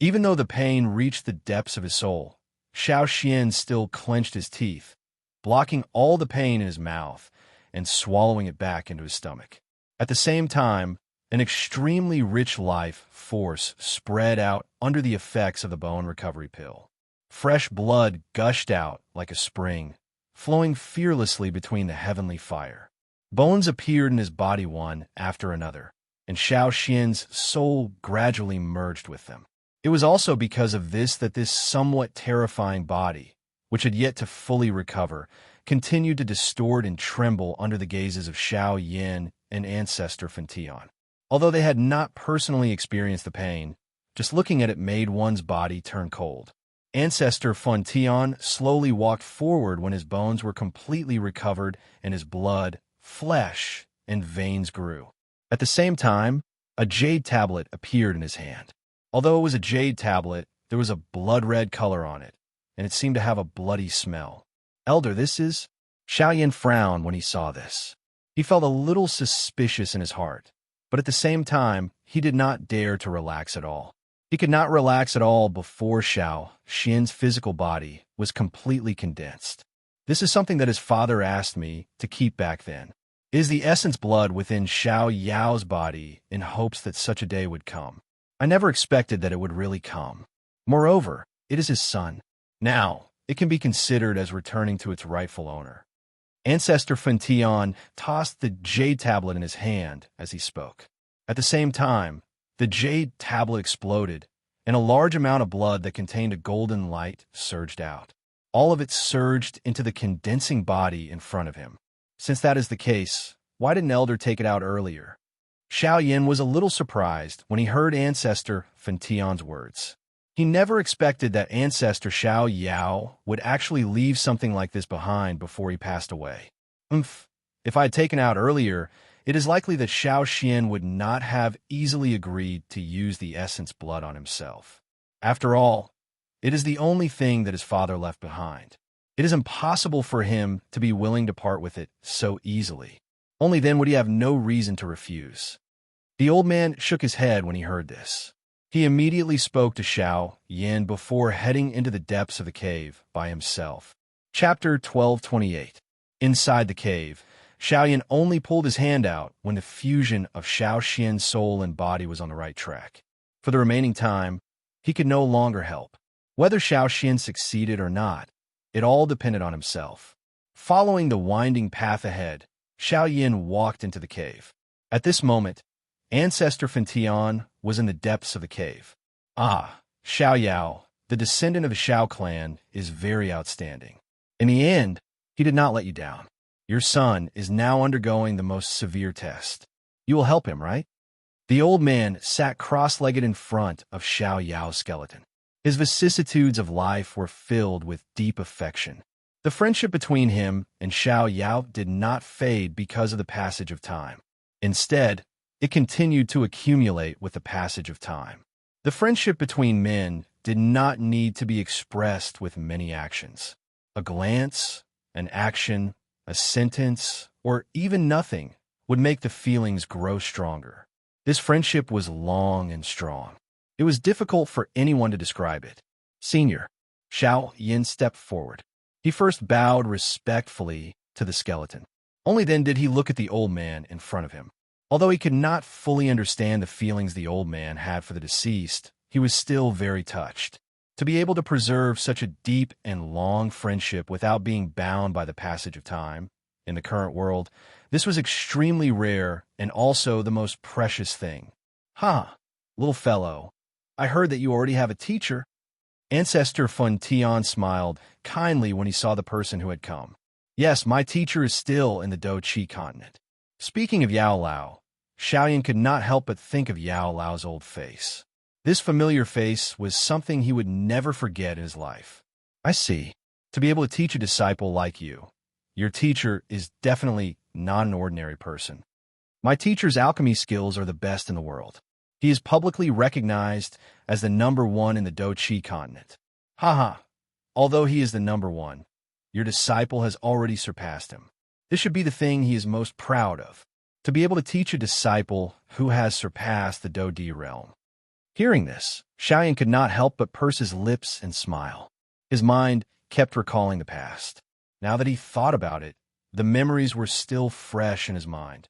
Even though the pain reached the depths of his soul, Xiao Xian still clenched his teeth, blocking all the pain in his mouth and swallowing it back into his stomach. At the same time, an extremely rich life force spread out under the effects of the bone recovery pill. Fresh blood gushed out like a spring, flowing fearlessly between the heavenly fire. Bones appeared in his body one after another, and Xiao Xian's soul gradually merged with them. It was also because of this that this somewhat terrifying body, which had yet to fully recover, continued to distort and tremble under the gazes of Xiao Yin and ancestor Fentian. Although they had not personally experienced the pain, just looking at it made one's body turn cold. Ancestor Fentian slowly walked forward when his bones were completely recovered and his blood, flesh, and veins grew. At the same time, a jade tablet appeared in his hand. Although it was a jade tablet, there was a blood-red color on it, and it seemed to have a bloody smell. Elder, this is... Xiao Yin frowned when he saw this. He felt a little suspicious in his heart, but at the same time, he did not dare to relax at all. He could not relax at all before Xiao Xian's physical body was completely condensed. This is something that his father asked me to keep back then. It is the essence blood within Xiao Yao's body in hopes that such a day would come. I never expected that it would really come. Moreover, it is his son. Now, it can be considered as returning to its rightful owner. Ancestor Fentian tossed the jade tablet in his hand as he spoke. At the same time, the jade tablet exploded, and a large amount of blood that contained a golden light surged out. All of it surged into the condensing body in front of him. Since that is the case, why didn't Elder take it out earlier? Xiao Yin was a little surprised when he heard Ancestor Fentian's words. He never expected that Ancestor Xiao Yao would actually leave something like this behind before he passed away. If I had taken out earlier, it is likely that Xiao Xian would not have easily agreed to use the essence blood on himself. After all, it is the only thing that his father left behind. It is impossible for him to be willing to part with it so easily. Only then would he have no reason to refuse. The old man shook his head when he heard this. He immediately spoke to Xiao Yin before heading into the depths of the cave by himself. Chapter 1228. Inside the cave, Xiaoyan only pulled his hand out when the fusion of Xiao Xian's soul and body was on the right track. For the remaining time, he could no longer help. Whether Xiao Xian succeeded or not, it all depended on himself. Following the winding path ahead, Xiao Yin walked into the cave. At this moment, Ancestor Fantian was in the depths of the cave. Ah, Xiao Yao, the descendant of the Xiao clan, is very outstanding. In the end, he did not let you down. Your son is now undergoing the most severe test. You will help him, right? The old man sat cross-legged in front of Xiao Yao's skeleton. His vicissitudes of life were filled with deep affection. The friendship between him and Xiao Yao did not fade because of the passage of time. Instead, it continued to accumulate with the passage of time. The friendship between men did not need to be expressed with many actions. A glance, an action, a sentence, or even nothing would make the feelings grow stronger. This friendship was long and strong. It was difficult for anyone to describe it. Senior, Xiao Yin stepped forward. He first bowed respectfully to the skeleton. Only then did he look at the old man in front of him. Although he could not fully understand the feelings the old man had for the deceased, he was still very touched. To be able to preserve such a deep and long friendship without being bound by the passage of time, in the current world, this was extremely rare and also the most precious thing. "Ha, little fellow, I heard that you already have a teacher." Ancestor Fun Tian smiled kindly when he saw the person who had come. "Yes, my teacher is still in the Do Qi continent." Speaking of Yao Lao, Xiaoyan could not help but think of Yao Lao's old face. This familiar face was something he would never forget in his life. "I see. To be able to teach a disciple like you, your teacher is definitely not an ordinary person. My teacher's alchemy skills are the best in the world. He is publicly recognized as the #1 in the Do Qi continent. Haha, although he is the #1, your disciple has already surpassed him. This should be the thing he is most proud of, to be able to teach a disciple who has surpassed the Do Di realm." Hearing this, Xiaoyan could not help but purse his lips and smile. His mind kept recalling the past. Now that he thought about it, the memories were still fresh in his mind.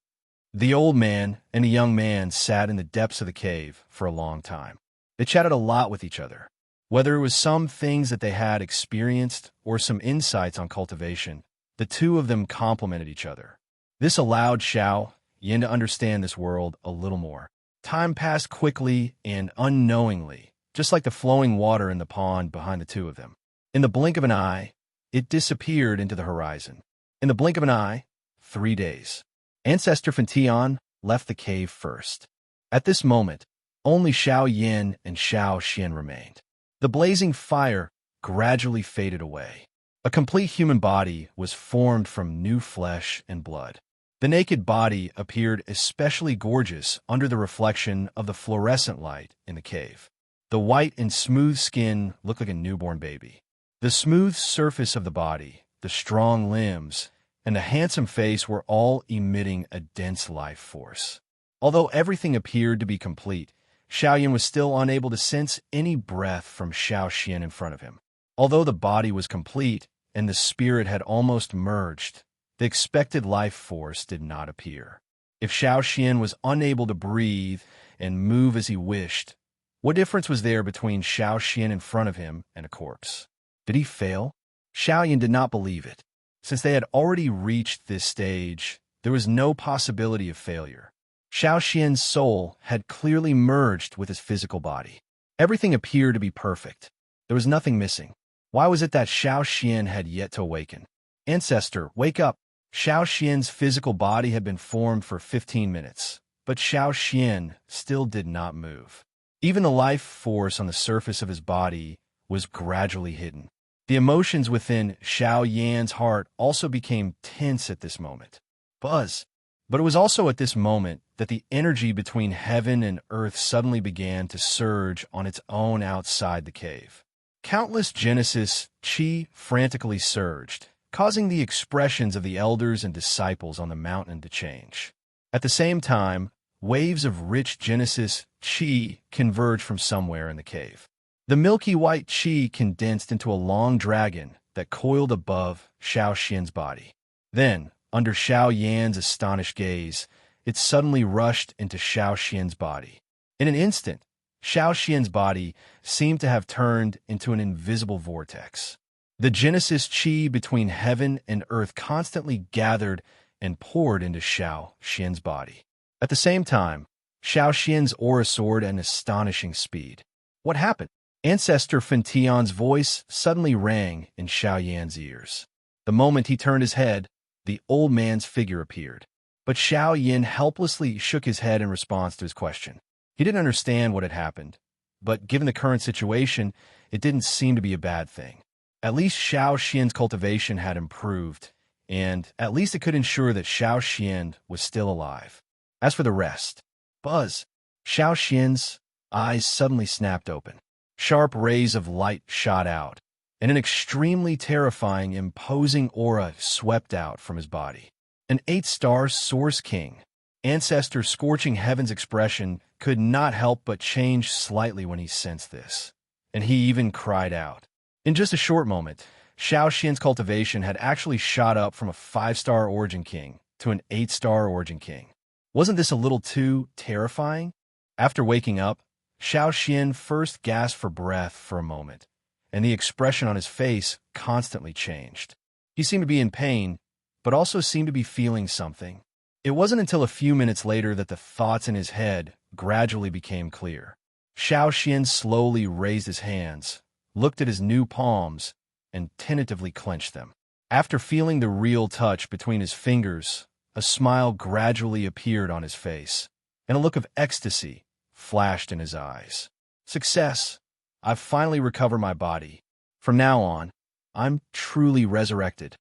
The old man and the young man sat in the depths of the cave for a long time. They chatted a lot with each other. Whether it was some things that they had experienced or some insights on cultivation, the two of them complemented each other. This allowed Xiao Yin to understand this world a little more. Time passed quickly and unknowingly, just like the flowing water in the pond behind the two of them. In the blink of an eye, it disappeared into the horizon. In the blink of an eye, 3 days. Ancestor Fantian left the cave first. At this moment, only Xiao Yin and Xiao Xian remained. The blazing fire gradually faded away. A complete human body was formed from new flesh and blood. The naked body appeared especially gorgeous under the reflection of the fluorescent light in the cave. The white and smooth skin looked like a newborn baby. The smooth surface of the body, the strong limbs, and the handsome face were all emitting a dense life force. Although everything appeared to be complete, Xiaoyan was still unable to sense any breath from Xiao Xian in front of him. Although the body was complete and the spirit had almost merged, the expected life force did not appear. If Xiao Xian was unable to breathe and move as he wished, what difference was there between Xiao Xian in front of him and a corpse? Did he fail? Xiaoyan did not believe it. Since they had already reached this stage, there was no possibility of failure. Xiao Xian's soul had clearly merged with his physical body. Everything appeared to be perfect. There was nothing missing. Why was it that Xiao Xian had yet to awaken? Ancestor, wake up! Xiao Xian's physical body had been formed for 15 minutes, but Xiao Xian still did not move. Even the life force on the surface of his body was gradually hidden. The emotions within Xiao Yan's heart also became tense at this moment. Buzz! But it was also at this moment that the energy between heaven and earth suddenly began to surge on its own outside the cave. Countless Genesis Qi frantically surged, causing the expressions of the elders and disciples on the mountain to change. At the same time, waves of rich Genesis Qi converged from somewhere in the cave. The milky white Qi condensed into a long dragon that coiled above Xiao Xian's body. Then, under Xiao Yan's astonished gaze, it suddenly rushed into Xiao Xian's body. In an instant, Xiao Xian's body seemed to have turned into an invisible vortex. The Genesis chi between heaven and earth constantly gathered and poured into Xiao Xian's body. At the same time, Xiao Xian's aura soared at an astonishing speed. What happened? Ancestor Fentian's voice suddenly rang in Xiao Yan's ears. The moment he turned his head, the old man's figure appeared. But Xiao Yan helplessly shook his head in response to his question. He didn't understand what had happened, but given the current situation, it didn't seem to be a bad thing. At least Xiao Xian's cultivation had improved, and at least it could ensure that Xiao Xian was still alive. As for the rest, Buzz, Xiao Xian's eyes suddenly snapped open. Sharp rays of light shot out, and an extremely terrifying, imposing aura swept out from his body. An 8-star Source King. Ancestor Scorching Heaven's expression could not help but change slightly when he sensed this, and he even cried out. In just a short moment, Xiao Xian's cultivation had actually shot up from a 5-star Origin King to an 8-star Origin King. Wasn't this a little too terrifying? After waking up, Xiao Xian first gasped for breath for a moment, and the expression on his face constantly changed. He seemed to be in pain, but also seemed to be feeling something. It wasn't until a few minutes later that the thoughts in his head gradually became clear. Xiao Xian slowly raised his hands, looked at his new palms, and tentatively clenched them. After feeling the real touch between his fingers, a smile gradually appeared on his face, and a look of ecstasy flashed in his eyes. Success! I've finally recovered my body. From now on, I'm truly resurrected.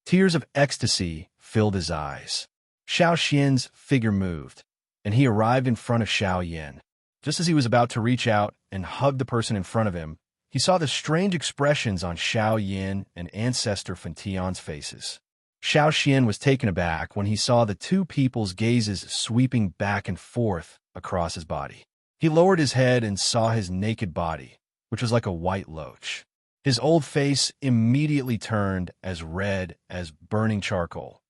Tears of ecstasy filled his eyes. Xiao Xian's figure moved, and he arrived in front of Xiao Yan. Just as he was about to reach out and hug the person in front of him, he saw the strange expressions on Xiao Yan and Ancestor Fentian's faces. Xiao Xian was taken aback when he saw the two people's gazes sweeping back and forth across his body. He lowered his head and saw his naked body, which was like a white loach. His old face immediately turned as red as burning charcoal.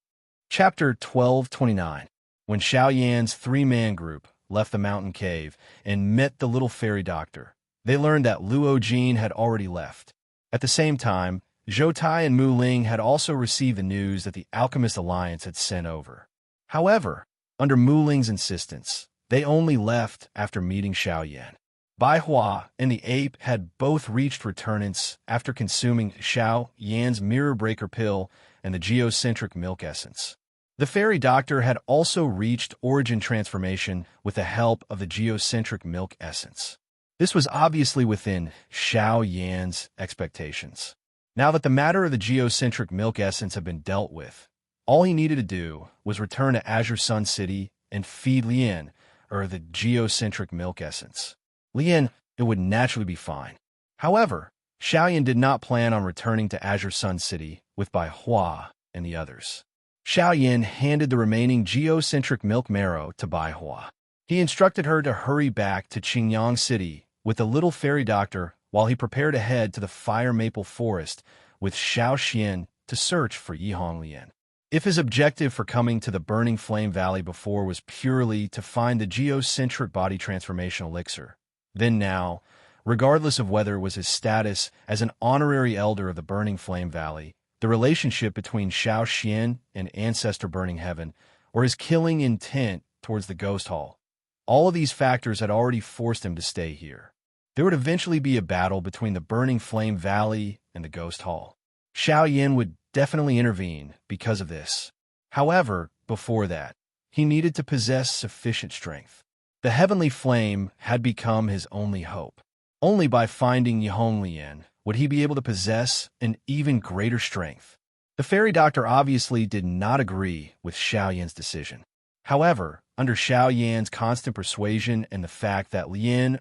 Chapter 1229. When Xiao Yan's 3-man group left the mountain cave and met the little fairy doctor, they learned that Luo Jin had already left. At the same time, Zhou Tai and Mu Ling had also received the news that the Alchemist Alliance had sent over. However, under Mu Ling's insistence, they only left after meeting Xiao Yan. Bai Hua and the ape had both reached returnance after consuming Xiao Yan's Mirror Breaker pill and the geocentric milk essence. The fairy doctor had also reached origin transformation with the help of the geocentric milk essence. This was obviously within Xiao Yan's expectations. Now that the matter of the geocentric milk essence had been dealt with, all he needed to do was return to Azure Sun City and feed Lian, or the geocentric milk essence. Lian, it would naturally be fine. However, Xiao Yan did not plan on returning to Azure Sun City with Bai Hua and the others. Xiao Yan handed the remaining geocentric milk marrow to Bai Hua. He instructed her to hurry back to Qingyang City with the little fairy doctor while he prepared to head to the Fire Maple Forest with Xiao Xian to search for Yihong Lian. If his objective for coming to the Burning Flame Valley before was purely to find the geocentric body transformation elixir, then now, regardless of whether it was his status as an honorary elder of the Burning Flame Valley, the relationship between Xiao Xian and Ancestor Burning Heaven, or his killing intent towards the Ghost Hall, all of these factors had already forced him to stay here. There would eventually be a battle between the Burning Flame Valley and the Ghost Hall. Xiao Yan would definitely intervene because of this. However, before that, he needed to possess sufficient strength. The heavenly flame had become his only hope. Only by finding Yihong Lian would he be able to possess an even greater strength. The fairy doctor obviously did not agree with Xiao Yan's decision. However, under Xiao Yan's constant persuasion and the fact that Lian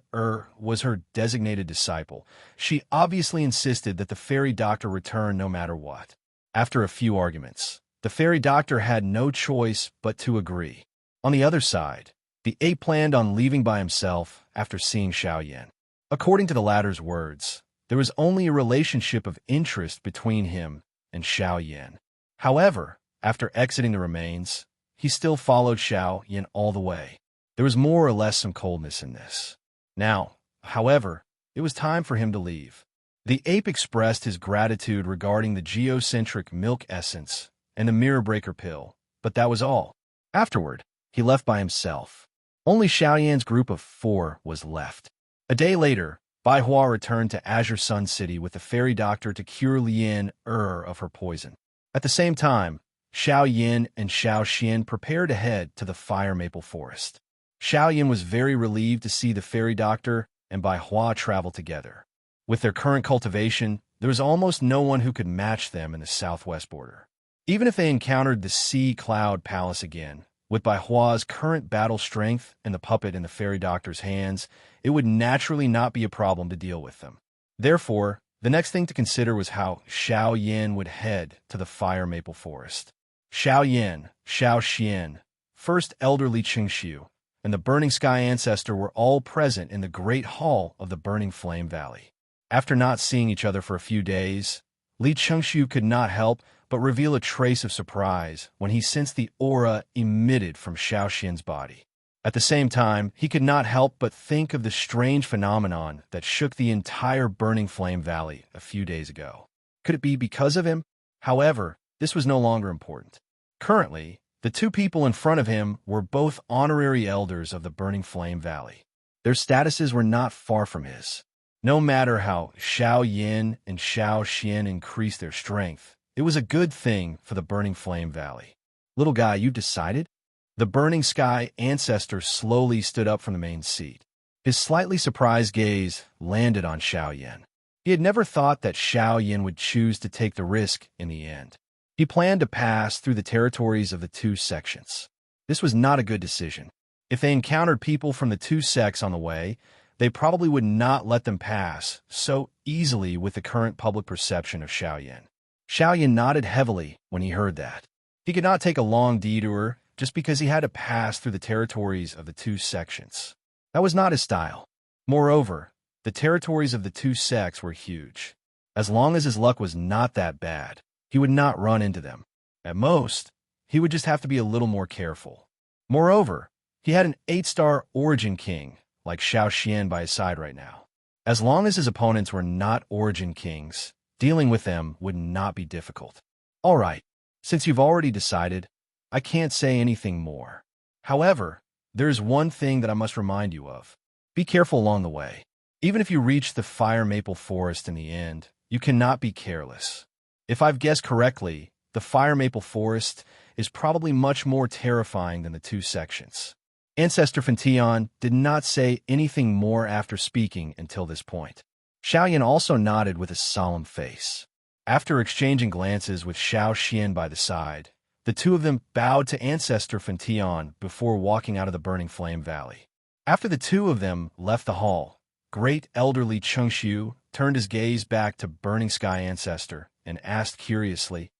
was her designated disciple, she obviously insisted that the fairy doctor return no matter what. After a few arguments, the fairy doctor had no choice but to agree. On the other side, the ape planned on leaving by himself after seeing Xiao Yan. According to the latter's words, there was only a relationship of interest between him and Xiao Yan. However, After exiting the remains, he still followed Xiao Yin all the way. There was more or less some coldness in this. Now, however, it was time for him to leave. The ape expressed his gratitude regarding the geocentric milk essence and the mirror breaker pill, but that was all. Afterward, he left by himself. Only Xiao Yan's group of 4 was left. A day later, Bai Hua returned to Azure Sun City with the fairy doctor to cure Lian of her poison. At the same time, Xiao Yin and Xiao Xian prepared to head to the fire maple forest. Xiao Yin was very relieved to see the fairy doctor and Bai Hua travel together. With their current cultivation, there was almost no one who could match them in the southwest border. Even if they encountered the Sea Cloud Palace again, with Bai Hua's current battle strength and the puppet in the fairy doctor's hands, it would naturally not be a problem to deal with them. Therefore, the next thing to consider was how Xiao Yin would head to the fire maple forest. Xiao Yin, Xiao Xian, First Elderly Qingxiu, and the Burning Sky Ancestor were all present in the Great Hall of the Burning Flame Valley. After not seeing each other for a few days, Li Chengxiu could not help but reveal a trace of surprise when he sensed the aura emitted from Xiao Xian's body. At the same time, he could not help but think of the strange phenomenon that shook the entire Burning Flame Valley a few days ago. Could it be because of him? However, this was no longer important. Currently, the 2 people in front of him were both honorary elders of the Burning Flame Valley. Their statuses were not far from his. No matter how Xiao Yin and Xiao Xian increased their strength, it was a good thing for the Burning Flame Valley. Little guy, you decided? The Burning Sky Ancestor slowly stood up from the main seat. His slightly surprised gaze landed on Xiao Yin. He had never thought that Xiao Yin would choose to take the risk in the end. He planned to pass through the territories of the 2 sections. This was not a good decision. If they encountered people from the 2 sects on the way, they probably would not let them pass so easily with the current public perception of Xiao Yin. Xiao Yin nodded heavily when he heard that. He could not take a long detour just because he had to pass through the territories of the 2 sections. That was not his style. Moreover, the territories of the 2 sects were huge. As long as his luck was not that bad, he would not run into them. At most, he would just have to be a little more careful. Moreover, he had an 8-star Origin King like Xiao Xian by his side right now. As long as his opponents were not Origin Kings, dealing with them would not be difficult. All right, since you've already decided, I can't say anything more. However, there is one thing that I must remind you of. Be careful along the way. Even if you reach the fire maple forest in the end, you cannot be careless. If I've guessed correctly, the fire maple forest is probably much more terrifying than the 2 sections. Ancestor Fentian did not say anything more after speaking until this point. Xiao Yin also nodded with a solemn face. After exchanging glances with Xiao Xian by the side, the 2 of them bowed to Ancestor Fentian before walking out of the Burning Flame Valley. After the 2 of them left the hall, Great Elderly Chengxiu turned his gaze back to Burning Sky Ancestor and asked curiously,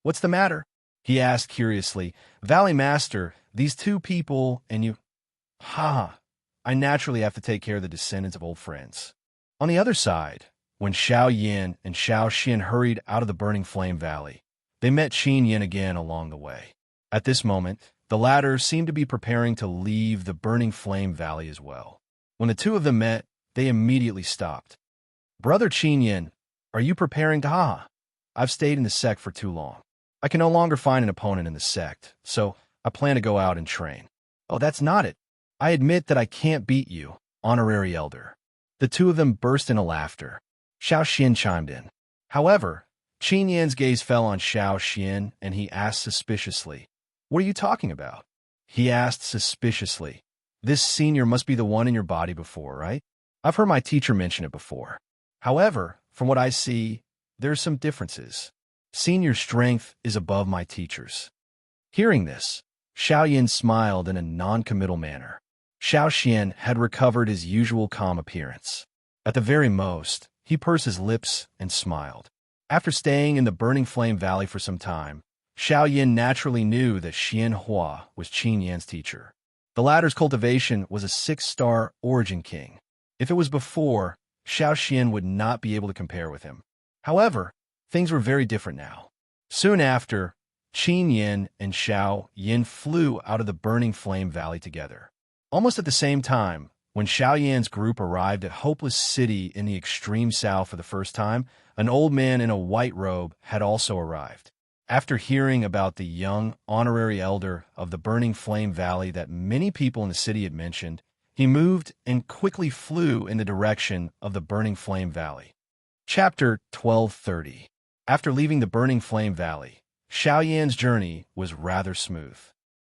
"What's the matter?" He asked curiously, "Valley Master, these 2 people and you—" I naturally have to take care of the descendants of old friends." On the other side, when Xiao Yin and Xiao Xian hurried out of the Burning Flame Valley, they met Qin Yin again along the way. At this moment, the latter seemed to be preparing to leave the Burning Flame Valley as well. When the 2 of them met, they immediately stopped. "Brother Qin Yin, are you preparing to I've stayed in the sect for too long. I can no longer find an opponent in the sect, so I plan to go out and train." "Oh, that's not it. I admit that I can't beat you, honorary elder." The 2 of them burst into laughter. Xiao Xian chimed in. However, Qin Yin's gaze fell on Xiao Xian and he asked suspiciously, "What are you talking about?" He asked suspiciously. "This senior must be the one in your body before, right? I've heard my teacher mention it before. However, from what I see, there are some differences. Senior strength is above my teacher's." Hearing this, Xiao Yin smiled in a non-committal manner. Xiao Xian had recovered his usual calm appearance. At the very most, he pursed his lips and smiled. After staying in the Burning Flame Valley for some time, Xiao Yin naturally knew that Xian Hua was Qin Yan's teacher. The latter's cultivation was a 6-star Origin King. If it was before, Xiao Xian would not be able to compare with him. However, things were very different now. Soon after, Qin Yin and Xiao Yin flew out of the burning flame valley together. Almost at the same time, when Xiao Yan's group arrived at Hopeless City in the extreme south for the first time, an old man in a white robe had also arrived. After hearing about the young honorary elder of the Burning Flame Valley that many people in the city had mentioned, he moved and quickly flew in the direction of the Burning Flame Valley. Chapter 1230. After leaving the Burning Flame Valley, Xiao Yan's journey was rather smooth.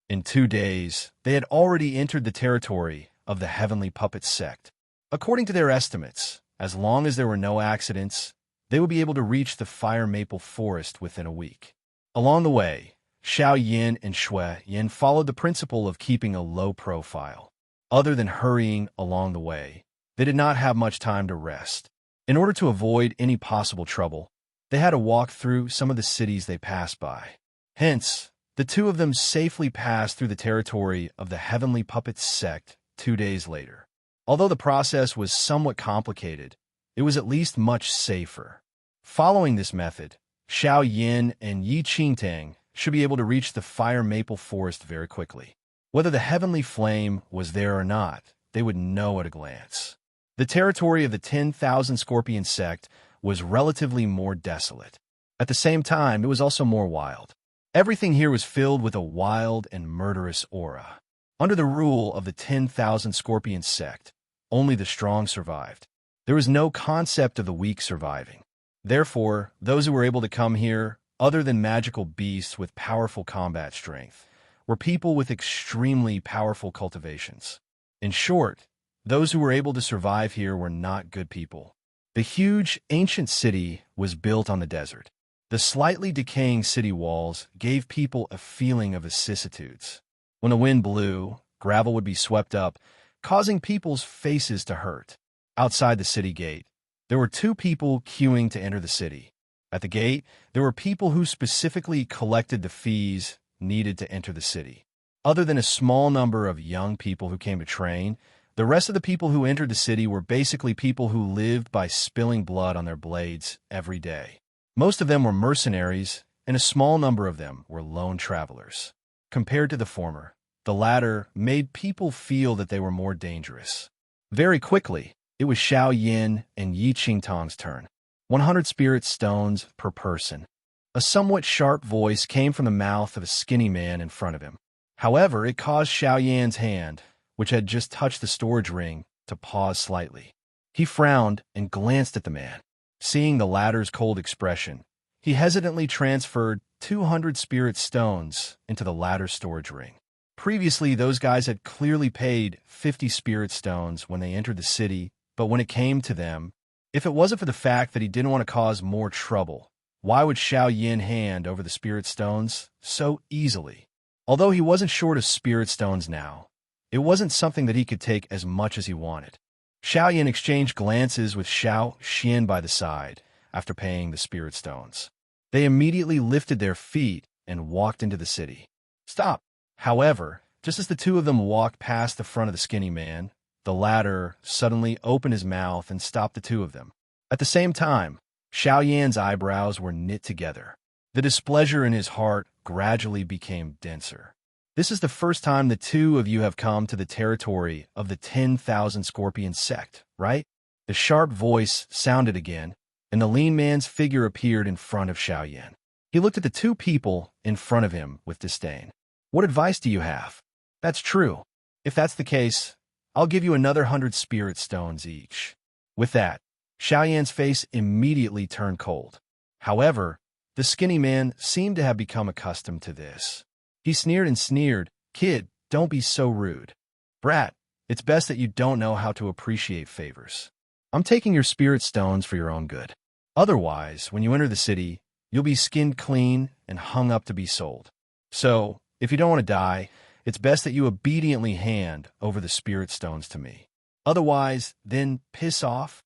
In 2 days, they had already entered the territory of the Heavenly Puppet Sect. According to their estimates, as long as there were no accidents, they would be able to reach the Fire Maple Forest within a week. Along the way, Xiao Yin and Shui Yin followed the principle of keeping a low profile. Other than hurrying along the way, they did not have much time to rest. In order to avoid any possible trouble, they had to walk through some of the cities they passed by. Hence, the two of them safely passed through the territory of the Heavenly Puppet Sect 2 days later. Although the process was somewhat complicated, it was at least much safer. Following this method, Xiao Yin and Yi Qingtang should be able to reach the Fire Maple Forest very quickly. Whether the Heavenly Flame was there or not, they would know at a glance. The territory of the 10,000 Scorpion Sect was relatively more desolate. At the same time, it was also more wild. Everything here was filled with a wild and murderous aura. Under the rule of the 10,000 Scorpion Sect, only the strong survived. There was no concept of the weak surviving. Therefore, those who were able to come here, other than magical beasts with powerful combat strength, were people with extremely powerful cultivations. In short, those who were able to survive here were not good people. The huge, ancient city was built on the desert. The slightly decaying city walls gave people a feeling of vicissitudes. When the wind blew, gravel would be swept up, causing people's faces to hurt. Outside the city gate, there were 2 people queuing to enter the city. At the gate, there were people who specifically collected the fees needed to enter the city. Other than a small number of young people who came to train, the rest of the people who entered the city were basically people who lived by spilling blood on their blades every day. Most of them were mercenaries, and a small number of them were lone travelers. Compared to the former, the latter made people feel that they were more dangerous. Very quickly, it was Xiao Yin and Yi Qingtang's turn. 100 spirit stones per person. A somewhat sharp voice came from the mouth of a skinny man in front of him. However, it caused Xiao Yan's hand, which had just touched the storage ring, to pause slightly. He frowned and glanced at the man. Seeing the latter's cold expression, he hesitantly transferred 200 spirit stones into the latter's storage ring. Previously, those guys had clearly paid 50 spirit stones when they entered the city, but when it came to them, if it wasn't for the fact that he didn't want to cause more trouble, why would Xiao Yin hand over the spirit stones so easily? Although he wasn't short of spirit stones now, it wasn't something that he could take as much as he wanted. Xiao Yin exchanged glances with Xiao Xian by the side after paying the spirit stones. They immediately lifted their feet and walked into the city. Stop! However, just as the two of them walked past the front of the skinny man, the latter suddenly opened his mouth and stopped the two of them. At the same time, Xiao Yan's eyebrows were knit together. The displeasure in his heart gradually became denser. This is the first time the two of you have come to the territory of the 10,000 Scorpion Sect, right? The sharp voice sounded again, and the lean man's figure appeared in front of Xiao Yan. He looked at the 2 people in front of him with disdain. What advice do you have? That's true. If that's the case, I'll give you another 100 spirit stones each. With that, Xiao Yan's face immediately turned cold. However, the skinny man seemed to have become accustomed to this. He sneered and sneered, "Kid, don't be so rude. Brat, it's best that you don't know how to appreciate favors. I'm taking your spirit stones for your own good. Otherwise, when you enter the city, you'll be skinned clean and hung up to be sold. So, if you don't want to die, it's best that you obediently hand over the spirit stones to me. Otherwise, then piss off."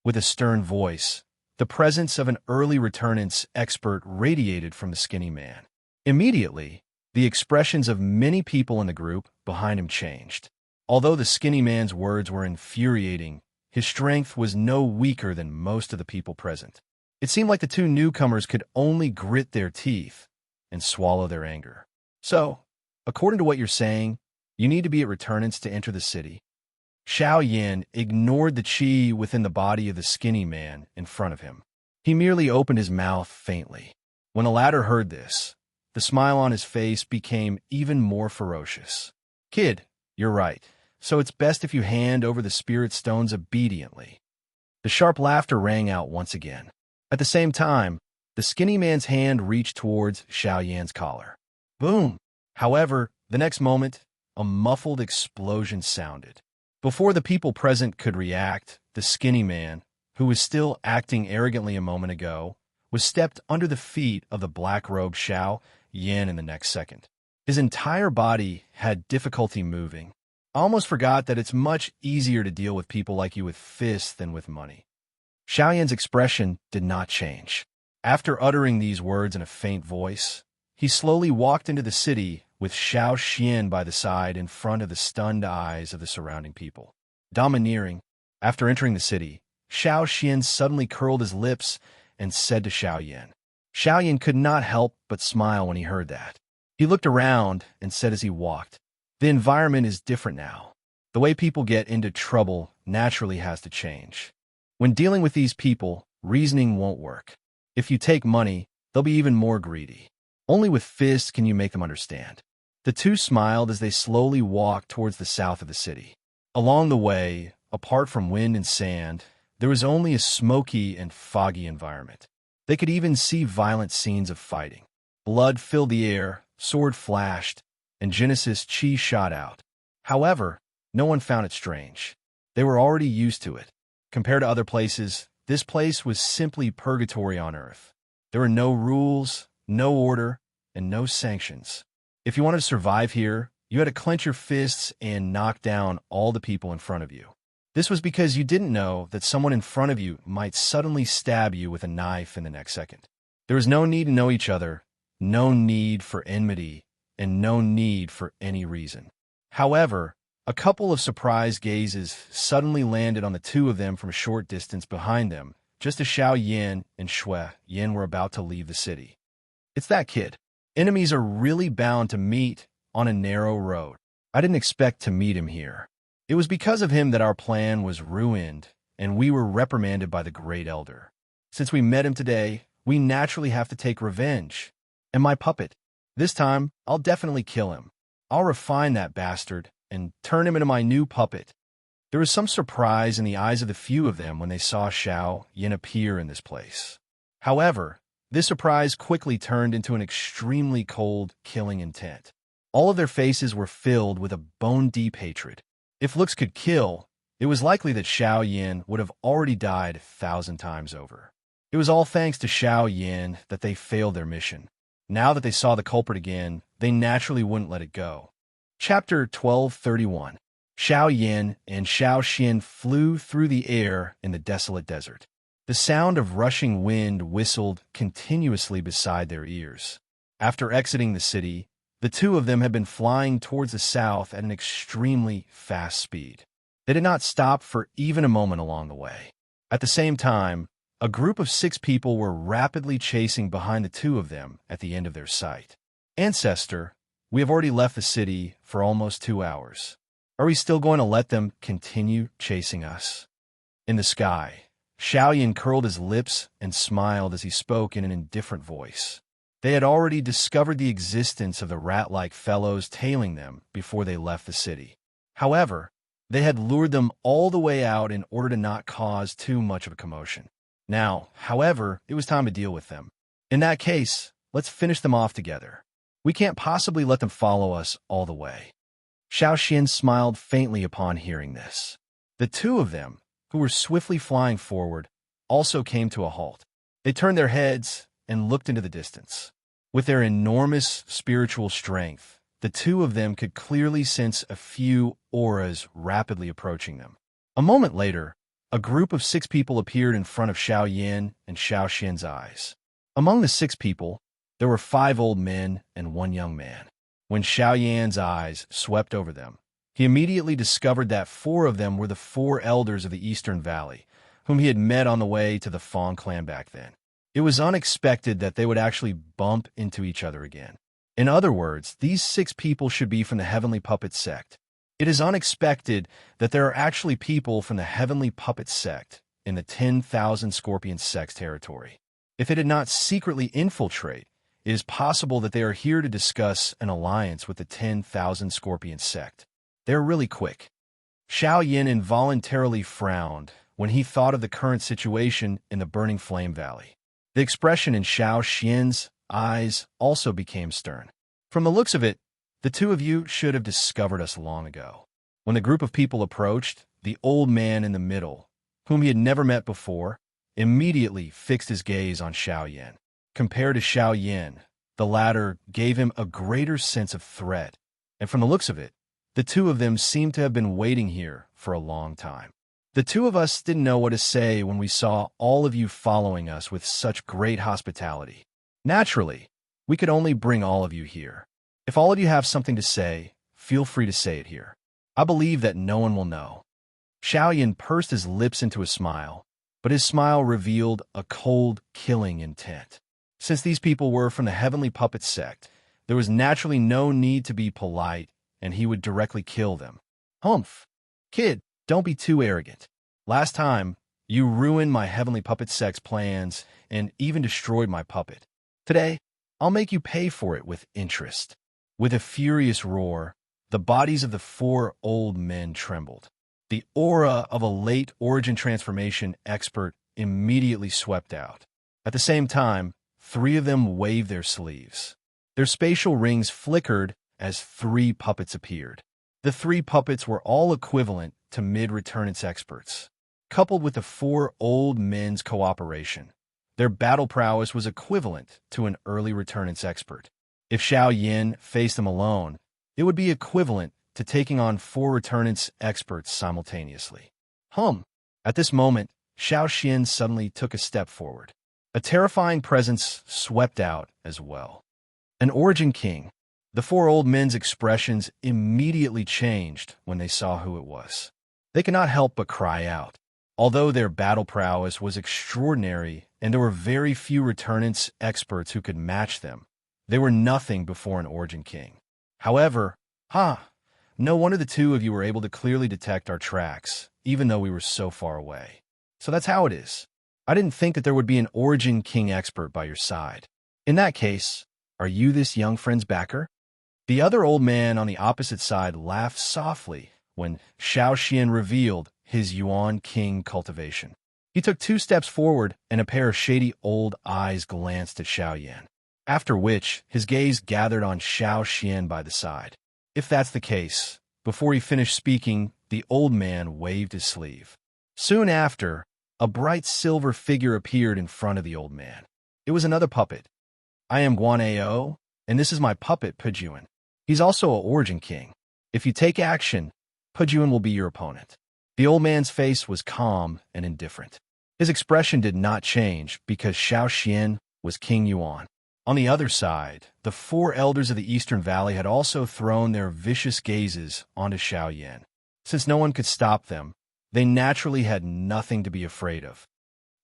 With a stern voice, the presence of an early returnance expert radiated from the skinny man. Immediately, the expressions of many people in the group behind him changed. Although the skinny man's words were infuriating, his strength was no weaker than most of the people present. It seemed like the 2 newcomers could only grit their teeth, and swallow their anger. So, according to what you're saying, you need to be at returnance to enter the city. Xiao Yin ignored the qi within the body of the skinny man in front of him. He merely opened his mouth faintly. When the latter heard this, the smile on his face became even more ferocious. Kid, you're right. So it's best if you hand over the spirit stones obediently. The sharp laughter rang out once again. At the same time, the skinny man's hand reached towards Xiao Yan's collar. Boom! However, the next moment, a muffled explosion sounded. Before the people present could react, the skinny man, who was still acting arrogantly a moment ago, was stepped under the feet of the black-robed Xiao Yan in the next second. His entire body had difficulty moving. I almost forgot that it's much easier to deal with people like you with fists than with money. Xiao Yan's expression did not change. After uttering these words in a faint voice, he slowly walked into the city with Xiao Xian by the side in front of the stunned eyes of the surrounding people. Domineering, after entering the city, Xiao Xian suddenly curled his lips and said to Xiao Yan. Xiao Yan could not help but smile when he heard that. He looked around and said as he walked, "The environment is different now. The way people get into trouble naturally has to change. When dealing with these people, reasoning won't work. If you take money, they'll be even more greedy. Only with fists can you make them understand." The two smiled as they slowly walked towards the south of the city. Along the way, apart from wind and sand, there was only a smoky and foggy environment. They could even see violent scenes of fighting. Blood filled the air, sword flashed, and Genesis chi shot out. However, no one found it strange. They were already used to it. Compared to other places, this place was simply purgatory on Earth. There were no rules, no order, and no sanctions. If you wanted to survive here, you had to clench your fists and knock down all the people in front of you. This was because you didn't know that someone in front of you might suddenly stab you with a knife in the next second. There was no need to know each other, no need for enmity, and no need for any reason. However, a couple of surprised gazes suddenly landed on the two of them from a short distance behind them, just as Xiao Yan and Shui Yan were about to leave the city. It's that kid. Enemies are really bound to meet on a narrow road. I didn't expect to meet him here. It was because of him that our plan was ruined, and we were reprimanded by the Great Elder. Since we met him today, we naturally have to take revenge. And my puppet. This time, I'll definitely kill him. I'll refine that bastard and turn him into my new puppet. There was some surprise in the eyes of the few of them when they saw Xiao Yan appear in this place. However, this surprise quickly turned into an extremely cold, killing intent. All of their faces were filled with a bone-deep hatred. If looks could kill, it was likely that Xiao Yan would have already died 1,000 times over. It was all thanks to Xiao Yan that they failed their mission. Now that they saw the culprit again, they naturally wouldn't let it go. Chapter 1231. Xiao Yan and Xiao Xian flew through the air in the desolate desert. The sound of rushing wind whistled continuously beside their ears. After exiting the city, the two of them had been flying towards the south at an extremely fast speed. They did not stop for even a moment along the way. At the same time, a group of 6 people were rapidly chasing behind the two of them at the end of their sight. Ancestor, we have already left the city for almost 2 hours. Are we still going to let them continue chasing us? In the sky, Xiao Yan curled his lips and smiled as he spoke in an indifferent voice. They had already discovered the existence of the rat-like fellows tailing them before they left the city. However, they had lured them all the way out in order to not cause too much of a commotion. Now, however, it was time to deal with them. In that case, let's finish them off together. We can't possibly let them follow us all the way. Xiao Xian smiled faintly upon hearing this. The two of them, who were swiftly flying forward, also came to a halt. They turned their heads and looked into the distance. With their enormous spiritual strength, the two of them could clearly sense a few auras rapidly approaching them. A moment later, a group of 6 people appeared in front of Xiao Yan and Xiao Xian's eyes. Among the 6 people, there were 5 old men and 1 young man. When Xiao Yan's eyes swept over them, he immediately discovered that 4 of them were the 4 elders of the Eastern Valley, whom he had met on the way to the Fong clan back then. It was unexpected that they would actually bump into each other again. In other words, these 6 people should be from the Heavenly Puppet Sect. It is unexpected that there are actually people from the Heavenly Puppet Sect in the 10,000 Scorpion Sect's territory. If they did not secretly infiltrate, it is possible that they are here to discuss an alliance with the 10,000 Scorpion Sect. They're really quick. Xiao Yin involuntarily frowned when he thought of the current situation in the Burning Flame Valley. The expression in Xiao Xian's eyes also became stern. From the looks of it, the two of you should have discovered us long ago. When the group of people approached, the old man in the middle, whom he had never met before, immediately fixed his gaze on Xiao Yin. Compared to Xiao Yin, the latter gave him a greater sense of threat, and from the looks of it, the two of them seemed to have been waiting here for a long time. The two of us didn't know what to say when we saw all of you following us with such great hospitality. Naturally, we could only bring all of you here. If all of you have something to say, feel free to say it here. I believe that no one will know. Xiao Yin pursed his lips into a smile, but his smile revealed a cold, killing intent. Since these people were from the Heavenly Puppet Sect, there was naturally no need to be polite, and he would directly kill them. Humph! Kid, don't be too arrogant. Last time, you ruined my Heavenly Puppet Sect's plans and even destroyed my puppet. Today, I'll make you pay for it with interest. With a furious roar, the bodies of the 4 old men trembled. The aura of a late origin transformation expert immediately swept out. At the same time, 3 of them waved their sleeves. Their spatial rings flickered as 3 puppets appeared. The 3 puppets were all equivalent to mid-returnance experts. Coupled with the 4 old men's cooperation, their battle prowess was equivalent to an early returnance expert. If Xiao Yin faced them alone, it would be equivalent to taking on 4 returnance experts simultaneously. At this moment, Xiao Xian suddenly took a step forward. A terrifying presence swept out as well. An Origin King. The 4 old men's expressions immediately changed when they saw who it was. They could not help but cry out. Although their battle prowess was extraordinary and there were very few returnance experts who could match them, they were nothing before an Origin King. However, no wonder the two of you were able to clearly detect our tracks, even though we were so far away. So that's how it is. I didn't think that there would be an Origin King expert by your side. In that case, are you this young friend's backer? The other old man on the opposite side laughed softly when Xiao Xian revealed his Yuan King cultivation. He took 2 steps forward and a pair of shady old eyes glanced at Xiao Yan, after which his gaze gathered on Xiao Xian by the side. If that's the case, before he finished speaking, the old man waved his sleeve. Soon after, a bright silver figure appeared in front of the old man. It was another puppet. I am Guan Ao, and this is my puppet Pujuan. He's also an Origin King. If you take action, Pujuan will be your opponent. The old man's face was calm and indifferent. His expression did not change because Xiao Xian was King Yuan. On the other side, the 4 elders of the Eastern Valley had also thrown their vicious gazes onto Xiao Yan. Since no one could stop them, they naturally had nothing to be afraid of.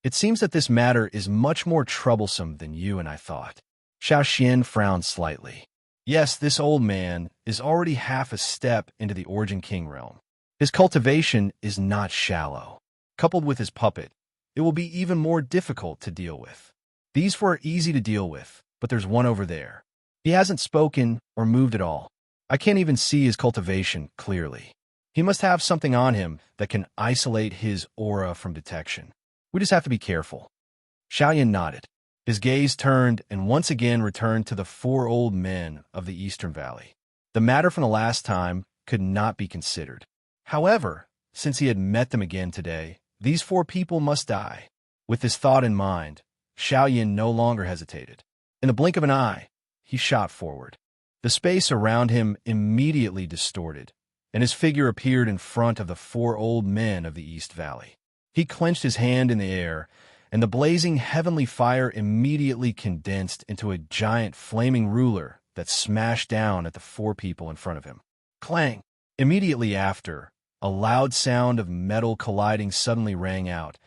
It seems that this matter is much more troublesome than you and I thought. Xiao Xian frowned slightly. Yes, this old man is already half a step into the Origin King realm. His cultivation is not shallow. Coupled with his puppet, it will be even more difficult to deal with. These 4 are easy to deal with, but there's one over there. He hasn't spoken or moved at all. I can't even see his cultivation clearly. He must have something on him that can isolate his aura from detection. We just have to be careful. Xiaoyan nodded. His gaze turned and once again returned to the 4 old men of the Eastern Valley. The matter from the last time could not be considered. However, since he had met them again today, these 4 people must die. With this thought in mind, Xiaoyan no longer hesitated. In the blink of an eye, he shot forward. The space around him immediately distorted, and his figure appeared in front of the 4 old men of the East Valley. He clenched his hand in the air, and the blazing heavenly fire immediately condensed into a giant flaming ruler that smashed down at the 4 people in front of him. Clang! Immediately after, a loud sound of metal colliding suddenly rang out,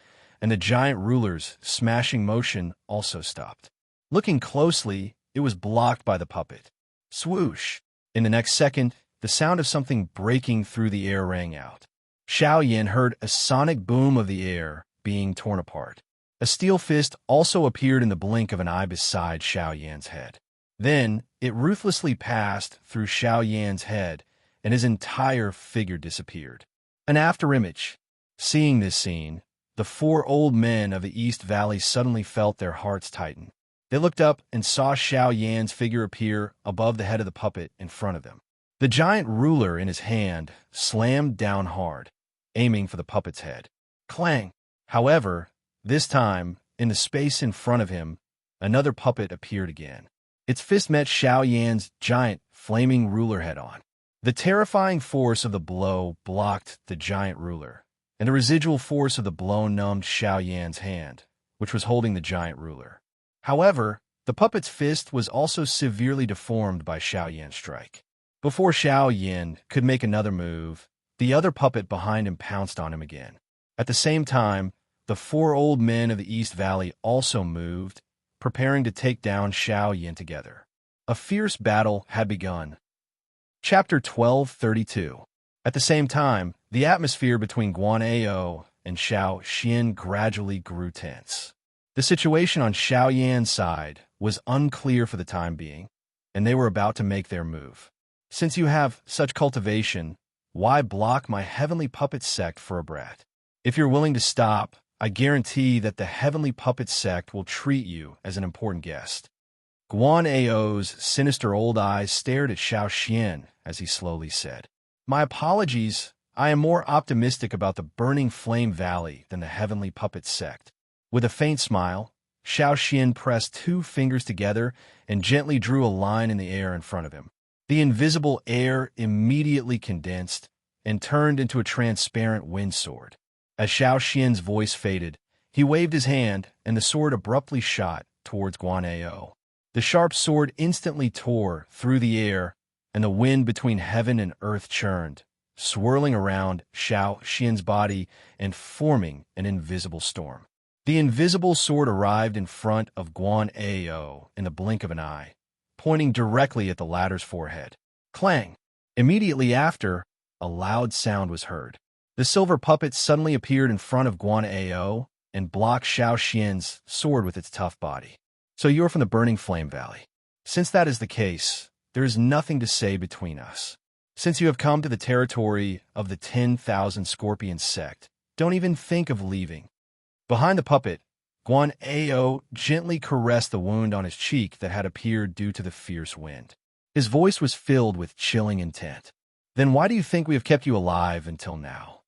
and the giant ruler's smashing motion also stopped. Looking closely, it was blocked by the puppet. Swoosh! In the next second, the sound of something breaking through the air rang out. Xiao Yan heard a sonic boom of the air being torn apart. A steel fist also appeared in the blink of an eye beside Xiao Yan's head. Then, it ruthlessly passed through Xiao Yan's head, and his entire figure disappeared. An afterimage. Seeing this scene, the four old men of the East Valley suddenly felt their hearts tighten. They looked up and saw Xiao Yan's figure appear above the head of the puppet in front of them. The giant ruler in his hand slammed down hard, aiming for the puppet's head. Clang! However, this time, in the space in front of him, another puppet appeared again. Its fist met Xiao Yan's giant, flaming ruler head-on. The terrifying force of the blow blocked the giant ruler, and the residual force of the blow numbed Xiao Yan's hand, which was holding the giant ruler. However, the puppet's fist was also severely deformed by Xiao Yan's strike. Before Xiao Yan could make another move, the other puppet behind him pounced on him again. At the same time, the four old men of the East Valley also moved, preparing to take down Xiao Yan together. A fierce battle had begun. Chapter 1232. At the same time, the atmosphere between Guan Ao and Xiao Xian gradually grew tense. The situation on Xiao Yan's side was unclear for the time being, and they were about to make their move. Since you have such cultivation, why block my heavenly puppet sect for a brat? If you're willing to stop, I guarantee that the heavenly puppet sect will treat you as an important guest. Guan Ao's sinister old eyes stared at Xiao Xian as he slowly said, My apologies, I am more optimistic about the Burning Flame Valley than the heavenly puppet sect. With a faint smile, Xiao Xian pressed two fingers together and gently drew a line in the air in front of him. The invisible air immediately condensed and turned into a transparent wind sword. As Xiao Xian's voice faded, he waved his hand and the sword abruptly shot towards Guan Ao. The sharp sword instantly tore through the air, and the wind between heaven and earth churned, swirling around Xiao Xian's body and forming an invisible storm. The invisible sword arrived in front of Guan Ao in the blink of an eye, pointing directly at the latter's forehead. Clang! Immediately after, a loud sound was heard. The silver puppet suddenly appeared in front of Guan Ao and blocked Xiao Xian's sword with its tough body. So you are from the Burning Flame Valley. Since that is the case, there is nothing to say between us. Since you have come to the territory of the 10,000 Scorpion sect, don't even think of leaving. Behind the puppet, Guan Ao gently caressed the wound on his cheek that had appeared due to the fierce wind. His voice was filled with chilling intent. Then why do you think we have kept you alive until now?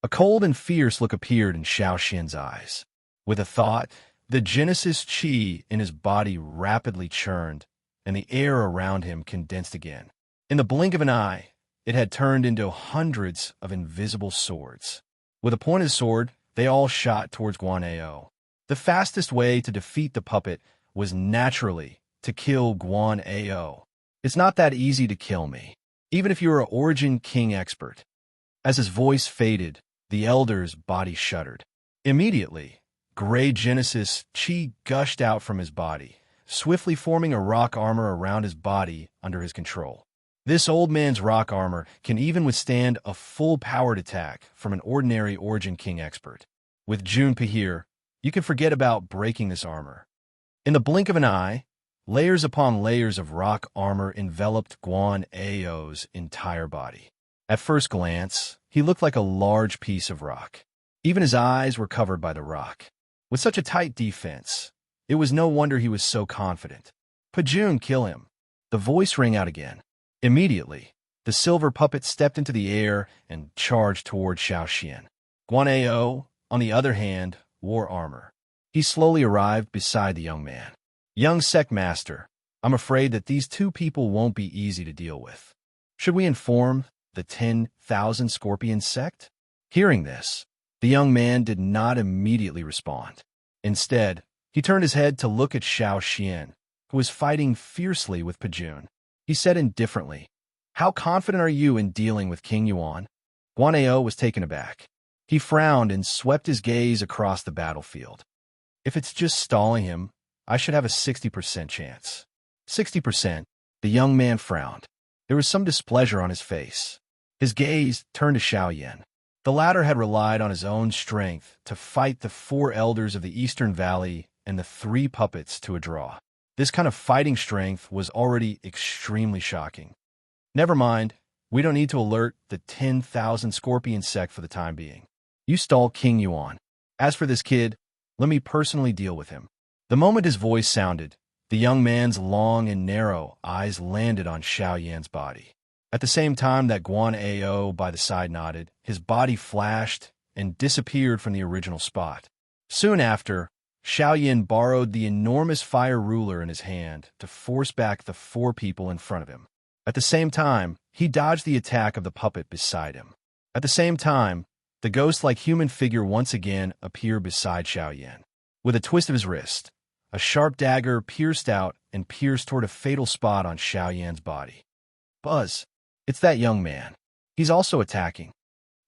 A cold and fierce look appeared in Xiao Xian's eyes. With a thought, the Genesis chi in his body rapidly churned, and the air around him condensed again. In the blink of an eye, it had turned into hundreds of invisible swords. With a pointed sword, they all shot towards Guan Ao. The fastest way to defeat the puppet was naturally to kill Guan Ao. It's not that easy to kill me, even if you're an Origin King expert. As his voice faded, the elder's body shuddered. Immediately, gray Genesis chi gushed out from his body, swiftly forming a rock armor around his body under his control. This old man's rock armor can even withstand a full-powered attack from an ordinary Origin King expert. With Junpei here, you can forget about breaking this armor. In the blink of an eye, layers upon layers of rock armor enveloped Guan Ao's entire body. At first glance, he looked like a large piece of rock. Even his eyes were covered by the rock. With such a tight defense, it was no wonder he was so confident. Pajun, kill him. The voice rang out again. Immediately, the silver puppet stepped into the air and charged toward Xiao Xian. Guan Ao, on the other hand, wore armor. He slowly arrived beside the young man. Young sect master, I'm afraid that these two people won't be easy to deal with. Should we inform the 10,000 Scorpion sect? Hearing this, the young man did not immediately respond. Instead, he turned his head to look at Xiao Xian, who was fighting fiercely with Pajun. He said indifferently, How confident are you in dealing with King Yuan? Guan Ao was taken aback. He frowned and swept his gaze across the battlefield. If it's just stalling him, I should have a 60% chance. 60%, the young man frowned. There was some displeasure on his face. His gaze turned to Xiao Yan. The latter had relied on his own strength to fight the 4 elders of the Eastern Valley and the 3 puppets to a draw. This kind of fighting strength was already extremely shocking. Never mind, we don't need to alert the 10,000 scorpion sect for the time being. You stall King Yuan. As for this kid, let me personally deal with him. The moment his voice sounded, the young man's long and narrow eyes landed on Xiao Yan's body. At the same time that Guan Ao by the side nodded, his body flashed and disappeared from the original spot. Soon after, Xiao Yan borrowed the enormous fire ruler in his hand to force back the 4 people in front of him. At the same time, he dodged the attack of the puppet beside him. At the same time, the ghost-like human figure once again appeared beside Xiao Yan. With a twist of his wrist, a sharp dagger pierced out and pierced toward a fatal spot on Xiao Yan's body. Buzz, it's that young man. He's also attacking.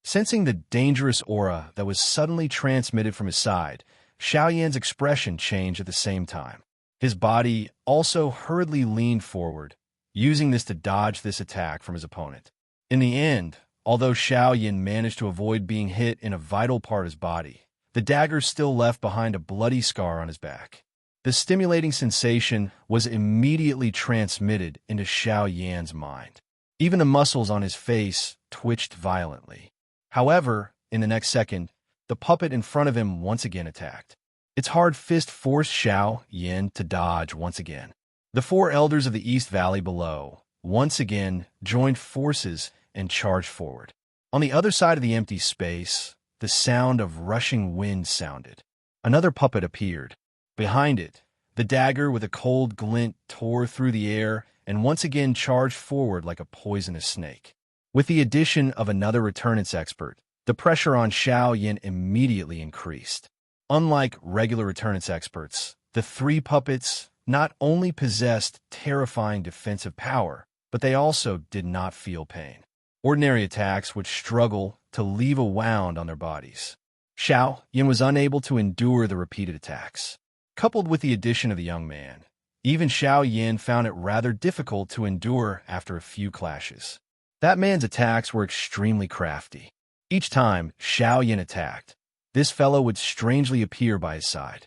Sensing the dangerous aura that was suddenly transmitted from his side, Xiao Yan's expression changed at the same time. His body also hurriedly leaned forward, using this to dodge this attack from his opponent. In the end, although Xiao Yan managed to avoid being hit in a vital part of his body, the dagger still left behind a bloody scar on his back. The stimulating sensation was immediately transmitted into Xiao Yan's mind. Even the muscles on his face twitched violently. However, in the next second, the puppet in front of him once again attacked. Its hard fist forced Xiao Yan to dodge once again. The 4 elders of the East Valley below once again joined forces and charged forward. On the other side of the empty space, the sound of rushing wind sounded. Another puppet appeared. Behind it, the dagger with a cold glint tore through the air and once again charged forward like a poisonous snake. With the addition of another returnance expert, the pressure on Xiao Yan immediately increased. Unlike regular returnance experts, the 3 puppets not only possessed terrifying defensive power, but they also did not feel pain. Ordinary attacks would struggle to leave a wound on their bodies. Xiao Yan was unable to endure the repeated attacks. Coupled with the addition of the young man, even Xiao Yan found it rather difficult to endure after a few clashes. That man's attacks were extremely crafty. Each time Xiao Yan attacked, this fellow would strangely appear by his side.